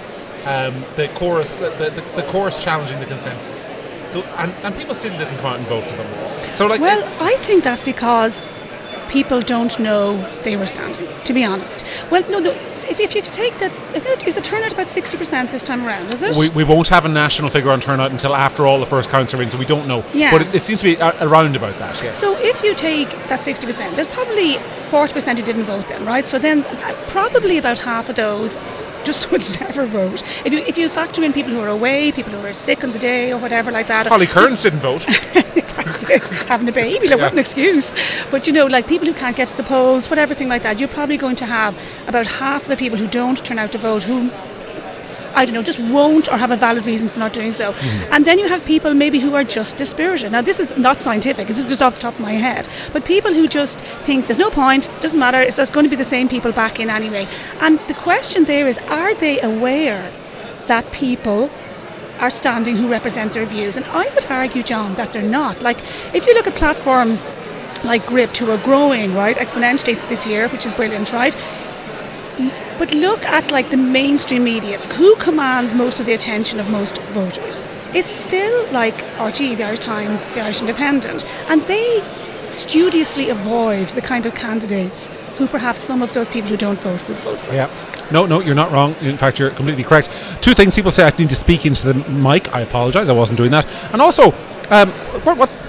the chorus challenging the consensus. and people still didn't come out and vote for them. So, like, Well, I think that's because people don't know they were standing, to be honest. Well, no. If you take that, is the turnout about 60% this time around, is it? we won't have a national figure on turnout until after all the first counts are in, so we don't know. Yeah. But it seems to be around about that, yes. So if you take that 60%, there's probably 40% who didn't vote then, right? So then probably about half of those just would never vote. If you factor in people who are away, people who are sick on the day or whatever like that. Holly Kearns didn't vote. That's it. Having a baby, like, what an excuse. But like people who can't get to the polls, whatever thing like that, you're probably going to have about half of the people who don't turn out to vote who, I don't know, just won't or have a valid reason for not doing so. And then you have people maybe who are just dispirited. Now, this is not scientific, this is just off the top of my head. But people who just think there's no point, doesn't matter, it's going to be the same people back in anyway. And the question there is, are they aware that people are standing who represent their views? And I would argue, John, that they're not. Like, if you look at platforms like Gript, who are growing, right, exponentially this year, which is brilliant, right? But look at like the mainstream media. Like, who commands most of the attention of most voters? It's still like RT, the Irish Times, the Irish Independent, and they studiously avoid the kind of candidates who perhaps some of those people who don't vote would vote for. Yeah. No, you're not wrong. In fact, you're completely correct. Two things people say: I need to speak into the mic. I apologise, I wasn't doing that. And also,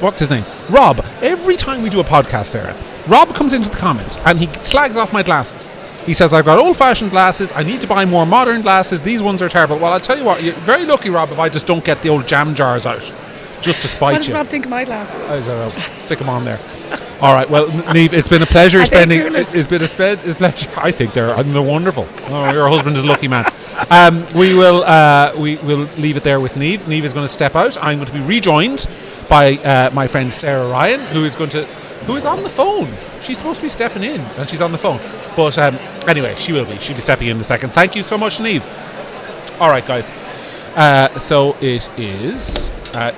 what's his name? Rob. Every time we do a podcast, Sarah, Rob comes into the comments and he slags off my glasses. He says, I've got old-fashioned glasses, I need to buy more modern glasses, these ones are terrible. Well, I'll tell you what, you're very lucky, Rob, if I just don't get the old jam jars out, just to spite you. What does Rob think of my glasses? I don't know. Stick them on there. All right, well, Niamh, it's been a pleasure spending... It's been a pleasure. I think they're wonderful. Oh, your husband is a lucky man. We will leave it there with Niamh. Niamh is going to step out. I'm going to be rejoined by my friend Sarah Ryan, who is on the phone. She's supposed to be stepping in, and she's on the phone. But anyway, she'll be stepping in a second. Thank you so much, Niamh. All right, guys. So it is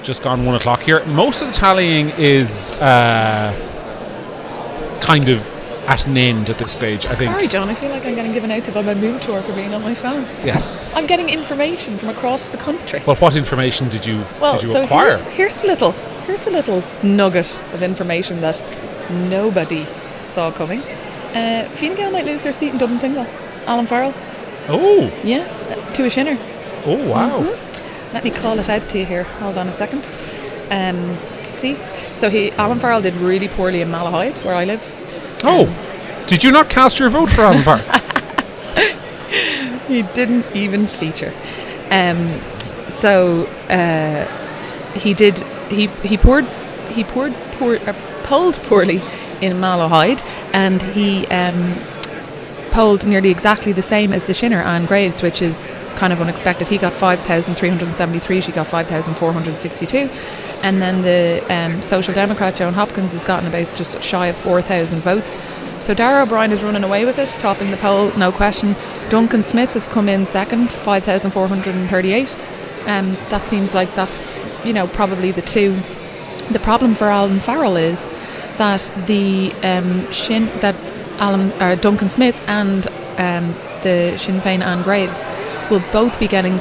just gone 1 o'clock here. Most of the tallying is kind of at an end at this stage, I think. Sorry, John, I feel like I'm getting given out to by my move tour for being on my phone. Yes. I'm getting information from across the country. Well, what information did you acquire? Here's a little nugget of information that nobody saw coming. Fingal might lose their seat in Dublin Fingal. Alan Farrell. Oh. Yeah, to a shinner. Oh, wow. Mm-hmm. Let me call it out to you here. Hold on a second. See? So Alan Farrell did really poorly in Malahide, where I live. Did you not cast your vote for Alan Farrell? He didn't even feature. He did. He polled poorly in Malahide, and he polled nearly exactly the same as the shinner Anne Graves, which is kind of unexpected. He got 5,373, she got 5,462, and then the Social Democrat Joan Hopkins has gotten about just shy of 4,000 votes. So Darragh O'Brien is running away with it, topping the poll, no question. Duncan Smith has come in second, 5,438. That seems like that's, probably the two. The problem for Alan Farrell is that Duncan Smith and the Sinn Féin Anne Graves will both be getting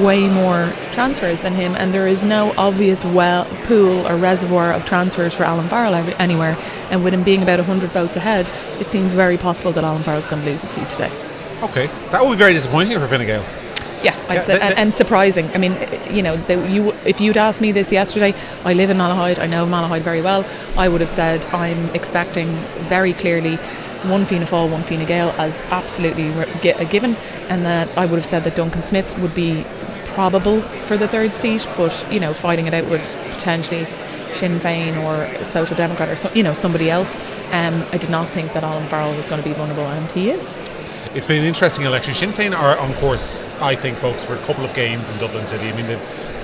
way more transfers than him, and there is no obvious pool or reservoir of transfers for Alan Farrell anywhere. And with him being about 100 votes ahead, it seems very possible that Alan Farrell's going to lose his seat today. Okay, that would be very disappointing for Fine Gael. Yeah, I'd say, and surprising. I mean, if you'd asked me this yesterday, I live in Malahide, I know Malahide very well, I would have said I'm expecting very clearly one Fianna Féil, one Fine Gael as absolutely a given, and that I would have said that Duncan Smith would be probable for the third seat, but fighting it out with potentially Sinn Féin or a Social Democrat or somebody else. I did not think that Alan Farrell was going to be vulnerable, and he is. It's been an interesting election. Sinn Féin are on course, I think, folks, for a couple of gains in Dublin City. I mean, they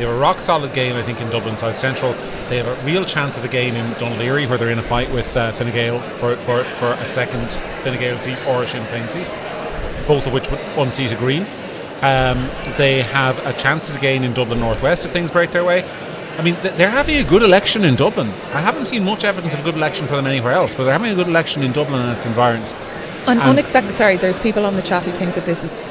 have a rock-solid gain, I think, in Dublin South Central. They have a real chance at a gain in Dunleary, where they're in a fight with Fine Gael for a second Fine Gael seat or a Sinn Féin seat, both of which would unseat a Green. They have a chance at a gain in Dublin North West if things break their way. I mean, they're having a good election in Dublin. I haven't seen much evidence of a good election for them anywhere else, but they're having a good election in Dublin and its environs. Unexpected. Sorry, there's people on the chat who think that this is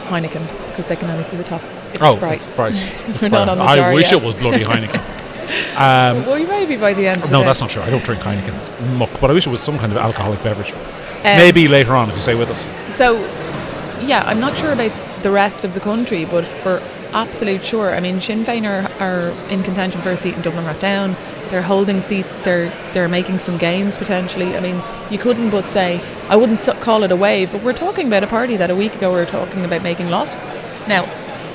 Heineken because they can only see the top. Sprite. It's Sprite. It's We're not Sprite. on the I jar wish yet. it was bloody Heineken. Well, you maybe by the end of the No, day. that's not true. I don't drink Heineken. It's muck. But I wish it was some kind of alcoholic beverage. Maybe later on if you stay with us. So, yeah, I'm not sure about the rest of the country, but for absolute sure, I mean, Sinn Féin are in contention for a seat in Dublin Down. They're holding seats. They're making some gains potentially. I mean, you couldn't but say, I wouldn't call it a wave, but we're talking about a party that a week ago we were talking about making losses. Now,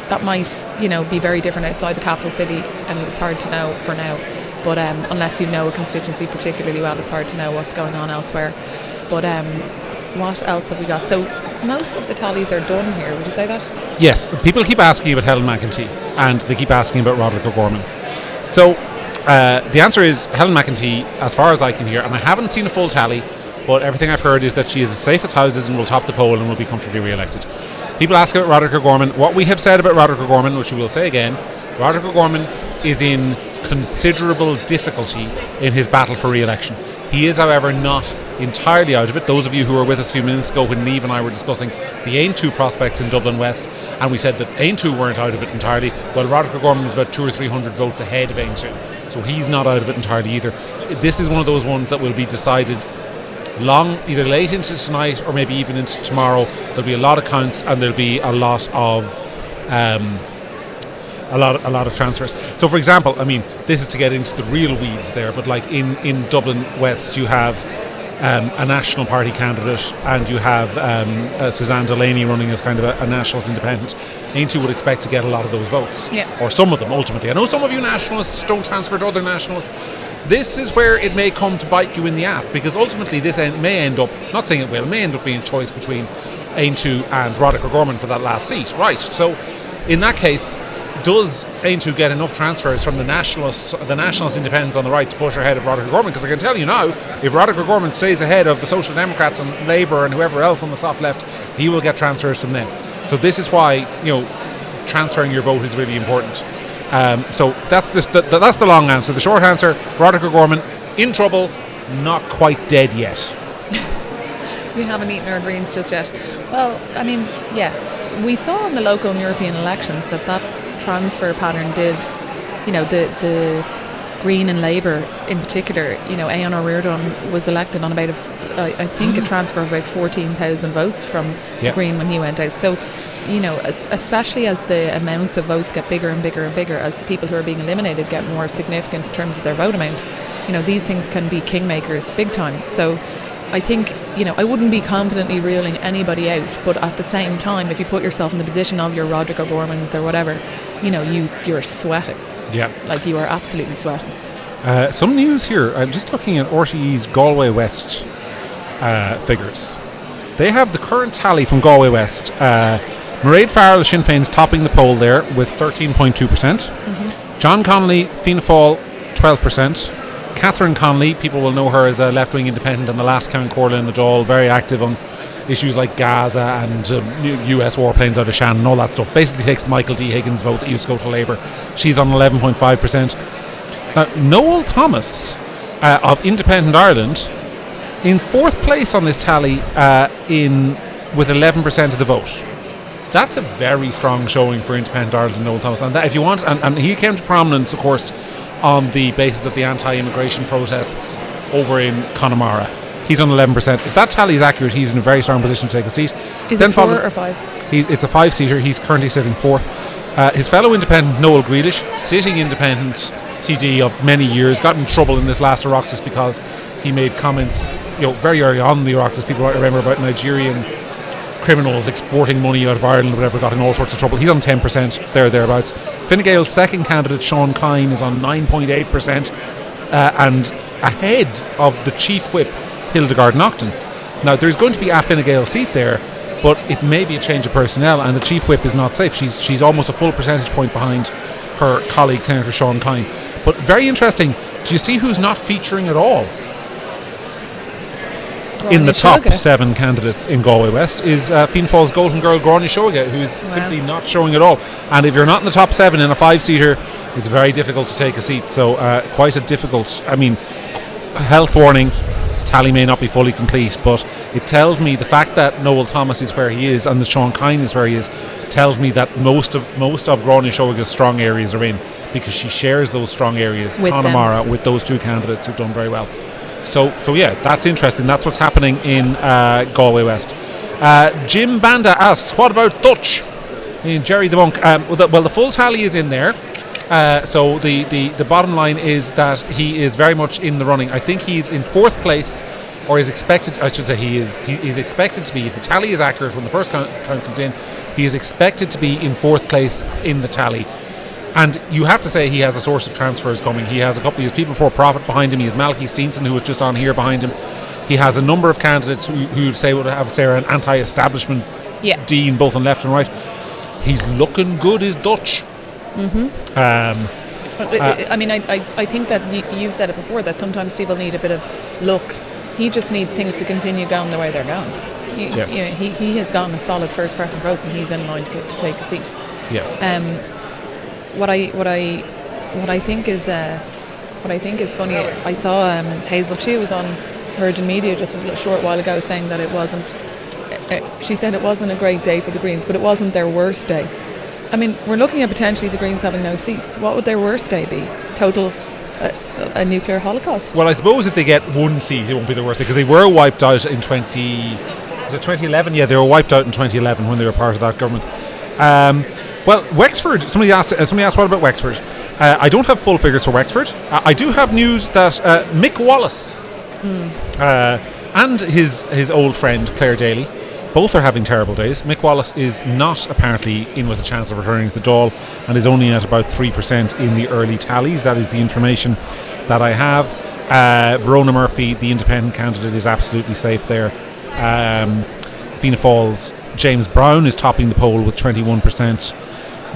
that might, be very different outside the capital city, and it's hard to know for now. But unless you know a constituency particularly well, it's hard to know what's going on elsewhere. But what else have we got? So most of the tallies are done here. Would you say that? Yes. People keep asking about Helen McEntee, and they keep asking about Roderick O'Gorman. So the answer is Helen McEntee, as far as I can hear, and I haven't seen a full tally, but everything I've heard is that she is as safe as houses and will top the poll and will be comfortably re-elected. People ask about Roderick O'Gorman. What we have said about Roderick O'Gorman, which we will say again, Roderick O'Gorman is in considerable difficulty in his battle for re-election. He is, however, not entirely out of it. Those of you who were with us a few minutes ago when Niamh and I were discussing the Aontú prospects in Dublin West, and we said that Aontú weren't out of it entirely. Well, Roderick O'Gorman is about 200 or 300 votes ahead of Aontú, so he's not out of it entirely either. This is one of those ones that will be decided either late into tonight or maybe even into tomorrow. There'll be a lot of counts and there'll be a lot of transfers. So, for example, I mean, this is to get into the real weeds there, but like in Dublin West, you have a National Party candidate and you have Suzanne Delaney running as kind of a Nationalist independent. Aontú would expect to get a lot of those votes, or some of them ultimately. I know some of you Nationalists don't transfer to other Nationalists. This is where it may come to bite you in the ass, because ultimately this may end up, not saying it will, may end up being a choice between Aontú and Roderick O'Gorman for that last seat. Right, so in that case, does Aontú get enough transfers from the Nationalist independents on the right to push her ahead of Roderick O'Gorman? Because I can tell you now, if Roderick O'Gorman stays ahead of the Social Democrats and Labour and whoever else on the soft left, he will get transfers from them. So this is why, transferring your vote is really important. So that's the long answer. The short answer, Roderick O'Gorman in trouble, not quite dead yet. We haven't eaten our greens just yet. Well, I mean, yeah, we saw in the local and European elections that transfer pattern did, the Green and Labour in particular, Aon O'Riordan was elected on about a transfer of about 14,000 votes from the Green when he went out. So, especially as the amounts of votes get bigger and bigger and bigger, as the people who are being eliminated get more significant in terms of their vote amount, these things can be kingmakers big time. So I think, I wouldn't be confidently ruling anybody out, but at the same time, if you put yourself in the position of your Roderick O'Gormans or whatever, you're sweating. Yeah. Like, you are absolutely sweating. Some news here. I'm just looking at RTE's Galway West figures. They have the current tally from Galway West. Mairead Farrell of Sinn Féin is topping the poll there with 13.2%. John Connolly, Fianna Fáil, 12%. Catherine Connolly, people will know her as a left-wing independent on the last Count Corlin and the Dáil, very active on issues like Gaza and US warplanes out of Shannon and all that stuff. Basically takes the Michael D. Higgins vote that used to go to Labour. She's on 11.5%. Noel Thomas of Independent Ireland in fourth place on this tally with 11% of the vote. That's a very strong showing for Independent Ireland and Noel Thomas. And that, if you want, and he came to prominence, of course, on the basis of the anti-immigration protests over in Connemara. He's on 11%. If that tally is accurate, he's in a very strong position to take a seat. Is it 4 or 5? It's a 5-seater. He's currently sitting fourth. His fellow independent, Noel Grealish, sitting independent TD of many years, got in trouble in this last Oireachtas because he made comments, very early on in the Oireachtas. People might remember about Nigerian criminals exporting money out of Ireland or whatever, got in all sorts of trouble. He's on 10%, thereabouts. Fine Gael's second candidate, Sean Kine, is on 9.8% and ahead of the Chief Whip, Hildegard Naughton. Now, there's going to be a Fine Gael seat there, but it may be a change of personnel, and the Chief Whip is not safe. She's almost a full percentage point behind her colleague, Senator Sean Kine. But very interesting, do you see who's not featuring at all? In the top 7 candidates in Galway West is Fianna Fáil's golden girl Gráinne Seoga, who's simply not showing at all. And if you're not in the top 7 in a 5-seater, it's very difficult to take a seat. So quite a difficult, health warning. tally may not be fully complete, but it tells me the fact that Noel Thomas is where he is and that Sean Kine is where he is tells me that most of Gráinne Seoga's strong areas are in, because she shares those strong areas, Connemara, with those two candidates who've done very well. So yeah, that's interesting. That's what's happening in Galway West. Jim Banda asks, what about Hutch in Jerry the Monk? Well, the full tally is in there. So the bottom line is that he is very much in the running. I think he's in fourth place, or is expected. I should say he is expected to be. If the tally is accurate when the first count comes in, he is expected to be in fourth place in the tally. And you have to say he has a source of transfers coming. He has he has people for profit behind him. He has Malaki Steenson, who was just on here behind him. He has a number of candidates who would have an anti-establishment dean, both on left and right. He's looking good as Dutch. I mean, I think that you've said it before, that sometimes people need a bit of luck. He just needs things to continue going the way they're going. He has gotten a solid first preference vote, and he's in line to take a seat. Yes. What I think is funny. I saw Hazel Pugh was on Virgin Media just a short while ago saying that it wasn't. She said it wasn't a great day for the Greens, but it wasn't their worst day. I mean, we're looking at potentially the Greens having no seats. What would their worst day be? Total a nuclear holocaust? Well, I suppose if they get one seat, it won't be the worst day, because they were wiped out in 2011? Yeah, they were wiped out in 2011 when they were part of that government. Well, Wexford, somebody asked what about Wexford? I don't have full figures for Wexford. I do have news that Mick Wallace and his old friend Claire Daly, both are having terrible days. Mick Wallace is not apparently in with a chance of returning to the Dáil, and is only at about 3% in the early tallies. That is the information that I have. Verona Murphy, the independent candidate, is absolutely safe there. Fianna Fáil's James Brown is topping the poll with 21%.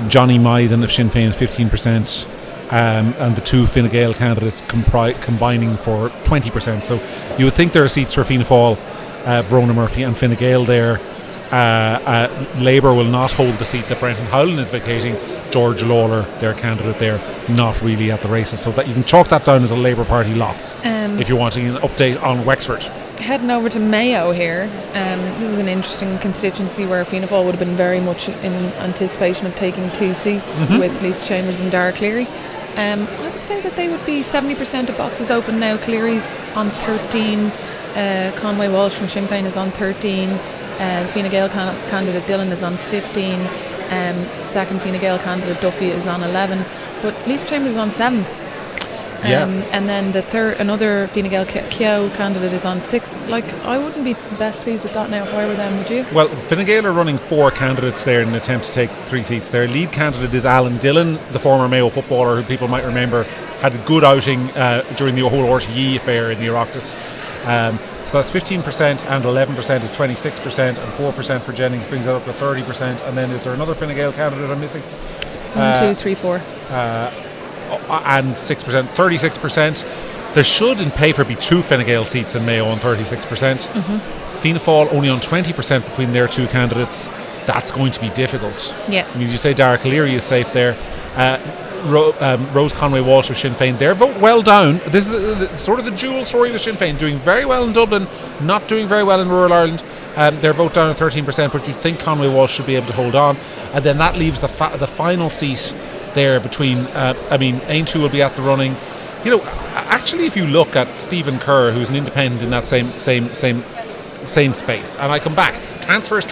Johnny Mythen of Sinn Féin 15%. And the two Fine Gael candidates combining for 20%. So you would think there are seats for Fianna Fáil, Verona Murphy and Fine Gael there. Labour will not hold the seat that Brendan Howlin is vacating. George Lawler, their candidate there, not really at the races. So that you can chalk that down as a Labour Party loss if you're wanting an update on Wexford. Heading over to Mayo here. This is an interesting constituency where Fianna Fáil would have been very much in anticipation of taking two seats with Lisa Chambers and Dara Cleary. I would say that they would be 70% of boxes open now. Cleary's on 13. Conway Walsh from Sinn Féin is on 13. Fine Gael candidate Dylan is on 15. Second Fine Gael candidate Duffy is on 11. But Lisa Chambers is on 7. And then another Fine Gael Keogh candidate is on 6. Like, I wouldn't be best pleased with that now if I were them, would you? Well, Fine Gael are running 4 candidates there in an attempt to take 3 seats. Their lead candidate is Alan Dillon, the former Mayo footballer who people might remember had a good outing during the whole RTE affair in the Oireachtas. So that's 15%, and 11% is 26%, and 4% for Jennings brings it up to 30%. And then is there another Fine Gael candidate I'm missing? 1, 2, 3, 4. And 6%, 36%. There should, in paper, be 2 Fine Gael seats in Mayo on 36%. Fianna Fáil only on 20% between their 2 candidates. That's going to be difficult. Yeah. I mean, you say Dara Cleary is safe there. Rose Conway Walsh of Sinn Féin, their vote well down. This is sort of the dual story with Sinn Féin, doing very well in Dublin, not doing very well in rural Ireland. Their vote down at 13%, but you'd think Conway Walsh should be able to hold on. And then that leaves the final seat there between, Aintree will be at the running. You know, actually, if you look at Stephen Kerr, who's an independent in that same space, and I come back, transfers.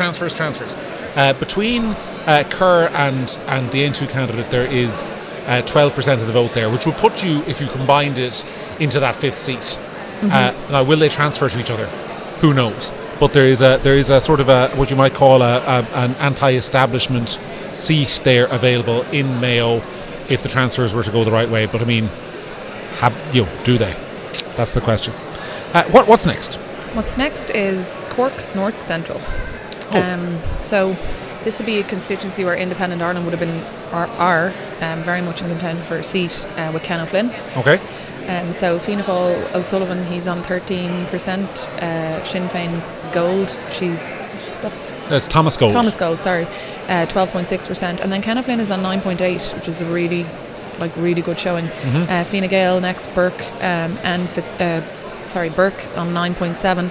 Between Kerr and the Aintree candidate, there is 12% of the vote there, which would put you, if you combined it, into that 5th seat. Now, will they transfer to each other? Who knows? But there is a sort of what you might call an anti-establishment seat there available in Mayo if the transfers were to go the right way. But I mean, do they? That's the question. What's next? What's next is Cork North Central. So this would be a constituency where Independent Ireland would have been are very much in contention for a seat with Ken O'Flynn. Okay. So Fianna Fáil O'Sullivan, he's on 13%. Sinn Féin Gold, that's Thomas Gold. 12.6%, and then Ken O'Flynn is on 9.8%, which is a really good showing. Fine Gael next, Burke and Burke on 9.7.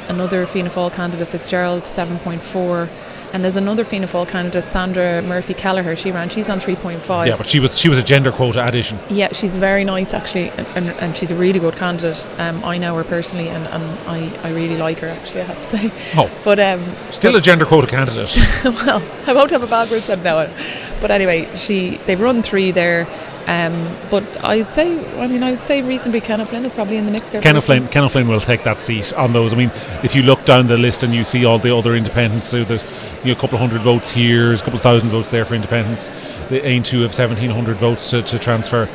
Another Fianna Fáil candidate, Fitzgerald, 7.4. And there's another Fianna Fáil candidate, Sandra Murphy Kelleher. She's on 3.5. Yeah, but she was a gender quota addition. Yeah, she's very nice actually, and she's a really good candidate. I know her personally, and I really like her actually, I have to say. Oh, but still a gender quota candidate. Well, I won't have a bad word said now. But anyway, they've run 3 there. But I would say reasonably Kenneth Flynn is probably in the mix there. Kenneth Flynn will take that seat on those. I mean, if you look down the list and you see all the other independents, so there's a couple of hundred votes here, there's a couple of thousand votes there for independents. They aim to have 1,700 votes to transfer.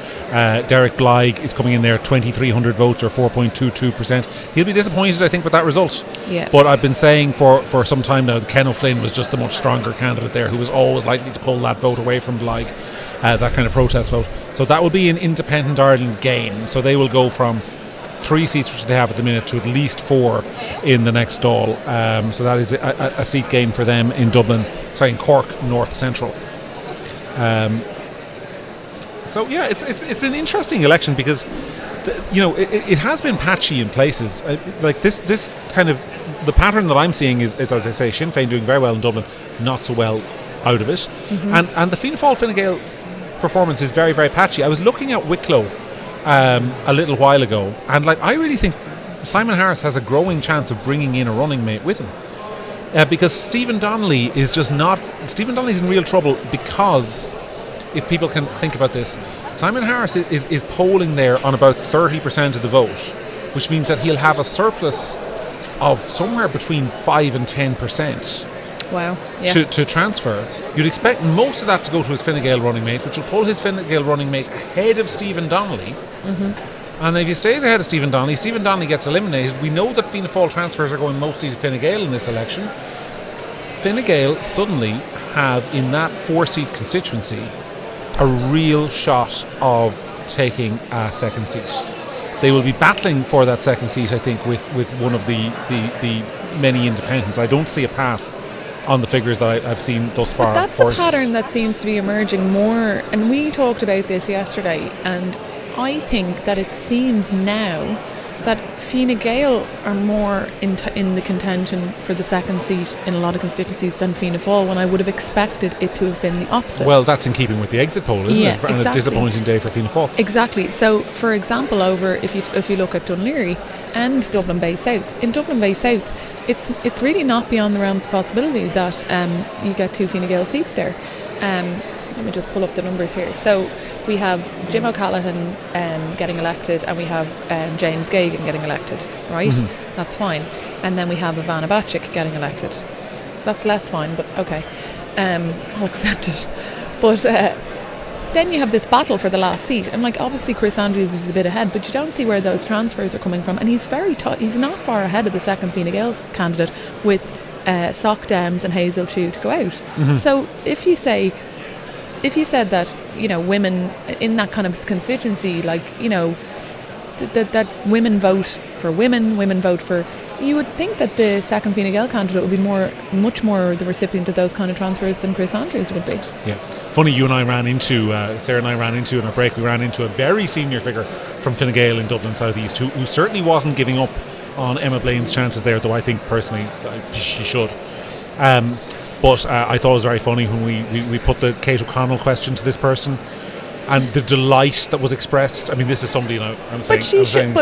Derek Blythe is coming in there, 2,300 votes or 4.22%. He'll be disappointed, I think, with that result. Yeah. But I've been saying for some time now that Kenneth Flynn was just the much stronger candidate there, who was always likely to pull that vote away from Blythe. That kind of protest vote. So that will be an independent Ireland gain. So they will go from 3 seats, which they have at the minute, to at least 4 in the next Dáil. So that is a seat gain for them in in Cork North Central. So yeah, it's been an interesting election because it has been patchy in places. Like this kind of the pattern that I'm seeing is, as I say, Sinn Féin doing very well in Dublin, not so well out of it, and the Fianna Fáil Fine Gael performance is very, very patchy. I was looking at Wicklow a little while ago, and I really think Simon Harris has a growing chance of bringing in a running mate with him, because Stephen Donnelly is just not. Stephen Donnelly's in real trouble because, if people can think about this, Simon Harris is polling there on about 30% of the vote, which means that he'll have a surplus of somewhere between 5 and 10%. Wow. Yeah. To transfer. You'd expect most of that to go to his Fine Gael running mate, which will pull his Fine Gael running mate ahead of Stephen Donnelly. And if he stays ahead of Stephen Donnelly gets eliminated. We know that Fianna Fáil transfers are going mostly to Fine Gael in this election. Fine Gael suddenly have, in that 4-seat constituency, a real shot of taking a second seat. They will be battling for that second seat, I think, with one of the many independents. I don't see a path on the figures that I've seen thus far. But that's a pattern that seems to be emerging more, and we talked about this yesterday, and I think that it seems now that Fine Gael are more in the contention for the second seat in a lot of constituencies than Fianna Fáil, when I would have expected it to have been the opposite. Well, that's in keeping with the exit poll, isn't it? And a disappointing day for Fianna Fáil. Exactly. So, for example, if you look at Dún Laoghaire and Dublin Bay South, in Dublin Bay South, it's really not beyond the realms of possibility that you get 2 Fine Gael seats there. Let me just pull up the numbers here. So we have Jim O'Callaghan getting elected, and we have James Gagan getting elected, right? That's fine. And then we have Ivana Bacik getting elected. That's less fine, but okay. I'll accept it. But then you have this battle for the last seat, and obviously Chris Andrews is a bit ahead, but you don't see where those transfers are coming from, and he's very he's not far ahead of the second Fine Gael candidate with Sock Dems and Hazel Chew to go out. So if you said that women in that kind of constituency, that women vote for women vote for, you would think that the second Fine Gael candidate would be much more the recipient of those kind of transfers than Chris Andrews would be. Yeah. Funny, you and I ran into, Sarah and I ran into in our break, we ran into a very senior figure from Fine Gael in Dublin South East who certainly wasn't giving up on Emma Blaine's chances there, though I think personally she should. But I thought it was very funny when we put the Kate O'Connell question to this person, and the delight that was expressed. I mean, this is somebody, I'm saying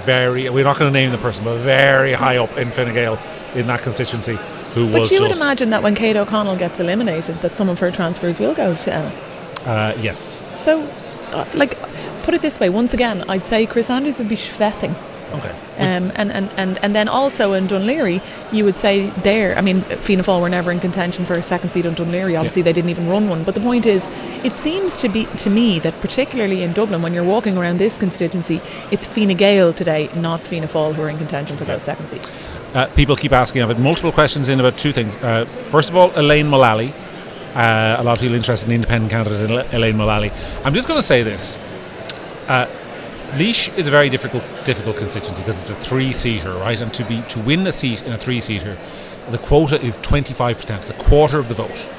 very, we're not going to name the person, but very high up in Fine Gael in that constituency, who was. But you would imagine that when Kate O'Connell gets eliminated, that some of her transfers will go to Emma. Yes. So, put it this way. Once again, I'd say Chris Andrews would be sweating. Okay. And then also in Dún Laoghaire, you would say there, I mean, Fianna Fáil were never in contention for a second seat in Dún Laoghaire. Obviously, they didn't even run one. But the point is, it seems to me that particularly in Dublin, when you're walking around this constituency, it's Fine Gael today, not Fianna Fáil, who are in contention for those second seats. People keep asking, I've had multiple questions in about 2 things. First of all, Elaine Mullally. A lot of people interested in the independent candidate Elaine Mullally. I'm just going to say this. Laois is a very difficult constituency because it's a 3-seater, right? And to win a seat in a 3-seater, the quota is 25%. It's a quarter of the vote.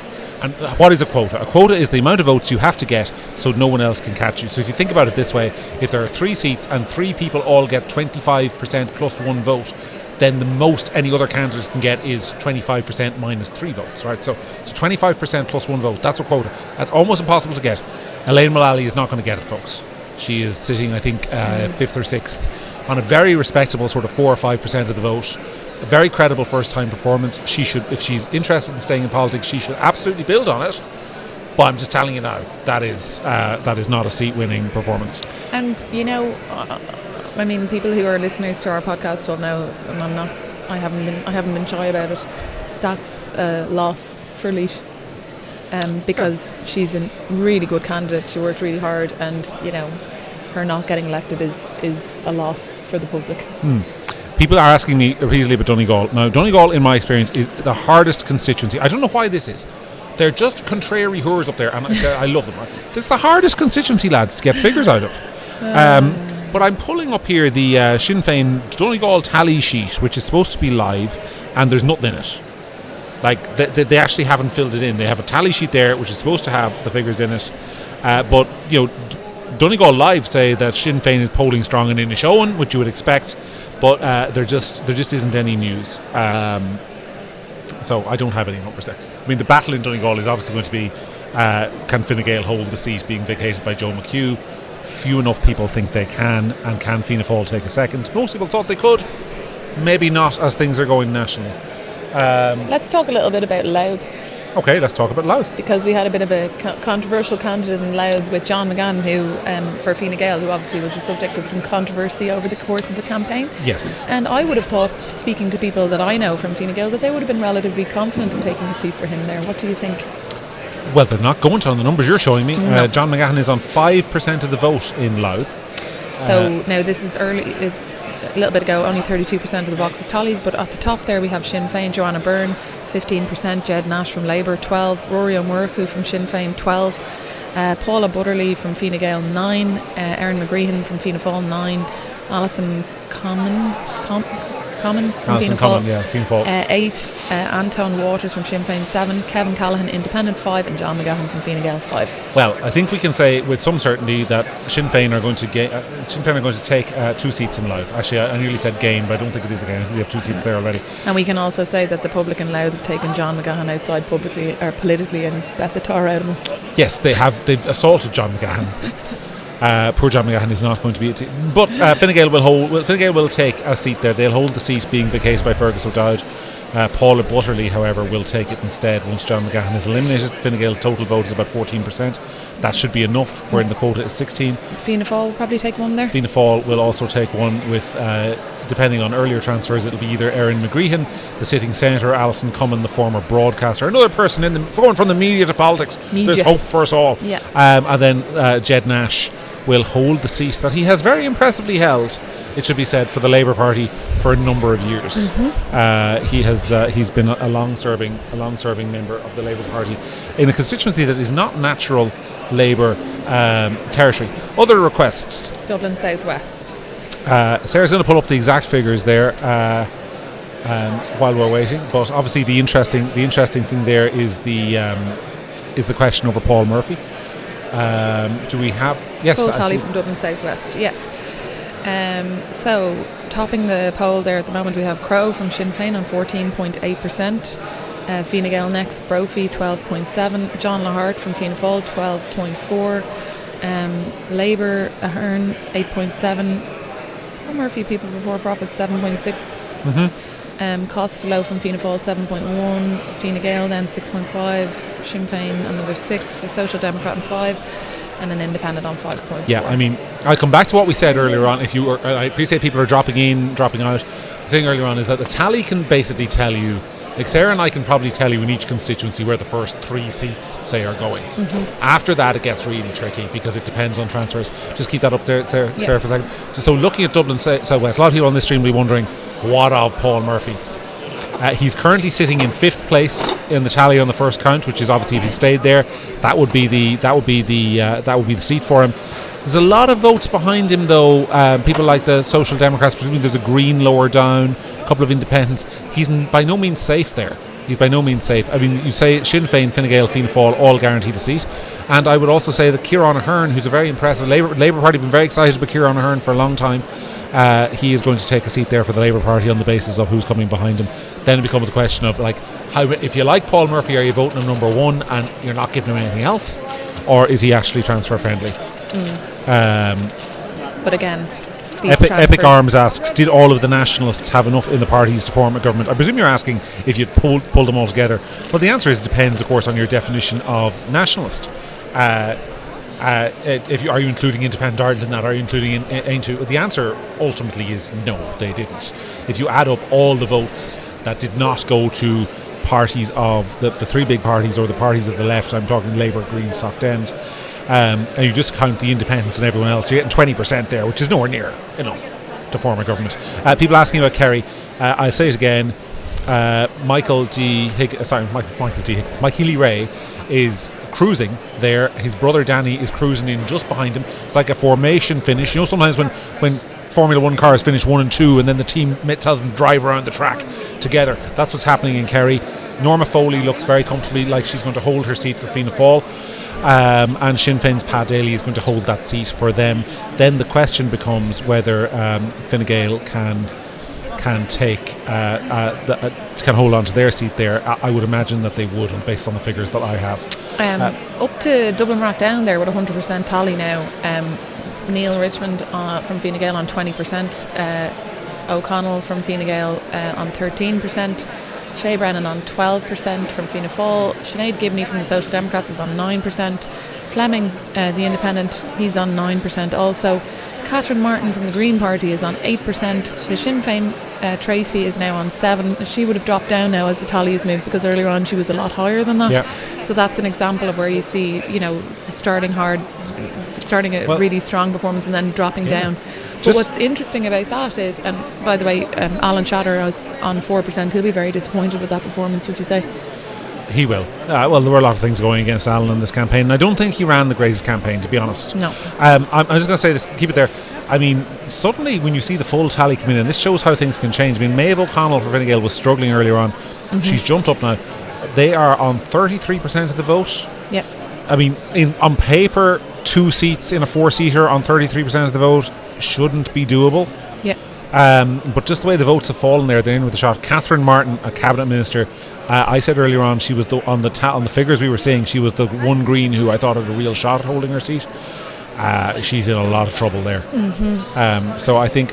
And what is a quota? A quota is the amount of votes you have to get so no one else can catch you. So if you think about it this way, if there are 3 seats and 3 people all get 25% plus 1 vote, then the most any other candidate can get is 25% minus 3 votes, right? So 25% plus 1 vote, that's a quota. That's almost impossible to get. Elaine Mullally is not going to get it, folks. She is sitting, I think, 5th or 6th on a very respectable sort of 4 or 5% of the vote. A very credible first-time performance. She should, if she's interested in staying in politics, she should absolutely build on it. But I'm just telling you now, that is not a seat-winning performance. And I mean, people who are listeners to our podcast will know, and I haven't been shy about it. That's a loss for Louth, because she's a really good candidate. She worked really hard, and her not getting elected is a loss for the public. People are asking me repeatedly about Donegal. Now, Donegal, in my experience, is the hardest constituency. I don't know why this is. They're just contrary whores up there, and I love them. It's the hardest constituency, lads, to get figures out of. But I'm pulling up here the Sinn Féin Donegal tally sheet, which is supposed to be live, and there's nothing in it. Like, they actually haven't filled it in. They have a tally sheet there, which is supposed to have the figures in it. But, Donegal Live say that Sinn Féin is polling strong in Inishowen, which you would expect, but there just isn't any news. So I don't have any numbers there. I mean, the battle in Donegal is obviously going to be, can Fine Gael hold the seat being vacated by Joe McHugh? Few enough people think they can, and can Fianna Féil take a second? Most people thought they could. Maybe not, as things are going nationally. Let's talk a little bit about Louth. Okay, let's talk about Louth. Because we had a bit of a controversial candidate in Louth with John McGann, who, for Fine Gael, who obviously was the subject of some controversy over the course of the campaign. Yes. And I would have thought, speaking to people that I know from Fine Gael, that they would have been relatively confident in taking a seat for him there. What do you think? Well, they're not going to on the numbers you're showing me. No. John McGahern is on 5% of the vote in Louth. So now this is early. It's a little bit ago. Only 32% of the box is tallied. But at the top there we have Sinn Féin, Joanna Byrne, 15%. Jed Nash from Labour, 12. Rory O'Murchu from Sinn Féin, 12. Paula Butterly from Fine Gael, 9. Erin McGreehan from Fianna Fáil, 9. Alison Common from Fianna Fáil, 8. Anton Waters from Sinn Féin, 7. Kevin Callaghan, Independent, 5. And John McGahern from Fine Gael, 5. Well, I think we can say with some certainty that Sinn Féin are going to take 2 seats in Louth. Actually, I nearly said gain, but I don't think it is a gain. We have 2 seats there already. And we can also say that the public in Louth have taken John McGahern outside publicly or politically and bet the tar out of him. Yes, they have. They've assaulted John McGahern. Poor John McGahern is not going to be a seat. But Fine Gael will take a seat there. They'll hold the seat being vacated by Fergus O'Dowd. Paula Butterly, however, will take it instead once John McGahern is eliminated. Fine Gael's total vote is about 14%. That should be enough, wherein the quota is 16. Fianna Fáil will probably take one there. Fianna Fáil will also take one with, depending on earlier transfers, it'll be either Erin McGreehan, the sitting senator, Alison Cummin, the former broadcaster, another person going from the media to politics. There's hope for us all. Yeah. And then Jed Nash will hold the seat that he has very impressively held, it should be said, for the Labour Party for a number of years. He's been a long-serving member of the Labour Party in a constituency that is not natural Labour territory. Other requests. Dublin South West. Sarah's going to pull up the exact figures there while we're waiting. But obviously, the interesting thing there is the question over Paul Murphy. Do we have full tally from Dublin South West? Yeah. So topping the poll there at the moment we have Crow from Sinn Féin on 14.8%. Fine Gael next, Brophy 12.7%. John Lahart from Fianna Fáil 12.4%. Labour Ahern 8.7%. Paul Murphy People Before Profit 7.6%. Costello from Fianna Fáil 7.1%. Fine Gael then 6.5%. Sinn Féin another 6%. A Social Democrat on 5%. And an independent on 5.4. Yeah, I mean, I'll come back to what we said earlier on. I appreciate people are dropping in, dropping out. The thing earlier on is that the tally can basically tell you, like Sarah and I can probably tell you in each constituency where the first 3 seats, say, are going. After that, it gets really tricky because it depends on transfers. Just keep that up there, Sarah, for a second. So looking at Dublin South West, a lot of people on this stream will be wondering, what of Paul Murphy? He's currently sitting in 5th place in the tally on the first count, which is obviously if he stayed there, that would be the seat for him. There's a lot of votes behind him, though. People like the Social Democrats, presumably there's a Green lower down, a couple of independents. He's by no means safe there. He's by no means safe. I mean, you say Sinn Féin, Fine Gael, Fianna Féil all guaranteed a seat, and I would also say that Ciarán Ahern, who's a very impressive Labour Party, been very excited about Ciarán Ahern for a long time. He is going to take a seat there for the Labour Party on the basis of who's coming behind him. Then it becomes a question of like, how, if you like Paul Murphy, are you voting him number one and you're not giving him anything else, or is he actually transfer friendly? But again, Epic Arms asks, did all of the nationalists have enough in the parties to form a government? I presume you're asking if you'd pulled them all together. Well, the answer is it depends, of course, on your definition of nationalist. Are you including Independent Ireland in that? Are you including into? The answer ultimately is no, they didn't. If you add up all the votes that did not go to parties of the three big parties or the parties of the left, I'm talking Labour, Greens, Soc Dems, and you just count the independents and everyone else, you're getting 20% there, which is nowhere near enough to form a government. People asking about Kerry, I'll say it again. Mike Healy-Rae is cruising there. His brother Danny is cruising in just behind him. It's like a formation finish. You know, sometimes when Formula 1 cars finish 1 and 2 and then the team tells them to drive around the track together, that's what's happening in Kerry. Norma Foley looks very comfortably like she's going to hold her seat for Fianna Fáil, and Sinn Féin's Pat Daly is going to hold that seat for them. Then the question becomes whether Fine Gael can hold on to their seat there. I would imagine that they would, based on the figures that I have. Up to Dublin Rathdown there with 100% tally now. Neil Richmond from Fine Gael on 20%, O'Connell from Fine Gael on 13%, Shea Brennan on 12% from Fianna Fáil, Sinead Gibney from the Social Democrats is on 9%, Fleming, the Independent, he's on 9% also. Catherine Martin from the Green Party is on 8%. The Sinn Féin Tracy is now on 7%. She would have dropped down now as the tallies moved, because earlier on she was a lot higher than that. Yeah. So that's an example of where you see, starting a really strong performance and then dropping down. But what's interesting about that is, and by the way, Alan Shatter was on 4%. He'll be very disappointed with that performance, would you say? He will. Well, there were a lot of things going against Alan in this campaign, and I don't think he ran the greatest campaign, to be honest. No. I'm just going to say this, keep it there. I mean, suddenly when you see the full tally come in, and this shows how things can change. I mean, Maeve O'Connell for Fine Gael was struggling earlier on. Mm-hmm. She's jumped up now. They are on 33% of the vote. Yep. I mean, on paper, 2 seats in a 4-seater on 33% of the vote shouldn't be doable. Yep. But just the way the votes have fallen there, they're in with a shot. Catherine Martin, a cabinet minister, I said earlier on she was on the figures we were seeing, she was the one Green who I thought had a real shot at holding her seat. She's in a lot of trouble there. Mm-hmm. So I think.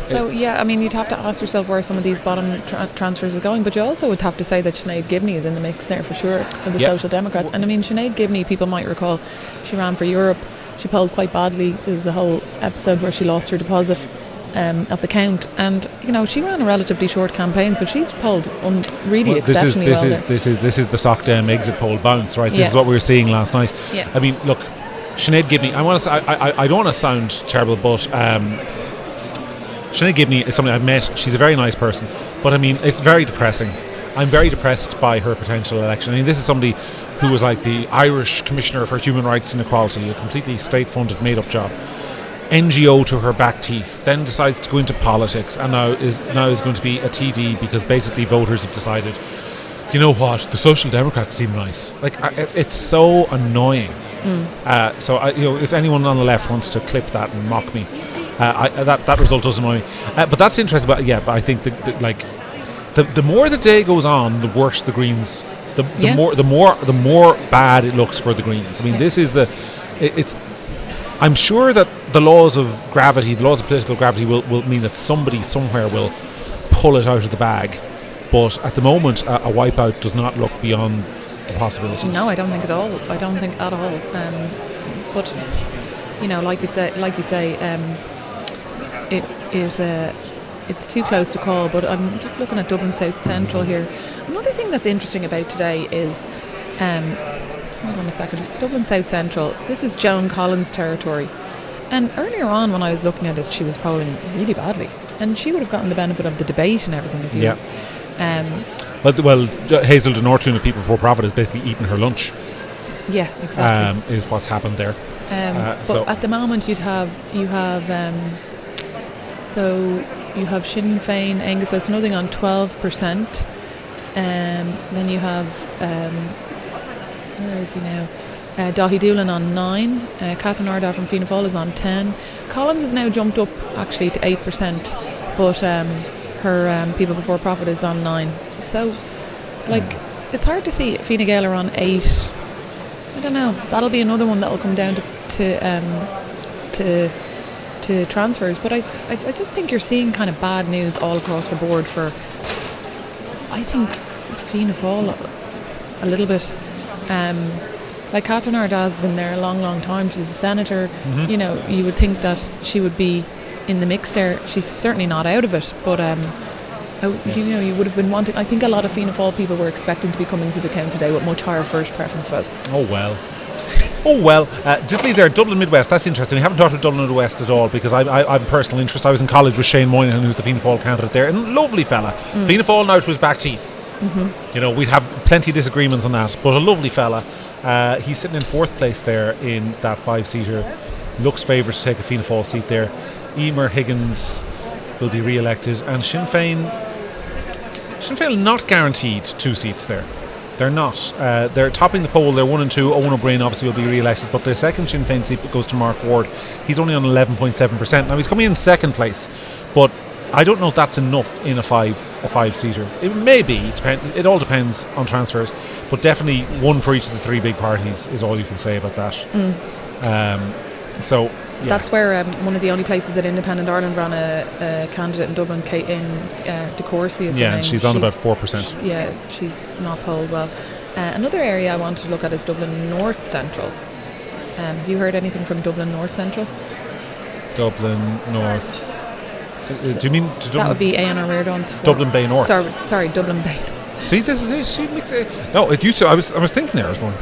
So yeah, I mean, you'd have to ask yourself where some of these bottom transfers are going, but you also would have to say that Sinead Gibney is in the mix there for sure for the Social Democrats. And I mean, Sinead Gibney, people might recall, she ran for Europe. She polled quite badly. There's a whole episode where she lost her deposit at the count, and she ran a relatively short campaign, so she's polled really exceptionally well. This is the Soc Dem exit poll bounce, right? This is what we were seeing last night. Yeah. I mean, look, Sinead Gibney. I don't want to sound terrible, but Sinead Gibney is somebody I've met. She's a very nice person, but I mean, it's very depressing. I'm very depressed by her potential election. I mean, this is somebody who was like the Irish Commissioner for Human Rights and Equality, a completely state-funded, made-up job. NGO to her back teeth, then decides to go into politics, and now is going to be a TD because basically voters have decided, you know what, the Social Democrats seem nice. Like, it's so annoying. So if anyone on the left wants to clip that and mock me, that result does annoy me. But that's interesting. But I think the more the day goes on, the worse the Greens. The more bad it looks for the Greens. I mean, this is it's. I'm sure that the laws of political gravity will mean that somebody somewhere will pull it out of the bag. But at the moment, a wipeout does not look beyond the possibilities. No, I don't think at all. But like you say, it's too close to call. But I'm just looking at Dublin South Central here. Another thing that's interesting about today is. Hold on a second. Dublin South Central. This is Joan Collins' territory. And earlier on, when I was looking at it, she was polling really badly, and she would have gotten the benefit of the debate and everything. Well, Hazel de Nortune of People Before Profit is basically eating her lunch. Yeah, exactly. Is what's happened there. But at the moment, you have Sinn Féin, Angus O'Snothing on 12%. Then you have where is he now? Daithí Doolan on 9. Catherine Arda from Fianna Féil is on 10. Collins has now jumped up actually to 8%, but her People Before Profit is on 9. So, it's hard to see. Fine Gael are on 8. I don't know. That'll be another one that'll come down to transfers. But I just think you're seeing kind of bad news all across the board for. I think Fianna Féil a little bit. Like Catherine Arda's been there a long time. She's a senator. You know, you would think that she would be in the mix there. She's certainly not out of it, but you know, you would have been wanting. I think a lot of Fianna Féil people were expecting to be coming to the count today with much higher first preference votes. Oh well. Just leave there. Dublin Midwest. That's interesting. We haven't talked about Dublin West at all because I'm personal interest. I was in college with Shane Moynihan, who's the Fianna Féil candidate there, and lovely fella. Fianna Féil now to his back teeth. You know, we'd have plenty of disagreements on that, but a lovely fella. He's sitting in 4th place there in that 5-seater. Looks favoured to take a Fianna Féil seat there. Emer Higgins will be re-elected, and Sinn Féin not guaranteed 2 seats there. They're not. They're topping the poll. They're 1 and 2. Owen O'Brien obviously will be re-elected, but the second Sinn Féin seat goes to Mark Ward. He's only on 11.7%. Now he's coming in 2nd place, but I don't know if that's enough in a 5-seater. It may be. It all depends on transfers, but definitely 1 for each of the 3 big parties is all you can say about that. So yeah. That's where one of the only places that Independent Ireland ran a candidate in Dublin, De Courcy is her name. She's on about 4%. Yeah, she's not polled well. Another area I want to look at is Dublin North Central. Have you heard anything from Dublin North Central? Dublin North. Do you mean Dublin? That would be A&R Reardon's. Dublin Bay North. Sorry, Dublin Bay. See, this is it. She makes it. No, it used to. I was thinking there. I was going.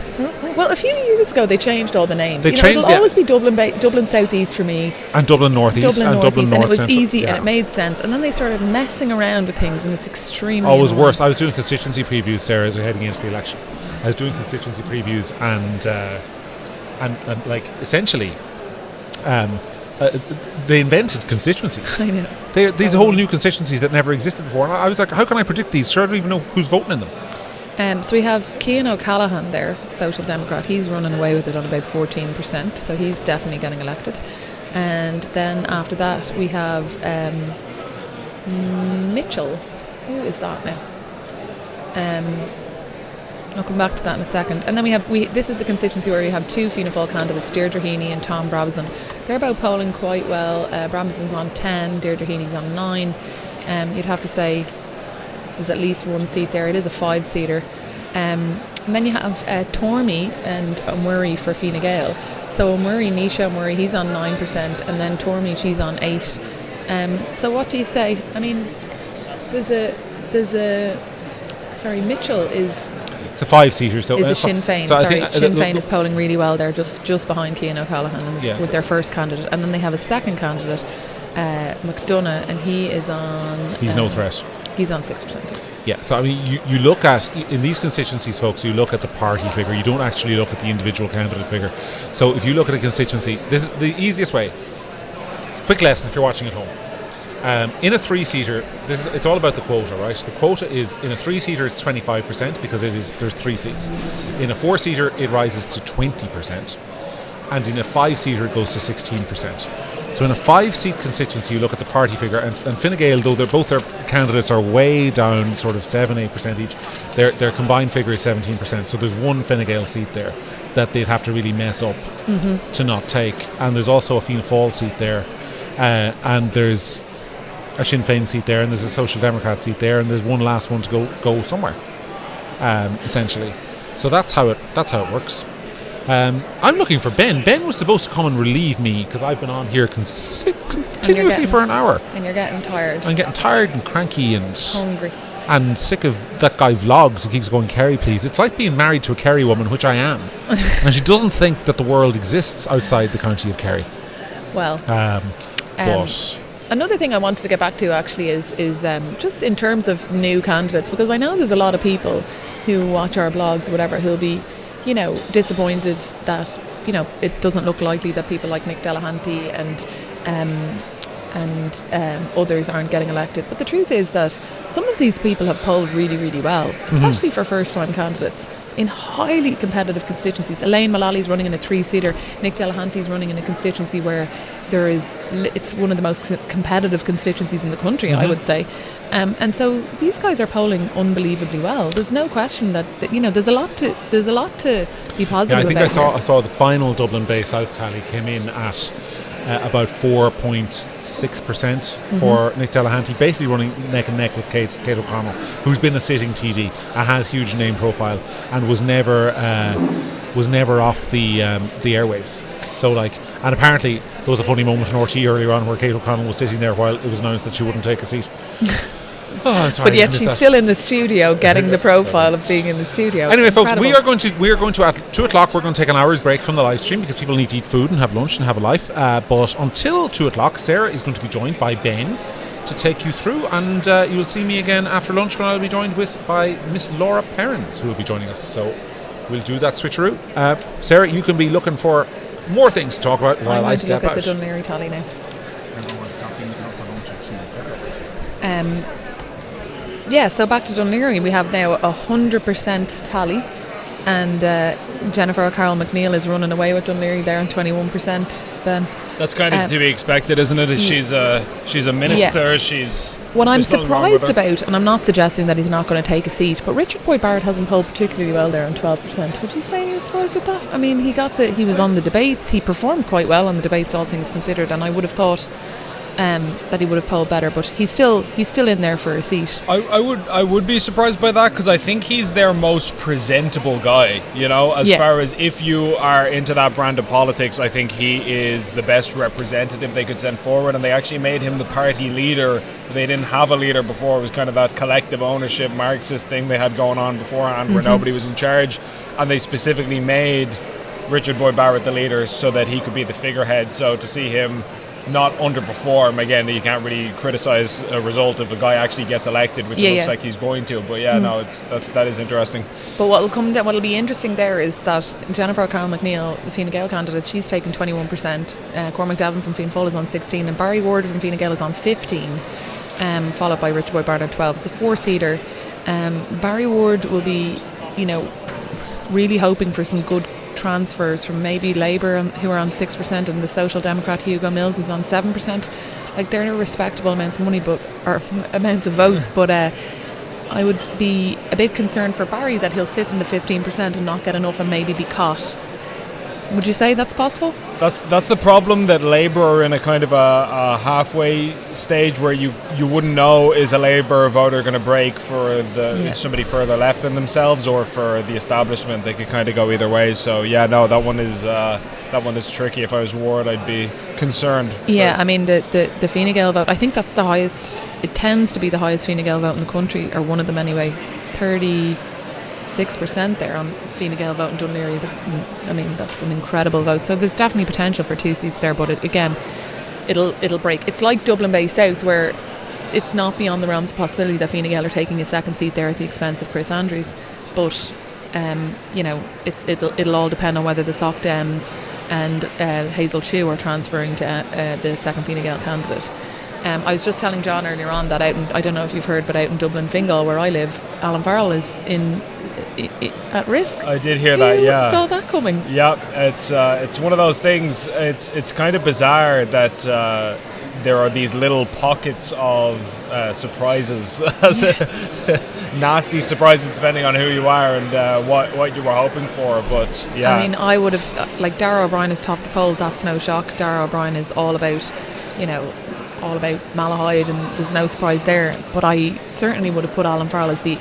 Well, a few years ago they changed all the names. It'll always be Dublin Bay, Dublin South East for me, and Dublin North East, and North East, and it was Central. easy and it made sense. And then they started messing around with things, and it's extremely. Always worse. I was doing constituency previews, Sarah, as we're heading into the election. I was doing constituency previews, and like essentially, they invented constituencies. I know. These are whole new constituencies that never existed before. And I was like, how can I predict these? Sure, I don't even know who's voting in them. So we have Cian O'Callaghan there, Social Democrat. He's running away with it on about 14%, so he's definitely getting elected. And then after that we have Mitchell. Who is that now? I'll come back to that in a second. And then this is the constituency where we have 2 Fianna Féil candidates, Deirdre Heaney and Tom Brabazon. They're both polling quite well. Brabazon's on 10, Deirdre Heaney's on 9. You'd have to say there's at least 1 seat there. It is a 5-seater. And then you have Tormey and O'Murray for Fine Gael. So Nisha O'Murray, he's on 9%, and then Tormey, she's on 8. So what do you say? I mean, Mitchell is... It's a 5-seater, so is a Sinn Féin. So Sinn Féin is polling really well. They're just behind Cian O'Callaghan with their first candidate, and then they have a second candidate, McDonough, and he is on. He's no threat. He's on 6%. Yeah. So I mean, you look at in these constituencies, folks. You look at the party figure. You don't actually look at the individual candidate figure. So if you look at a constituency, this is the easiest way. Quick lesson if you're watching at home. In a 3-seater, it's all about the quota, right? The quota is in a 3-seater it's 25% because there's 3 seats. In a 4-seater it rises to 20%, and in a 5-seater it goes to 16%. So in a 5-seat constituency, you look at the party figure, and Fine Gael, though both their candidates are way down, sort of 7-8% each, their combined figure is 17%. So there's 1 Fine Gael seat there that they'd have to really mess up to not take, and there's also a Fianna Féil seat there, and there's a Sinn Féin seat there, and there's a Social Democrat seat there, and there's one last one to go somewhere, essentially. So that's how it works. I'm looking for Ben. Ben was supposed to come and relieve me because I've been on here continuously for an hour. And you're getting tired. I'm getting tired and cranky and hungry. And sick of that guy Vlogs who keeps going, Kerry, please. It's like being married to a Kerry woman, which I am. And she doesn't think that the world exists outside the county of Kerry. Well, but... Another thing I wanted to get back to actually is just in terms of new candidates, because I know there's a lot of people who watch our blogs or whatever who'll be, disappointed that, it doesn't look likely that people like Nick Delahanty and and others aren't getting elected. But the truth is that some of these people have polled really, really well, especially for first-time candidates in highly competitive constituencies. Elaine Mullally's running in a 3-seater. Nick Delahanty's running in a constituency where it's one of the most competitive constituencies in the country, I would say. And so these guys are polling unbelievably well. There's no question that there's a lot to be positive I think about. I saw the final Dublin Bay South tally came in at about 4.6% for Nick Delahanty, basically running neck and neck with Kate O'Connell, who's been a sitting TD and has huge name profile and was never off the airwaves. So and apparently there was a funny moment in RT earlier on where Kate O'Connell was sitting there while it was announced that she wouldn't take a seat. But yet she's still in the studio, getting the profile of being in the studio. Anyway, Incredible. folks, we are going to at 2 o'clock. We're going to take an hour's break from the live stream because people need to eat food and have lunch and have a life. But until 2 o'clock, Sarah is going to be joined by Ben to take you through, and you'll see me again after lunch when I'll be joined by Miss Laura Perrins, who will be joining us. So we'll do that switcheroo. Sarah, you can be looking for more things to talk about while I step out. I'm going to look at the Dún Laoghaire tally now. So back to Dún Laoghaire, we have now 100% tally, and Jennifer O'Carroll McNeil is running away with Dún Laoghaire there on 21%. Ben, that's kind of to be expected, isn't it? She's a minister. She's what I'm surprised about, and I'm not suggesting that he's not going to take a seat, but Richard Boyd Barrett hasn't polled particularly well there on 12%. Would you say you're surprised with that? I mean, he was on the debates. He performed quite well on the debates, all things considered, and I would have thought that he would have polled better, but he's still in there for a seat. I would be surprised by that, because I think he's their most presentable guy, as far as if you are into that brand of politics. I think he is the best representative they could send forward, and they actually made him the party leader. They didn't have a leader before. It was kind of that collective ownership Marxist thing they had going on beforehand where nobody was in charge, and they specifically made Richard Boyd Barrett the leader so that he could be the figurehead. So to see him not underperform, again, you can't really criticise a result if a guy actually gets elected, which it looks like he's going to. But that is interesting. But what'll be interesting there is that Jennifer O'Carroll McNeil, the Fine Gael candidate, she's taken 21%. Cormac Devlin from Fianna Féil is on 16%, and Barry Ward from Fine Gael is on 15%, followed by Richard Boyd Barrett on 12%. It's a 4-seater. Barry Ward will be, really hoping for some good transfers from maybe Labour, who are on 6%, and the Social Democrat Hugo Mills is on 7%. They're respectable amounts of money, or amounts of votes. But I would be a bit concerned for Barry that he'll sit in the 15% and not get enough and maybe be caught. Would you say that's possible? That's the problem, that Labour are in a kind of a halfway stage where you wouldn't know, is a Labour voter going to break for somebody further left than themselves or for the establishment. They could kind of go either way. So that one is tricky. If I was Ward, I'd be concerned. Yeah, I mean the Fine Gael vote, I think that's the highest. It tends to be the highest Fine Gael vote in the country, or one of them anyway. 36% there on Fine Gael vote in Dún Laoghaire. That's an incredible vote. So there's definitely potential for 2 seats there, but it'll break. It's like Dublin Bay South, where it's not beyond the realms of possibility that Fine Gael are taking a second seat there at the expense of Chris Andrews. But it'll all depend on whether the Soc Dems and Hazel Chew are transferring to the second Fine Gael candidate. I was just telling John earlier on that I don't know if you've heard, but out in Dublin Fingal, where I live, Alan Farrell is at risk. I did hear that. Yeah, saw that coming. Yeah, it's one of those things. It's kind of bizarre that there are these little pockets of surprises, nasty surprises, depending on who you are and what you were hoping for. But yeah, I mean, I would have Darragh O'Brien has topped the poll. That's no shock. Darragh O'Brien is all about Malahide, and there's no surprise there. But I certainly would have put Alan Farrell as the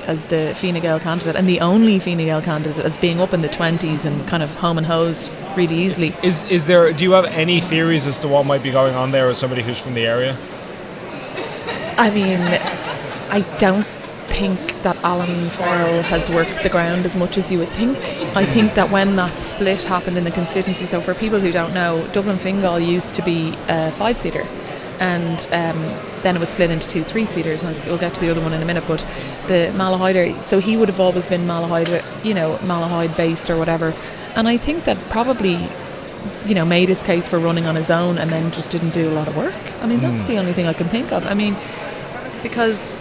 Fine Gael candidate, and the only Fine Gael candidate, as being up in the 20s and kind of home and hosed really easily. Is there? Do you have any theories as to what might be going on there with somebody who's from the area? I mean, I don't think that Alan Farrell has worked the ground as much as you would think. I think that when that split happened in the constituency, so for people who don't know, Dublin Fingal used to be a 5-seater, and then it was split into 2 3-seaters, and we'll get to the other one in a minute. But the Malahide, so he would have always been Malahide based or whatever. And I think that probably made his case for running on his own and then just didn't do a lot of work. I mean, that's the only thing I can think of. I mean, because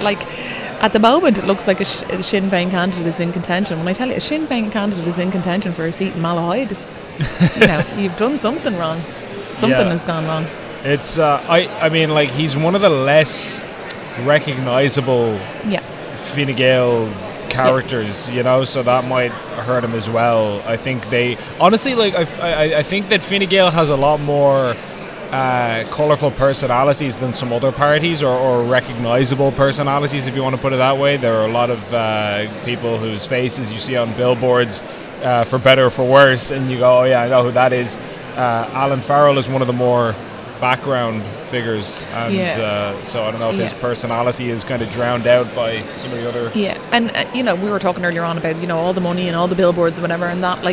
like at the moment it looks like a Sinn Féin candidate is in contention. When I tell you a Sinn Féin candidate is in contention for a seat in Malahide, you've done something wrong. Something has gone wrong. It's I mean, like, he's one of the less recognisable Fine Gael characters, so that might hurt him as well. I think they honestly, like, I think that Fine Gael has a lot more colourful personalities than some other parties, or recognisable personalities, if you want to put it that way. There are a lot of people whose faces you see on billboards, for better or for worse, and you go, oh yeah, I know who that is. Alan Farrell is one of the more background figures, and so I don't know if his personality is kind of drowned out by some of the other. Yeah, and we were talking earlier on about all the money and all the billboards and whatever, and that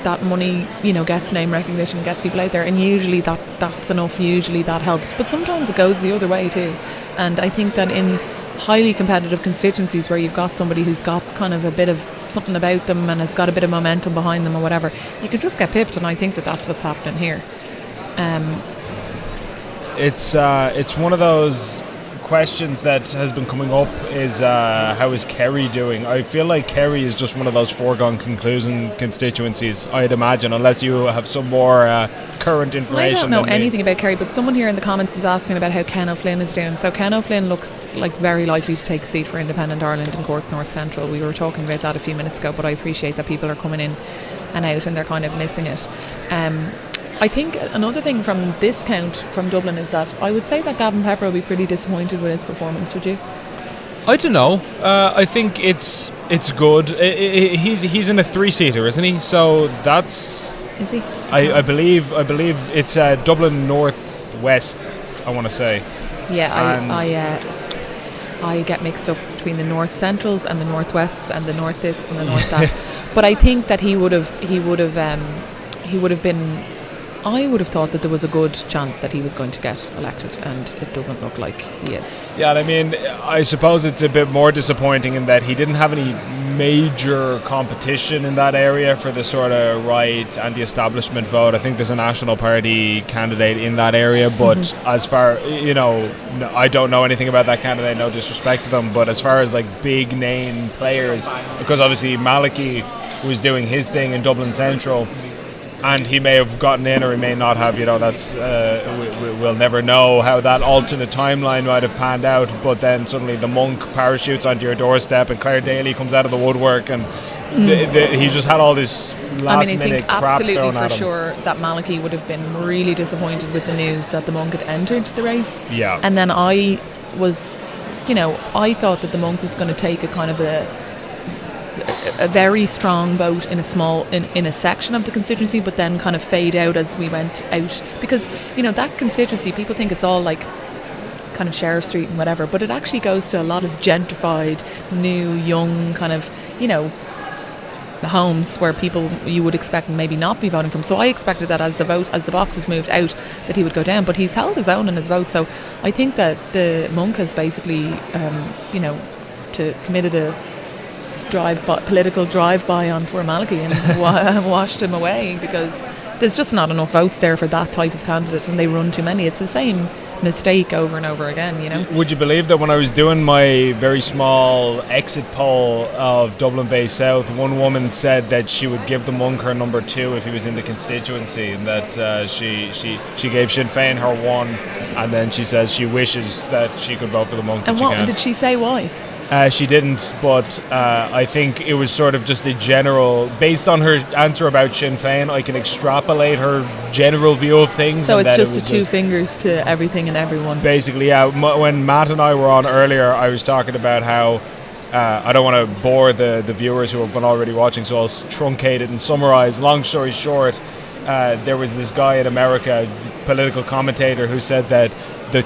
that money gets name recognition, gets people out there, and usually that's enough. Usually that helps, but sometimes it goes the other way too. And I think that in highly competitive constituencies where you've got somebody who's got kind of a bit of something about them and has got a bit of momentum behind them or whatever, you could just get pipped, and I think that that's what's happening here. It's one of those questions that has been coming up, is how is Kerry doing? I feel like Kerry is just one of those foregone conclusion constituencies, I'd imagine, unless you have some more current information. I don't know anything about Kerry, but someone here in the comments is asking about how Ken O'Flynn is doing. So Ken O'Flynn looks like very likely to take a seat for Independent Ireland in Cork North Central. We were talking about that a few minutes ago, but I appreciate that people are coming in and out and they're kind of missing it. I think another thing from this count from Dublin is that I would say that Gavin Pepper will be pretty disappointed with his performance. Would you? I don't know. I think it's good. He's in a 3-seater, isn't he? So that's. Is he? I believe it's Dublin North West, I want to say. Yeah, I get mixed up between the North Centrals and the North Wests and the North this and the North that. But I think that he would have been. I would have thought that there was a good chance that he was going to get elected, and it doesn't look like he is. Yeah, I mean, I suppose it's a bit more disappointing in that he didn't have any major competition in that area for the sort of right anti-establishment vote. I think there's a National Party candidate in that area, but as far, I don't know anything about that candidate, no disrespect to them, but as far as like big name players, because obviously Malaki was doing his thing in Dublin Central, and he may have gotten in or he may not have, that's we'll never know how that alternate timeline might have panned out. But then suddenly the monk parachutes onto your doorstep and Claire Daly comes out of the woodwork, and he just had all this last minute crap thrown at him. I think absolutely for sure that Malaki would have been really disappointed with the news that the monk had entered the race. Yeah. And then I was, I thought that the monk was going to take a kind of a very strong vote in a section of the constituency, but then kind of fade out as we went out, because that constituency, people think it's all like kind of Sheriff Street and whatever, but it actually goes to a lot of gentrified, new, young kind of homes where people you would expect maybe not be voting from. So I expected that as the boxes moved out, that he would go down, but he's held his own in his vote. So I think that the monk has basically committed a political drive-by on poor Malaki and washed him away, because there's just not enough votes there for that type of candidate, and they run too many. It's the same mistake over and over again, Would you believe that when I was doing my very small exit poll of Dublin Bay South, one woman said that she would give the monk her number 2 if he was in the constituency, and that she gave Sinn Féin her 1, and then she says she wishes that she could vote for the monk. And what did she say? Why? She didn't, but I think it was sort of just a general, based on her answer about Sinn Féin, I can extrapolate her general view of things. So it's just the 2 fingers to everything and everyone. Basically, yeah. When Matt and I were on earlier, I was talking about how I don't want to bore the viewers who have been already watching, so I'll truncate it and summarise. Long story short, there was this guy in America, political commentator, who said that the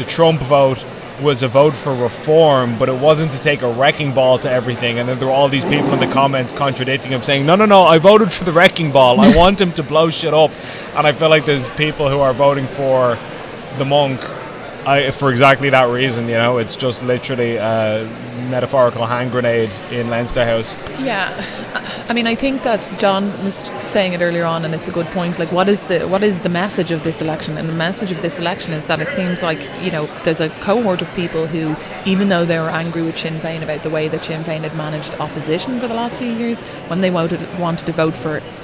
Trump vote was a vote for reform, but it wasn't to take a wrecking ball to everything. And then there were all these people in the comments contradicting him, saying, no, I voted for the wrecking ball. I want him to blow shit up. And I feel like there's people who are voting for the monk for exactly that reason, it's just literally a metaphorical hand grenade in Leinster House. Yeah, I mean, I think that John was saying it earlier on, and it's a good point. Like, what is the message of this election? And the message of this election is that it seems like, there's a cohort of people who, even though they were angry with Sinn Féin about the way that Sinn Féin had managed opposition for the last few years, when they wanted to vote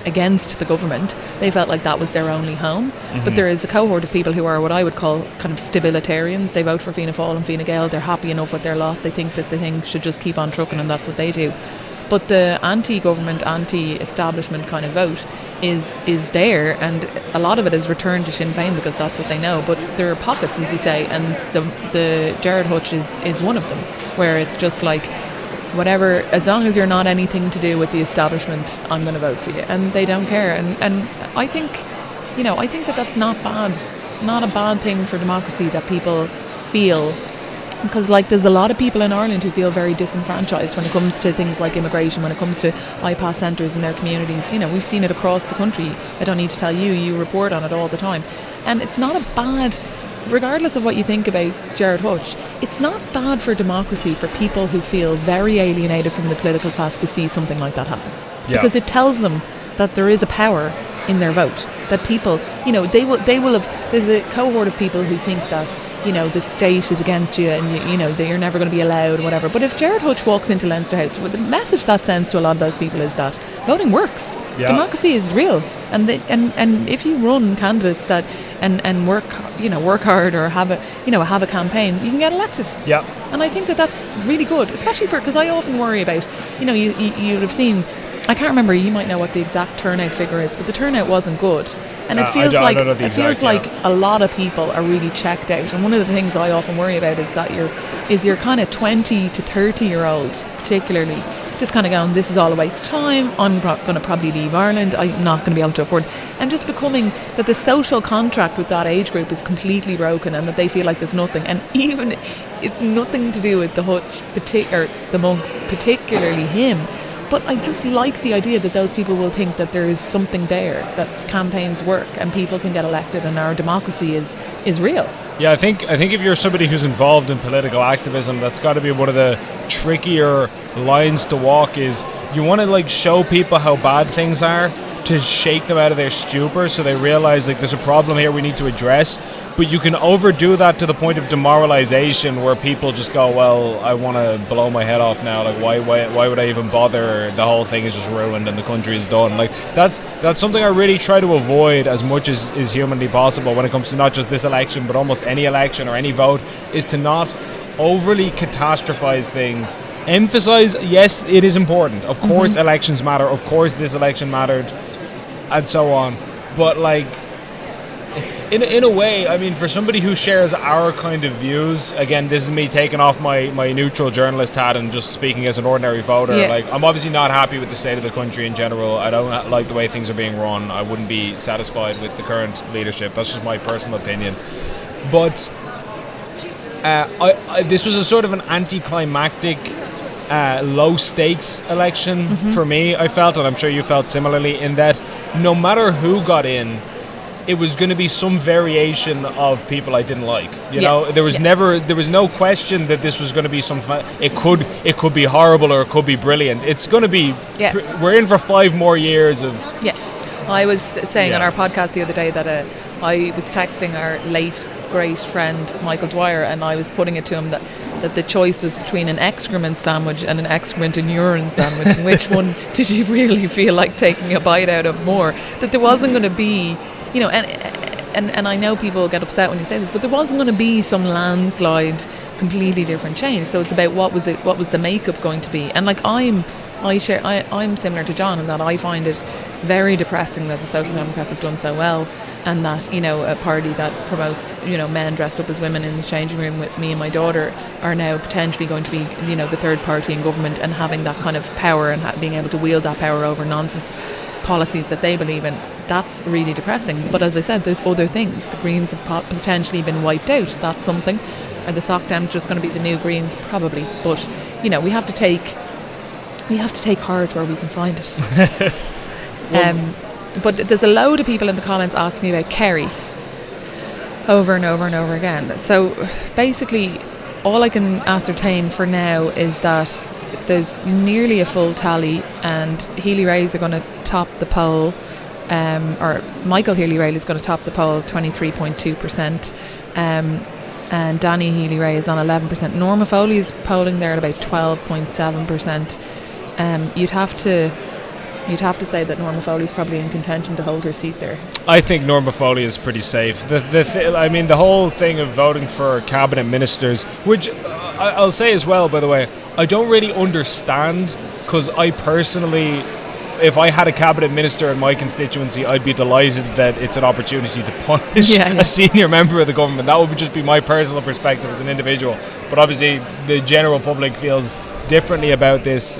against the government, they felt like that was their only home. Mm-hmm. But there is a cohort of people who are what I would call kind of stabilitarians. They vote for Fianna Féil and Fine Gael. They're happy enough with their lot. They think that the thing should just keep on trucking, and that's what they do. But the anti-government, anti-establishment kind of vote is there, and a lot of it is returned to Sinn Féin because that's what they know. But there are pockets, as you say, and the Gerard Hutch is one of them, where it's just like, whatever, as long as you're not anything to do with the establishment, I'm going to vote for you, and they don't care. And I think, I think that that's not a bad thing for democracy, that people feel. Because there's a lot of people in Ireland who feel very disenfranchised when it comes to things like immigration, when it comes to IPAS centres in their communities. We've seen it across the country. I don't need to tell you, you report on it all the time. And it's not a bad, regardless of what you think about Gerard Hutch, it's not bad for democracy for people who feel very alienated from the political class to see something like that happen. Yeah. Because it tells them that there is a power in their vote. That people, they will have, there's a cohort of people who think that, the state is against you and that you're never going to be allowed, whatever. But if Gerard Hutch walks into Leinster House, the message that sends to a lot of those people is that voting works. Yeah. Democracy is real, and if you run candidates that and work hard, or have a campaign, you can get elected. Yeah. And I think that that's really good, especially because I often worry about, you'd have seen, I can't remember, you might know what the exact turnout figure is, but the turnout wasn't good. And it feels like a lot of people are really checked out. And one of the things I often worry about is that you're kind of 20 to 30-year-old, particularly, just kind of going, this is all a waste of time, I'm going to probably leave Ireland, I'm not going to be able to afford, and just becoming that the social contract with that age group is completely broken, and that they feel like there's nothing. And even it's nothing to do with the Hutch, or the monk, particularly him. But I just like the idea that those people will think that there is something there, that campaigns work and people can get elected and our democracy is real. Yeah, I think if you're somebody who's involved in political activism, that's got to be one of the trickier lines to walk. Is you want to show people how bad things are to shake them out of their stupor, so they realize there's a problem here we need to address. But you can overdo that to the point of demoralization, where people just go, well, I want to blow my head off now. Why would I even bother? The whole thing is just ruined and the country is done. That's something I really try to avoid as much as is humanly possible when it comes to not just this election, but almost any election or any vote, is to not overly catastrophize things. Emphasize, yes, it is important. Of course, elections matter. Of course, this election mattered, and so on. But in a way, I mean, for somebody who shares our kind of views, again, this is me taking off my neutral journalist hat and just speaking as an ordinary voter. I'm obviously not happy with the state of the country in general. I don't like the way things are being run. I wouldn't be satisfied with the current leadership. That's just my personal opinion. But this was a sort of an anticlimactic, low-stakes election for me, I felt, and I'm sure you felt similarly, in that no matter who got in, it was going to be some variation of people I didn't like. There was no question that this was going to be it could be horrible or it could be brilliant. It's going to be, we're in for 5 more years of... Yeah. I was saying on our podcast the other day that I was texting our late great friend Michael Dwyer, and I was putting it to him that the choice was between an excrement sandwich and an excrement and urine sandwich. And which one did you really feel like taking a bite out of more? That there wasn't going to be... and I know people get upset when you say this, but there wasn't going to be some landslide, completely different change. So it's about what was the makeup going to be. And I'm similar to John in that I find it very depressing that the Social Democrats have done so well, and that a party that promotes men dressed up as women in the changing room with me and my daughter are now potentially going to be the third party in government and having that kind of power and being able to wield that power over nonsense policies that they believe in. That's really depressing. But as I said, there's other things. The Greens have potentially been wiped out. That's something. Are the Soc Dems just going to be the new Greens? Probably. But we have to take heart where we can find it. But there's a load of people in the comments asking me about Kerry. over and over and over again. So basically, all I can ascertain for now is that there's nearly a full tally, and Healy-Raes are going to top the poll, or Michael Healy-Raes is going to top the poll, 23.2%, and Danny Healy-Raes is on 11%. Norma Foley is polling there at about 12.7%. You'd have to say that Norma Foley is probably in contention to hold her seat there. I think Norma Foley is pretty safe. The whole thing of voting for cabinet ministers, which I'll say as well, by the way, I don't really understand, because I personally, if I had a cabinet minister in my constituency, I'd be delighted that it's an opportunity to punish a senior member of the government. That would just be my personal perspective as an individual. But obviously, the general public feels differently about this.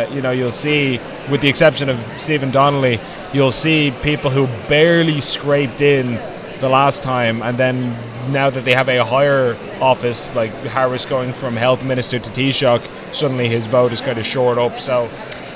You'll see, with the exception of Stephen Donnelly, you'll see people who barely scraped in the last time, and then now that they have a higher office, like Harris going from health minister to Taoiseach, suddenly his vote is kind of shored up. So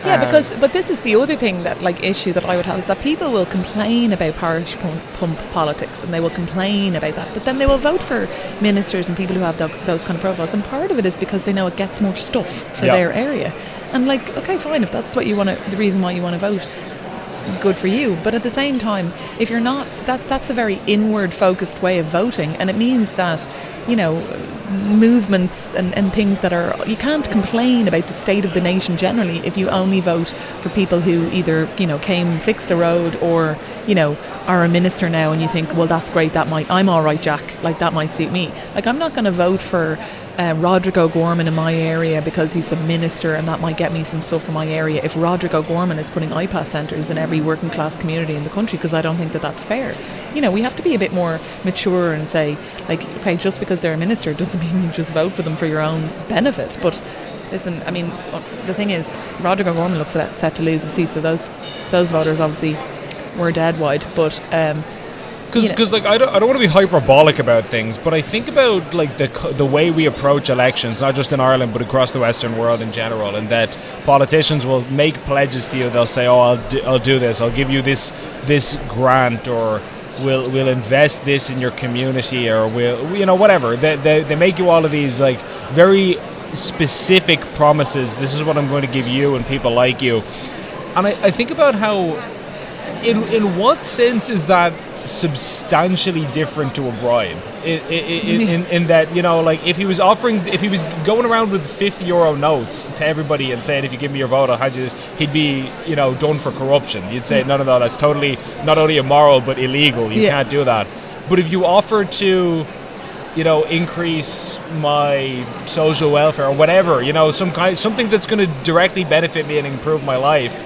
but this is the other thing, that issue that I would have, is that people will complain about parish pump politics, and they will complain about that, but then they will vote for ministers and people who have those kind of profiles, and part of it is because they know it gets more stuff for their area. And okay, fine, if that's what you want to, the reason why you want to vote, good for you. But at the same time, if you're not, that's a very inward focused way of voting, and it means that movements and things that are, you can't complain about the state of the nation generally if you only vote for people who either came, fixed the road, or are a minister now, and you think, well, that's great, I'm all right, Jack, that might suit me. I'm not going to vote for Roderick O'Gorman in my area because he's a minister and that might get me some stuff from my area, if Roderick O'Gorman is putting iPass centres in every working class community in the country, because I don't think that that's fair. We have to be a bit more mature and say, okay, just because they're a minister doesn't mean you just vote for them for your own benefit. But listen, the thing is, Roderick O'Gorman looks set to lose the seat, so those voters obviously were dead wide. But because I don't want to be hyperbolic about things, but I think about the way we approach elections, not just in Ireland but across the Western world in general, and that politicians will make pledges to you. They'll say, "Oh, I'll do this. I'll give you this grant, or we'll invest this in your community, or we'll whatever." They make you all of these very specific promises. This is what I'm going to give you and people like you. And I think about how, in what sense is that substantially different to a bribe, in that if he was going around with €50 notes to everybody and saying, if you give me your vote I'll hand you this, he'd be done for corruption. You'd say, no, that's totally not only immoral but illegal. You can't do that. But if you offer to increase my social welfare or whatever, something that's going to directly benefit me and improve my life,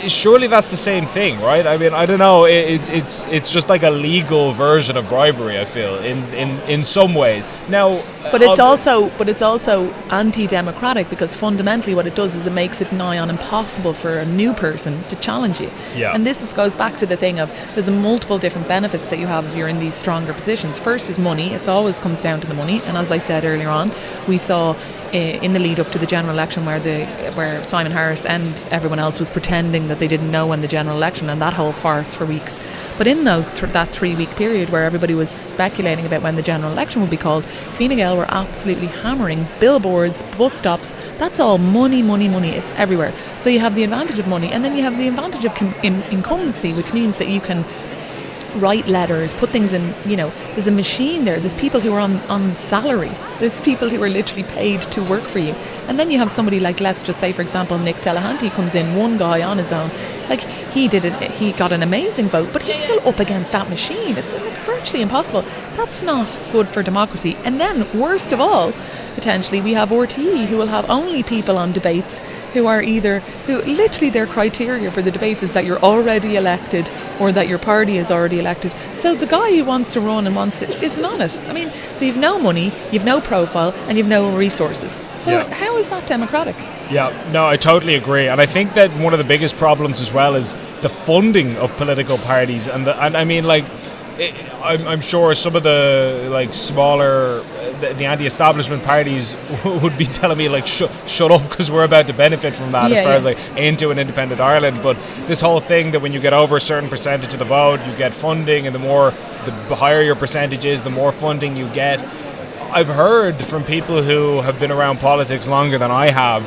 surely that's the same thing, right? I don't know. It's just like a legal version of bribery, I feel, in some ways. Now, but it's also anti-democratic, because fundamentally what it does is it makes it nigh on impossible for a new person to challenge you. Yeah. And this goes back to the thing of, there's multiple different benefits that you have if you're in these stronger positions. First is money. It always comes down to the money. And as I said earlier on, we saw in the lead up to the general election where Simon Harris and everyone else was pretending that they didn't know when the general election, and that whole farce for weeks. But in that 3-week period where everybody was speculating about when the general election would be called, Fine Gael were absolutely hammering billboards, bus stops. That's all money. It's everywhere. So you have the advantage of money, and then you have the advantage of incumbency, which means that you can write letters, put things in, there's a machine there. There's people who are on salary. There's people who are literally paid to work for you. And then you have somebody like, let's just say, for example, Nick Delahanty comes in, one guy on his own. He got an amazing vote, but he's still up against that machine. It's virtually impossible. That's not good for democracy. And then, worst of all, potentially, we have RTE, who will have only people on debates who literally their criteria for the debates is that you're already elected or that your party is already elected. So the guy who wants to run and isn't on it. So you've no money, you've no profile, and you've no resources. So how is that democratic? Yeah, no, I totally agree. And I think that one of the biggest problems as well is the funding of political parties. I'm sure some of the smaller the anti-establishment parties would be telling me like shut up, because we're about to benefit from that, as far as like into an independent Ireland. But this whole thing that when you get over a certain percentage of the vote, you get funding, and the higher your percentage is, the more funding you get. I've heard from people who have been around politics longer than I have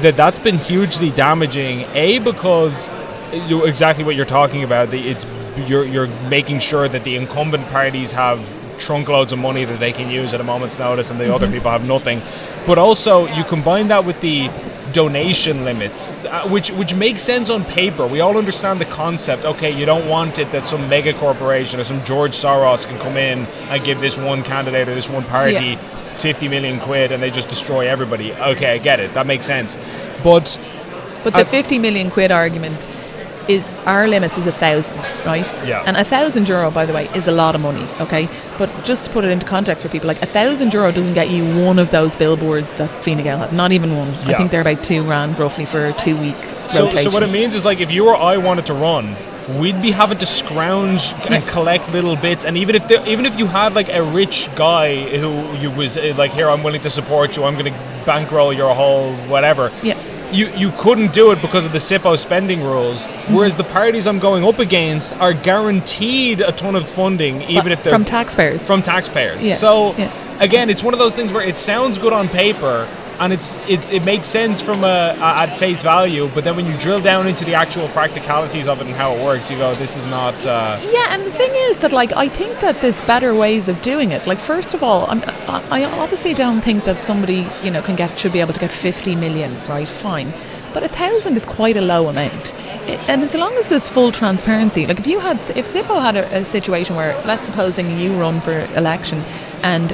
that's been hugely damaging. Because exactly what you're talking about, you're making sure that the incumbent parties have trunk loads of money that they can use at a moment's notice, and the other people have nothing. But also you combine that with the donation limits, which makes sense on paper. We all understand the concept. Okay, you don't want it that some mega corporation or some George Soros can come in and give this one candidate or this one party 50 million quid and they just destroy everybody. Okay, I get it. That makes sense. But the 50 million quid argument is our limits is 1,000, right? Yeah. And €1,000, by the way, is a lot of money, okay? But just to put it into context for people, like €1,000 doesn't get you one of those billboards that Fine Gael had, not even one. Yeah. I think they're about $2,000 roughly for a 2-week rotation. So what it means is, like, if you or I wanted to run, we'd be having to scrounge and collect little bits. And even if you had like a rich guy who was like, here, I'm willing to support you, I'm going to bankroll your whole whatever. Yeah. You couldn't do it because of the SIPO spending rules, whereas the parties I'm going up against are guaranteed a ton of funding, even if they're from taxpayers. From taxpayers. Yeah. So again, it's one of those things where it sounds good on paper and it makes sense from at face value, but then when you drill down into the actual practicalities of it and how it works, you go, this is not. Yeah, and the thing is that, like, I think that there's better ways of doing it. Like, first of all, I obviously don't think that somebody should be able to get 50 million, right? Fine, but 1,000 is quite a low amount, and as long as there's full transparency. Like, if SIPO had a situation where, let's supposing you run for election, and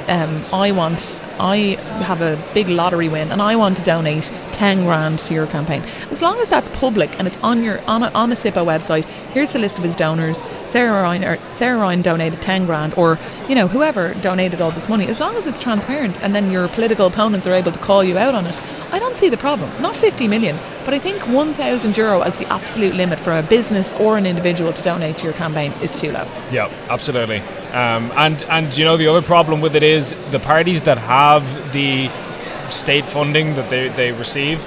I have a big lottery win and I want to donate 10 grand to your campaign. As long as that's public and it's on a SIPO website, here's the list of his donors. Sarah Ryan donated 10 grand, or whoever donated all this money. As long as it's transparent and then your political opponents are able to call you out on it, I don't see the problem. Not 50 million, but I think €1,000 as the absolute limit for a business or an individual to donate to your campaign is too low. Yeah, absolutely. And the other problem with it is the parties that have the state funding that they receive,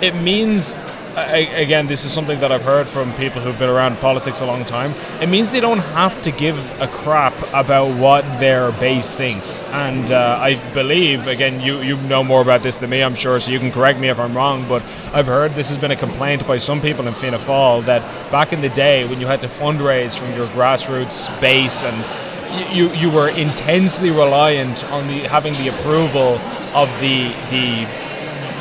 it means, again, this is something that I've heard from people who've been around politics a long time, it means they don't have to give a crap about what their base thinks. And I believe, again, you know more about this than me, I'm sure, so you can correct me if I'm wrong, but I've heard this has been a complaint by some people in Fianna Féil that back in the day when you had to fundraise from your grassroots base, and you were intensely reliant on having the approval of the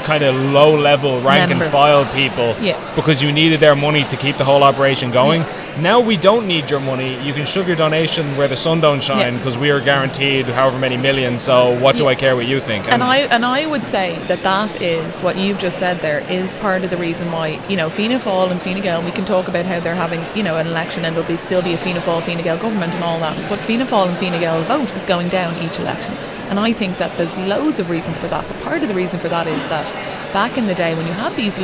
kind of low-level rank-and-file people, because you needed their money to keep the whole operation going. Now we don't need your money. You can shove your donation where the sun don't shine, because we are guaranteed however many millions, so what do I care what you think? And I would say that is what you've just said there is part of the reason why, Fianna Féil and Fine Gael, we can talk about how they're having, an election and there'll still be a Fianna Féil, Fine Gael government and all that, but Fianna Féil and Fine Gael vote is going down each election. And I think that there's loads of reasons for that. But part of the reason for that is that back in the day when you had these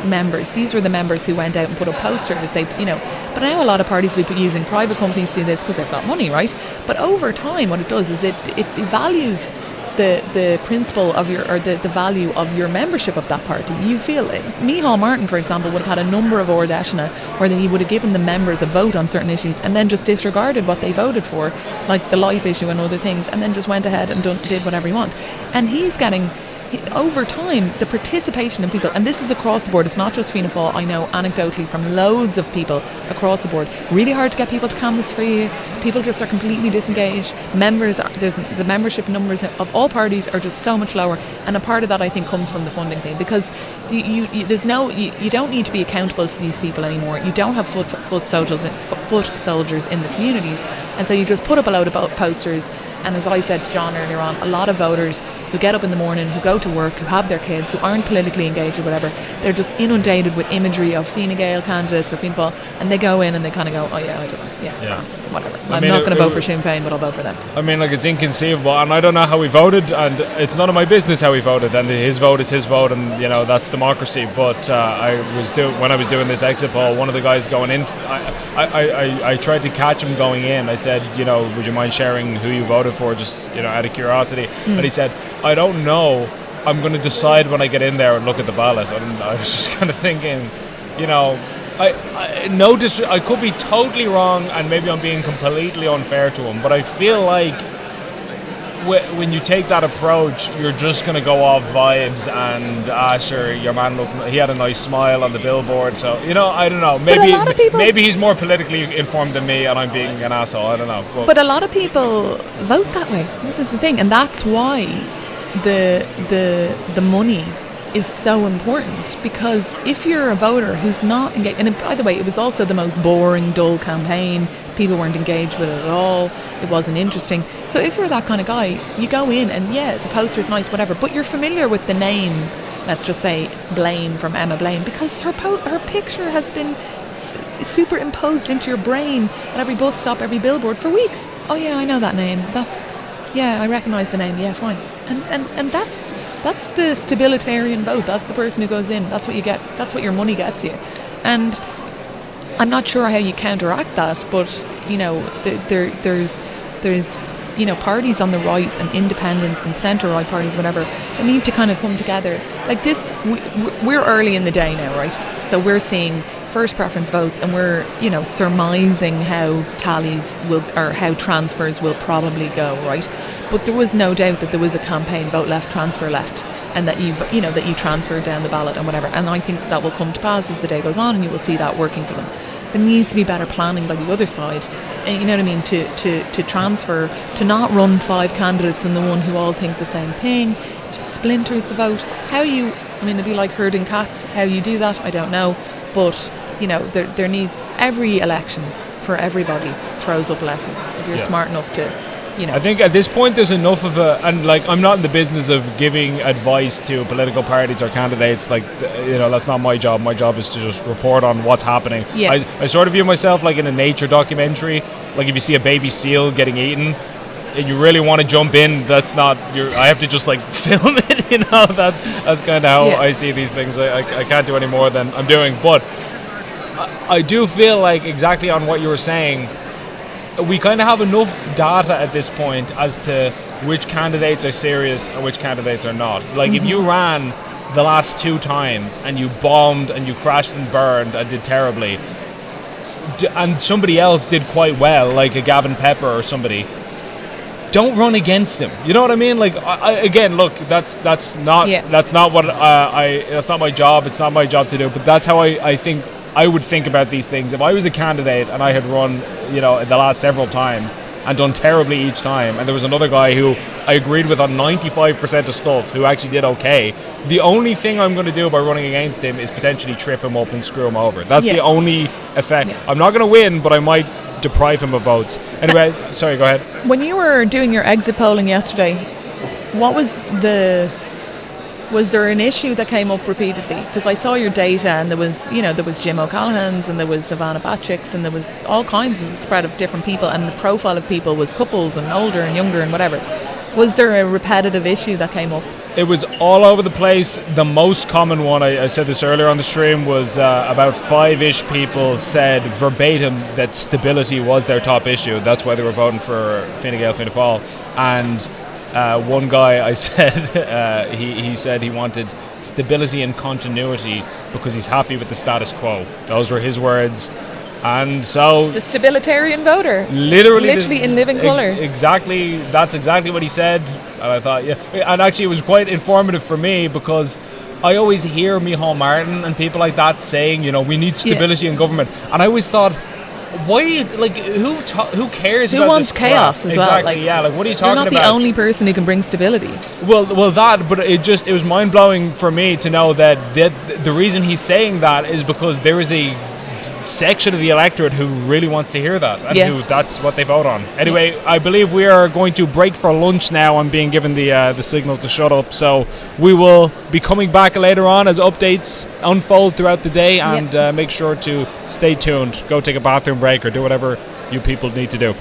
members, these were the members who went out and put up posters. But now a lot of parties will be using private companies to do this because they've got money, right? But over time, what it does is it values the principle of the value of your membership of that party. You feel Micheál Martin, for example, would have had a number of Ordeshna where he would have given the members a vote on certain issues and then just disregarded what they voted for, like the life issue and other things, and then just went ahead and did whatever he wanted. And he's getting, over time, the participation in people, and this is across the board, it's not just Fianna Féil, I know anecdotally from loads of people across the board, really hard to get people to canvass for you, people just are completely disengaged, the membership numbers of all parties are just so much lower, and a part of that I think comes from the funding thing, because you don't need to be accountable to these people anymore, you don't have foot soldiers in the communities, and so you just put up a load of posters, and as I said to John earlier on, a lot of voters who get up in the morning, who go to work, who have their kids, who aren't politically engaged or whatever. They're just inundated with imagery of Fine Gael candidates or Fianna Féil, and they go in and they kind of go, oh yeah, I don't know, yeah. Whatever. I'm not going to vote for Sinn Féin, but I'll vote for them. I mean, like, it's inconceivable, and I don't know how he voted, and it's none of my business how he voted, and his vote is his vote, and that's democracy. But when I was doing this exit poll, one of the guys going in, I tried to catch him going in. I said, would you mind sharing who you voted for, just out of curiosity? And he said, I don't know. I'm going to decide when I get in there and look at the ballot. And I was just kind of thinking, I could be totally wrong, and maybe I'm being completely unfair to him, but I feel like when you take that approach, you're just going to go off vibes and sure, your man he had a nice smile on the billboard, so I don't know, maybe he's more politically informed than me and I'm being an asshole, I don't know, but a lot of people vote that way. This is the thing, and that's why the money is so important, because if you're a voter who's not engaged, and by the way, it was also the most boring, dull campaign. People weren't engaged with it at all. It wasn't interesting. So if you're that kind of guy, you go in and the poster's nice, whatever, but you're familiar with the name, let's just say Blaine from Emma Blaine, because her picture has been superimposed into your brain at every bus stop, every billboard for weeks. Oh yeah, I know that name. I recognise the name. Yeah, fine. And that's the stabilitarian vote. That's the person who goes in. That's what you get. That's what your money gets you. And I'm not sure how you counteract that, but there's parties on the right and independents and centre-right parties, whatever, that need to kind of come together. Like this, we're early in the day now, right? So we're seeing first preference votes, and we're surmising how tallies will, or how transfers will probably go, right? But there was no doubt that there was a campaign vote left, transfer left, and that you transferred down the ballot and whatever. And I think that will come to pass as the day goes on, and you will see that working for them. There needs to be better planning by the other side, you know what I mean, to transfer, to not run 5 candidates and the one who all think the same thing. It splinters the vote. It'd be like herding cats. How you do that, I don't know. But there needs, every election for everybody throws up lessons if you're smart enough to. I think at this point there's enough of I'm not in the business of giving advice to political parties or candidates, that's not my job. My job is to just report on what's happening. I sort of view myself like in a nature documentary, like if you see a baby seal getting eaten and you really want to jump in, that's not I have to just film it, that's kind of how I see these things. I can't do any more than I'm doing, but I do feel like, exactly on what you were saying, we kind of have enough data at this point as to which candidates are serious and which candidates are not. If you ran the last 2 times and you bombed and you crashed and burned and did terribly, and somebody else did quite well, like a Gavin Pepper or somebody, don't run against him. You know what I mean? Again, look, that's not my job. It's not my job to do. But that's how I think I would think about these things. If I was a candidate and I had run, the last several times and done terribly each time, and there was another guy who I agreed with on 95% of stuff who actually did okay, the only thing I'm going to do by running against him is potentially trip him up and screw him over. That's the only effect. I'm not going to win, but I might deprive him of votes. Anyway, sorry, go ahead. When you were doing your exit polling yesterday, what was there an issue that came up repeatedly? Because I saw your data, and there was Jim O'Callaghan's, and there was Savannah Batchick's, and there was all kinds of spread of different people, and the profile of people was couples and older and younger and whatever. Was there a repetitive issue that came up? It was all over the place. The most common one, I said this earlier on the stream, was about 5-ish people said verbatim that stability was their top issue. That's why they were voting for Fine Gael, Fianna Féil. And one guy, I said, he said he wanted stability and continuity because he's happy with the status quo. Those were his words. And so the stabilitarian voter, literally in living colour. Exactly, that's exactly what he said. And I thought, and actually it was quite informative for me, because I always hear Micheál Martin and people like that saying, we need stability in government, and I always thought, why? Who cares? Who wants chaos as well? Exactly. What are you talking about? You're not the only person who can bring stability. Well, but it was mind blowing for me to know that the reason he's saying that is because there is a section of the electorate who really wants to hear that, and Yeah. who that's what they vote on. Anyway, I believe we are going to break for lunch now. I'm being given the signal to shut up, so we will be coming back later on as updates unfold throughout the day, and make sure to stay tuned. Go take a bathroom break or do whatever you people need to do.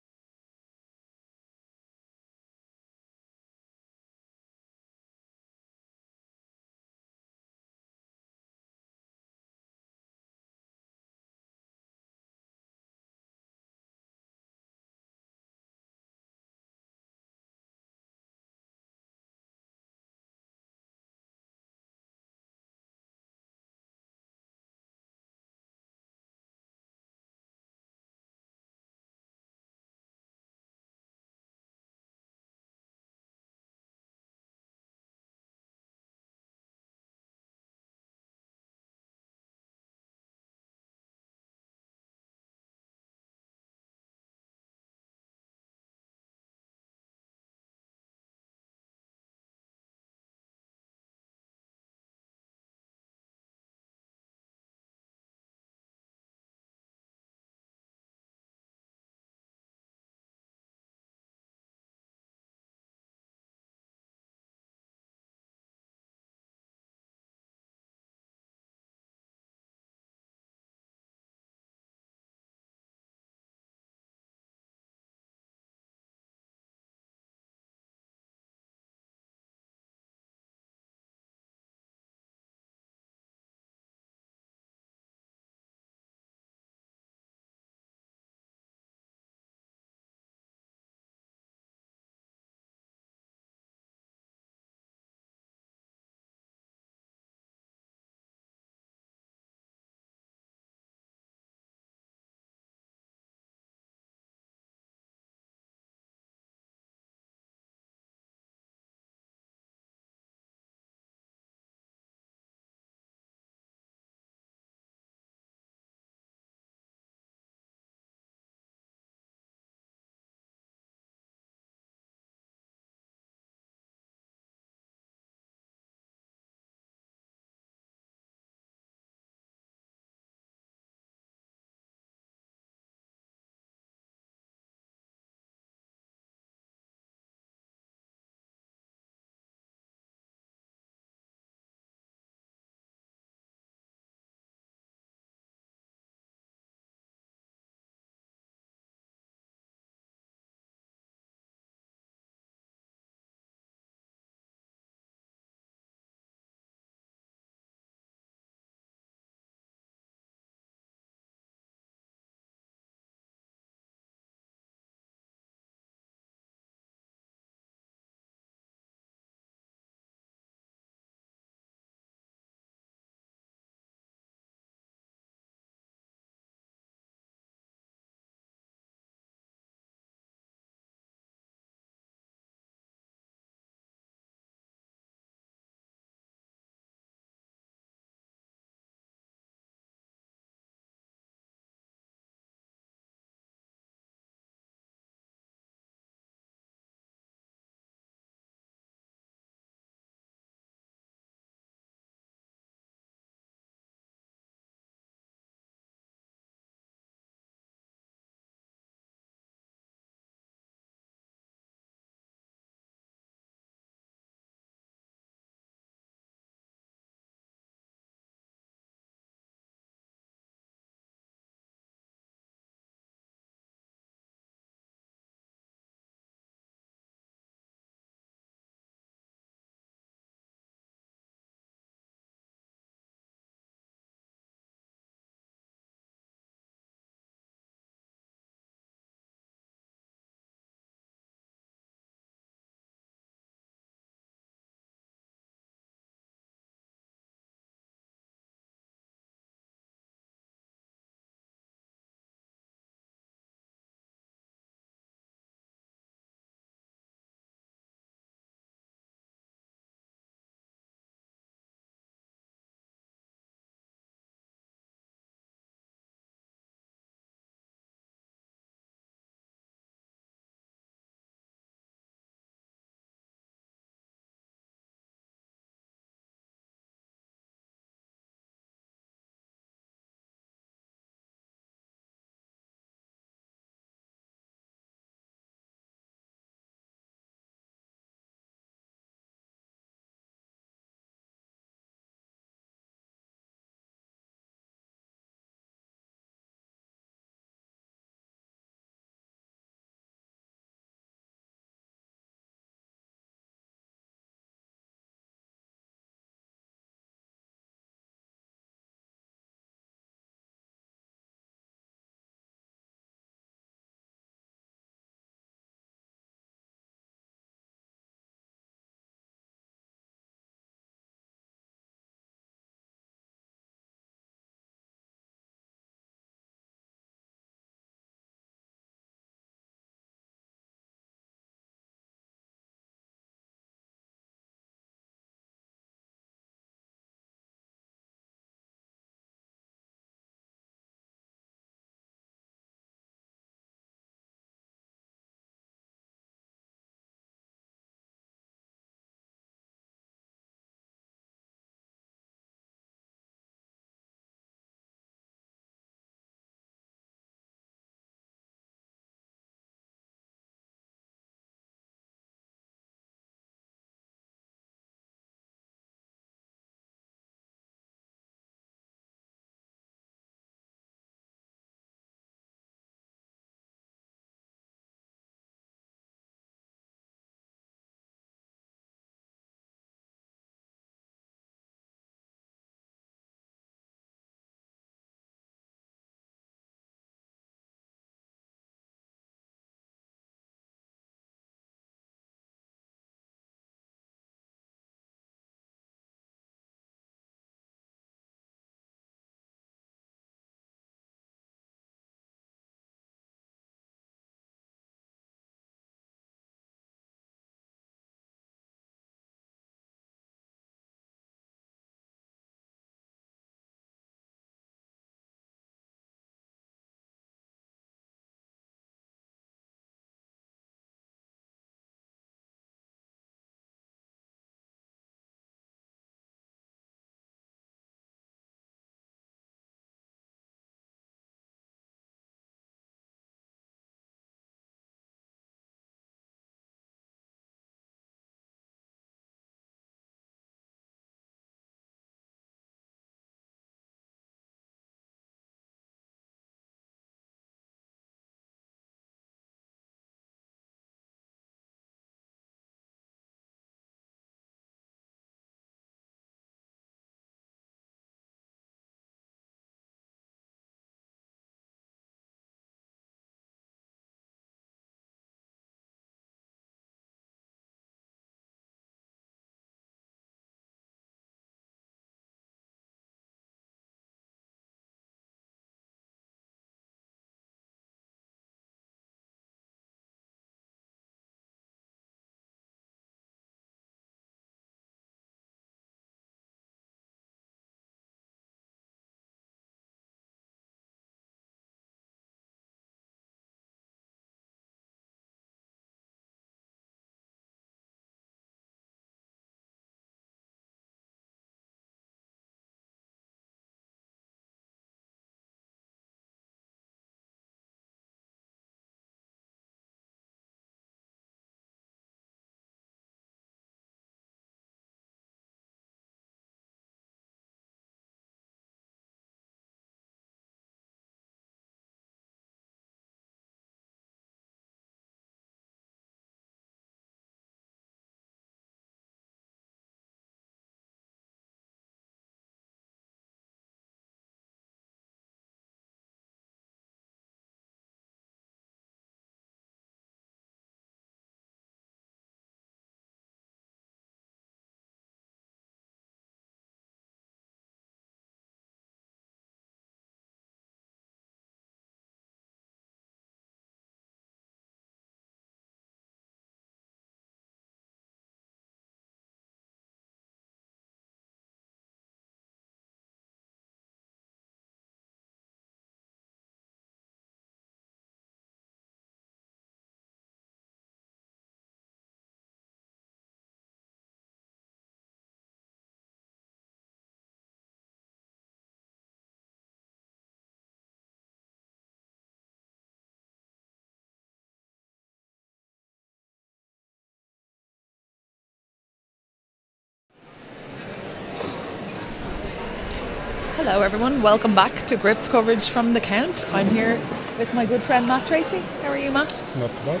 Hello everyone, welcome back to Gript's coverage from the count. I'm here with my good friend Matt Tracy. How are you, Matt? Not bad.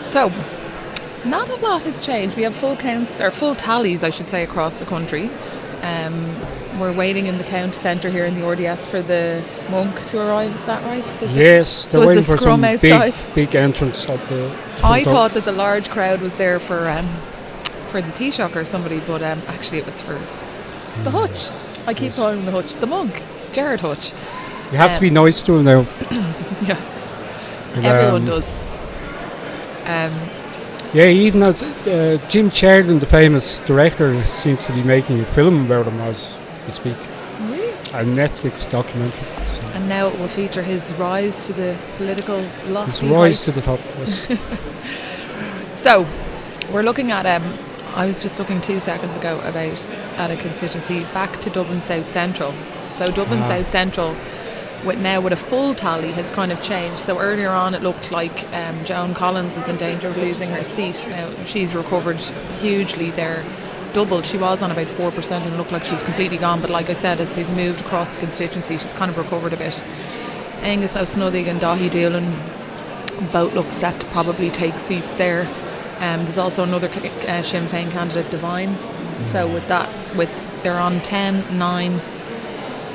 So, not a lot has changed. We have full counts, or full tallies I should say, across the country. We're waiting in the count centre here in the RDS for the monk to arrive, is that right? Yes, they're was waiting a for some scrum outside. big entrance at the I front door. thought that the large crowd was there for the Taoiseach or somebody, but actually it was for the Hutch. I keep calling him the Hutch. The monk, Gerard Hutch. You have to be nice to him now. Yeah, And, everyone does. Yeah, even as Jim Sheridan, the famous director, seems to be making a film about him as we speak. Really? A Netflix documentary. So. And now it will feature his rise to the political lofty His rise to heights. the top. Yes. So, we're looking at I was just looking 2 seconds ago at a constituency back to Dublin South Central. So Dublin South Central, with a full tally, has kind of changed. So earlier on it looked like Joan Collins was in danger of losing her seat. Now she's recovered hugely there, doubled. She was on about 4% and it looked like she was completely gone. But like I said, as they've moved across the constituency, she's kind of recovered a bit. Angus O'Snuddig and Dahi Doolan both look set to probably take seats there. There's also another Sinn Féin candidate, Divine. So they're on 10, 9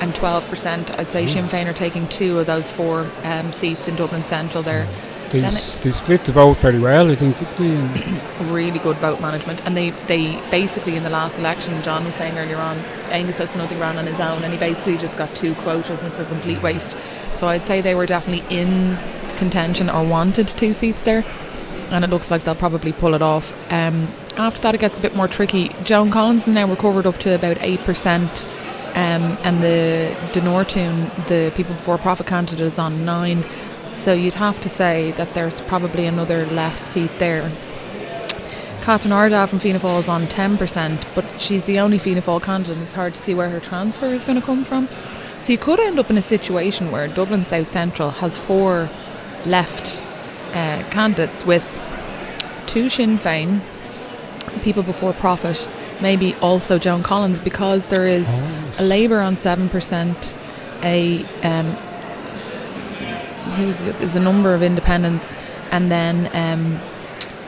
and 12%. I'd say Sinn Féin are taking 2 of those 4 seats in Dublin Central there. They split the vote very well, I think, didn't they? Really good vote management. And they basically, in the last election, John was saying earlier on, Angus O'Snuddig ran on his own and he basically just got 2 quotas and it's a complete waste. So I'd say they were definitely in contention or wanted 2 seats there. And it looks like they'll probably pull it off. After that it gets a bit more tricky. Joan Collins is now recovered up to about 8%, and the Nortune, the People Before Profit candidate, is on 9%. So you'd have to say that there's probably another left seat there. Catherine Arda from Fianna Féil is on 10%, but she's the only Fianna Féil candidate. It's hard to see where her transfer is going to come from. So you could end up in a situation where Dublin South Central has 4 left candidates, with 2 Sinn Féin, People Before Profit, maybe also Joan Collins, because there is a Labour on 7%, there's a number of independents, and then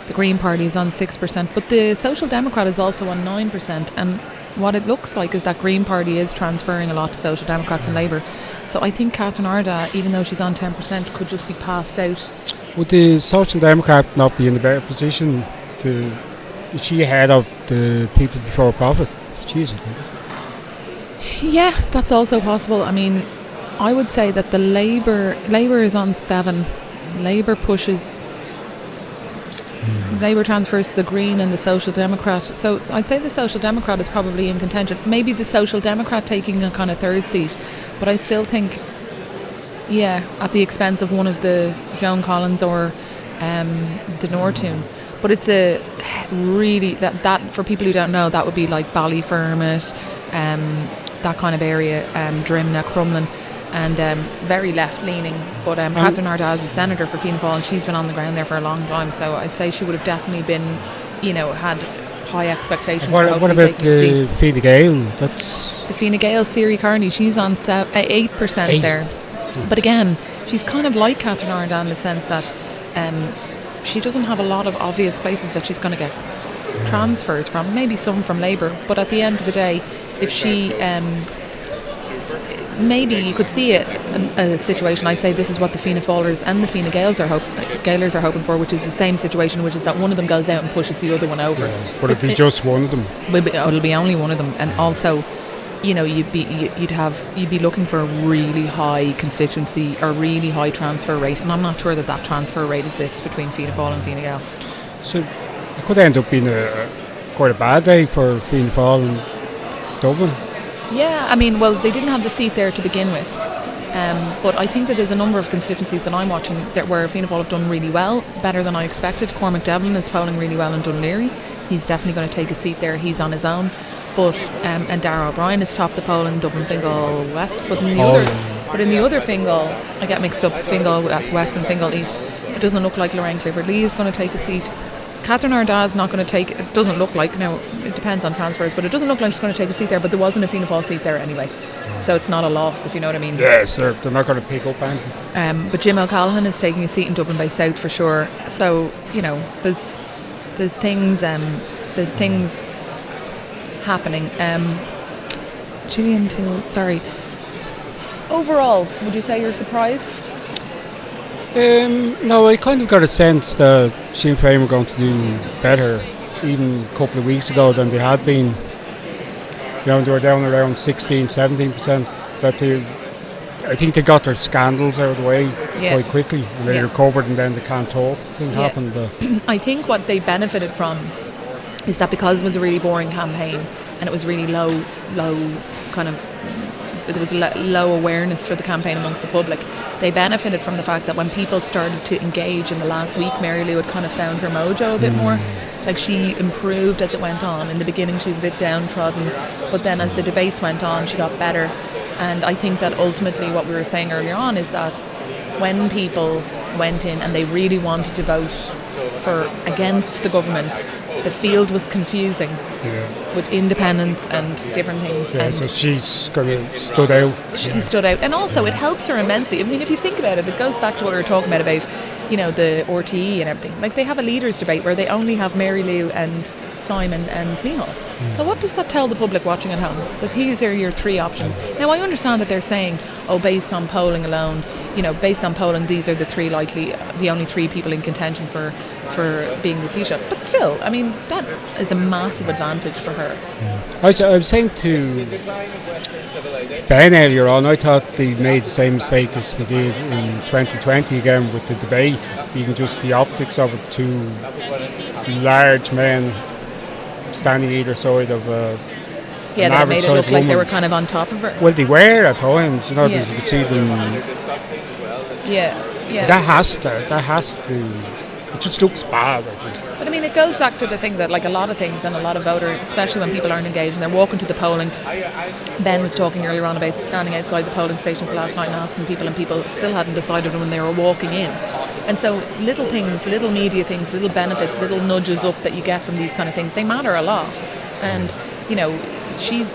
the Green Party is on 6%, but the Social Democrat is also on 9%, and what it looks like is that Green Party is transferring a lot to Social Democrats and Labour. So I think Catherine Arda, even though she's on 10%, could just be passed out. Would the Social Democrat not be in a better position is she ahead of the People Before Profit? She is, I think. Yeah, that's also possible. I mean, I would say that the Labour is on 7. Labour pushes. Labour transfers to the Green and the Social Democrat. So I'd say the Social Democrat is probably in contention. Maybe the Social Democrat taking a kind of 3rd seat, but I still think, at the expense of one of the Joan Collins or the Nortune. But it's a really that for people who don't know, that would be like Ballyfermot, that kind of area, Drimna, Crumlin, and very left leaning. But Catherine Arda is a senator for Fianna Féil and she's been on the ground there for a long time. So I'd say she would have definitely been, had high expectations. What about the Fine Gael? That's the Fine Gael, Siri Carney. She's on 8% there. But again, she's kind of like Catherine Arda in the sense that she doesn't have a lot of obvious places that she's going to get transfers from, maybe some from Labour, but at the end of the day, if she maybe you could see a situation, I'd say this is what the Fianna Fáilers and the Fine Gaelers are hoping for, which is the same situation, which is that one of them goes out and pushes the other one over. Would it be just one of them? It'll be only one of them, and also you'd be looking for a really high constituency or really high transfer rate, and I'm not sure that transfer rate exists between Fianna Fáil and Fine Gael. So it could end up being quite a bad day for Fianna Fáil and Dublin. Yeah, I mean, well, they didn't have the seat there to begin with, but I think that there's a number of constituencies that I'm watching where Fianna Fáil have done really well, better than I expected. Cormac Devlin is polling really well in Dunleary. He's definitely going to take a seat there. He's on his own. But and Darragh O'Brien has topped the poll in Dublin Fingal West, but in the other Fingal, I get mixed up, Fingal West and Fingal East, it doesn't look like Lorraine Clifford Lee is going to take a seat. Catherine Ardagh not going to take, it doesn't look like, now it depends on transfers, but it doesn't look like she's going to take a seat there, but there wasn't a Fianna Fáil seat there anyway. So it's not a loss, if you know what I mean. Yes, they're not going to pick up anything. But Jim O'Callaghan is taking a seat in Dublin South for sure. So, there's things happening. Gillian too, sorry. Overall, would you say you're surprised? No, I kind of got a sense that Sinn Féin were going to do better even a couple of weeks ago than they had been. They were down around 16-17%. I think they got their scandals out of the way quite quickly, and they recovered, and then the can't talk thing happened. I think what they benefited from is that because it was a really boring campaign and it was really low kind of, there was low awareness for the campaign amongst the public, they benefited from the fact that when people started to engage in the last week, Mary Lou had kind of found her mojo a bit more. Like, she improved as it went on. In the beginning she was a bit downtrodden, but then as the debates went on she got better. And I think that ultimately what we were saying earlier on is that when people went in and they really wanted to vote for against the government, the field was confusing with independents and different things. Yeah, and so she's kind of stood out. She stood out, and also it helps her immensely. I mean, if you think about it, it goes back to what we were talking about the RTE and everything. Like, they have a leaders debate where they only have Mary Lou and Simon and Micheál. So what does that tell the public watching at home? That these are your three options. Now, I understand that they're saying, based on polling alone, based on polling, these are the only three people in contention for being the Taoiseach. But still, I mean, that is a massive advantage for her. I was saying to Ben earlier on, I thought they made the same mistake as they did in 2020 again with the debate, even just the optics of it, two large men standing either side of that made it look like they were kind of on top of her. Well, they were at times, you could see them. Yeah. That has to. It just looks bad, I think. But I mean, it goes back to the thing that, like, a lot of things and a lot of voters, especially when people aren't engaged and they're walking to the polling. Ben was talking earlier on about standing outside the polling stations last night and asking people, and people still hadn't decided when they were walking in. And so little things, little media things, little benefits, little nudges up that you get from these kind of things, they matter a lot. And, she's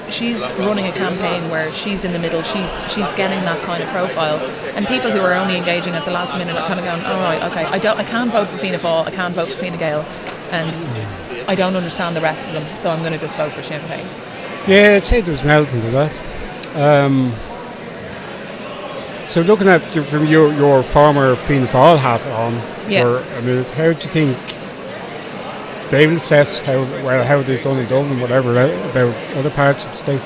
running a campaign where she's in the middle, she's getting that kind of profile, and people who are only engaging at the last minute are kind of going, all right, okay, I can't vote for Fianna Fáil, I can't vote for Fine Gael, and I don't understand the rest of them, so I'm going to just vote for Sinn Féin. Yeah, I'd say there was an element of that. So looking at from your former Fianna Fáil hat on for a minute, how do you think they will assess how they've done in Dublin, whatever, about other parts of the state?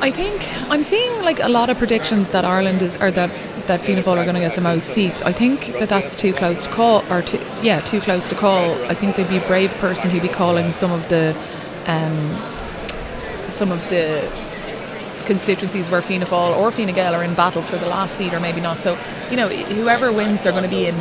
I think I'm seeing like a lot of predictions that Ireland that Fianna Fáil are going to get the most seats. I think that's too close to call, too close to call. I think they'd be a brave person who'd be calling some of the constituencies where Fianna Fáil or Fine Gael are in battles for the last seat, or maybe not. So, whoever wins, they're going to be in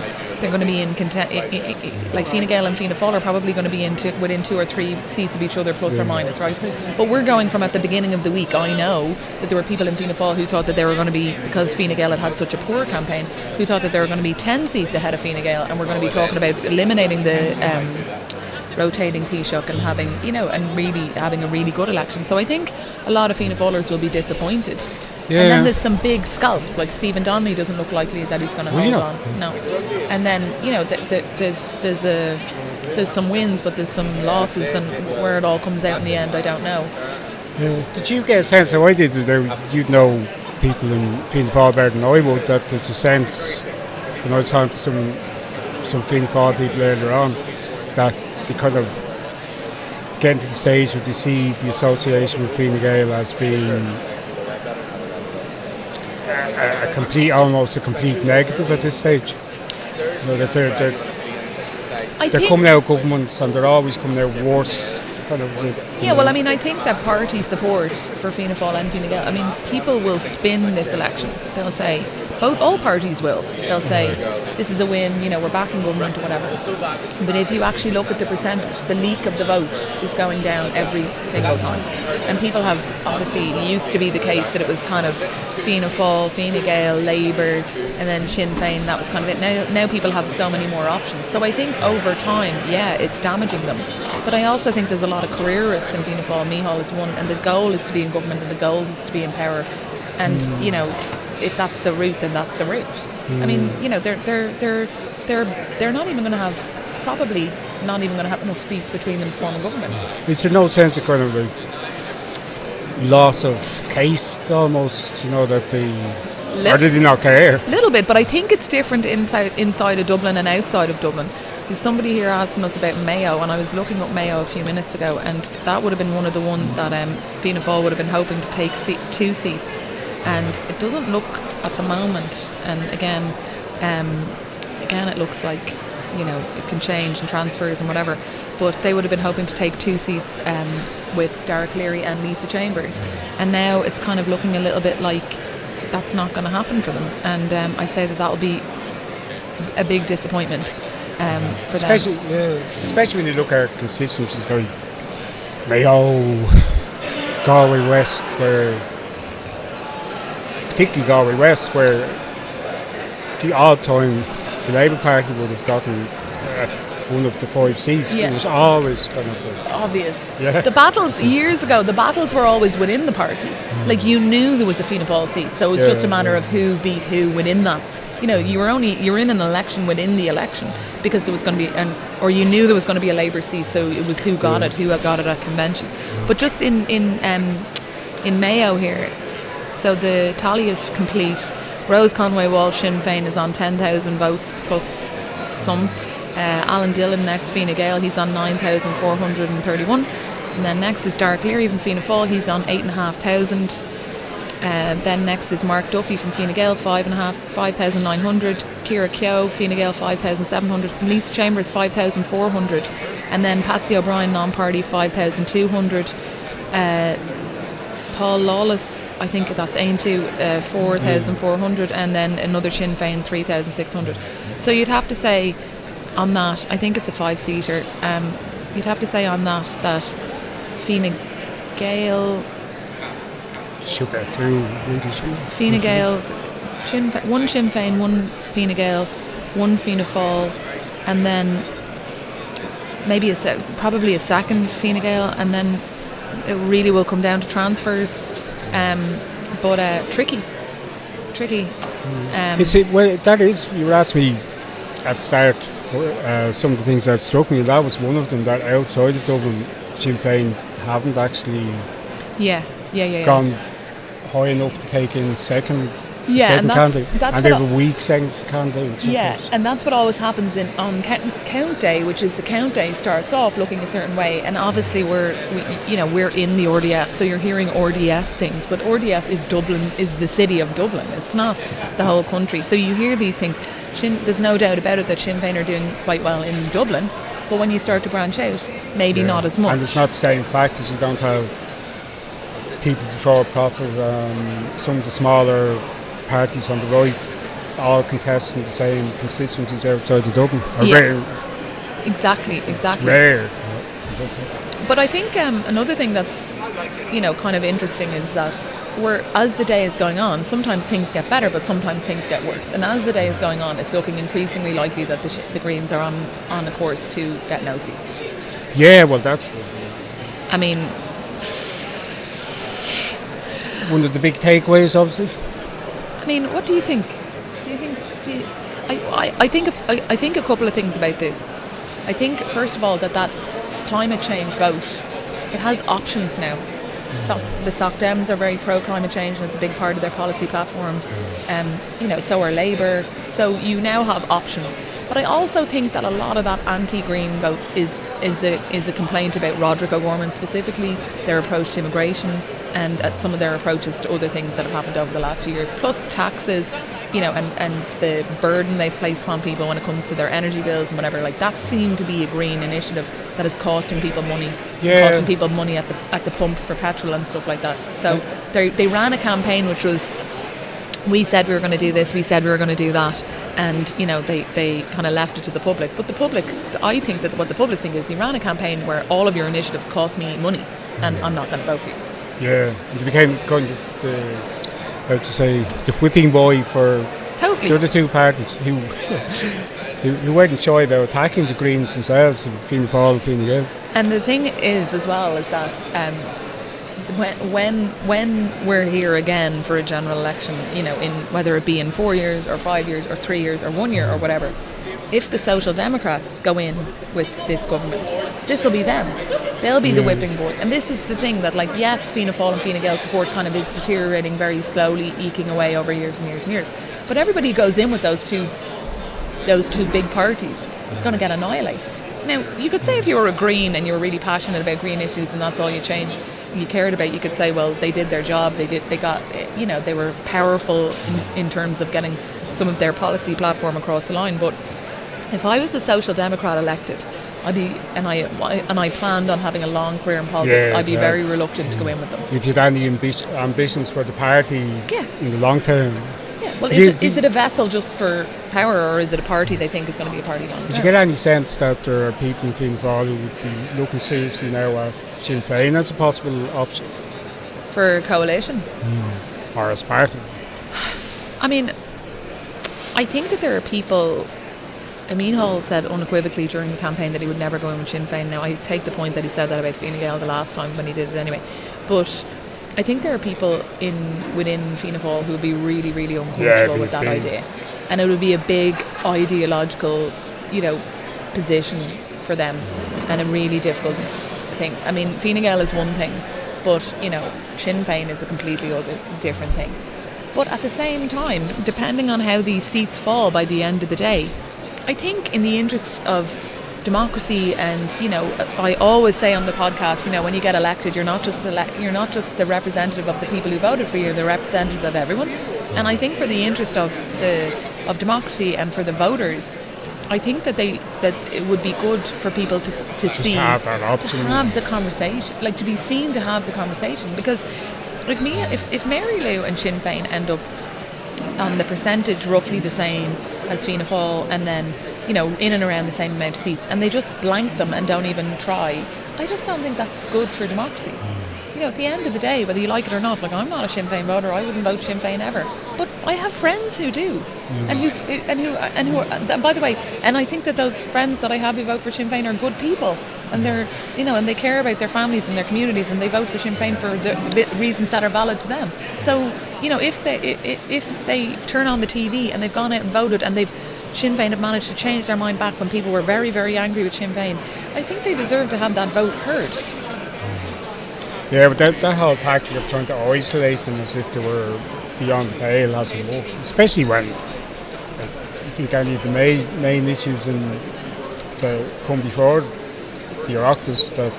like Fine Gael and Fianna Fáil are probably going to be within 2 or 3 seats of each other, plus or minus, right? But we're going from at the beginning of the week. I know that there were people in Fianna Fáil who thought that they were going to be, because Fine Gael had such a poor campaign, who thought that they were going to be 10 seats ahead of Fine Gael, and we're going to be talking about eliminating the rotating Taoiseach and having, and really having a really good election. So I think a lot of Fianna Fáilers will be disappointed. Yeah. And then there's some big scalps, like Stephen Donnelly doesn't look likely that he's going to hold on. No. And then, there's some wins, but there's some losses, and where it all comes out in the end, I don't know. Yeah. Did you get a sense, how I did, you'd know people in Fianna Fáil better than I would, that there's a sense, when I was talking to some Fianna Fáil people earlier on, that they kind of getting to the stage where they see the association with Fine Gael as being almost a complete negative at this stage. That they're coming out of governments, and they're always coming out worse. I think that party support for Fianna Fáil and Fine Gael, people will spin this election. They'll say all parties will. They'll say, this is a win, you know, we're back in government or whatever. But if you actually look at the percentage, the leak of the vote is going down every single time. And people have, obviously, it used to be the case that it was kind of Fianna Féil, Fine Gael, Labour, and then Sinn Féin, that was kind of it. Now people have so many more options. So I think over time, yeah, it's damaging them. But I also think there's a lot of careerists in Fianna Féil. Micheál is one, and the goal is to be in government, and the goal is to be in power. And, you know, if that's the route, then that's the route. I mean, you know, they're not even going to have, probably not even going to have enough seats between them to form a government. Is there no sense of kind of like loss of caste almost, you know, that they, or did they not care? A little bit, but I think it's different inside of Dublin and outside of Dublin. There's somebody here asking us about Mayo, and I was looking up Mayo a few minutes ago, and that would have been one of the ones that Fianna Féil would have been hoping to take 2 seats. And it doesn't look at the moment, and again it looks like, you know, it can change and transfers and whatever, but they would have been hoping to take 2 seats with Dara Cleary and Lisa Chambers, and now it's kind of looking a little bit like that's not going to happen for them, and I'd say that will be a big disappointment for them. Especially when you look at constituencies like Mayo, Galway West, particularly Galway West, where the odd time the Labour Party would have gotten one of the 5 seats. Yeah. It was always kind of obvious. Yeah. The battles years ago, the battles were always within the party. Like, you knew there was a Fianna Féil seat, so it was just a matter of who beat who within that. You know, you're in an election within the election because there was going to be or you knew there was going to be a Labour seat, so it was who got it at convention. But just in Mayo here, so the tally is complete. Rose Conway Walsh Sinn Féin is on 10,000 votes plus some. Alan Dillon next, Fine Gael, he's on 9,431. And then next is Dara Cleary from Fianna Féil, he's on 8,500. Then next is Mark Duffy from Fine Gael, 5,900. Ciara Keogh, Fine Gael, 5,700. And Lisa Chambers, 5,400. And then Patsy O'Brien, non-party, 5,200. Paul Lawless, I think that's Aontú, 4,400, and then another Sinn Féin, 3,600. So you'd have to say on that, I think it's a 5-seater, you'd have to say on that Fine Gael... should get 2, Fine Gael, one Sinn Féin, one Fine Gael, one Fianna Féil, and then maybe probably a second Fine Gael, and then it really will come down to transfers, but tricky. That is, you asked me at the start some of the things that struck me, and that was one of them, that outside of Dublin, Sinn Féin haven't actually gone high enough to take in second candidate, and they have a weak second candidate. Yeah, and that's what always happens on count day, which is the count day starts off looking a certain way, and obviously we're in the RDS, so you're hearing RDS things, but RDS is Dublin, is the city of Dublin. It's not the whole country. So you hear these things. There's no doubt about it that Sinn Féin are doing quite well in Dublin, but when you start to branch out, maybe not as much. And it's not the same factors. You don't have people before profit. Some of the smaller parties on the right all contesting the same constituencies outside of Dublin. Exactly. Rare. But I think another thing that's kind of interesting is that as the day is going on, sometimes things get better, but sometimes things get worse. And as the day is going on, it's looking increasingly likely that the Greens are on a course to get no seats. Yeah, well, that... I mean... one of the big takeaways, obviously. I mean, what do you think? I think a couple of things about this. I think, first of all, that climate change vote, it has options now. The Soc Dems are very pro-climate change, and it's a big part of their policy platform. So are Labour. So you now have options. But I also think that a lot of that anti-green vote is a complaint about Roderick O'Gorman specifically, their approach to immigration, and some of their approaches to other things that have happened over the last few years, plus taxes, and the burden they've placed on people when it comes to their energy bills and whatever. Like, that seemed to be a green initiative that is costing people money, at the pumps for petrol and stuff like that. So they ran a campaign which was we said we were going to do this, we said we were going to do that, and they kind of left it to the public. But the public, I think that what the public think is, you ran a campaign where all of your initiatives cost me money, and I'm not going to vote for you. Yeah, and you became kind of the whipping boy for Totally. the other two parties who weren't shy about attacking the Greens themselves, Fianna Féil and Fine Gael. And the thing is, as well, is that when we're here again for a general election, in whether it be in 4 years or 5 years or 3 years or 1 year or whatever, if the Social Democrats go in with this government, this will be them. They'll be the whipping boy. And this is the thing that, yes, Fianna Féil and Fine Gael support kind of is deteriorating very slowly, eking away over years and years and years. But everybody goes in with those two big parties. It's going to get annihilated. Now, you could say if you were a Green and you were really passionate about green issues and that's all you cared about, you could say, well, they did their job. They were powerful in terms of getting some of their policy platform across the line. But if I was a Social Democrat elected, I planned on having a long career in politics, I'd be very reluctant to go in with them. If you had any ambitions for the party in the long term. Yeah. Well, is it a vessel just for power, or is it a party they think is going to be a party long term? Did you get any sense that there are people in Fianna Féil who would be looking seriously now at Sinn Féin as a possible option? For coalition? Or as party? I mean, I think that there are people. Amin Hall said unequivocally during the campaign that he would never go in with Sinn Féin. Now, I take the point that he said that about Fine Gael the last time when he did it anyway. But I think there are people within Fianna Féil who would be really, really uncomfortable with that idea. And it would be a big ideological, position for them, and a really difficult thing. I mean, Fine Gael is one thing, but, Sinn Féin is a completely other different thing. But at the same time, depending on how these seats fall by the end of the day, I think in the interest of democracy, and I always say on the podcast, when you get elected, you're not just the representative of the people who voted for you, you're the representative of everyone. And I think for the interest of democracy and for the voters, I think that it would be good for people to see, have that option, to have the conversation, to be seen to have the conversation. Because if Mary Lou and Sinn Féin end up on the percentage roughly the same as Fianna Féil, and then in and around the same amount of seats, and they just blank them and don't even try, I just don't think that's good for democracy. At the end of the day, whether you like it or not, I'm not a Sinn Féin voter, I wouldn't vote Sinn Féin ever, but I have friends who do, and who are, by the way, and I think that those friends that I have who vote for Sinn Féin are good people, and they're and they care about their families and their communities, and they vote for Sinn Féin for the reasons that are valid to them. So if they turn on the TV and they've gone out and voted, and Sinn Féin have managed to change their mind back when people were very, very angry with Sinn Féin, I think they deserve to have that vote heard. Yeah, but that whole tactic of trying to isolate them as if they were beyond the pale hasn't worked. Especially when I think any of the main issues that come before the Oireachtas, that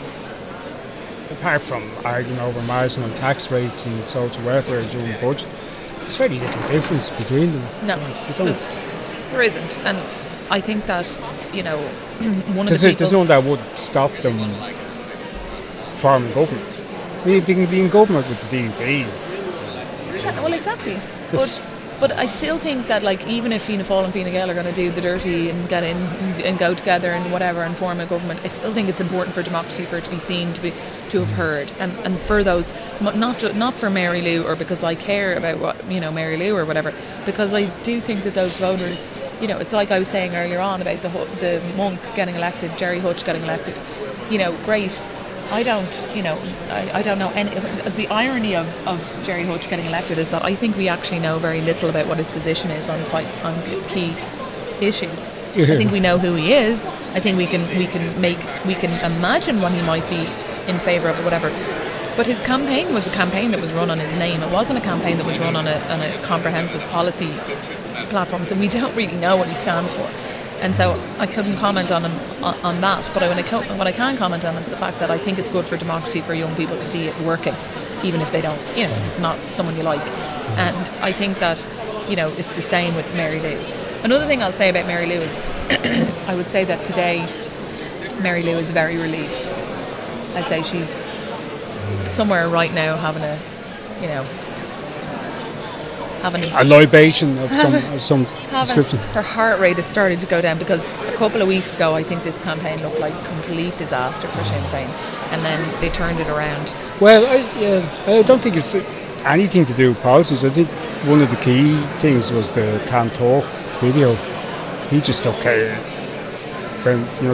apart from arguing over marginal tax rates and social welfare during the budget, there's very little difference between them. No, there isn't. And I think that, one of the people... There's none that would stop them forming government. I mean, if they can be in government with the DUP. Well, exactly. But I still think that, even if Fianna Féil and Fine Gael are going to do the dirty and get in and go together and whatever and form a government, I still think it's important for democracy for it to be seen, to have heard, and for those, not for Mary Lou or because I care about what Mary Lou or whatever, because I do think that those voters, it's like I was saying earlier on about the monk getting elected, Jerry Hutch getting elected, great. I don't know any. The irony of Jerry Hutch getting elected is that I think we actually know very little about what his position is on key issues. I think we know who he is. I think we can imagine what he might be in favour of or whatever. But his campaign was a campaign that was run on his name. It wasn't a campaign that was run on a comprehensive policy platform. So we don't really know what he stands for. And so I couldn't comment on him on that, but what I can comment on is the fact that I think it's good for democracy for young people to see it working, even if they don't, it's not someone you like. And I think that, it's the same with Mary Lou. Another thing I'll say about Mary Lou is, I would say that today Mary Lou is very relieved. I'd say she's somewhere right now having a, a libation of some description. Her heart rate is starting to go down because a couple of weeks ago I think this campaign looked like a complete disaster for Sinn Féin, and then they turned it around. Well, I don't think it's anything to do with politics. I think one of the key things was the Can't Talk video. He just looked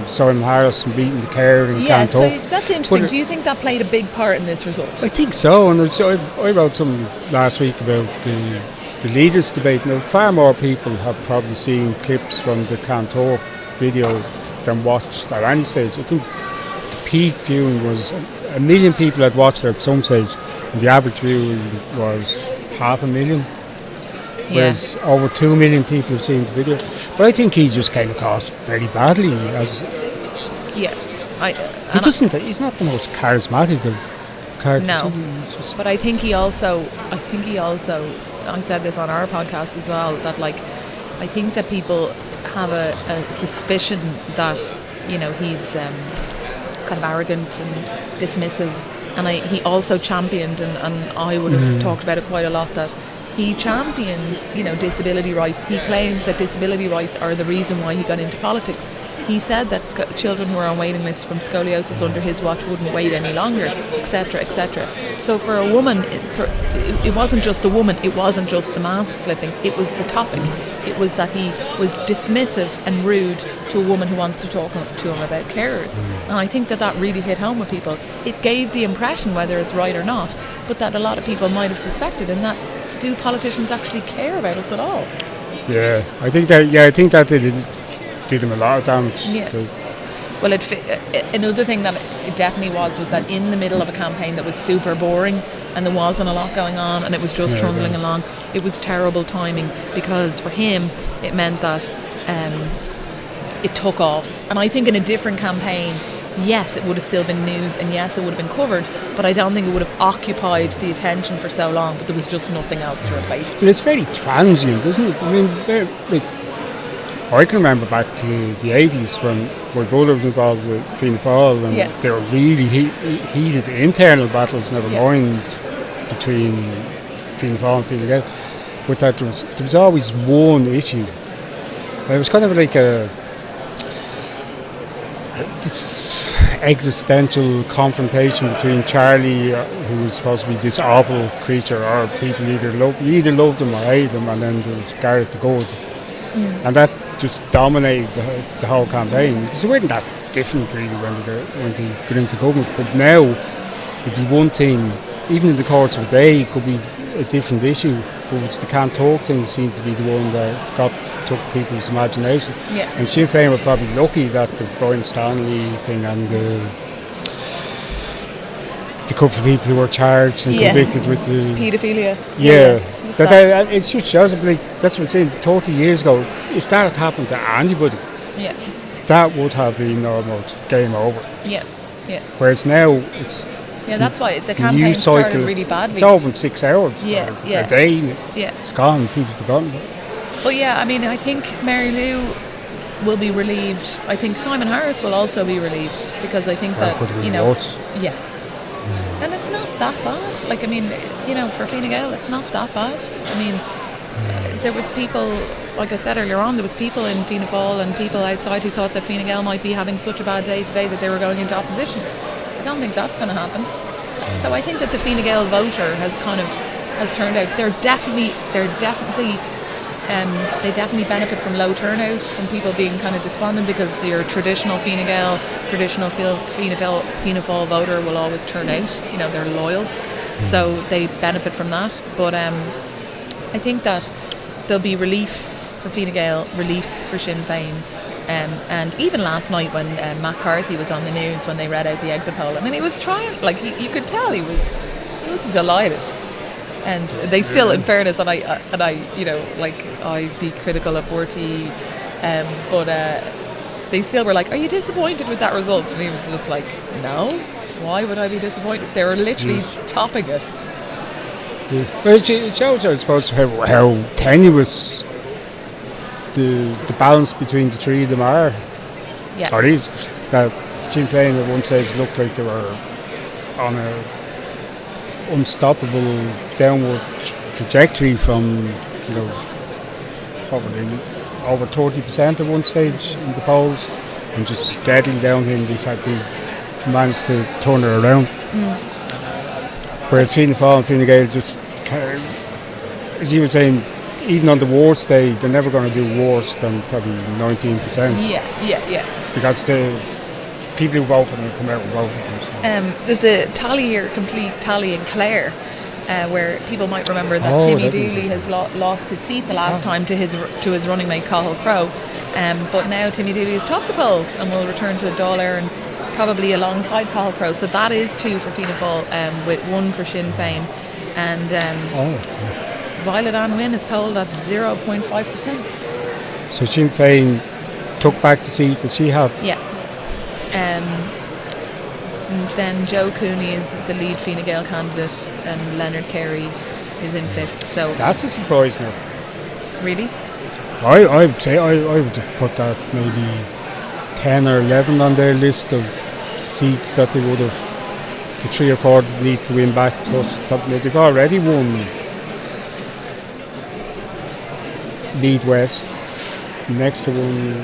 Simon Harris and beating the Kerry and Can't Talk. So that's interesting. Do you think that played a big part in this result? I think so, and I wrote something last week about the leaders' debate. Now, far more people have probably seen clips from the Can't Talk video than watched at any stage. I think the peak viewing was 1 million people had watched it at some stage, and the average viewing was 500,000. Whereas over 2 million people have seen the video. But I think he just came across very badly. He's not the most charismatic of characters. No, but I think he also, I said this on our podcast as well, that I think that people have a suspicion that, he's kind of arrogant and dismissive. And he also championed, and I would have talked about it quite a lot, that he championed, disability rights. He claims that disability rights are the reason why he got into politics. He said that children who are on waiting lists from scoliosis under his watch wouldn't wait any longer, etc., etc. So for a woman, it wasn't just a woman, it wasn't just the mask flipping, it was the topic. It was that he was dismissive and rude to a woman who wants to talk to him about carers. And I think that really hit home with people. It gave the impression, whether it's right or not, but that a lot of people might have suspected, and that do politicians actually care about us at all? Yeah, I think that did him a lot of damage. Yeah. Well, another thing that it definitely was that in the middle of a campaign that was super boring and there wasn't a lot going on and it was just trundling along, it was terrible timing, because for him it meant that it took off. And I think in a different campaign, yes, it would have still been news, and yes, it would have been covered, but I don't think it would have occupied the attention for so long, but there was just nothing else to replace it. Well, it's very transient, isn't it? I mean, I can remember back to the 80s when my brother was involved with Fianna Féil, and there were really heated internal battles, never mind between Fianna Féil and Fine Gael, but that there was always one issue. It was kind of like this existential confrontation between Charlie, who was supposed to be this awful creature, or people either loved him or hated him, and then there was Garrett the Good. And that just dominated the whole campaign, because it wasn't that different really when they got into government. But now it'd be one thing, even in the course of a day it could be a different issue, but it's the Can't Talk thing seemed to be the one that took people's imagination. And Sinn Féin were probably lucky that the Brian Stanley thing and the couple of people who were charged and convicted with the paedophilia. It just shows, that's what I'm saying, 30 years ago, if that had happened to anybody, that would have been almost game over. Whereas now it's that's why the campaign started really badly. It's over in 6 hours. A day. It's gone. People have forgotten about it. But I think Mary Lou will be relieved. I think Simon Harris will also be relieved, because I think that and it's not that bad. For Fine Gael, it's not that bad. There was people, like I said earlier on, there was people in Fianna Féil and people outside who thought that Fine Gael might be having such a bad day today that they were going into opposition. I don't think that's going to happen. So I think that the Fine Gael voter has turned out. They definitely benefit from low turnout, from people being kind of despondent, because your traditional Fine Gael, traditional Fianna Féil voter will always turn out. They're loyal, so they benefit from that. But I think that there'll be relief for Fine Gael, relief for Sinn Féin. And even last night when Matt Carthy was on the news when they read out the exit poll, he was trying, you could tell he was delighted. And they still, in fairness, and I'd be critical of Worthy, but they still were like, "Are you disappointed with that result?" And he was just like, "No, why would I be disappointed?" They were literally topping it. Well, it shows, I suppose, how tenuous the balance between the three of them are. Or at least that Sinn Féin at one stage looked like they were on a unstoppable downward trajectory from, probably over 30% at one stage in the polls, and just steadily downhill. They managed to turn it around. Whereas Fianna Féil and Fine Gael just, as you were saying, even on the worst day, they're never going to do worse than probably 19%. Yeah. Because the people who vote for them come out and vote for them. So. There's a tally here, complete tally in Clare, where people might remember that Timmy Dooley has lost his seat the last time to his running mate Cathal Crowe. But now Timmy Dooley has topped the poll and will return to Dáil Éireann probably alongside Cathal Crowe. So that is 2 for Fianna Fáil, with 1 for Sinn Féin. And Violet Ann Wynne is polled at 0.5%. So Sinn Féin took back the seat that she had? Yeah. And then Joe Cooney is the lead Fine Gael candidate, and Leonard Kerry is in 5th. So that's a surprise now. Really? I would say I would have put that maybe 10 or 11 on their list of seats that they would have, the 3 or 4 need to win back, plus they've already won Lead West. The extra one,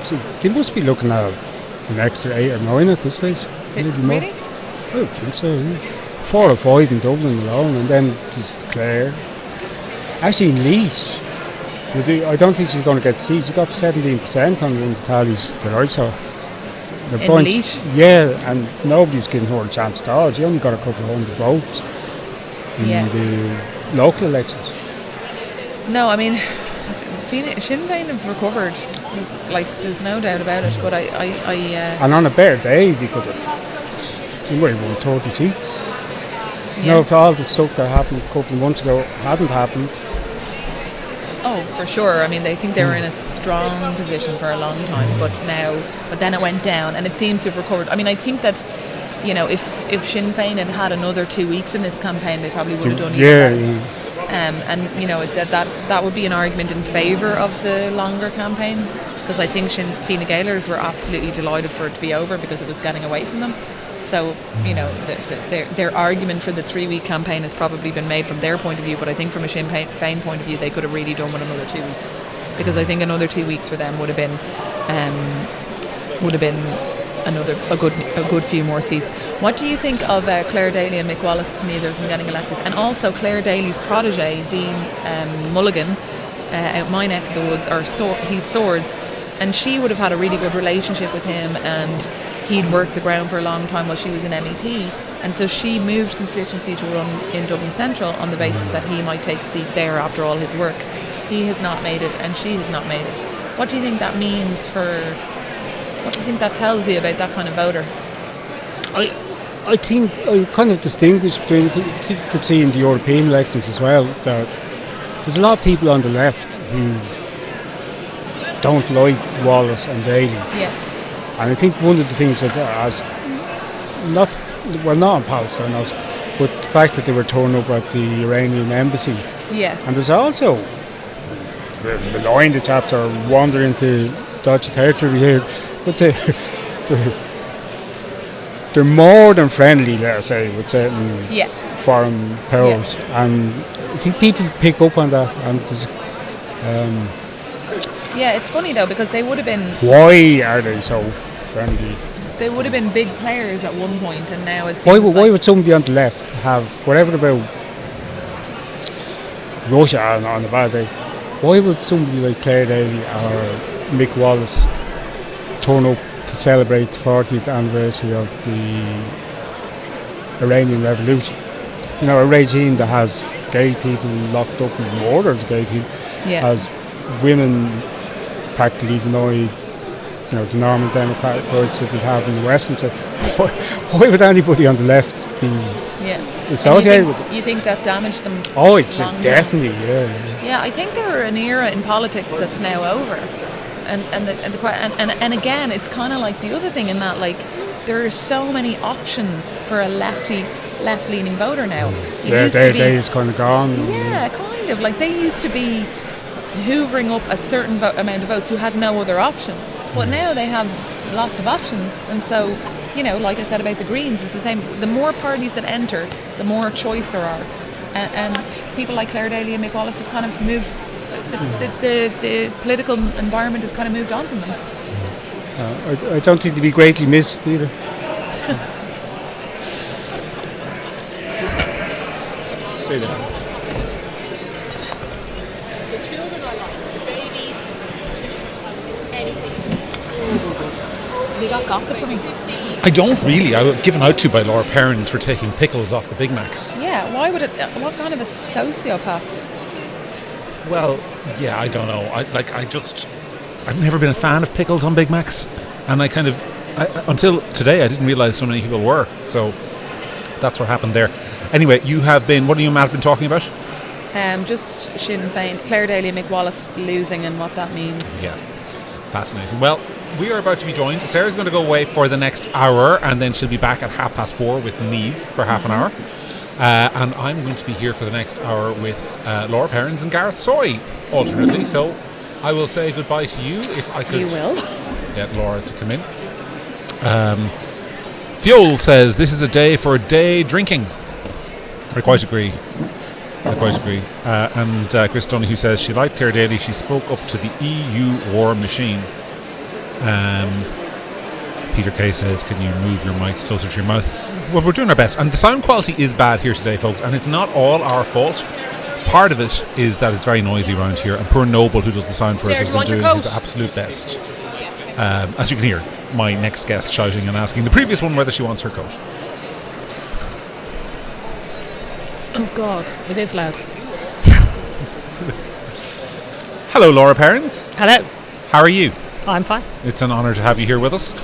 so they must be looking at an extra 8 or 9 at this stage. Really? I would think so. Yeah. 4 or 5 in Dublin alone, and then just Clare. Actually, in Louth, I don't think she's going to get seats. She got 17% on one of the tallies that I saw. In Louth? Yeah, and nobody's giving her a chance at all. She only got a couple of hundred votes in the local elections. No, I mean, Sinn Féin have recovered. There's no doubt about it. But and on a better day, they could have. They might have won 30 seats. Yeah. If all the stuff that happened a couple of months ago hadn't happened. Oh, for sure. I mean, they think they were in a strong position for a long time, but then it went down, and it seems to have recovered. I mean, I think that, if Sinn Féin had had another 2 weeks in this campaign, they probably would have done even better. That would be an argument in favour of the longer campaign, because I think Fine Gaelers were absolutely delighted for it to be over because it was getting away from them. So, their argument for the 3-week campaign has probably been made from their point of view, but I think from a Sinn Féin point of view, they could have really done with another 2 weeks, because I think another 2 weeks for them would have been a good few more seats. What do you think of Claire Daly and Mick Wallace, neither of them getting elected, and also Claire Daly's protege Dean Mulligan, out my neck of the woods, he's Swords, and she would have had a really good relationship with him, and he'd worked the ground for a long time while she was an MEP, and so she moved constituency to run in Dublin Central on the basis that he might take a seat there after all his work. He has not made it, and she has not made it. What do you think that means what do you think that tells you about that kind of voter? I think I kind of distinguish between, you could see in the European elections as well, that there's a lot of people on the left who don't like Wallace and Daly. Yeah. And I think one of the things that not on Palestine, but the fact that they were torn up at the Iranian embassy. Yeah. And there's also the chaps are wandering into dodgy territory here, but they're more than friendly, let's say, with certain foreign powers. Yeah. And I think people pick up on that. And it's funny though, because they would have been... Why are they so friendly? They would have been big players at one point, and now it's... Why would somebody on the left have, whatever about Russia on a bad day, why would somebody like Claire Daly or Mick Wallace turn up to celebrate the 40th anniversary of the Iranian Revolution? A regime that has gay people locked up and murders gay people, has women practically denied, the normal democratic rights that they'd have in the West. And so, why would anybody on the left be associated with it? You think that damaged them? Oh, it's definitely, Yeah, I think there are an era in politics that's now over, and again, it's kind of like the other thing in that, like, there are so many options for a left-leaning voter now. Their day is kind of gone. Yeah, kind of. Like, they used to be hoovering up a certain amount of votes who had no other option, but now they have lots of options, and so, like I said about the Greens, it's the same. The more parties that enter, the more choice there are, people like Claire Daly and Mick Wallace have kind of moved. The political environment has kind of moved on from them. I don't think they'd be greatly missed either. Stay there. You got gossip for me? I don't really. I was given out to by Laura Perrins for taking pickles off the Big Macs. Yeah, why would it? What kind of a sociopath? Well, yeah, I don't know. I've never been a fan of pickles on Big Macs, and until today I didn't realise so many people were. So that's what happened there. Anyway, you have been. What have you and Matt been talking about? Just Sinn Féin, Claire Daly and Mick Wallace losing and what that means. Yeah, fascinating. Well, we are about to be joined. Sarah's going to go away for the next hour, and then she'll be back at 4:30 with Niamh for half an hour. And I'm going to be here for the next hour with Laura Perrins and Gareth Soy, alternately. So I will say goodbye to you if I could. You will. Get Laura to come in. Fiol says this is a day for a day drinking. I quite agree. And Chris Donoghue says she liked Claire Daly. She spoke up to the EU war machine. Peter Kay says, can you move your mics closer to your mouth? Well, we're doing our best. And the sound quality is bad here today, folks. And it's not all our fault. Part of it is that it's very noisy around here. And poor Noble, who does the sound for us, has been doing his absolute best. As you can hear, my next guest shouting and asking the previous one whether she wants her coat. Oh God, it is loud. Hello, Laura Perrins. Hello. How are you? I'm fine. It's an honour to have you here with us.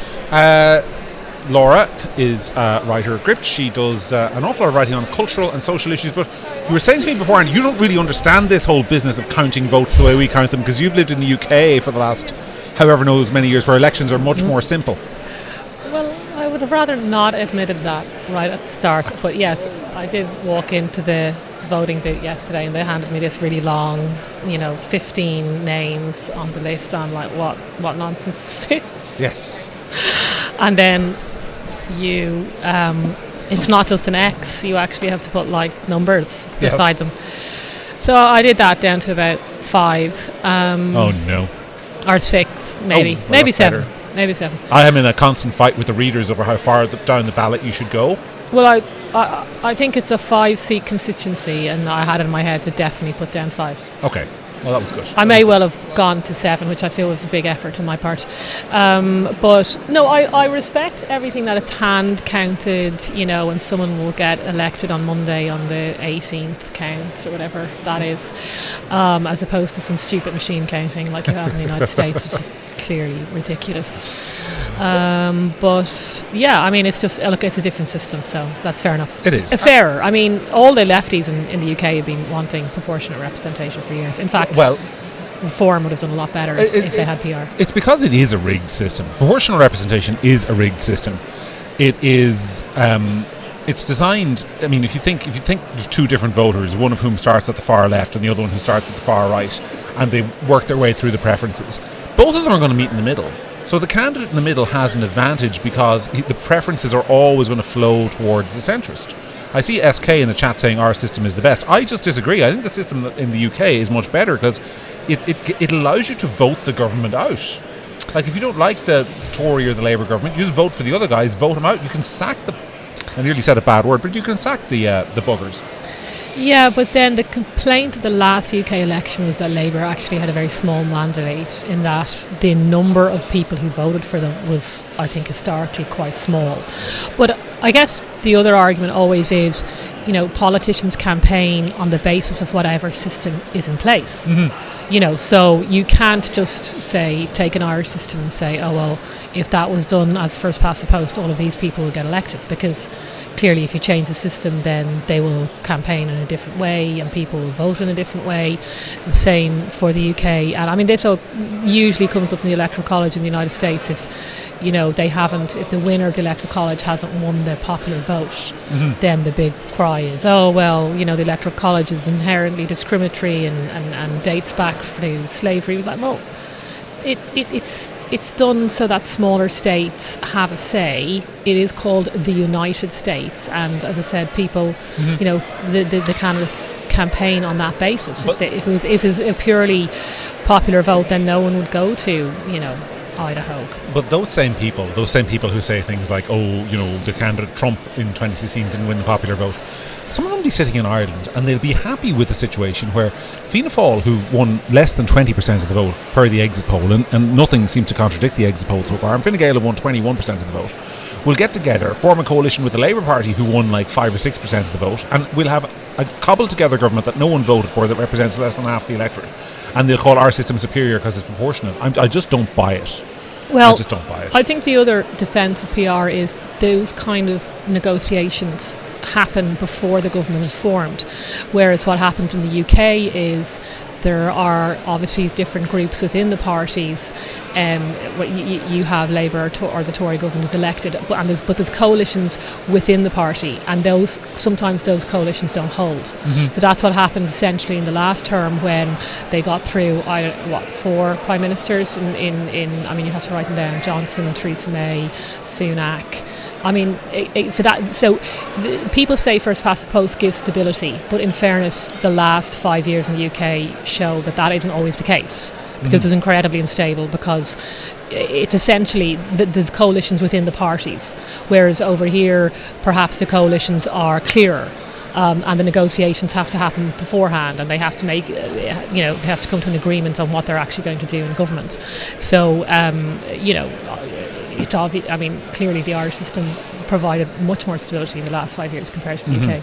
Laura is a writer at Gript. She does an awful lot of writing on cultural and social issues, but you were saying to me before, and you don't really understand this whole business of counting votes the way we count them, because you've lived in the UK for the last however knows many years, where elections are much more simple. Well, I would have rather not admitted that right at the start, but yes, I did walk into the voting booth yesterday and they handed me this really long, 15 names on the list. I'm like, what nonsense is this? Yes. And then it's not just an X, you actually have to put like numbers beside them. So I did that down to about 5. Oh no. Or 6, maybe. Well, maybe 7. better. Maybe 7. I am in a constant fight with the readers over how far down the ballot you should go. Well, I think it's a 5-seat constituency, and I had it in my head to definitely put down 5. Okay. Well, that was good. I may well have gone to 7, which I feel was a big effort on my part. But no, I respect everything that it's hand counted, and someone will get elected on Monday on the 18th count or whatever that is, as opposed to some stupid machine counting like you have in the United States, which is clearly ridiculous. But yeah, I mean, it's just, look, it's a different system, so that's fair enough. It is. Fairer. I mean, all the lefties in the UK have been wanting proportionate representation for years. In fact, Reform would have done a lot better if they had PR. It's because it is a rigged system. Proportional representation is a rigged system. It is. It's designed. I mean, if you think of two different voters, one of whom starts at the far left and the other one who starts at the far right, and they work their way through the preferences, both of them are going to meet in the middle. So the candidate in the middle has an advantage because the preferences are always going to flow towards the centrist. I see SK in the chat saying our system is the best. I just disagree. I think the system in the UK is much better because it allows you to vote the government out. Like, if you don't like the Tory or the Labour government, you just vote for the other guys, vote them out. You can sack the... I nearly said a bad word, but you can sack the buggers. Yeah, but then the complaint of the last UK election was that Labour actually had a very small mandate, in that the number of people who voted for them was, I think, historically quite small. But I guess the other argument always is, politicians campaign on the basis of whatever system is in place. Mm-hmm. So you can't just say, take an Irish system and say, oh, well, if that was done as first past the post, all of these people will get elected, because clearly if you change the system, then they will campaign in a different way and people will vote in a different way. The same for the UK. And I mean, this usually comes up in the Electoral College in the United States. If if the winner of the Electoral College hasn't won the popular vote, mm-hmm. then the big cry is, oh, well, the Electoral College is inherently discriminatory and dates back to slavery. Like, well, it's it's done so that smaller states have a say. It is called the United States, and as I said, people, you know, the candidates campaign on that basis. If it was a purely popular vote, then no one would go to, you know, Idaho. But those same people who say things like, oh, you know, the candidate Trump in 2016 didn't win the popular vote, some of them be sitting in Ireland and they'll be happy with a situation where Fianna Féil, who've won less than 20% of the vote per the exit poll, and nothing seems to contradict the exit poll so far, and Fine Gael have won 21% of the vote, will get together, form a coalition with the Labour Party, who won like 5 or 6% of the vote, and we'll have a cobbled together government that no one voted for that represents less than half the electorate. And they'll call our system superior because it's proportionate. I just don't buy it. Well, I just don't buy it. I think the other defence of PR is those kind of negotiations happen before the government is formed, whereas what happens in the UK is there are obviously different groups within the parties. You have Labour or the Tory government is elected, but there's coalitions within the party, and sometimes those coalitions don't hold. So that's what happened essentially in the last term when they got through 4 prime ministers in I mean, you have to write them down: Johnson, Theresa May, Sunak. I mean, people say first past the post gives stability, but in fairness, the last 5 years in the UK show that isn't always the case, because it's incredibly unstable, because it's essentially the coalitions within the parties, whereas over here, perhaps the coalitions are clearer. And the negotiations have to happen beforehand, and they have to make, they have to come to an agreement on what they're actually going to do in government. So, it's obvious. I mean, clearly the Irish system provided much more stability in the last 5 years compared to the UK.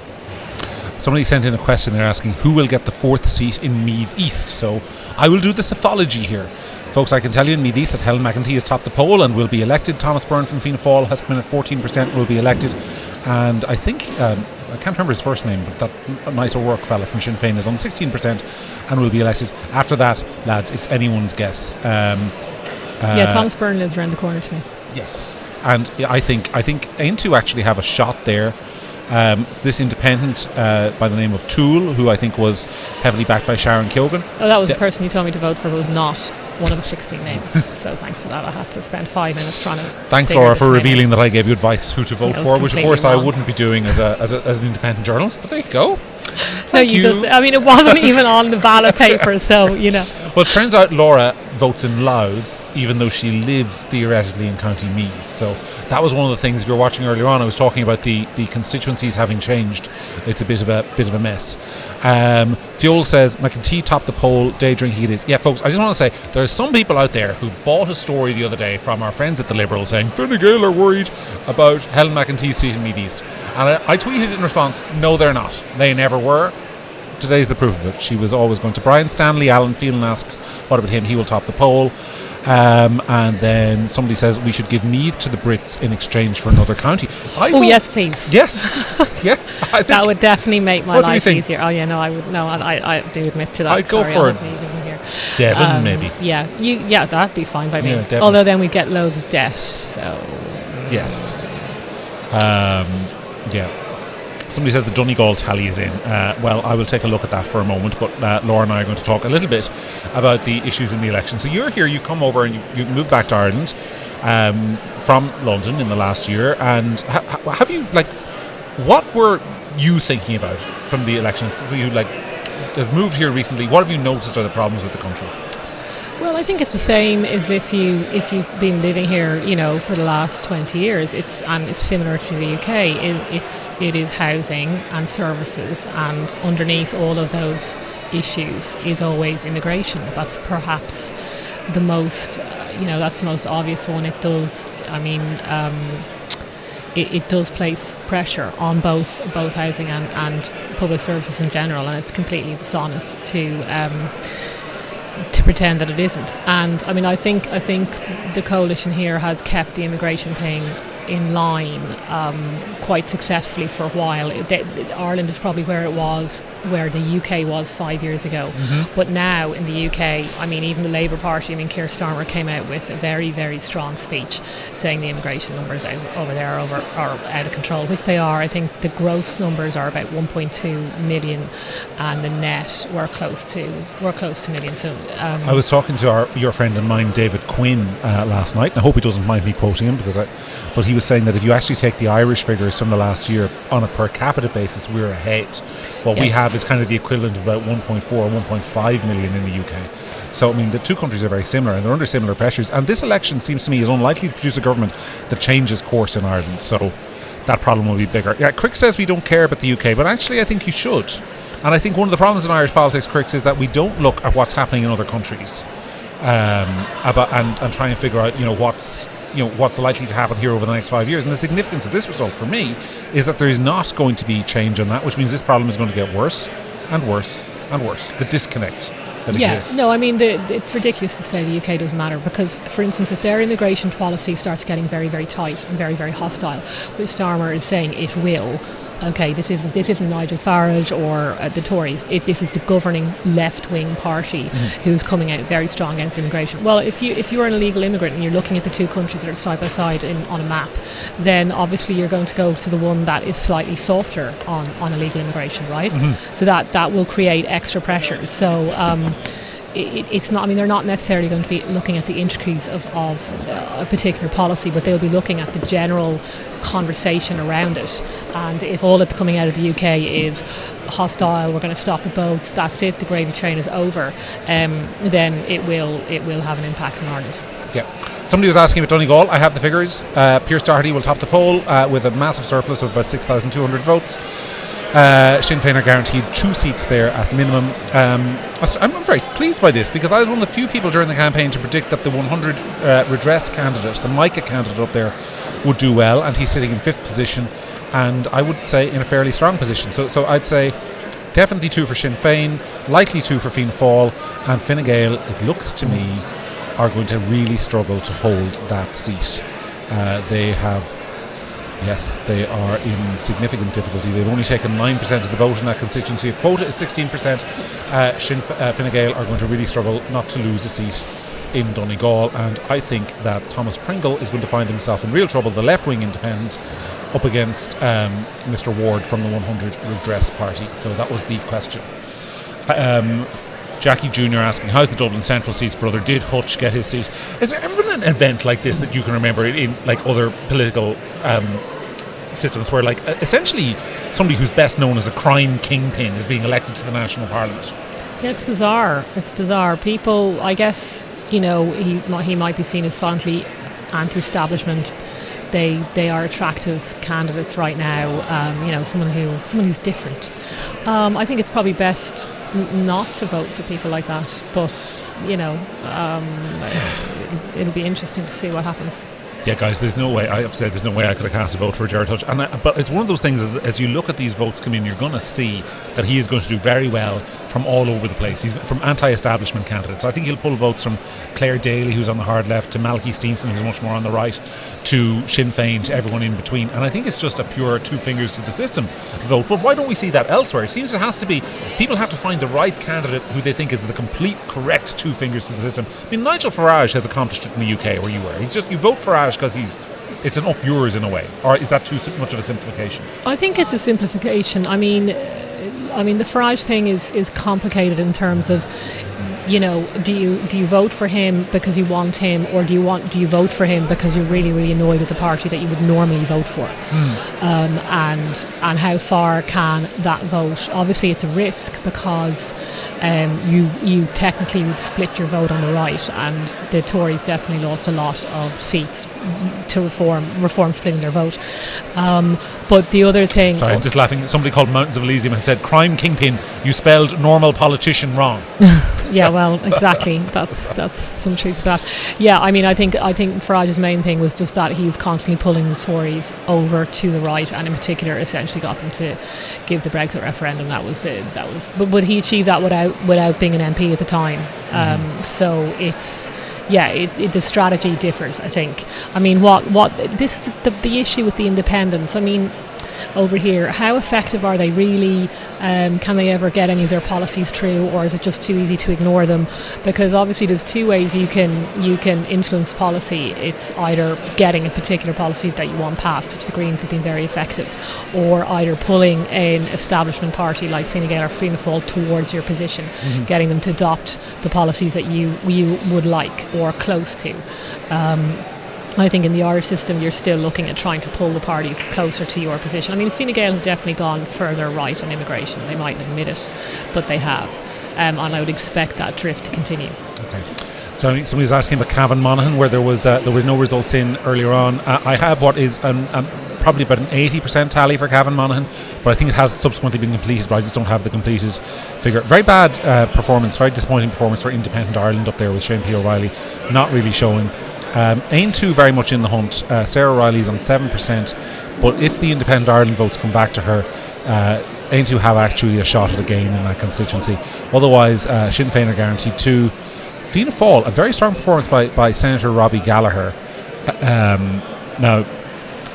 Somebody sent in a question. They're asking who will get the 4th seat in Meath East. So I will do the sophology here. Folks, I can tell you in Meath East that Helen McEntee has topped the poll and will be elected. Thomas Byrne from Fianna Fáil has come in at 14%, will be elected. And I think, I can't remember his first name, but that nice O'Rourke fella from Sinn Féin is on 16% and will be elected. After that, lads, it's anyone's guess. Thomas Byrne lives around the corner to me. Yes. And I think Aintu actually have a shot there. This independent by the name of Toole, who I think was heavily backed by Sharon Keoghan. Oh, that was the person you told me to vote for, was not one of the 16 names. So thanks for that. I had to spend 5 minutes trying to. Thanks, Laura, for revealing that I gave you advice who to vote for, which of course wrong. I wouldn't be doing as an independent journalist. But there you go. Thank you. It wasn't even on the ballot paper, so you know. Well, it turns out Laura votes in Louth, even though she lives theoretically in County Meath. So that was one of the things. If you were watching earlier on, I was talking about the constituencies having changed. It's a bit of a mess. Fiol says McEntee topped the poll. Day drinking it is. Yeah, folks, I just want to say there are some people out there who bought a story the other day from our friends at the Liberal saying Fine Gael are worried about Helen McEntee's seat in Meath East, and I tweeted in response, no, they're not. They never were. Today's the proof of it. She was always going to Brian Stanley. Alan Phelan asks, what about him? He will top the poll. And then somebody says we should give Meath to the Brits in exchange for another county. Yes, please. Yes. Yeah. I think that would definitely make my life easier. Oh yeah, no, I would. No, I do admit to that. I'd go for it. Devon, maybe. Yeah, that'd be fine by me. Yeah, although then we get loads of debt. So. Yes. Yeah. Somebody says the Donegal tally is in. Well, I will take a look at that for a moment, but Laura and I are going to talk a little bit about the issues in the election. So you're here, you come over and you moved back to Ireland from London in the last year, and have you, what were you thinking about from the elections? You has moved here recently. What have you noticed are the problems with the country? Well, I think it's the same as if you've been living here, for the last 20 years. It's similar to the UK. It is housing and services, and underneath all of those issues is always immigration. That's perhaps the most, that's the most obvious one. It does. It does place pressure on both housing and public services in general, and it's completely dishonest to pretend that it isn't. And I think the coalition here has kept the immigration thing in line quite successfully for a while. Ireland is probably where the UK was 5 years ago. But now in the UK, I mean, even the Labour Party, I mean, Keir Starmer came out with a very, very strong speech saying the immigration numbers over there are out of control, which they are. I think the gross numbers are about 1.2 million, and the net we're close to million. So I was talking to your friend and mine, David Quinn, last night, and I hope he doesn't mind me quoting him, but he was saying that if you actually take the Irish figures from the last year on a per capita basis, we're ahead. What we have is kind of the equivalent of about 1.4 or 1.5 million in the UK. So, I mean, the two countries are very similar and they're under similar pressures. And this election seems to me is unlikely to produce a government that changes course in Ireland. So that problem will be bigger. Yeah, Crick says we don't care about the UK, but actually I think you should. And I think one of the problems in Irish politics, Crick, is that we don't look at what's happening in other countries and try and figure out, what's likely to happen here over the next 5 years. And the significance of this result for me is that there is not going to be change on that, which means this problem is going to get worse and worse and worse. The disconnect that exists. No, I mean, it's ridiculous to say the UK doesn't matter, because, for instance, if their immigration policy starts getting very, very tight and very, very hostile, which Starmer is saying it will. Okay, this isn't Nigel Farage or the Tories. This is the governing left-wing party who's coming out very strong against immigration. Well, if you're an illegal immigrant and you're looking at the two countries that are side by side on a map, then obviously you're going to go to the one that is slightly softer on illegal immigration, right? So that will create extra pressures. So it's not. I mean, they're not necessarily going to be looking at the intricacies of a particular policy, but they'll be looking at the general conversation around it. And if all that's coming out of the UK is hostile, we're going to stop the boats, that's it, the gravy train is over, then it will have an impact on Ireland. Yeah. Somebody was asking about Donegal. I have the figures. Pearse Doherty will top the poll with a massive surplus of about 6,200 votes. Sinn Féin are guaranteed 2 seats there at minimum. I'm very pleased by this, because I was one of the few people during the campaign to predict that the 100 redress candidate, the Micah candidate up there, would do well, and he's sitting in 5th position, and I would say in a fairly strong position. So I'd say definitely 2 for Sinn Féin, likely 2 for Fianna Féil, and Fine Gael, it looks to me, are going to really struggle to hold that seat. They are in significant difficulty. They've only taken 9% of the vote in that constituency. A quota is 16%. Fine Gael are going to really struggle not to lose a seat in Donegal, and I think that Thomas Pringle is going to find himself in real trouble, the left-wing independent, up against Mr. Ward from the 100 Redress Party. So that was the question. Jackie Jr. asking, how's the Dublin Central seats, brother? Did Hutch get his seat? Has there ever been an event like this that you can remember in like other political systems where, like, essentially somebody who's best known as a crime kingpin is being elected to the National Parliament? Yeah, it's bizarre. People, I guess, he might be seen as silently anti-establishment. They are attractive candidates right now. Someone who's different. I think it's probably best not to vote for people like that. But it'll be interesting to see what happens. Yeah, guys, there's no way. I have said there's no way I could have cast a vote for Gerard Hutch. But it's one of those things, as you look at these votes come in, you're going to see that he is going to do very well from all over the place. He's from anti-establishment candidates. I think he'll pull votes from Claire Daly, who's on the hard left, to Malaki Steenson, who's much more on the right, to Sinn Féin, to everyone in between. And I think it's just a pure 2 fingers to the system vote. But why don't we see that elsewhere? It seems it has to be, people have to find the right candidate who they think is the complete correct 2 fingers to the system. I mean, Nigel Farage has accomplished it in the UK, where you were. You vote Farage because it's an up yours in a way, or is that too much of a simplification? I think it's a simplification. I mean, the Farage thing is complicated in terms of, do you vote for him because you want him, or do you vote for him because you're really, really annoyed with the party that you would normally vote for? And how far can that vote? Obviously, it's a risk because you technically would split your vote on the right, and the Tories definitely lost a lot of seats to reform splitting their vote. But the other thing... Sorry, I'm just laughing. Somebody called Mountains of Elysium and said, crime kingpin, you spelled normal politician wrong. Yeah, well, exactly. That's some truth to that. Yeah, I mean, I think Farage's main thing was just that he was constantly pulling the Tories over to the right, and in particular, essentially got them to give the Brexit referendum. But he achieved that without being an MP at the time. So the strategy differs, I think. I mean, this is the issue with the independents. I mean, over here, how effective are they really? Can they ever get any of their policies through, or is it just too easy to ignore them? Because obviously there's two ways you can influence policy. It's either getting a particular policy that you want passed, which the Greens have been very effective, or either pulling an establishment party like Fine Gael or Fianna Féil towards your position, getting them to adopt the policies that you would like or close to. I think in the Irish system you're still looking at trying to pull the parties closer to your position. I mean, Fine Gael have definitely gone further right on immigration. They mightn't admit it, but they have. And I would expect that drift to continue. Okay. So somebody was asking about Gavin Monaghan, where there was no results in earlier on. I have what is probably about an 80% tally for Gavin Monaghan, but I think it has subsequently been completed, but I just don't have the completed figure. Very bad performance, very disappointing performance for Independent Ireland up there with Shane P. O'Reilly not really showing. Aontú very much in the hunt. Sarah Riley's on 7%, but if the Independent Ireland votes come back to her, Aontú have actually a shot at a gain in that constituency. Otherwise, Sinn Féin are guaranteed 2. Fianna Fáil, a very strong performance by Senator Robbie Gallagher. Now,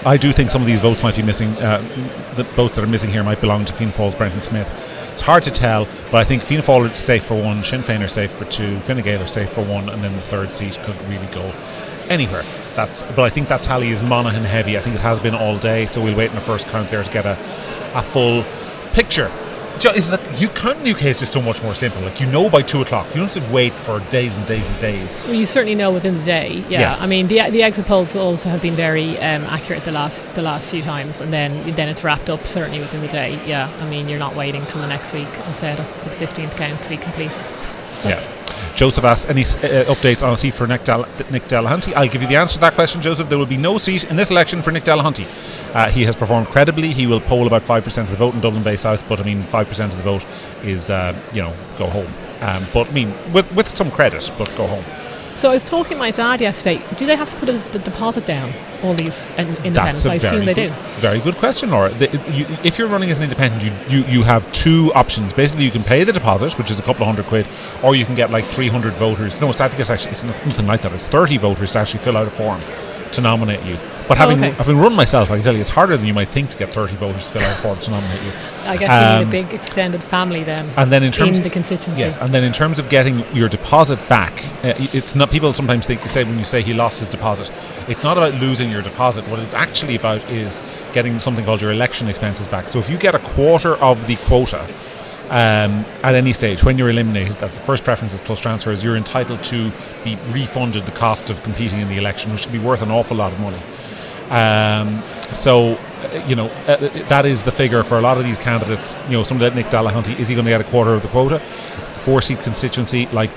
I do think some of these votes might be missing. The votes that are missing here might belong to Fianna Fáil's Brendan Smith. It's hard to tell, but I think Fianna Fáil is safe for 1, Sinn Féin are safe for 2, Fine Gael are safe for 1, and then the third seat could really go anywhere. But I think that tally is Monaghan heavy. I think it has been all day, so we'll wait in the first count there to get a full picture. Is that you count in the UK is just so much more simple. Like, you know by 2 o'clock. You don't have to wait for days and days and days. Well, you certainly know within the day. Yeah, yes. I mean the exit polls also have been very accurate the last few times, and then it's wrapped up certainly within the day. Yeah, I mean you're not waiting till the next week, as said, for the 15th count to be completed. Yeah. Joseph asks, any updates on a seat for Nick Delahunty? I'll give you the answer to that question, Joseph. There will be no seat in this election for Nick Delahunty. He has performed credibly. He will poll about 5% of the vote in Dublin Bay South, but I mean 5% of the vote is go home. But I mean with some credit, but go home. So I was talking to my dad yesterday. Do they have to put the deposit down, all these independents? I assume they do. Very good question, Laura. If you're running as an independent, you have 2 options. Basically, you can pay the deposit, which is a couple of £100, or you can get like 300 voters. No, I think it's nothing like that. It's 30 voters to actually fill out a form to nominate you. But having run myself, I can tell you it's harder than you might think to get 30 voters to fill out a form to nominate you. I guess you need a big extended family then. And then in Yes, and then in terms of getting your deposit back, it's not. People sometimes say when you say he lost his deposit, it's not about losing your deposit. What it's actually about is getting something called your election expenses back. So if you get a quarter of the quota at any stage when you're eliminated, that's the first preferences plus transfers, you're entitled to be refunded the cost of competing in the election, which can be worth an awful lot of money. That is the figure for a lot of these candidates. Somebody like Nick Delahunty, is he going to get a quarter of the quota? 4-seat constituency like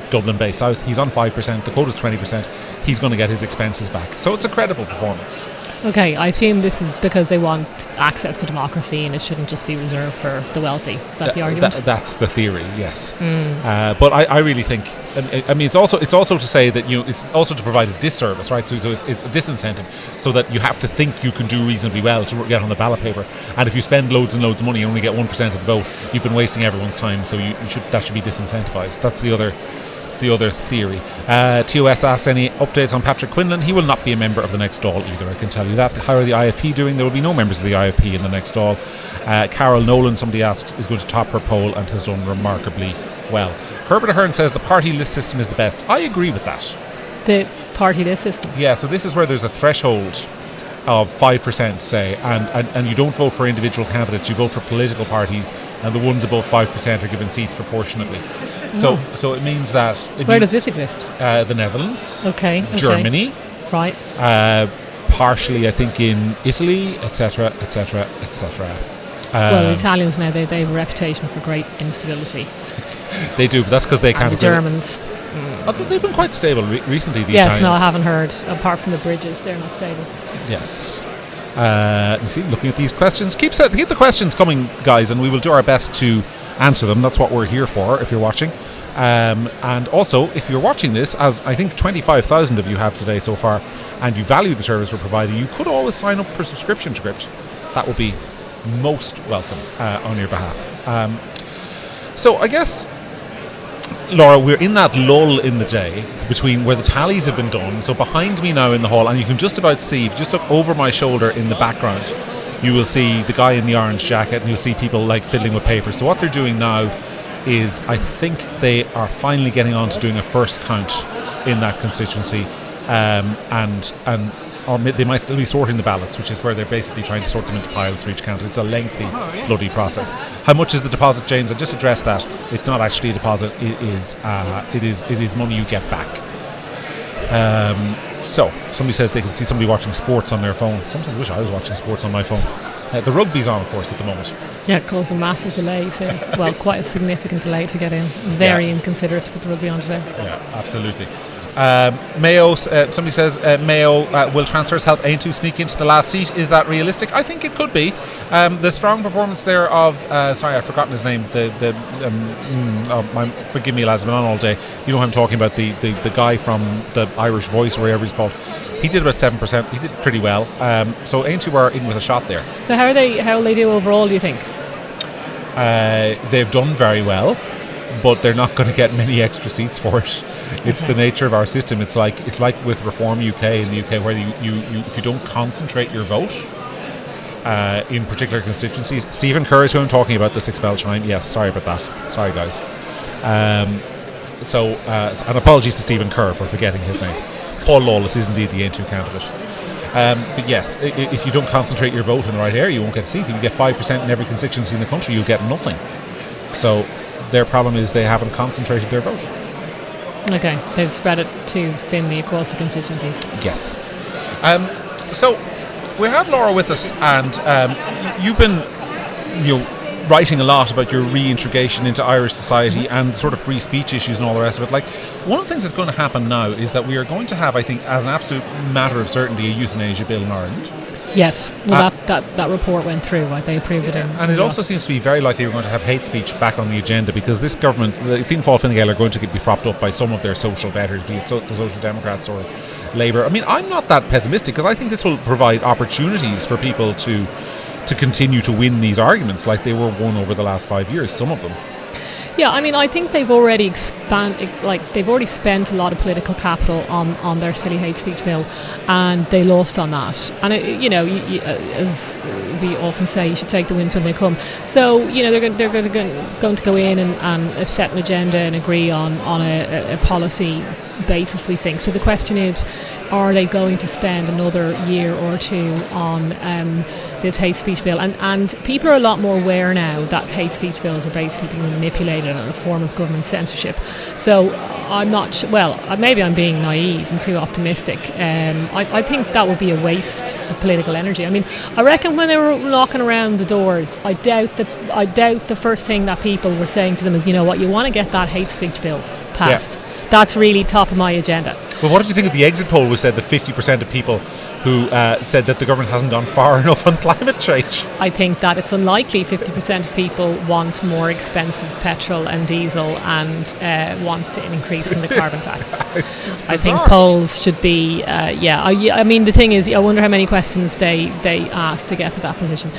Dublin Bay South, he's on 5%, the quota's 20%, he's going to get his expenses back. So it's a credible performance. Okay, I assume this is because they want access to democracy and it shouldn't just be reserved for the wealthy. Is that the argument? That's the theory, yes. But I really think, I mean, it's also to say that it's also to provide a disservice, right? So it's a disincentive, so that you have to think you can do reasonably well to get on the ballot paper. And if you spend loads and loads of money and only get 1% of the vote, you've been wasting everyone's time. So that should be disincentivized. That's the other theory. TOS asks any updates on Patrick Quinlan. He will not be a member of the next Dáil either, I can tell you that. How are the IFP doing? There will be no members of the IFP in the next Dáil. Carol Nolan, somebody asks, is going to top her poll and has done remarkably well. Herbert Ahern says the party list system is the best. I agree with that. The party list system? Yeah, so this is where there's a threshold of 5%, say, and you don't vote for individual candidates, you vote for political parties, and the ones above 5% are given seats proportionately. So it means that... Where does this exist? The Netherlands. Okay. Germany. Right. Partially, I think, in Italy, etc., etc., etc. Well, the Italians now, they have a reputation for great instability. They do, but that's because they can't... And the Germans. I thought they've been quite stable recently, the Italians. Yes, no, I haven't heard. Apart from the bridges, they're not stable. Yes. You see, looking at these questions, keep the questions coming, guys, and we will do our best to answer them. That's what we're here for, if you're watching. And also, if you're watching this, as I think 25,000 of you have today so far, and you value the service we're providing, you could always sign up for subscription to Gript. That would be most welcome on your behalf. So I guess Laura, we're in that lull in the day between where the tallies have been done. So behind me now in the hall, and you can just about see, if you just look over my shoulder in the background, you will see the guy in the orange jacket, and you'll see people like fiddling with papers. So what they're doing now is, I think they are finally getting on to doing a first count in that constituency, or they might still be sorting the ballots, which is where they're basically trying to sort them into piles for each county. It's a lengthy, bloody process. How much is the deposit, James? I just addressed that. It's not actually a deposit. It is money you get back. So somebody says they can see somebody watching sports on their phone. Sometimes I wish I was watching sports on my phone. The rugby's on, of course, at the moment. Yeah, it caused a massive delay. Well, quite a significant delay to get in. Very inconsiderate with the rugby on today. Yeah, absolutely. Mayo, somebody says Mayo, will transfers help Ain to sneak into the last seat? Is that realistic? I think it could be. The strong performance there of sorry, I've forgotten his name. Forgive me, lads, I've been on all day. You know who I'm talking about, the guy from the Irish Voice, or whatever he's called. He did about 7%. He did pretty well. So Ain were in with a shot there. So how will they do overall, do you think? They've done very well, but they're not going to get many extra seats for it. It's the nature of our system. It's like with Reform UK in the UK, where you if you don't concentrate your vote in particular constituencies. Stephen Kerr is who I'm talking about, the 6 bell chime. Yes, sorry about that. Sorry, guys. And apologies to Stephen Kerr for forgetting his name. Paul Lawless is indeed the N2 candidate. But yes, if you don't concentrate your vote in the right area, you won't get a seat. If you get 5% in every constituency in the country, you'll get nothing. So their problem is they haven't concentrated their vote. Okay, they've spread it too thinly across the constituencies. Yes. So we have Laura with us, and you've been, writing a lot about your reintegration into Irish society and sort of free speech issues and all the rest of it. Like, one of the things that's going to happen now is that we are going to have, I think, as an absolute matter of certainty, a euthanasia bill in Ireland. Yes, well, that report went through. Right? They approved it. And it also seems to be very likely we're going to have hate speech back on the agenda, because this government, the Fianna Féil, Fine Gael, are going to be propped up by some of their social betters, be it the Social Democrats or Labour. I mean, I'm not that pessimistic, because I think this will provide opportunities for people to continue to win these arguments like they were won over the last 5 years, some of them. Yeah, I mean, I think they've already they've already spent a lot of political capital on their silly hate speech bill, and they lost on that. And as we often say, you should take the wins when they come. So they're going to go in and set an agenda and agree on a policy basis, we think. So the question is, are they going to spend another year or two on this hate speech bill? And people are a lot more aware now that hate speech bills are basically being manipulated in a form of government censorship. So I'm not maybe I'm being naive and too optimistic. I think that would be a waste of political energy. I mean, I reckon when they were knocking around the doors, I doubt the first thing that people were saying to them is, you want to get that hate speech bill passed. Yeah. That's really top of my agenda. Well, what did you think of the exit poll, which said that 50% of people who said that the government hasn't gone far enough on climate change? I think that it's unlikely 50% of people want more expensive petrol and diesel and want an increase in the carbon tax. I think polls should be, I mean, the thing is, I wonder how many questions they asked to get to that position.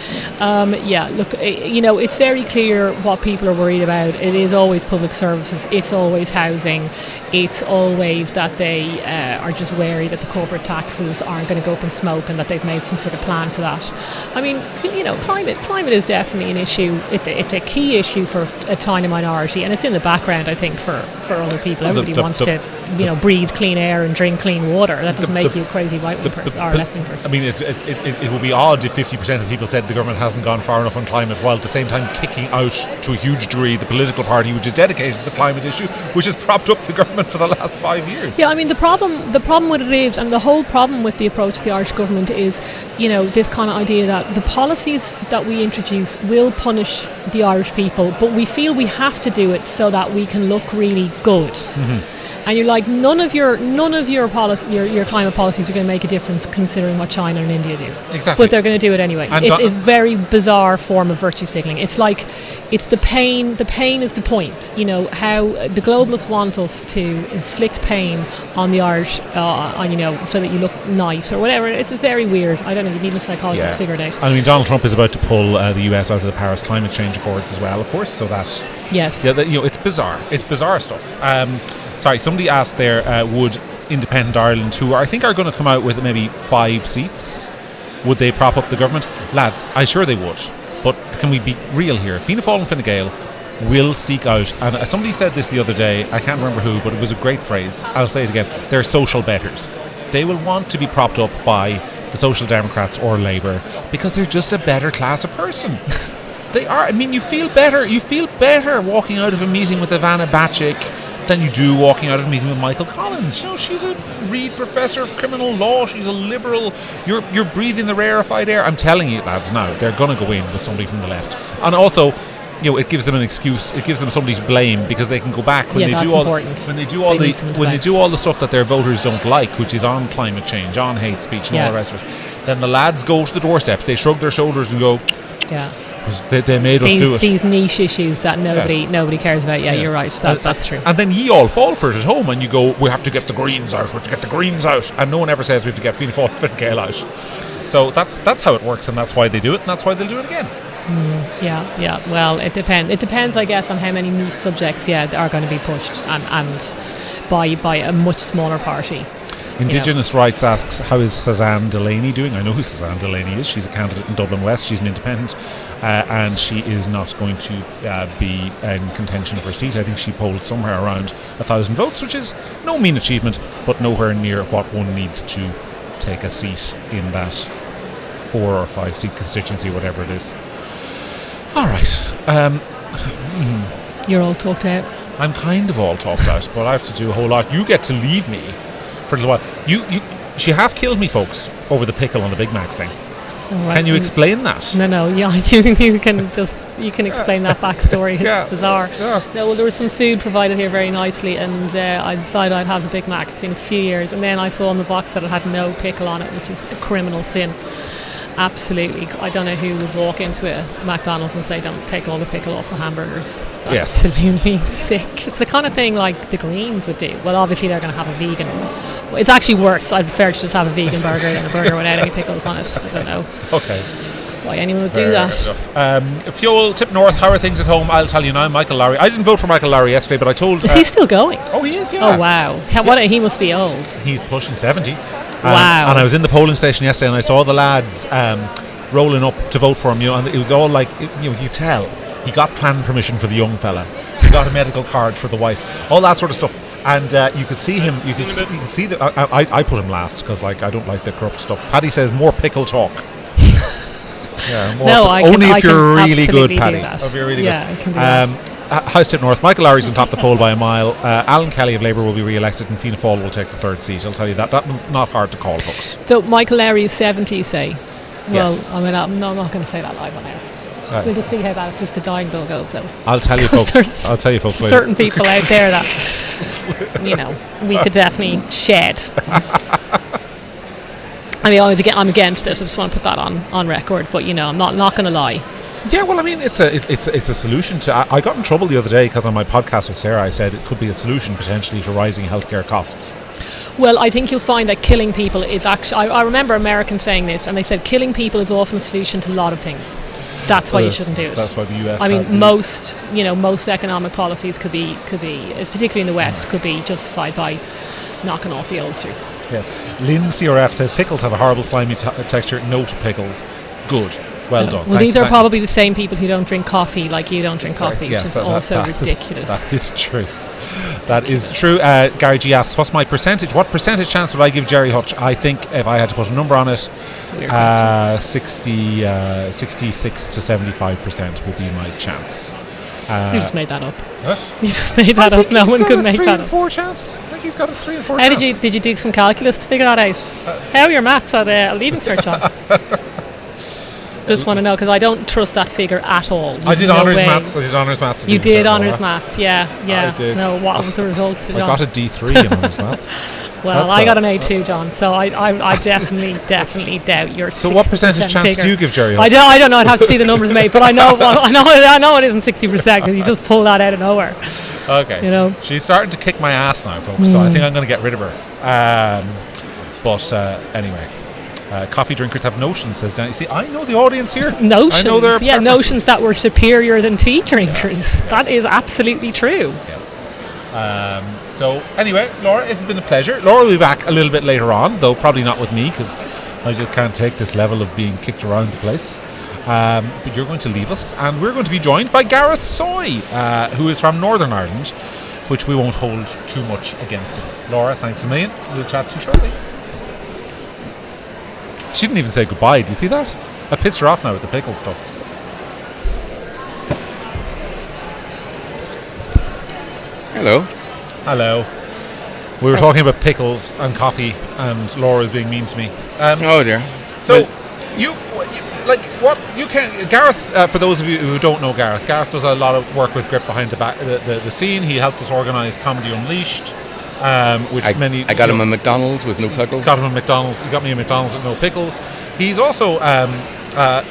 Look, it's very clear what people are worried about. It is always public services. It's always housing. It's always that they are just wary that the corporate taxes aren't going to go up in smoke, and that they've made some sort of plan for that. I mean, climate is definitely an issue. It's a key issue for a tiny minority, and it's in the background, I think, for other people. Everybody wants to breathe clean air and drink clean water. That doesn't make you a crazy right-wing person or a left-wing person. I mean, it would be odd if 50% of people said the government hasn't gone far enough on climate, while at the same time kicking out to a huge degree the political party which is dedicated to the climate issue, which has propped up the government for the last 5 years. Yeah, I mean, the problem with it is, and the whole problem with the approach of the Irish government is, this kind of idea that the policies that we introduce will punish the Irish people, but we feel we have to do it so that we can look really good. Mm-hmm. and you're like, none of your policy, your climate policies are going to make a difference considering what China and India do. Exactly. But they're going to do it anyway. And It's a very bizarre form of virtue signaling. It's like, it's the pain. The pain is the point. You know how the globalists want us to inflict pain on the Irish, so that you look nice or whatever. It's very weird. I don't know. You need a psychologist to figure it out. I mean, Donald Trump is about to pull the US out of the Paris climate change accords as well, of course. So that it's bizarre. It's bizarre stuff. Sorry, somebody asked there, would Independent Ireland, who I think are going to come out with maybe 5 seats, would they prop up the government? Lads, I'm sure they would. But can we be real here? Fianna Féil and Fine Gael will seek out, and somebody said this the other day, I can't remember who, but it was a great phrase. I'll say it again. They're social betters. They will want to be propped up by the Social Democrats or Labour because they're just a better class of person. They are. I mean, you feel better. You feel better walking out of a meeting with Ivana Bacik than you do walking out of a meeting with Michael Collins. You know, she's a Reed Professor of Criminal Law. She's a liberal. You're breathing the rarefied air. I'm telling you, lads, now they're going to go in with somebody from the left, and also, you know, it gives them an excuse. It gives them somebody's blame because they can go back when they do all the stuff that their voters don't like, which is on climate change, on hate speech, and all the rest of it. Then the lads go to the doorsteps. They shrug their shoulders and go, yeah. They made us do it. These niche issues that nobody cares about. Yeah, you're right. That's true. And then ye all fall for it at home, and you go, we have to get the Greens out. We have to get the Greens out, and no one ever says we have to get Fianna Fáil and Fine Gael out. So that's how it works, and that's why they do it, and that's why they'll do it again. Yeah. Well, it depends. It depends, I guess, on how many niche subjects are going to be pushed, and by a much smaller party. Indigenous Rights asks, how is Suzanne Delaney doing? I know who Suzanne Delaney is. She's a candidate in Dublin West. She's an independent, and she is not going to be in contention for a seat. I think she polled somewhere around 1,000 votes, which is no mean achievement, but nowhere near what one needs to take a seat in that 4 or 5 seat constituency, whatever it is. All right. You're all talked out. I'm kind of all talked out, but I have to do a whole lot. You get to leave me for a little while. She half killed me, folks, over the pickle on the Big Mac thing. Right. Can you explain that? No. Yeah, you can explain that backstory. It's bizarre. Yeah. No, well, there was some food provided here very nicely, and I decided I'd have the Big Mac. It's been a few years, and then I saw on the box that it had no pickle on it, which is a criminal sin. Absolutely. I don't know who would walk into a McDonald's and say, don't take all the pickle off the hamburgers. It's absolutely sick. It's the kind of thing like the Greens would do. Well, obviously they're going to have a vegan. It's actually worse. I'd prefer to just have a vegan burger than a burger without any pickles on it. I don't know. Okay. Why anyone would do that. Fuel Tip North, how are things at home? I'll tell you now, Michael Lowry. I didn't vote for Michael Lowry yesterday, but I told... Is he still going? Oh, he is, yeah. Oh, wow. He must be old. He's pushing 70. Wow. And I was in the polling station yesterday and I saw the lads rolling up to vote for him, and it was all like, you tell he got planning permission for the young fella, he got a medical card for the wife, all that sort of stuff, and you could see him. You could see that. I put him last because I don't like the corrupt stuff. Paddy says more pickle talk. Yeah, more only if you're really good, Paddy. If you're really good. I can do that. House Tip North, Michael Lowry's on top of the poll by a mile. Alan Kelly of Labour will be re-elected and Fianna Féil will take the 3rd seat. I'll tell you that. That one's not hard to call, folks. So Michael Lowry is 70, you say? Yes. Well, I'm not going to say that live on air. Right. We'll just see how bad it is to die in Donegal. So I'll tell you, folks. Later. Certain people out there that we could definitely shed. I mean, I'm against it. I just want to put that on record. But I'm not going to lie. Yeah, well, I mean, it's a solution to... I got in trouble the other day because on my podcast with Sarah, I said it could be a solution potentially to rising healthcare costs. Well, I think you'll find that killing people is actually... I remember Americans saying this, and they said killing people is often a solution to a lot of things. That's why you shouldn't do it. That's why the US... I mean, most economic policies could be, particularly in the West, could be justified by knocking off the ulcers. Yes. Lynn CRF says pickles have a horrible slimy texture. No to pickles. Good. Well done. Well, these are probably the same people who don't drink coffee like you don't drink coffee, which is also ridiculous. That is true. That is true. Gary G asks, what's my percentage? What percentage chance would I give Jerry Hutch? I think if I had to put a number on it, 66 to 75% would be my chance. You just made that up. What? You just made that up. No one could make that up. 3 and 4 chance. I think he's got a 3 and 4 How chance. did you do some calculus to figure that out? How are your maths at a leaving cert, John? Just want to know, because I don't trust that figure at all. I did No honours way. maths. I did honours maths. You again, did Sarah, honours Laura. maths, yeah. I did. No, what was the result? I got a D3 in honours maths. Well, That's I got an A2, John. So I definitely doubt your. So what percentage chance figure. do you give Jerry? I don't know. I'd have to see the numbers made, but I know it isn't 60% because you just pull that out of nowhere. Okay. You know. She's starting to kick my ass now, folks. So I think I'm going to get rid of her. But anyway. Coffee drinkers have notions, says Danny. See, I know the audience here. Notions, I know their yeah, preferences. notions that were superior than tea drinkers. Yes. That is absolutely true. Yes. So anyway, Laura, it's been a pleasure. Laura will be back a little bit later on, though probably not with me because I just can't take this level of being kicked around the place. But you're going to leave us, and we're going to be joined by Gareth Soy, who is from Northern Ireland, which we won't hold too much against him. Laura, thanks a million. We'll chat to you shortly. She didn't even say goodbye. Do you see that? I pissed her off now with the pickle stuff. Hello. Hello. We were talking about pickles and coffee, and Laura was being mean to me. Oh dear. So, Gareth, for those of you who don't know Gareth does a lot of work with Gript behind the scene. He helped us organise Comedy Unleashed, which I got him a McDonald's with no pickles. Got him a McDonald's. You got me a McDonald's with no pickles. He's also, I'll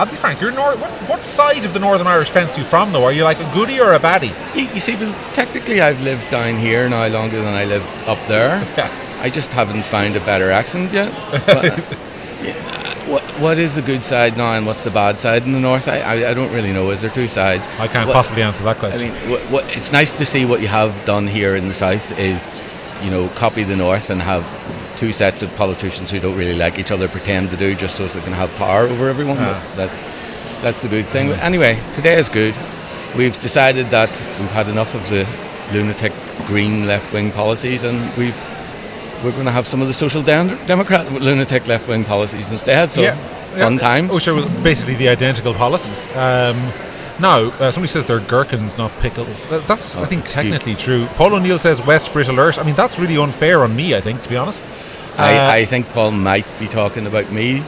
be frank. You're what side of the Northern Irish fence are you from, though? Are you like a goodie or a baddie? You see, well, technically I've lived down here now longer than I lived up there. Yes. I just haven't found a better accent yet. But, what is the good side now and what's the bad side in the north? I don't really know. Is there two sides? I can't possibly answer that question. I mean, it's nice to see what you have done here in the south is, copy the north and have two sets of politicians who don't really like each other pretend to do just so they can have power over everyone. That's the good thing. But anyway, today is good. We've decided that we've had enough of the lunatic green left-wing policies, and we're going to have some of the social democrat lunatic left-wing policies instead. So fun times. Which are basically the identical policies. Now, somebody says they're gherkins, not pickles. That's, I think, technically true. Paul O'Neill says West Brit alert. I mean, that's really unfair on me, I think, to be honest. I think Paul might be talking about me.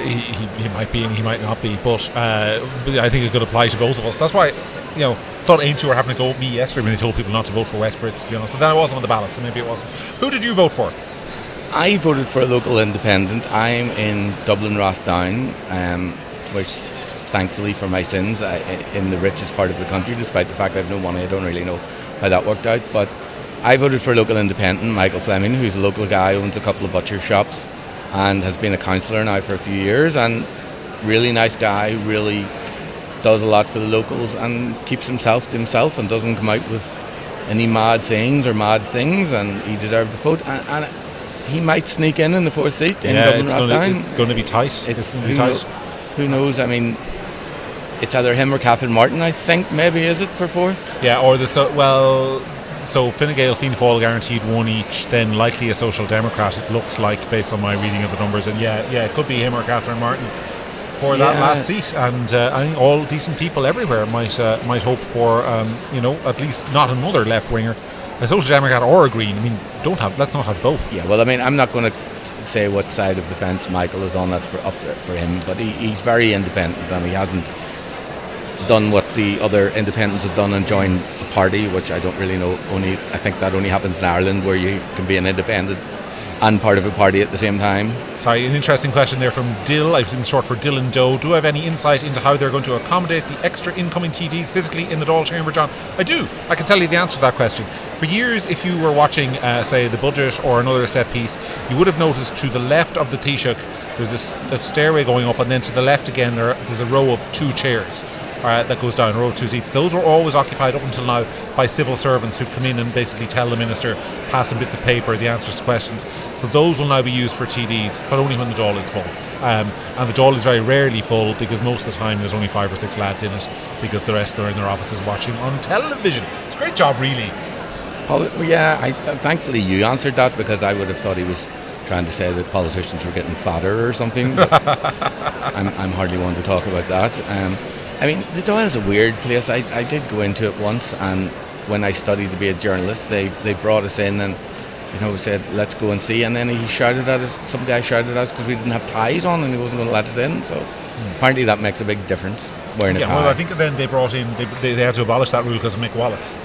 He might be and he might not be, but I think it could apply to both of us. That's why, thought Aintu were having a go at me yesterday when they told people not to vote for West Brits, to be honest. But then I wasn't on the ballot, so maybe it wasn't. Who did you vote for? I voted for a local independent. I'm in Dublin Rathdown, which thankfully for my sins, in the richest part of the country, despite the fact I have no money. I don't really know how that worked out, but I voted for a local independent, Michael Fleming, who's a local guy, owns a couple of butcher shops and has been a councillor now for a few years, and really nice guy, really does a lot for the locals and keeps himself to himself and doesn't come out with any mad sayings or mad things, and he deserved the vote, and he might sneak in the fourth seat in Dublin Rathdown. It's going to be tight. Who knows? I mean, it's either him or Catherine Martin, I think, maybe, is it, for fourth? Yeah, or so Fine Gael, Fianna Féil guaranteed one each, then likely a Social Democrat, it looks like, based on my reading of the numbers. And it could be him or Catherine Martin for that last seat. And I think all decent people everywhere might hope for, at least not another left-winger, a Social Democrat or a Green. I mean, let's not have both. Yeah, well, I mean, I'm not going to say what side of the fence Michael is on. That's up there for him. But he's very independent, and he hasn't done what the other independents have done and joined a party, which I don't really know. I think that only happens in Ireland, where you can be an independent and part of a party at the same time. Sorry, an interesting question there from Dill. I presume short for Dylan Doe. Do I have any insight into how they're going to accommodate the extra incoming TDs physically in the Dáil chamber, John? I do. I can tell you the answer to that question. For years, if you were watching, say, the budget or another set piece, you would have noticed to the left of the Taoiseach there's a stairway going up, and then to the left again there's a row of two chairs. That goes down, a row of two seats. Those were always occupied up until now by civil servants who come in and basically tell the minister, pass some bits of paper, the answers to questions. So those will now be used for TDs, but only when the Dáil is full. And the Dáil is very rarely full, because most of the time there's only 5 or 6 lads in it, because the rest are in their offices watching on television. It's a great job, really. Thankfully you answered that, because I would have thought he was trying to say that politicians were getting fatter or something. But I'm hardly one to talk about that. I mean, the Dáil is a weird place. I did go into it once, and when I studied to be a journalist, they brought us in, and said, let's go and see. And then he shouted at us, some guy shouted at us because we didn't have ties on and he wasn't going to let us in. So apparently that makes a big difference, wearing a tie. Well, I think then they brought in, they had to abolish that rule because of Mick Wallace.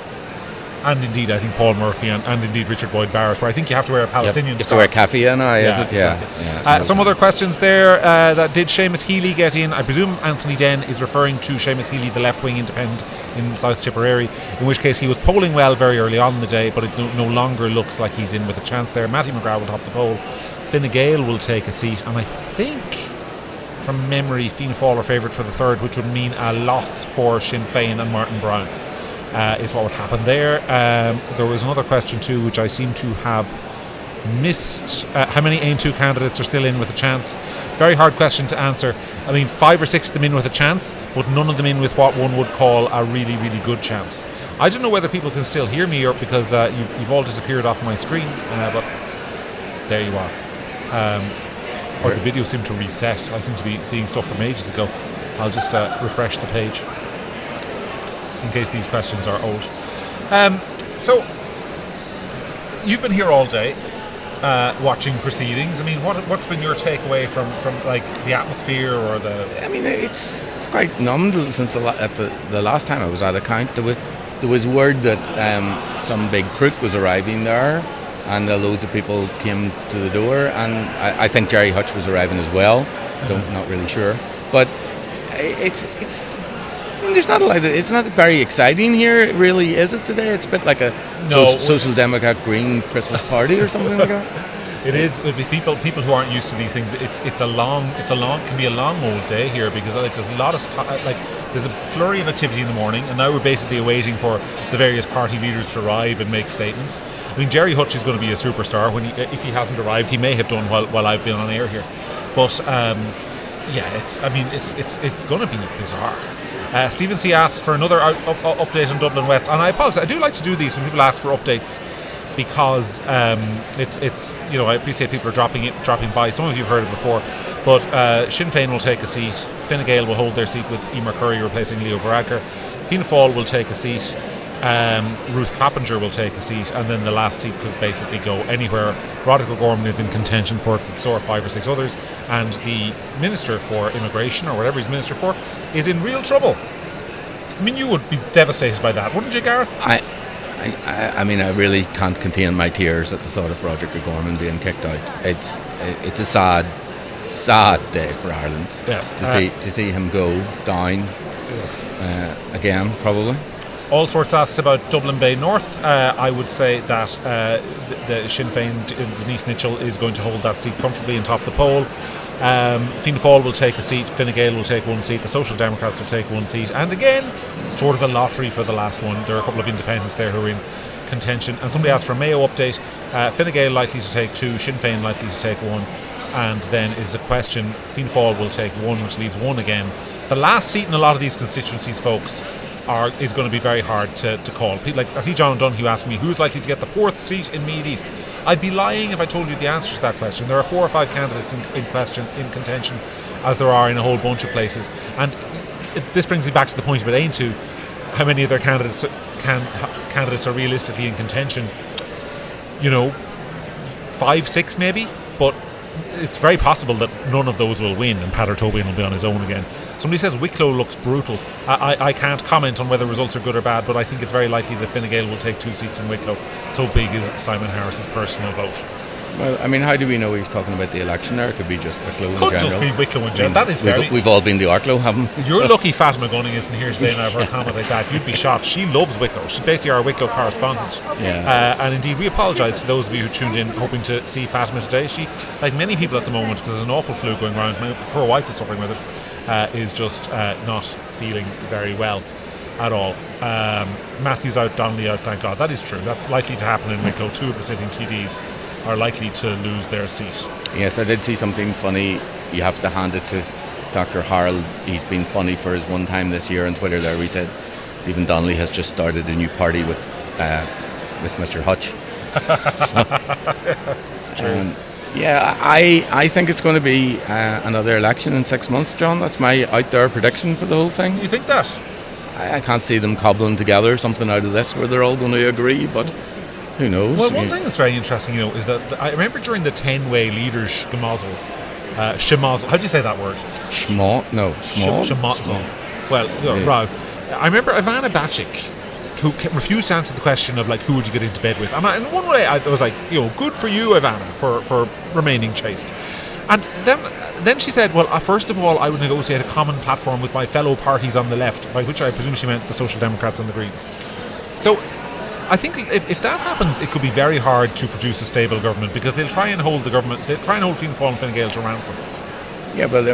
And indeed, I think Paul Murphy and indeed Richard Boyd Barrett, where I think you have to wear a Palestinian scarf. You have to wear keffiyeh now, is it? Exactly. Some other questions there. That did Seamus Healy get in? I presume Anthony Den is referring to Seamus Healy, the left-wing independent in South Tipperary, in which case he was polling well very early on in the day, but it no longer looks like he's in with a chance there. Matty McGrath will top the poll. Gael will take a seat, and I think, from memory, Fianna Féil are favoured for the third, which would mean a loss for Sinn Féin and Martin Brown. Is what would happen there. There was another question too, which I seem to have missed. How many Ain2 candidates are still in with a chance? Very hard question to answer. I mean, 5 or 6 of them in with a chance, but none of them in with what one would call a really, really good chance. I don't know whether people can still hear me or because you've all disappeared off my screen, but there you are. Or the video seemed to reset. I seem to be seeing stuff from ages ago. I'll just refresh the page in case these questions are old. So you've been here all day watching proceedings. I mean, what's been your takeaway from like the atmosphere or the? I mean, it's quite numbed since the last time I was at account. There was word that some big crook was arriving there, and loads of people came to the door, and I think Jerry Hutch was arriving as well. Not really sure, but it's. I mean, there's not a lot. It's not very exciting here, really, is it today? It's a bit like a social democrat green Christmas party or something like that. It is. People who aren't used to these things. It can be a long old day here because there's a lot of there's a flurry of activity in the morning, and now we're basically awaiting for the various party leaders to arrive and make statements. I mean, Jerry Hutch is going to be a superstar if he hasn't arrived. He may have done while I've been on air here, but it's going to be bizarre. Stephen C. asks for another update on Dublin West, and I apologise. I do like to do these when people ask for updates because it's I appreciate people are dropping by. Some of you have heard it before, but Sinn Féin will take a seat. Fine Gael will hold their seat with Emer Curry replacing Leo Varadkar. Fianna Féil will take a seat. Ruth Coppinger will take a seat, and then the last seat could basically go anywhere. Roderick O'Gorman is in contention for it, so are 5 or 6 others, and the Minister for Immigration, or whatever he's Minister for, is in real trouble. I mean, you would be devastated by that, wouldn't you, Gareth? I mean, I really can't contain my tears at the thought of Roderick O'Gorman being kicked out. It's a sad day for Ireland. Yes, to see him go down. Yes. Again, probably. All sorts asks about Dublin Bay North. I would say that the Sinn Féin Denise Mitchell is going to hold that seat comfortably and top the poll. Fianna Féil will take a seat, Fine Gael will take 1 seat, the Social Democrats will take 1 seat, and again, sort of a lottery for the last one. There are a couple of independents there who are in contention, and somebody asked for a Mayo update. Fine Gael likely to take 2, Sinn Féin likely to take 1, and then is a question, Fianna Féil will take 1, which leaves 1 again. The last seat in a lot of these constituencies, folks, is going to be very hard to call. I see John O'Donoghue asking me who's likely to get the 4th seat in Meath East. I'd be lying if I told you the answer to that question. There are 4 or 5 candidates in contention, as there are in a whole bunch of places. And this brings me back to the point about Ain2. How many of their candidates are realistically in contention? 5, 6 maybe, but it's very possible that none of those will win and Peadar Tobin will be on his own again. Somebody says Wicklow looks brutal. I can't comment on whether results are good or bad, but I think it's very likely that Fine Gael will take 2 seats in Wicklow. So big is Simon Harris's personal vote. Well, I mean, how do we know he's talking about the election there? It could be just Wicklow in general. Could just be Wicklow in general. That is very... We've all been to Arklow, haven't we? You're lucky Fatima Gunning isn't here today and I've heard a comment like that. You'd be shocked. She loves Wicklow. She's basically our Wicklow correspondent. Yeah. And indeed, we apologise to those of you who tuned in hoping to see Fatima today. She, like many people at the moment, because there's an awful flu going around, my poor wife is suffering with it, is just not feeling very well at all. Matthew's out, Donnelly out, thank God. That is true. That's likely to happen in Wicklow. 2 of the sitting TDs are likely to lose their seat. Yes, I did see something funny. You have to hand it to Dr. Harold. He's been funny for his one time this year on Twitter there. He said Stephen Donnelly has just started a new party with Mr. Hutch. I think it's going to be another election in 6 months, John. That's my out there prediction for the whole thing. You think that? I can't see them cobbling together something out of this where they're all going to agree, but Who knows? Well, one thing that's very interesting, is that I remember during the 10-way leaders schmozzle, how do you say that word? Schmozzle. Well, row. I remember Ivana Bacik, who refused to answer the question of who would you get into bed with, and in one way I was like, good for you, Ivana, for remaining chaste. And then she said, well, first of all, I would negotiate a common platform with my fellow parties on the left, by which I presume she meant the Social Democrats and the Greens. So I think if that happens, it could be very hard to produce a stable government, because they'll try and hold Fianna Féil and Fine Gael to ransom. Yeah, but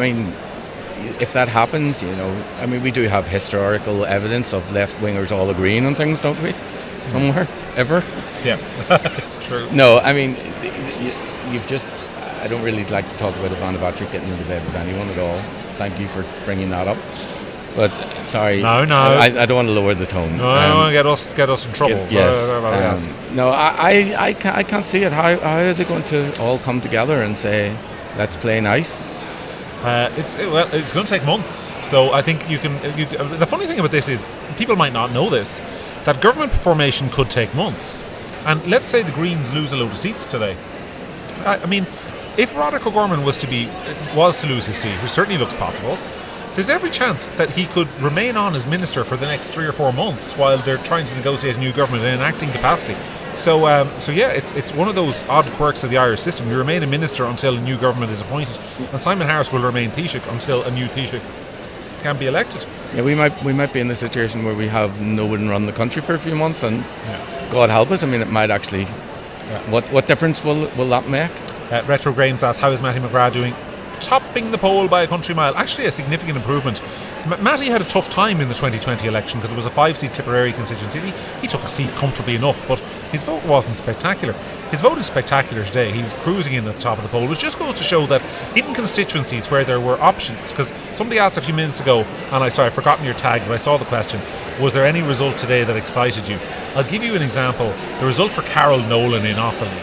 if that happens, we do have historical evidence of left-wingers all agreeing on things, don't we? Somewhere, ever? Yeah, it's true. No, you've just... I don't really like to talk about Ivana Bacik getting into bed with anyone at all. Thank you for bringing that up. But sorry, no, I don't want to lower the tone. No, I don't want to get us in trouble. Yes. No, I can't see it. How are they going to all come together and say, let's play nice? It's going to take months. So I think you can. The funny thing about this is, people might not know this, that government formation could take months. And let's say the Greens lose a load of seats today. If Roderick O'Gorman was to lose his seat, which certainly looks possible, there's every chance that he could remain on as minister for the next 3 or 4 months while they're trying to negotiate a new government in an acting capacity. So yeah, it's one of those odd quirks of the Irish system. You remain a minister until a new government is appointed, and Simon Harris will remain Taoiseach until a new Taoiseach can be elected. Yeah, we might be in the situation where we have no one run the country for a few months, and God help us. It might actually. Yeah. What difference will that make? Retro Grains asks, how is Matty McGrath doing? Topping the poll by a country mile. Actually a significant improvement. Matty had a tough time in the 2020 election because it was a 5-seat Tipperary constituency. He took a seat comfortably enough, but his vote wasn't spectacular. His vote is spectacular today. He's cruising in at the top of the poll, which just goes to show that in constituencies where there were options, because somebody asked a few minutes ago, and I've forgotten your tag, but I saw the question, was there any result today that excited you? I'll give you an example. The result for Carol Nolan in Offaly,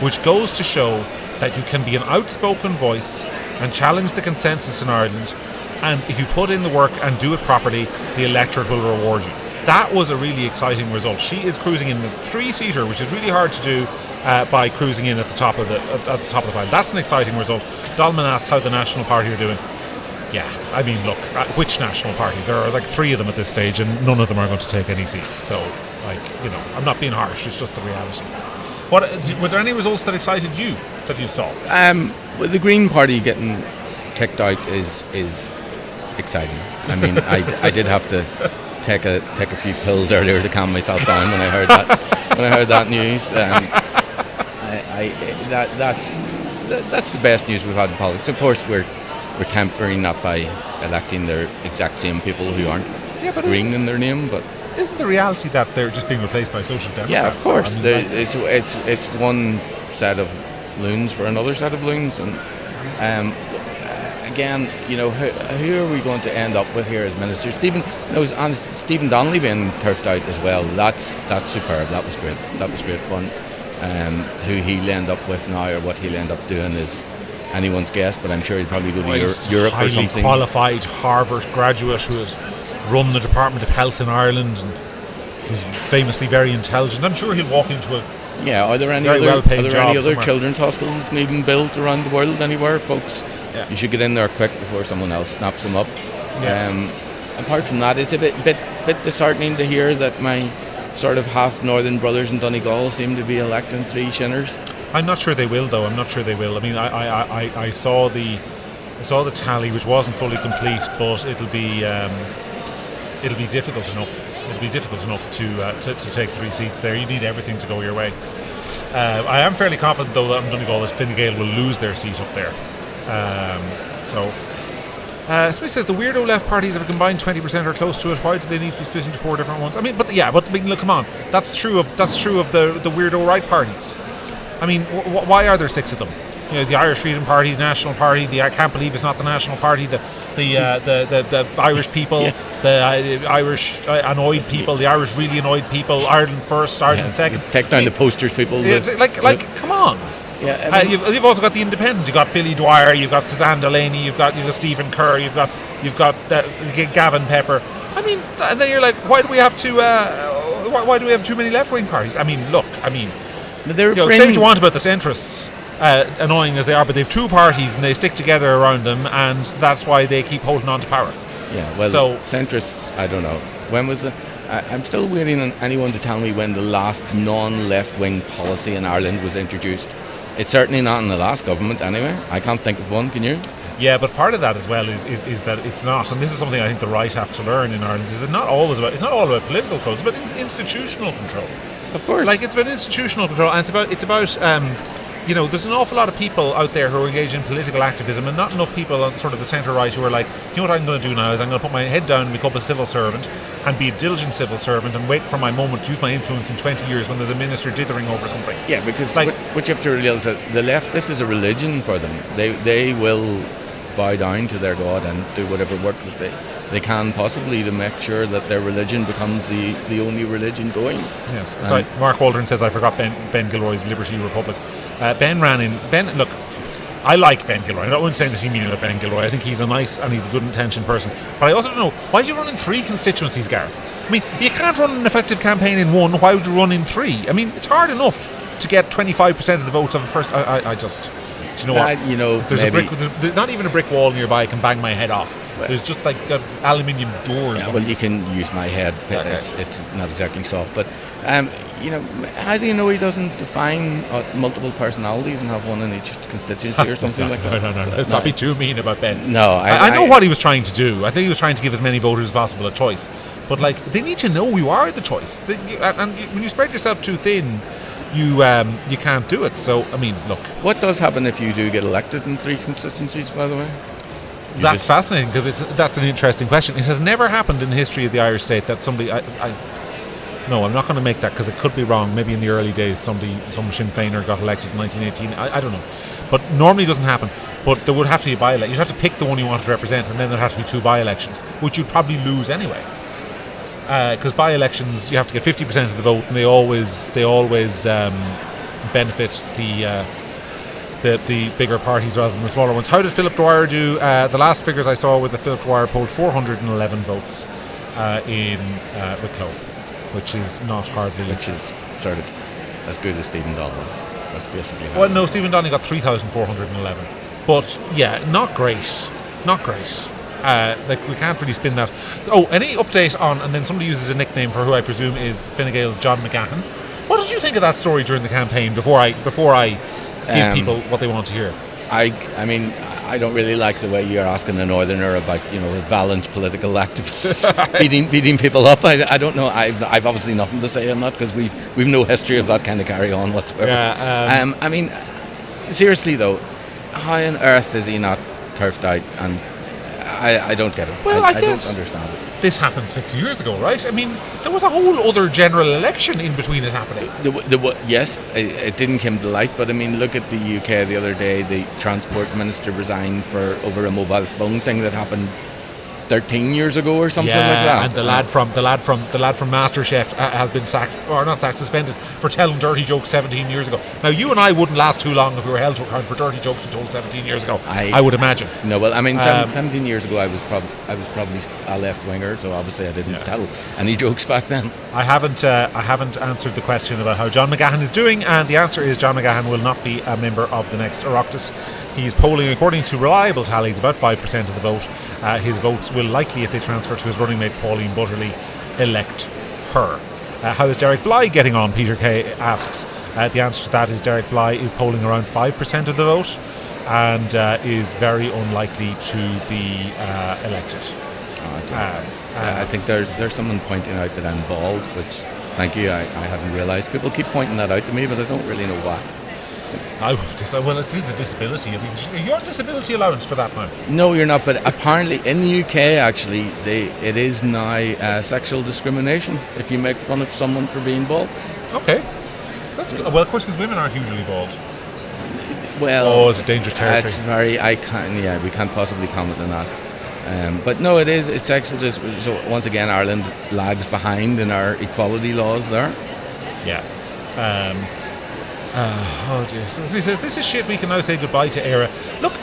which goes to show that you can be an outspoken voice and challenge the consensus in Ireland, and if you put in the work and do it properly, the electorate will reward you. That was a really exciting result. She is cruising in a 3-seater, which is really hard to do by cruising in at the top of the pile. That's an exciting result. Dolman asked how the National Party are doing. Yeah, look, which National Party? There are 3 of them at this stage, and none of them are going to take any seats. So, I'm not being harsh. It's just the reality. Were there any results that excited you that you saw? The Green Party getting kicked out is exciting. I did have to take a few pills earlier to calm myself down when I heard that news. That's the best news we've had in politics. Of course, we're tempering that by electing their exact same people who aren't green in their name, but. Isn't the reality that they're just being replaced by Social Democrats? Yeah, of course. It's one set of loons for another set of loons, and again, who are we going to end up with here as ministers? Stephen Donnelly being turfed out as well. That's superb. That was great. That was great fun. Who he'll end up with now, or what he'll end up doing, is anyone's guess. But I'm sure he'll probably go to Europe or something. Highly qualified Harvard graduate who has run the Department of Health in Ireland and is famously very intelligent. I'm sure he'll walk into are there any other children's hospitals needing built around the world anywhere, folks? Yeah. You should get in there quick before someone else snaps them up. Yeah. Apart from that, it's a bit disheartening to hear that my sort of half northern brothers in Donegal seem to be electing 3 Shinners. I'm not sure they will, though. I saw the tally, which wasn't fully complete, but it'll be difficult enough. It'll be difficult enough to take 3 seats there. You need everything to go your way. I am fairly confident, though, that in Donegal that Fingal will lose their seat up there. Smith says the weirdo left parties have a combined 20% or close to it. Why do they need to be split into 4 different ones? Look, come on. That's true of the weirdo right parties. Why are there 6 of them? The Irish Freedom Party, the National Party, I can't believe it's not the National Party, the Irish people, the Irish annoyed people, the Irish really annoyed people, Ireland First, Ireland Second. Take down the posters, people. Come on. Yeah, you've also got the independents. You've got Philly Dwyer, you've got Suzanne Delaney, you've got Stephen Kerr, you've got Gavin Pepper. And then you're like, why do we have too many left-wing parties? They're say what you want about the centrists, annoying as they are, but they've two parties and they stick together around them, and that's why they keep holding on to power. Yeah, well, so, centrists, I don't know. When was I'm still waiting on anyone to tell me when the last non-left-wing policy in Ireland was introduced. It's certainly not in the last government anyway. I can't think of one, can you? Yeah, but part of that as well is that it's not, and this is something I think the right have to learn in Ireland, is that it's not all about political control, it's about institutional control. Of course. Like, it's about institutional control, and it's about there's an awful lot of people out there who are engaged in political activism, and not enough people on sort of the centre-right who are like, you know what I'm going to do now is I'm going to put my head down and become a civil servant and be a diligent civil servant and wait for my moment to use my influence in 20 years when there's a minister dithering over something. Yeah, because what you have to realise that the left, this is a religion for them. They will bow down to their God and do whatever work that they can possibly to make sure that their religion becomes the only religion going. Yes. Sorry, Mark Waldron says I forgot Ben Gilroy's Liberty Republic. Look, I like Ben Gilroy. I don't want to say anything mean about Ben Gilroy. I think he's a nice and he's a good intentioned person. But I also don't know, why do you run in 3 constituencies, Gareth? I mean, you can't run an effective campaign in 1. Why would you run in 3? I mean, it's hard enough to get 25% of the votes of a person. I just... Do you know what? There's not even a brick wall nearby I can bang my head off. Well, there's just like aluminium doors. Yeah, well, you can use my head. Okay. It's not exactly soft, but how do you know he doesn't define multiple personalities and have one in each constituency or something like that? No. Let's not be too mean about Ben. No, I know what he was trying to do. I think he was trying to give as many voters as possible a choice. But like, they need to know you are the choice. When you spread yourself too thin, you can't do it. So, I mean, look. What does happen if you do get elected in 3 constituencies, by the way? That's fascinating, because that's an interesting question. It has never happened in the history of the Irish state that somebody... No, I'm not going to make that because it could be wrong. Maybe in the early days some Sinn Féiner got elected in 1918. I don't know. But normally it doesn't happen. But there would have to be a by-election. You'd have to pick the one you want to represent, and then there'd have to be 2 by-elections, which you'd probably lose anyway. Because by-elections, you have to get 50% of the vote, and they always benefit the bigger parties rather than the smaller ones. How did Philip Dwyer do? The last figures I saw were that Philip Dwyer polled 411 votes in Wicklow, which is not hardly... Which is sort of as good as Stephen Donnelly. That's basically... Well, no, Stephen Donnelly got 3,411. But, yeah, not great. Not great. We can't really spin that. Oh, any update on... And then somebody uses a nickname for who I presume is Fine Gael's John McGahan. What did you think of that story during the campaign before I give people what they want to hear? I mean, I don't really like the way you're asking a northerner about, valiant political activists beating people up. I don't know. I've obviously nothing to say on that because we've no history of that kind of carry on whatsoever. Yeah, I mean, seriously though, how on earth is he not turfed out? And I don't get it. Well, I guess don't understand it. This happened 6 years ago, right? I mean, there was a whole other general election in between it happening. Yes, it didn't come to light, but I mean, look at the UK the other day. The transport minister resigned over a mobile phone thing that happened 13 years ago or something like that. And the lad from MasterChef has been suspended for telling dirty jokes 17 years ago. Now, you and I wouldn't last too long if we were held to account for dirty jokes we told 17 years ago. I would imagine. No, well, I mean, 17 years ago, I was probably a left winger, so obviously I didn't tell any jokes back then. I haven't answered the question about how John McGahan is doing, and the answer is John McGahan will not be a member of the next Oireachtas. He's polling, according to reliable tallies, about 5% of the vote. His votes will likely, if they transfer to his running mate Pauline Butterley, elect her. How is Derek Bly getting on? Peter Kay asks. The answer to that is Derek Bly is polling around 5% of the vote and is very unlikely to be elected. I think there's someone pointing out that I'm bald, which, thank you, I hadn't realised. People keep pointing that out to me, but I don't really know why. Well, it is a disability. I mean, you're on disability allowance for that now. No, you're not. But apparently, in the UK, actually, it is now sexual discrimination if you make fun of someone for being bald. Okay, that's good. Well, of course, because women aren't usually bald. Well, it's dangerous territory. That's very. We can't possibly comment on that. But no, it is. It's sexual. So once again, Ireland lags behind in our equality laws there. Yeah. Oh dear. So he says, this is shit, we can now say goodbye to ERA. Look,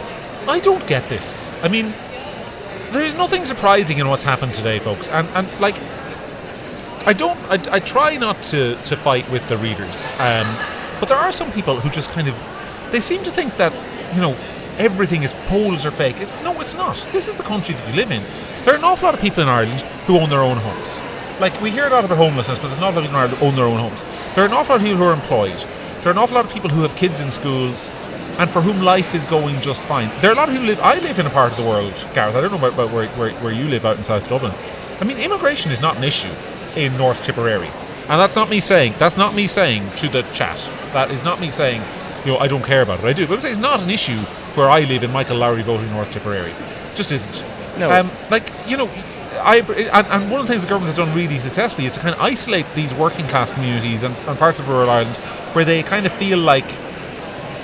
I don't get this. I mean, there's nothing surprising in what's happened today, folks. And like, I try not to fight with the readers. But there are some people who just kind of, they seem to think that, everything is, polls are fake. No, it's not. This is the country that you live in. There are an awful lot of people in Ireland who own their own homes. Like, we hear a lot about homelessness, but there's not a lot of people in Ireland who own their own homes. There are an awful lot of people who are employed. There are an awful lot of people who have kids in schools and for whom life is going just fine. There are a lot of people I live in a part of the world, Gareth, I don't know about where you live out in South Dublin. I mean, immigration is not an issue in North Tipperary. And that's not me saying to the chat, that is not me saying, I don't care about it. I do. But I'm saying it's not an issue where I live in Michael Lowry voting North Tipperary. Just isn't. No. And one of the things the government has done really successfully is to kind of isolate these working class communities and parts of rural Ireland where they kind of feel like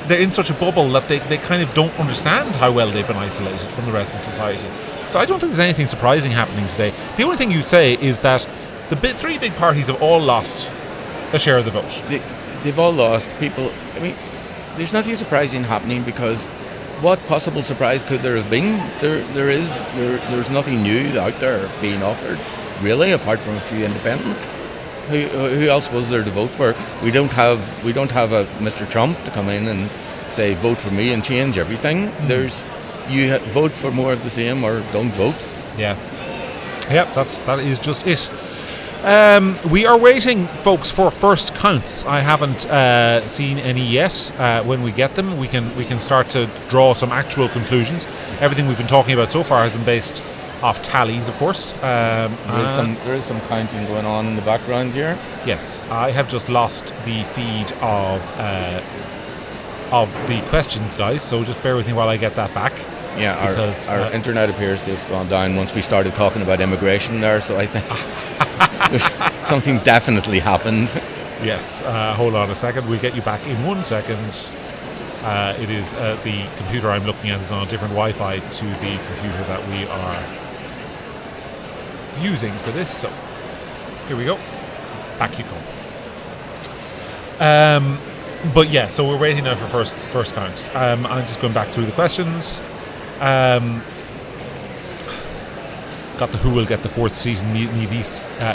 they're in such a bubble that they kind of don't understand how well they've been isolated from the rest of society. So I don't think there's anything surprising happening today. The only thing you'd say is that the three big parties have all lost a share of the vote. They've all lost. People, there's nothing surprising happening because what possible surprise could there have been? There's nothing new out there being offered, really, apart from a few independents. Who else was there to vote for? We don't have a Mr. Trump to come in and say vote for me and change everything. Vote for more of the same or don't vote. Yeah, that is just it. We are waiting, folks, for first counts. I haven't seen any yet. When we get them, we can start to draw some actual conclusions. Everything we've been talking about so far has been based off tallies, of course. There is some counting going on in the background here. Yes, I have just lost the feed of the questions, guys. So just bear with me while I get that back. Yeah, our internet appears to have gone down once we started talking about immigration there. So I think something definitely happened. Yes, hold on a second. We'll get you back in 1 second. It is the computer I'm looking at is on a different Wi-Fi to the computer that we are using for this. So here we go. Back you come. But yeah, so we're waiting now for first counts. I'm just going back through the questions. Got the who will get the fourth seat in Meath East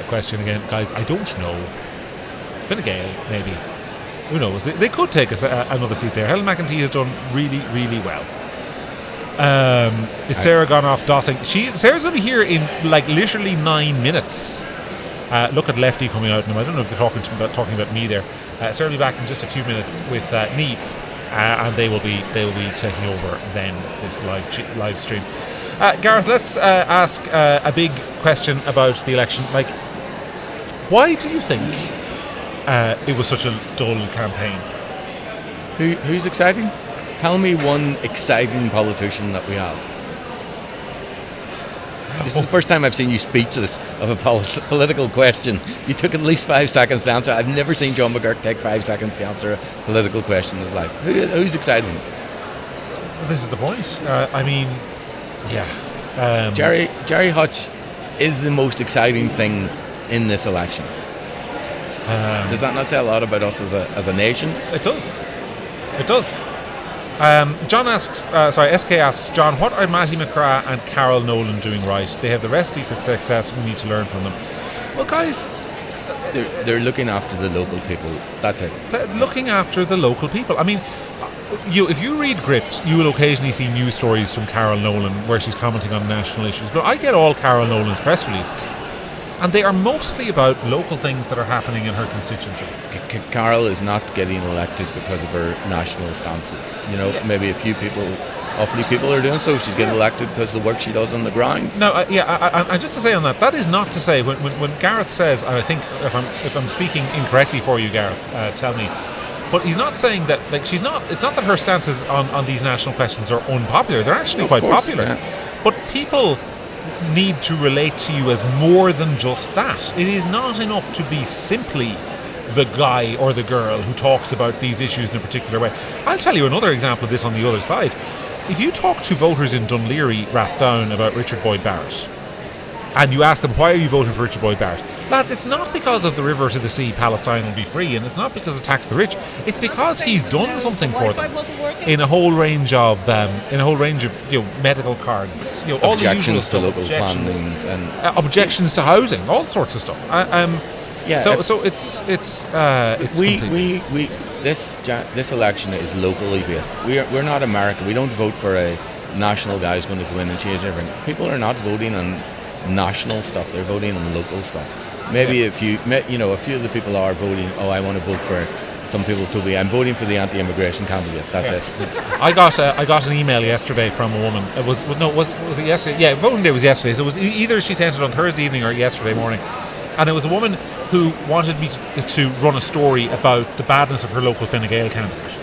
question again, guys. I don't know. Gael, maybe. Who knows? They could take us another seat there. Helen McEntee has done really, really well. Is Sarah gone off dossing? Sarah's going to be here in like literally 9 minutes. Look at Lefty coming out now. I don't know if they're talking about me there. Sarah will be back in just a few minutes with Neath, and they will be taking over then this live stream. Gareth, let's ask a big question about the election. Like, why do you think it was such a dull campaign? Who's exciting? Tell me one exciting politician that we have. This is the first time I've seen you speechless of a political question. You took at least 5 seconds to answer. I've never seen John McGurk take 5 seconds to answer a political question in his life. Who's exciting? Well, this is the point. Yeah. Jerry Hutch is the most exciting thing in this election. Does that not say a lot about us as a nation? It does. John asks, SK asks, John, what are Matty McGrath and Carol Nolan doing right? They have the recipe for success. We need to learn from them. Well, guys, they're looking after the local people. That's it. They're looking after the local people. I mean, if you read Gript, you will occasionally see news stories from Carol Nolan where she's commenting on national issues. But I get all Carol Nolan's press releases, and they are mostly about local things that are happening in her constituency. Carol is not getting elected because of her national stances. Maybe a few people, awfully people are doing so. She's getting elected because of the work she does on the ground. No, and just to say on that is not to say when Gareth says, and I think if I'm speaking incorrectly for you, Gareth, tell me. But he's not saying that it's not that her stances on these national questions are unpopular. They're actually quite popular. Yeah. But people need to relate to you as more than just that. It is not enough to be simply the guy or the girl who talks about these issues in a particular way. I'll tell you another example of this on the other side. If you talk to voters in Dunleary, Rathdown about Richard Boyd Barrett, and you ask them, why are you voting for Richard Boyd Barrett? Lads, it's not because of the river to the sea, Palestine will be free, and it's not because of tax the rich. It's because he's done something for them in a whole range of medical cards, all objections the to local plannings and objections to housing, all sorts of stuff. So it's we this election is locally based. We're not America. We don't vote for a national guy who's going to go in and change everything. People are not voting on national stuff. They're voting on local stuff. Maybe a few of the people are voting. Oh, I want to vote for. Some people told me I'm voting for the anti-immigration candidate. That's it. I got an email yesterday from a woman. Was it yesterday? Yeah, voting day was yesterday. So it was either she sent it on Thursday evening or yesterday morning, and it was a woman who wanted me to run a story about the badness of her local Fine Gael candidate,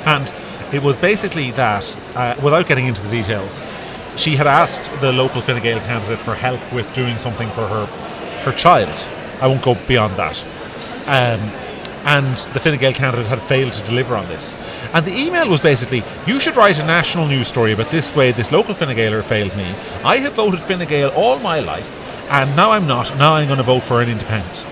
and it was basically that without getting into the details, she had asked the local Fine Gael candidate for help with doing something for her child. I won't go beyond that. And the Fine Gael candidate had failed to deliver on this. And the email was basically, you should write a national news story about this way this local Fine Gaeler failed me. I have voted Fine Gael all my life, and now I'm not. Now I'm going to vote for an independent.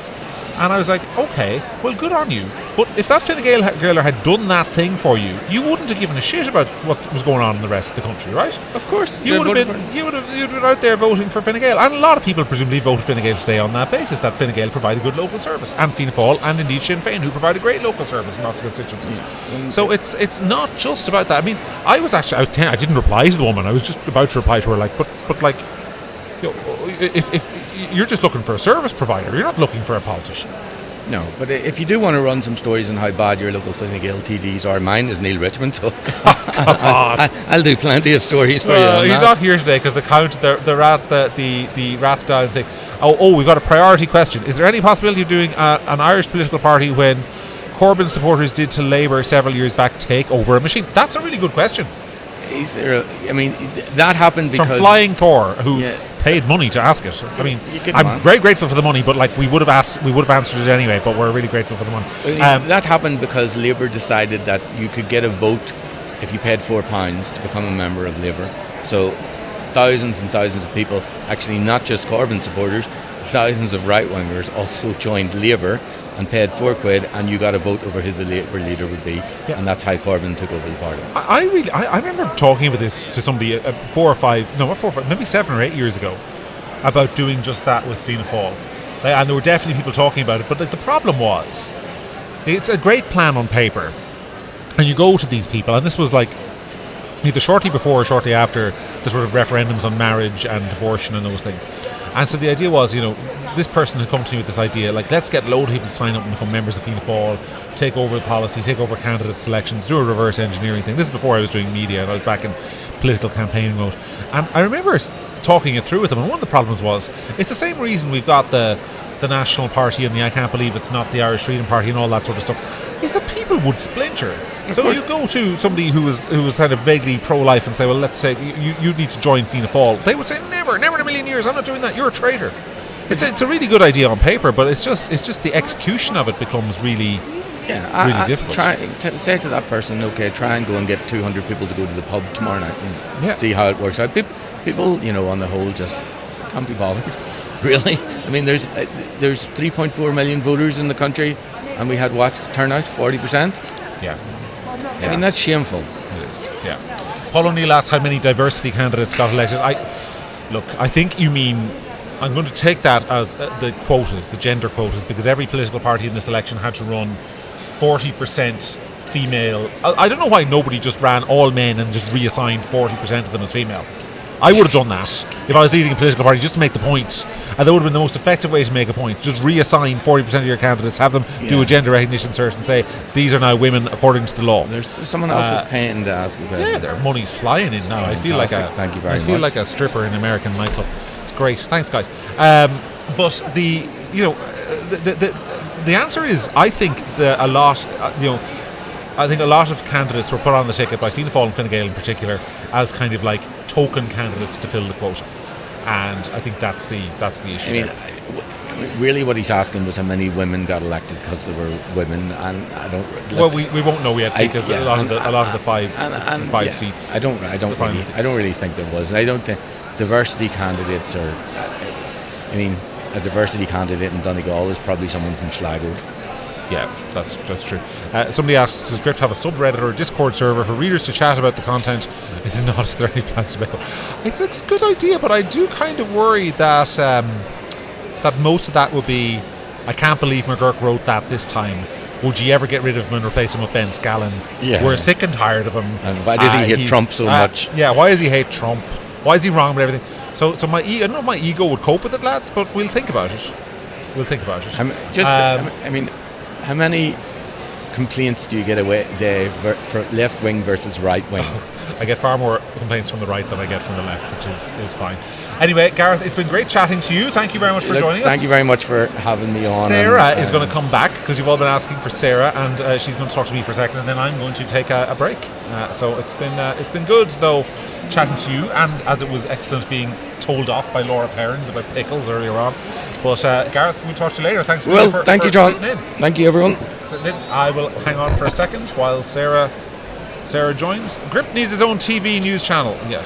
And I was like, okay, well, good on you. But if that Fine Gaeler had done that thing for you, you wouldn't have given a shit about what was going on in the rest of the country, right? Of course. You would have been out there voting for Fine Gael. And a lot of people presumably voted Fine Gael today on that basis, that Fine Gael provide a good local service. And Fianna Féil and indeed Sinn Féin, who provide a great local service in lots of constituencies. So it's not just about that. I mean, I didn't reply to the woman. I was just about to reply to her, but if you're just looking for a service provider, you're not looking for a politician. No, but if you do want to run some stories on how bad your local Fine Gael TDs are, mine is Neil Richmond, so I'll do plenty of stories for you. He's not here today because they're at the Rathdown thing. Oh, we've got a priority question. Is there any possibility of doing an Irish political party when Corbyn supporters did to Labour several years back take over a machine? That's a really good question. Is there? That happened because from Flying Thor, who paid money to ask it. I mean, I'm very grateful for the money, but we would have answered it anyway. But we're really grateful for the money. That happened because Labour decided that you could get a vote if you paid £4 to become a member of Labour. So thousands and thousands of people, actually not just Corbyn supporters, thousands of right-wingers also joined Labour and paid £4, and you got a vote over who the Labour leader would be, and that's how Corbyn took over the party. I remember talking about this to somebody 7 or 8 years ago about doing just that with Fianna Féil, and there were definitely people talking about it. But the problem was, it's a great plan on paper, and you go to these people, and this was like either shortly before or shortly after the sort of referendums on marriage and abortion and those things. And so the idea was, this person had come to me with this idea, let's get a load of people to sign up and become members of Fianna Féil, take over the policy, take over candidate selections, do a reverse engineering thing. This is before I was doing media and I was back in political campaigning mode. And I remember talking it through with them, and one of the problems was, it's the same reason we've got the National Party and the I Can't Believe It's Not the Irish Freedom Party and all that sort of stuff, is that people would splinter. So you go to somebody who was kind of vaguely pro-life and say, well, let's say you need to join Fianna Féil. They would say, never in a million years, I'm not doing that, you're a traitor. It's a really good idea on paper, but it's just the execution of it becomes really difficult. Say to that person, okay, try and go and get 200 people to go to the pub tomorrow night and see how it works out. People, on the whole, just can't be bothered. Really? I mean, there's 3.4 million voters in the country, and we had what turnout? 40%. Yeah. I mean, that's shameful. It is. Yeah. Paul O'Neill asked how many diversity candidates got elected. I think you mean. I'm going to take that as the quotas, the gender quotas, because every political party in this election had to run 40% female. I don't know why nobody just ran all men and just reassigned 40% of them as female. I would have done that if I was leading a political party, just to make the point. And that would have been the most effective way to make a point. Just reassign 40% of your candidates, have them do a gender recognition search and say, these are now women according to the law. There's someone else is paying to ask a question. Yeah, their money's flying in now. I feel like like a stripper in an American nightclub. It's great. Thanks, guys. But the answer is, I think a lot of candidates were put on the ticket by Fianna Féil and Fine Gael in particular as kind of like token candidates to fill the quota, and I think that's the issue. I mean, really, what he's asking was how many women got elected because there were women, and I don't. Well, we won't know yet because a lot of the five seats. I don't really think there was. And I don't think diversity candidates are. I mean, a diversity candidate in Donegal is probably someone from Sligo. Yeah, that's true. Somebody asks, does Gript have a subreddit or a Discord server for readers to chat about the content? Is there any plans to make it? It's a good idea, but I do kind of worry that that most of that will be, I can't believe McGurk wrote that this time. would you ever get rid of him and replace him with Ben Scallon? Yeah. We're sick and tired of him. And why does he hate he's- Trump so much? Yeah, why does he hate Trump? Why is he wrong with everything? So I don't know if my ego would cope with it, lads, but we'll think about it. I mean, how many complaints do you get a day for left wing versus right wing? I get far more complaints from the right than I get from the left, which is fine. Anyway, Gareth, it's been great chatting to you. Thank you very much for joining us. Thank you very much for having me on. Sarah is going to come back because you've all been asking for Sarah, and she's going to talk to me for a second, and then I'm going to take a break. So it's been good though chatting to you, and as it was excellent being told off by Laura Perrins about pickles earlier on. But Gareth, we'll talk to you later. Thanks. Thank you, John. Sitting in. Thank you, everyone. I will hang on for a second while Sarah joins. Gript needs his own TV news channel. Yeah.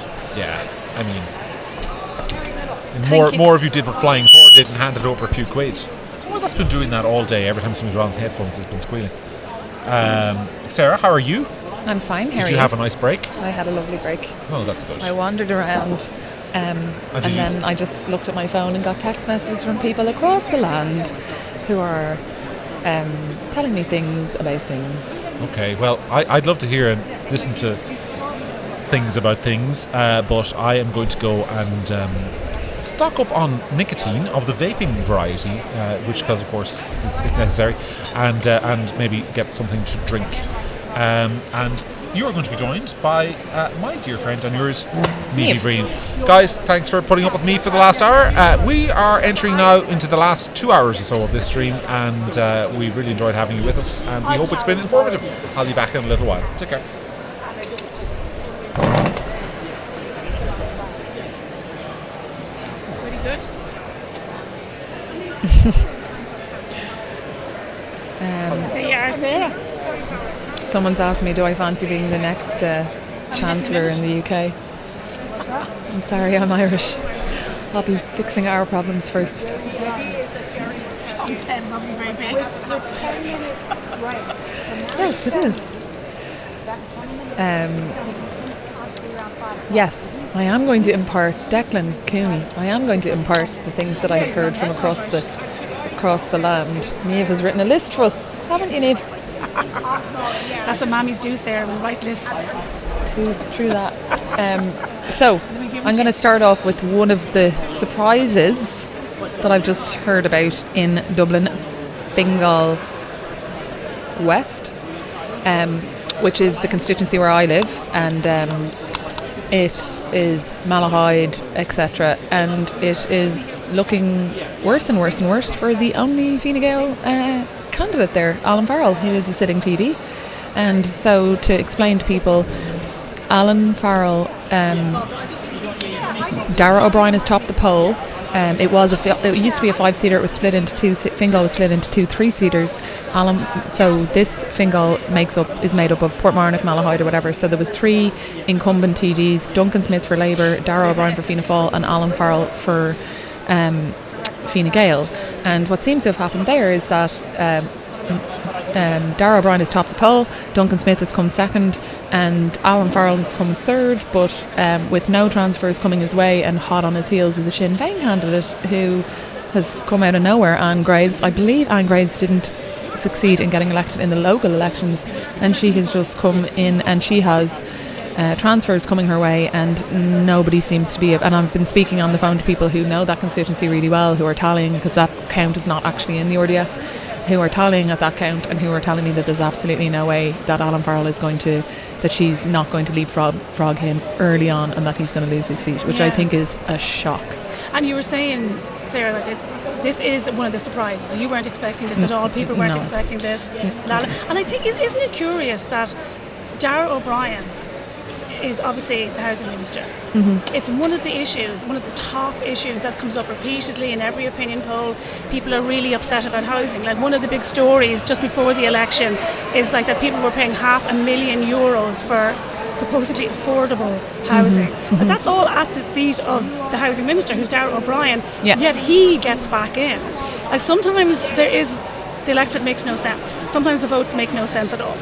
I mean, more of you did what Flying Four did and handed over a few quid. Well, that's been doing that all day. Every time somebody runs headphones, has been squealing. Sarah, how are you? I'm fine. How are Did you have a nice break? I had a lovely break. Oh, that's good. I wandered around, and then I just looked at my phone and got text messages from people across the land who are telling me things about things. Okay, well, I'd love to hear and listen to things about things, but I am going to go and stock up on nicotine of the vaping variety, which, because of course it's necessary, and maybe get something to drink. And you are going to be joined by my dear friend and yours, Niamh Breen. Guys, thanks for putting up with me for the last hour. We are entering now into the last 2 hours or so of this stream, and we've really enjoyed having you with us, and we hope it's been informative. I'll be back in a little while. Take care. Pretty good. There you are, Sarah. Someone's asked me, do I fancy being the next Chancellor in the UK? I'm sorry, I'm Irish. I'll be fixing our problems first. John's head is obviously very big. Yes, it is. Yes, I am going to impart, Declan Cooney, I am going to impart the things that I have heard from across the land. Niamh has written a list for us, haven't you, Niamh? That's what mammies do, Sarah, we write lists. True that. So, I'm going to start off with one of the surprises that I've just heard about in Dublin, Fingal West, which is the constituency where I live, and it is Malahide, etc., and it is looking worse and worse and worse for the only Fine Gael candidate there, Alan Farrell, who is a sitting TD. And so, to explain to people, Alan Farrell, Dara O'Brien has topped the poll. It used to be a 5-seater. It was split into two. Fingal was split into 2 3-seaters. So this Fingal is made up of Portmarnock, Malahide, or whatever. So there was 3 incumbent TDs: Duncan Smith for Labour, Dara O'Brien for Fianna Fáil, and Alan Farrell for Fine Gael. And what seems to have happened there is that Dara O'Brien has topped the poll, Duncan Smith has come second, and Alan Farrell has come third, but with no transfers coming his way, and hot on his heels is a Sinn Féin candidate who has come out of nowhere, Anne Graves. I believe Anne Graves didn't succeed in getting elected in the local elections, and she has just come in and she has transfers coming her way, and nobody seems to be, and I've been speaking on the phone to people who know that constituency really well, who are tallying, because that count is not actually in the RDS, who are tallying at that count, and who are telling me that there's absolutely no way that Alan Farrell that she's not going to leapfrog him early on, and that he's going to lose his seat, which I think is a shock. And you were saying, Sarah, that this is one of the surprises. You weren't expecting this at all. People weren't expecting this. And I think, isn't it curious that Dara O'Brien is obviously the housing minister. Mm-hmm. It's one of the issues, one of the top issues that comes up repeatedly in every opinion poll. People are really upset about housing. Like, one of the big stories just before the election is like that people were paying €500,000 for supposedly affordable housing. Mm-hmm. But that's all at the feet of the housing minister, who's Dara O'Brien. Yeah. Yet he gets back in. Like, sometimes the electorate makes no sense. Sometimes the votes make no sense at all.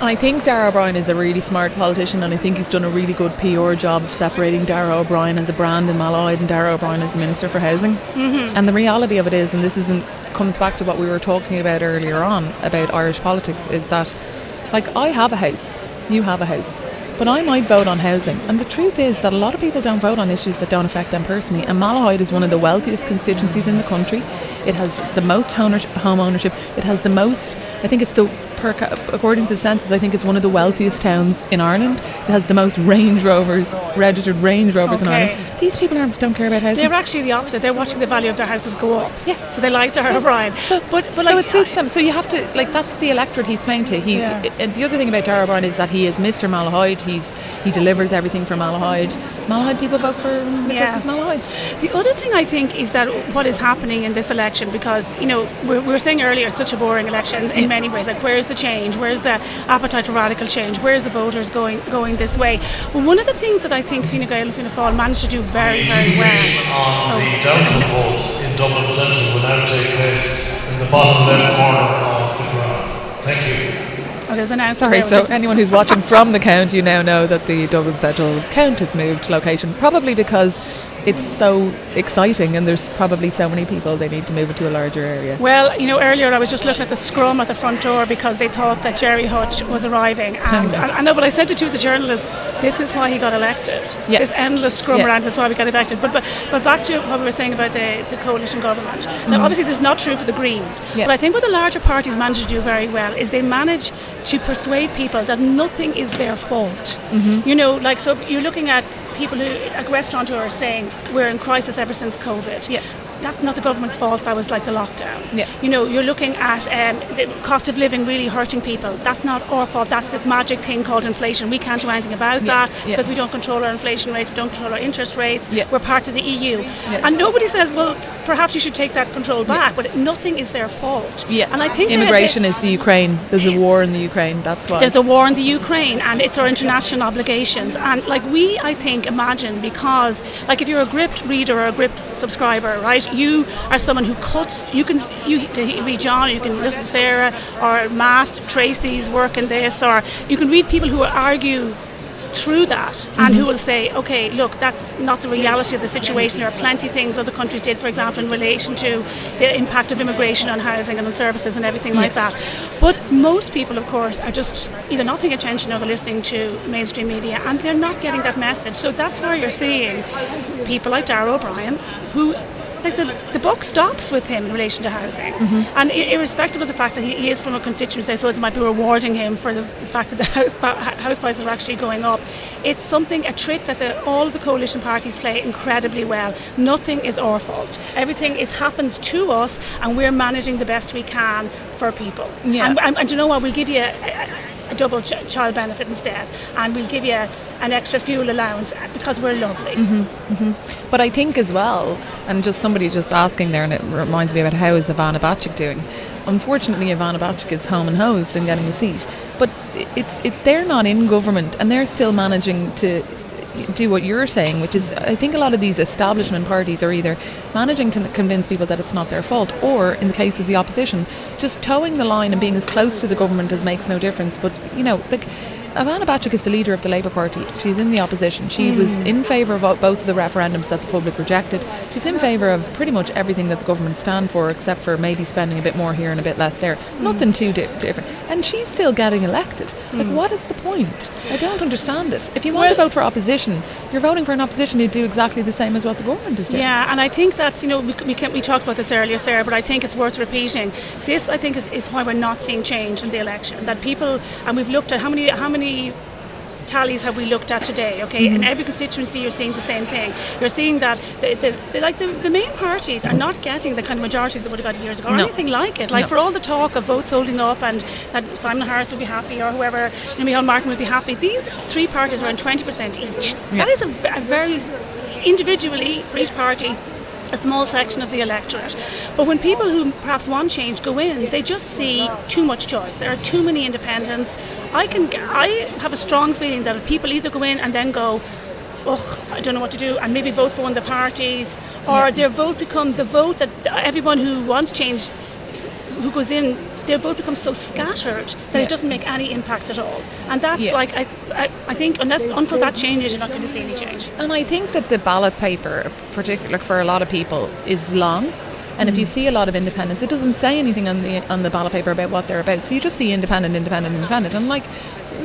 I think Dara O'Brien is a really smart politician, and I think he's done a really good PR job of separating Dara O'Brien as a brand in Malahide and Dara O'Brien as the Minister for Housing. Mm-hmm. And the reality of it is, and this isn't comes back to what we were talking about earlier on about Irish politics, is that, like, I have a house, you have a house, but I might vote on housing, and the truth is that a lot of people don't vote on issues that don't affect them personally, and Malahide is one of the wealthiest constituencies in the country. It has the most home ownership, it has the most, I think it's according to the census, I think it's one of the wealthiest towns in Ireland. It has the most Range Rovers, registered Range Rovers in Ireland. These people don't care about housing. They're actually the opposite. They're watching the value of their houses go up. Yeah. So they like Darragh O'Brien. So like, it suits them. So you have to, like, that's the electorate he's playing to. The other thing about Darragh O'Brien is that he is Mr. Malahide. He delivers everything for Malahide. Malahide people vote for him because it's Malahide. The other thing I think is that what is happening in this election, because, you know, we were saying earlier, it's such a boring election in many ways. Like, where's the change? Where's the appetite for radical change? Where's the voters going this way? But one of the things that I think Fine Gael and Fianna Féil managed to do very, very well. The downfall votes in Dublin Central will now take place in the bottom left corner of the graph. Thank you. Oh, there's an answer. Sorry, so anyone who's watching from the count, you now know that the Dublin Central count has moved location, probably because it's so exciting and there's probably so many people they need to move it to a larger area. Well, you know, earlier I was just looking at the scrum at the front door because they thought that Jerry Hutch was arriving, and I know, but I said to two of the journalists, this is why he got elected. This endless scrum around is why we got elected. But back to what we were saying about the coalition government. Now, obviously this is not true for the Greens, but I think what the larger parties manage to do very well is they manage to persuade people that nothing is their fault. You know, like, so you're looking at people who, like restaurateurs, saying we're in crisis ever since COVID. That's not the government's fault. That was like the lockdown. You know, you're looking at the cost of living really hurting people. That's not our fault. That's this magic thing called inflation. We can't do anything about that because we don't control our inflation rates. We don't control our interest rates. We're part of the EU. And nobody says, well, perhaps you should take that control back. But nothing is their fault. And I think immigration is the Ukraine. There's a war in the Ukraine. That's why. There's a war in the Ukraine, and it's our international obligations. And like, we, I think, imagine, because like if you're a Gript reader or a Gript subscriber, right? You are someone who cuts. You can read John, or you can listen to Sarah or Matt, Tracy's work in this, or you can read people who will argue through that and who will say, okay, look, that's not the reality of the situation. There are plenty of things other countries did, for example, in relation to the impact of immigration on housing and on services and everything like that. But most people, of course, are just either not paying attention or they're listening to mainstream media and they're not getting that message. So that's where you're seeing people like Darragh O'Brien who, like, the buck stops with him in relation to housing. And irrespective of the fact that he is from a constituency, I suppose it might be rewarding him for the fact that the house prices are actually going up. It's something, a trick that all of the coalition parties play incredibly well. Nothing is our fault. Everything happens to us, and we're managing the best we can for people. And you know what, we'll give you a double child benefit instead, and we'll give you an extra fuel allowance because we're lovely. But I think as well, and just somebody just asking there, and it reminds me about how is Ivana Bacik doing. Unfortunately, Ivana Bacik is home and hosed and getting a seat, but they're not in government and they're still managing to do what you're saying, which is, I think a lot of these establishment parties are either managing to convince people that it's not their fault, or in the case of the opposition, just towing the line and being as close to the government as makes no difference. But, you know, like, Ivana Bacik is the leader of the Labour Party. She's in the opposition. She was in favour of both of the referendums that the public rejected. She's in favour of pretty much everything that the government stand for, except for maybe spending a bit more here and a bit less there. Nothing too different. And she's still getting elected. Like, what is the point? I don't understand it. If you want to vote for opposition, you're voting for an opposition who do exactly the same as what the government is doing. Yeah, and I think that's, you know, we talked about this earlier, Sarah, but I think it's worth repeating. This, I think, is why we're not seeing change in the election. That people, and we've looked at how many tallies have we looked at today, okay? In every constituency you're seeing the same thing. You're seeing that the main parties are not getting the kind of majorities that would have got years ago or anything like it. Like, for all the talk of votes holding up and that Simon Harris would be happy or whoever, you know, Micheál Martin would be happy, these three parties are in 20% each. That is a very, individually, for each party, a small section of the electorate. But when people who perhaps want change go in, they just see too much choice. There are too many independents. I have a strong feeling that if people either go in and then go, I don't know what to do, and maybe vote for one of the parties, or their vote become the vote that everyone who wants change, who goes in, their vote becomes so scattered that it doesn't make any impact at all. And that's like, I think until that changes, you're not going to see any change. And I think that the ballot paper, particularly for a lot of people, is long. And if you see a lot of independents, it doesn't say anything on the ballot paper about what they're about. So you just see independent. And like,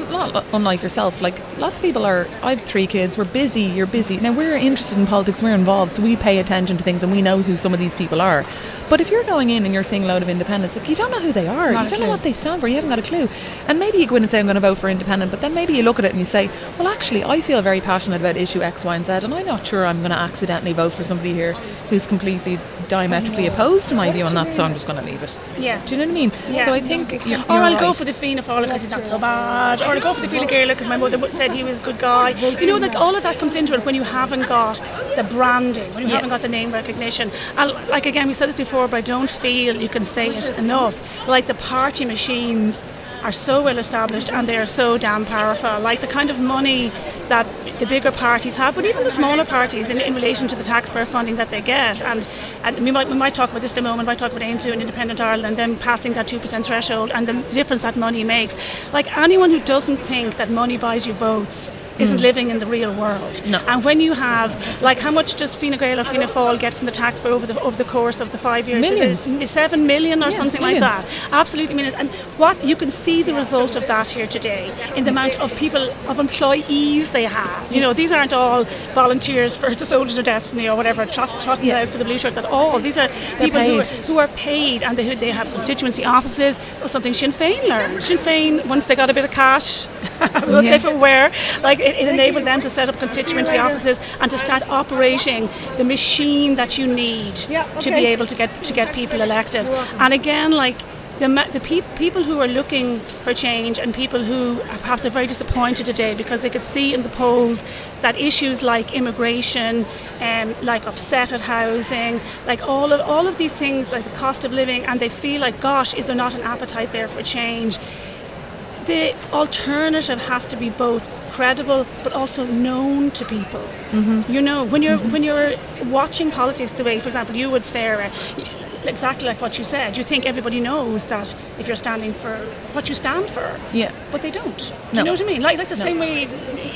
not unlike yourself, like lots of people are, I have 3 kids, we're busy, you're busy. Now we're interested in politics, we're involved, so we pay attention to things and we know who some of these people are. But if you're going in and you're seeing a load of independents, like, you don't know who they are, you don't know what they stand for, you haven't got a clue. And maybe you go in and say, I'm going to vote for independent, but then maybe you look at it and you say, well actually I feel very passionate about issue X, Y and Z, and I'm not sure I'm going to accidentally vote for somebody here who's completely diametrically opposed to my view on that, so I'm just going to leave it. Yeah. Do you know what I mean? Yeah. So I think you're I'll right. go for the Fianna Féil because he's not so bad, or I'll go for the Fine Gael because my mother said he was a good guy. You know, like all of that comes into it when you haven't got the branding, when you haven't got the name recognition. And like again, we said this before, but I don't feel you can say it enough. Like the party machines are so well established and they are so damn powerful. Like the kind of money that the bigger parties have, but even the smaller parties in relation to the taxpayer funding that they get. And we might talk about this in a moment, we might talk about AIM2 and Independent Ireland and then passing that 2% threshold and the difference that money makes. Like anyone who doesn't think that money buys you votes isn't living in the real world. No. And when you have, like, how much does Fine Gael or Fianna Fáil get from the taxpayer over the course of the 5 years? Millions. Is it 7 million or something millions. like that? Absolutely millions. And what you can see the result of that here today in the amount of people, of employees they have. You know, these aren't all volunteers for the Soldiers of Destiny or whatever, trotting out for the blue shirts at all. These are people who are paid, and they have constituency offices. It was something Sinn Féin learned. Sinn Féin, once they got a bit of cash, we'll say from where, like it enabled them to set up constituency offices and to start operating the machine that you need to be able to get people elected. And again, like the people who are looking for change and people who perhaps are very disappointed today because they could see in the polls that issues like immigration, like upset at housing, like all of these things, like the cost of living, and they feel like, gosh, is there not an appetite there for change? The alternative has to be both credible but also known to people. You know, when you're watching politics the way, for example, you would, Sarah, exactly like what you said, you think everybody knows that if you're standing for what you stand for. Yeah. But they don't. Do you know what I mean? Like the same way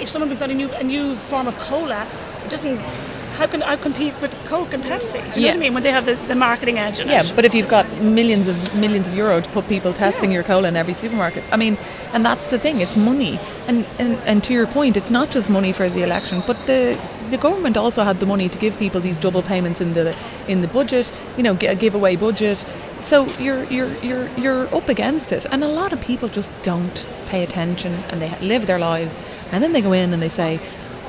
if someone brings out a new form of cola, it doesn't. How can I compete with Coke and Pepsi? Do you know what I mean? When they have the marketing edge in it. Yeah, but if you've got millions of euro to put people testing your cola in every supermarket, I mean, and that's the thing, it's money. And to your point, it's not just money for the election, but the government also had the money to give people these double payments in the budget, you know, a giveaway budget. So you're up against it, and a lot of people just don't pay attention, and they live their lives, and then they go in and they say,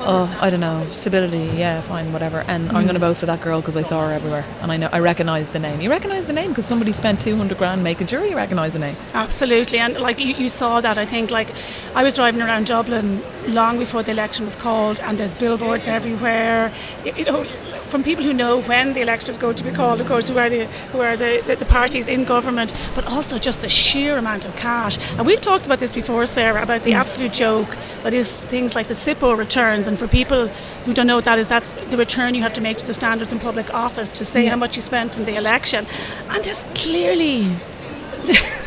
oh, I don't know, stability, yeah, fine, whatever, and I'm going to vote for that girl because I saw her everywhere and I recognise the name. You recognise the name because somebody spent 200 grand making sure you recognise the name. Absolutely, and like you saw that, I think, like I was driving around Dublin long before the election was called, and there's billboards everywhere, you know, from people who know when the election is going to be called, of course, who are the parties in government, but also just the sheer amount of cash. And we've talked about this before, Sarah, about the absolute joke that is things like the SIPO returns. And for people who don't know what that is, that's the return you have to make to the Standard and Public Office to say how much you spent in the election. And there's clearly...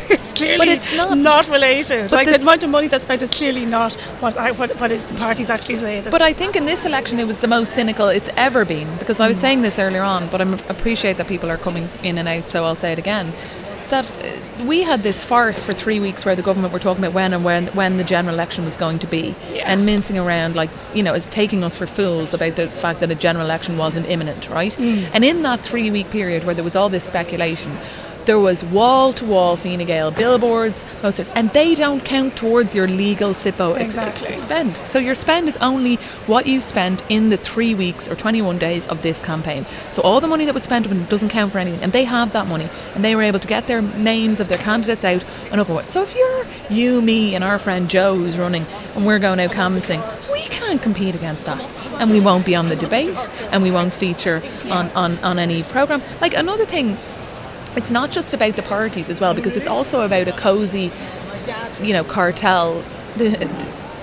it's clearly but it's not related. Like the amount of money that's spent is clearly not what the parties actually say it is. But I think in this election it was the most cynical it's ever been, because I was saying this earlier on, but I appreciate that people are coming in and out, so I'll say it again. That we had this farce for 3 weeks where the government were talking about when the general election was going to be, and mincing around, like, you know, it's taking us for fools about the fact that a general election wasn't imminent, right? And in that 3 week period where there was all this speculation, there was wall-to-wall Fine Gael billboards, posters, and they don't count towards your legal SIPO spend. So your spend is only what you spent in the 3 weeks or 21 days of this campaign. So all the money that was spent doesn't count for anything, and they have that money, and they were able to get their names of their candidates out and up and what. So if you, me, and our friend Joe who's running, and we're going out canvassing, we can't compete against that. And we won't be on the debate, and we won't feature on any programme. Like, another thing, it's not just about the parties as well, because it's also about a cosy, you know, cartel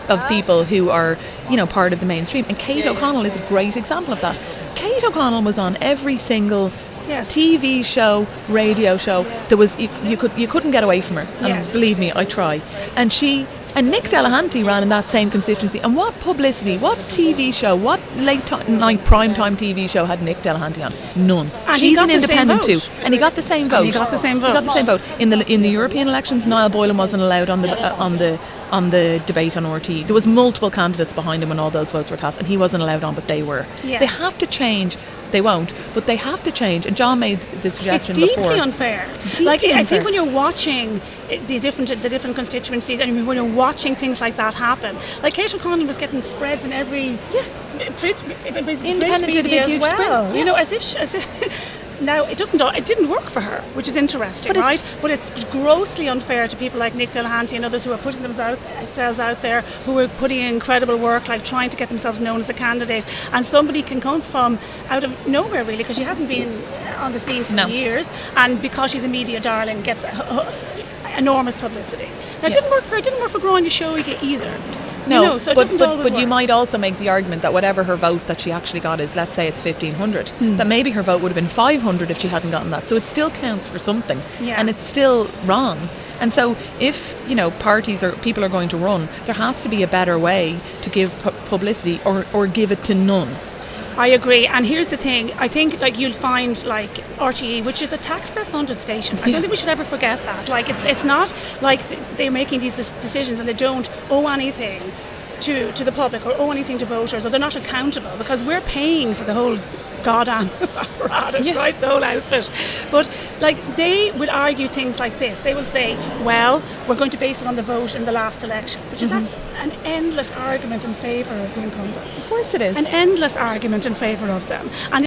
of people who are, you know, part of the mainstream. And Kate O'Connell is a great example of that. Kate O'Connell was on every single TV show, radio show. There was you couldn't get away from her. And believe me, I try. And she And Nick Delahanty ran in that same constituency. And what publicity, what TV show, what late night primetime TV show had Nick Delahanty on? None. And She's an the independent same too. vote. And he got the same vote. He got the same vote. In the European elections, Niall Boylan wasn't allowed on the debate on RT. There was multiple candidates behind him when all those votes were cast, and he wasn't allowed on, but they were. Yeah. They have to change. They won't, but they have to change. And John made the suggestion it's before. Deeply unfair. I think when you're watching the different constituencies, and when you're watching things like that happen, like Kate O'Connell was getting spreads in every print Independent did a media big huge as well. spread. You know, as if now it didn't work for her, which is interesting, right? But it's grossly unfair to people like Nick Delahanty and others who are putting themselves out there, who are putting in incredible work, like trying to get themselves known as a candidate. And somebody can come from out of nowhere, really, because she hadn't been on the scene for years, and because she's a media darling, gets enormous publicity. Now, it didn't work for her. It didn't work for Gráinne Seoige either. No, so it doesn't always but work. you might also make the argument that whatever her vote that she actually got is, let's say it's 1,500, that maybe her vote would have been 500 if she hadn't gotten that. So it still counts for something, and it's still wrong. And so if, parties or people are going to run, there has to be a better way to give publicity or give it to none. I agree, and here's the thing. I think you'll find RTE, which is a taxpayer-funded station. I don't think we should ever forget that. It's not like they're making these decisions and they don't owe anything to the public or owe anything to voters, or they're not accountable, because we're paying for the whole goddamn apparatus, right? The whole outfit. But they would argue things like this. They will say, well, we're going to base it on the vote in the last election, which is that's an endless argument in favour of the incumbents. Of course it is. An endless argument in favour of them. And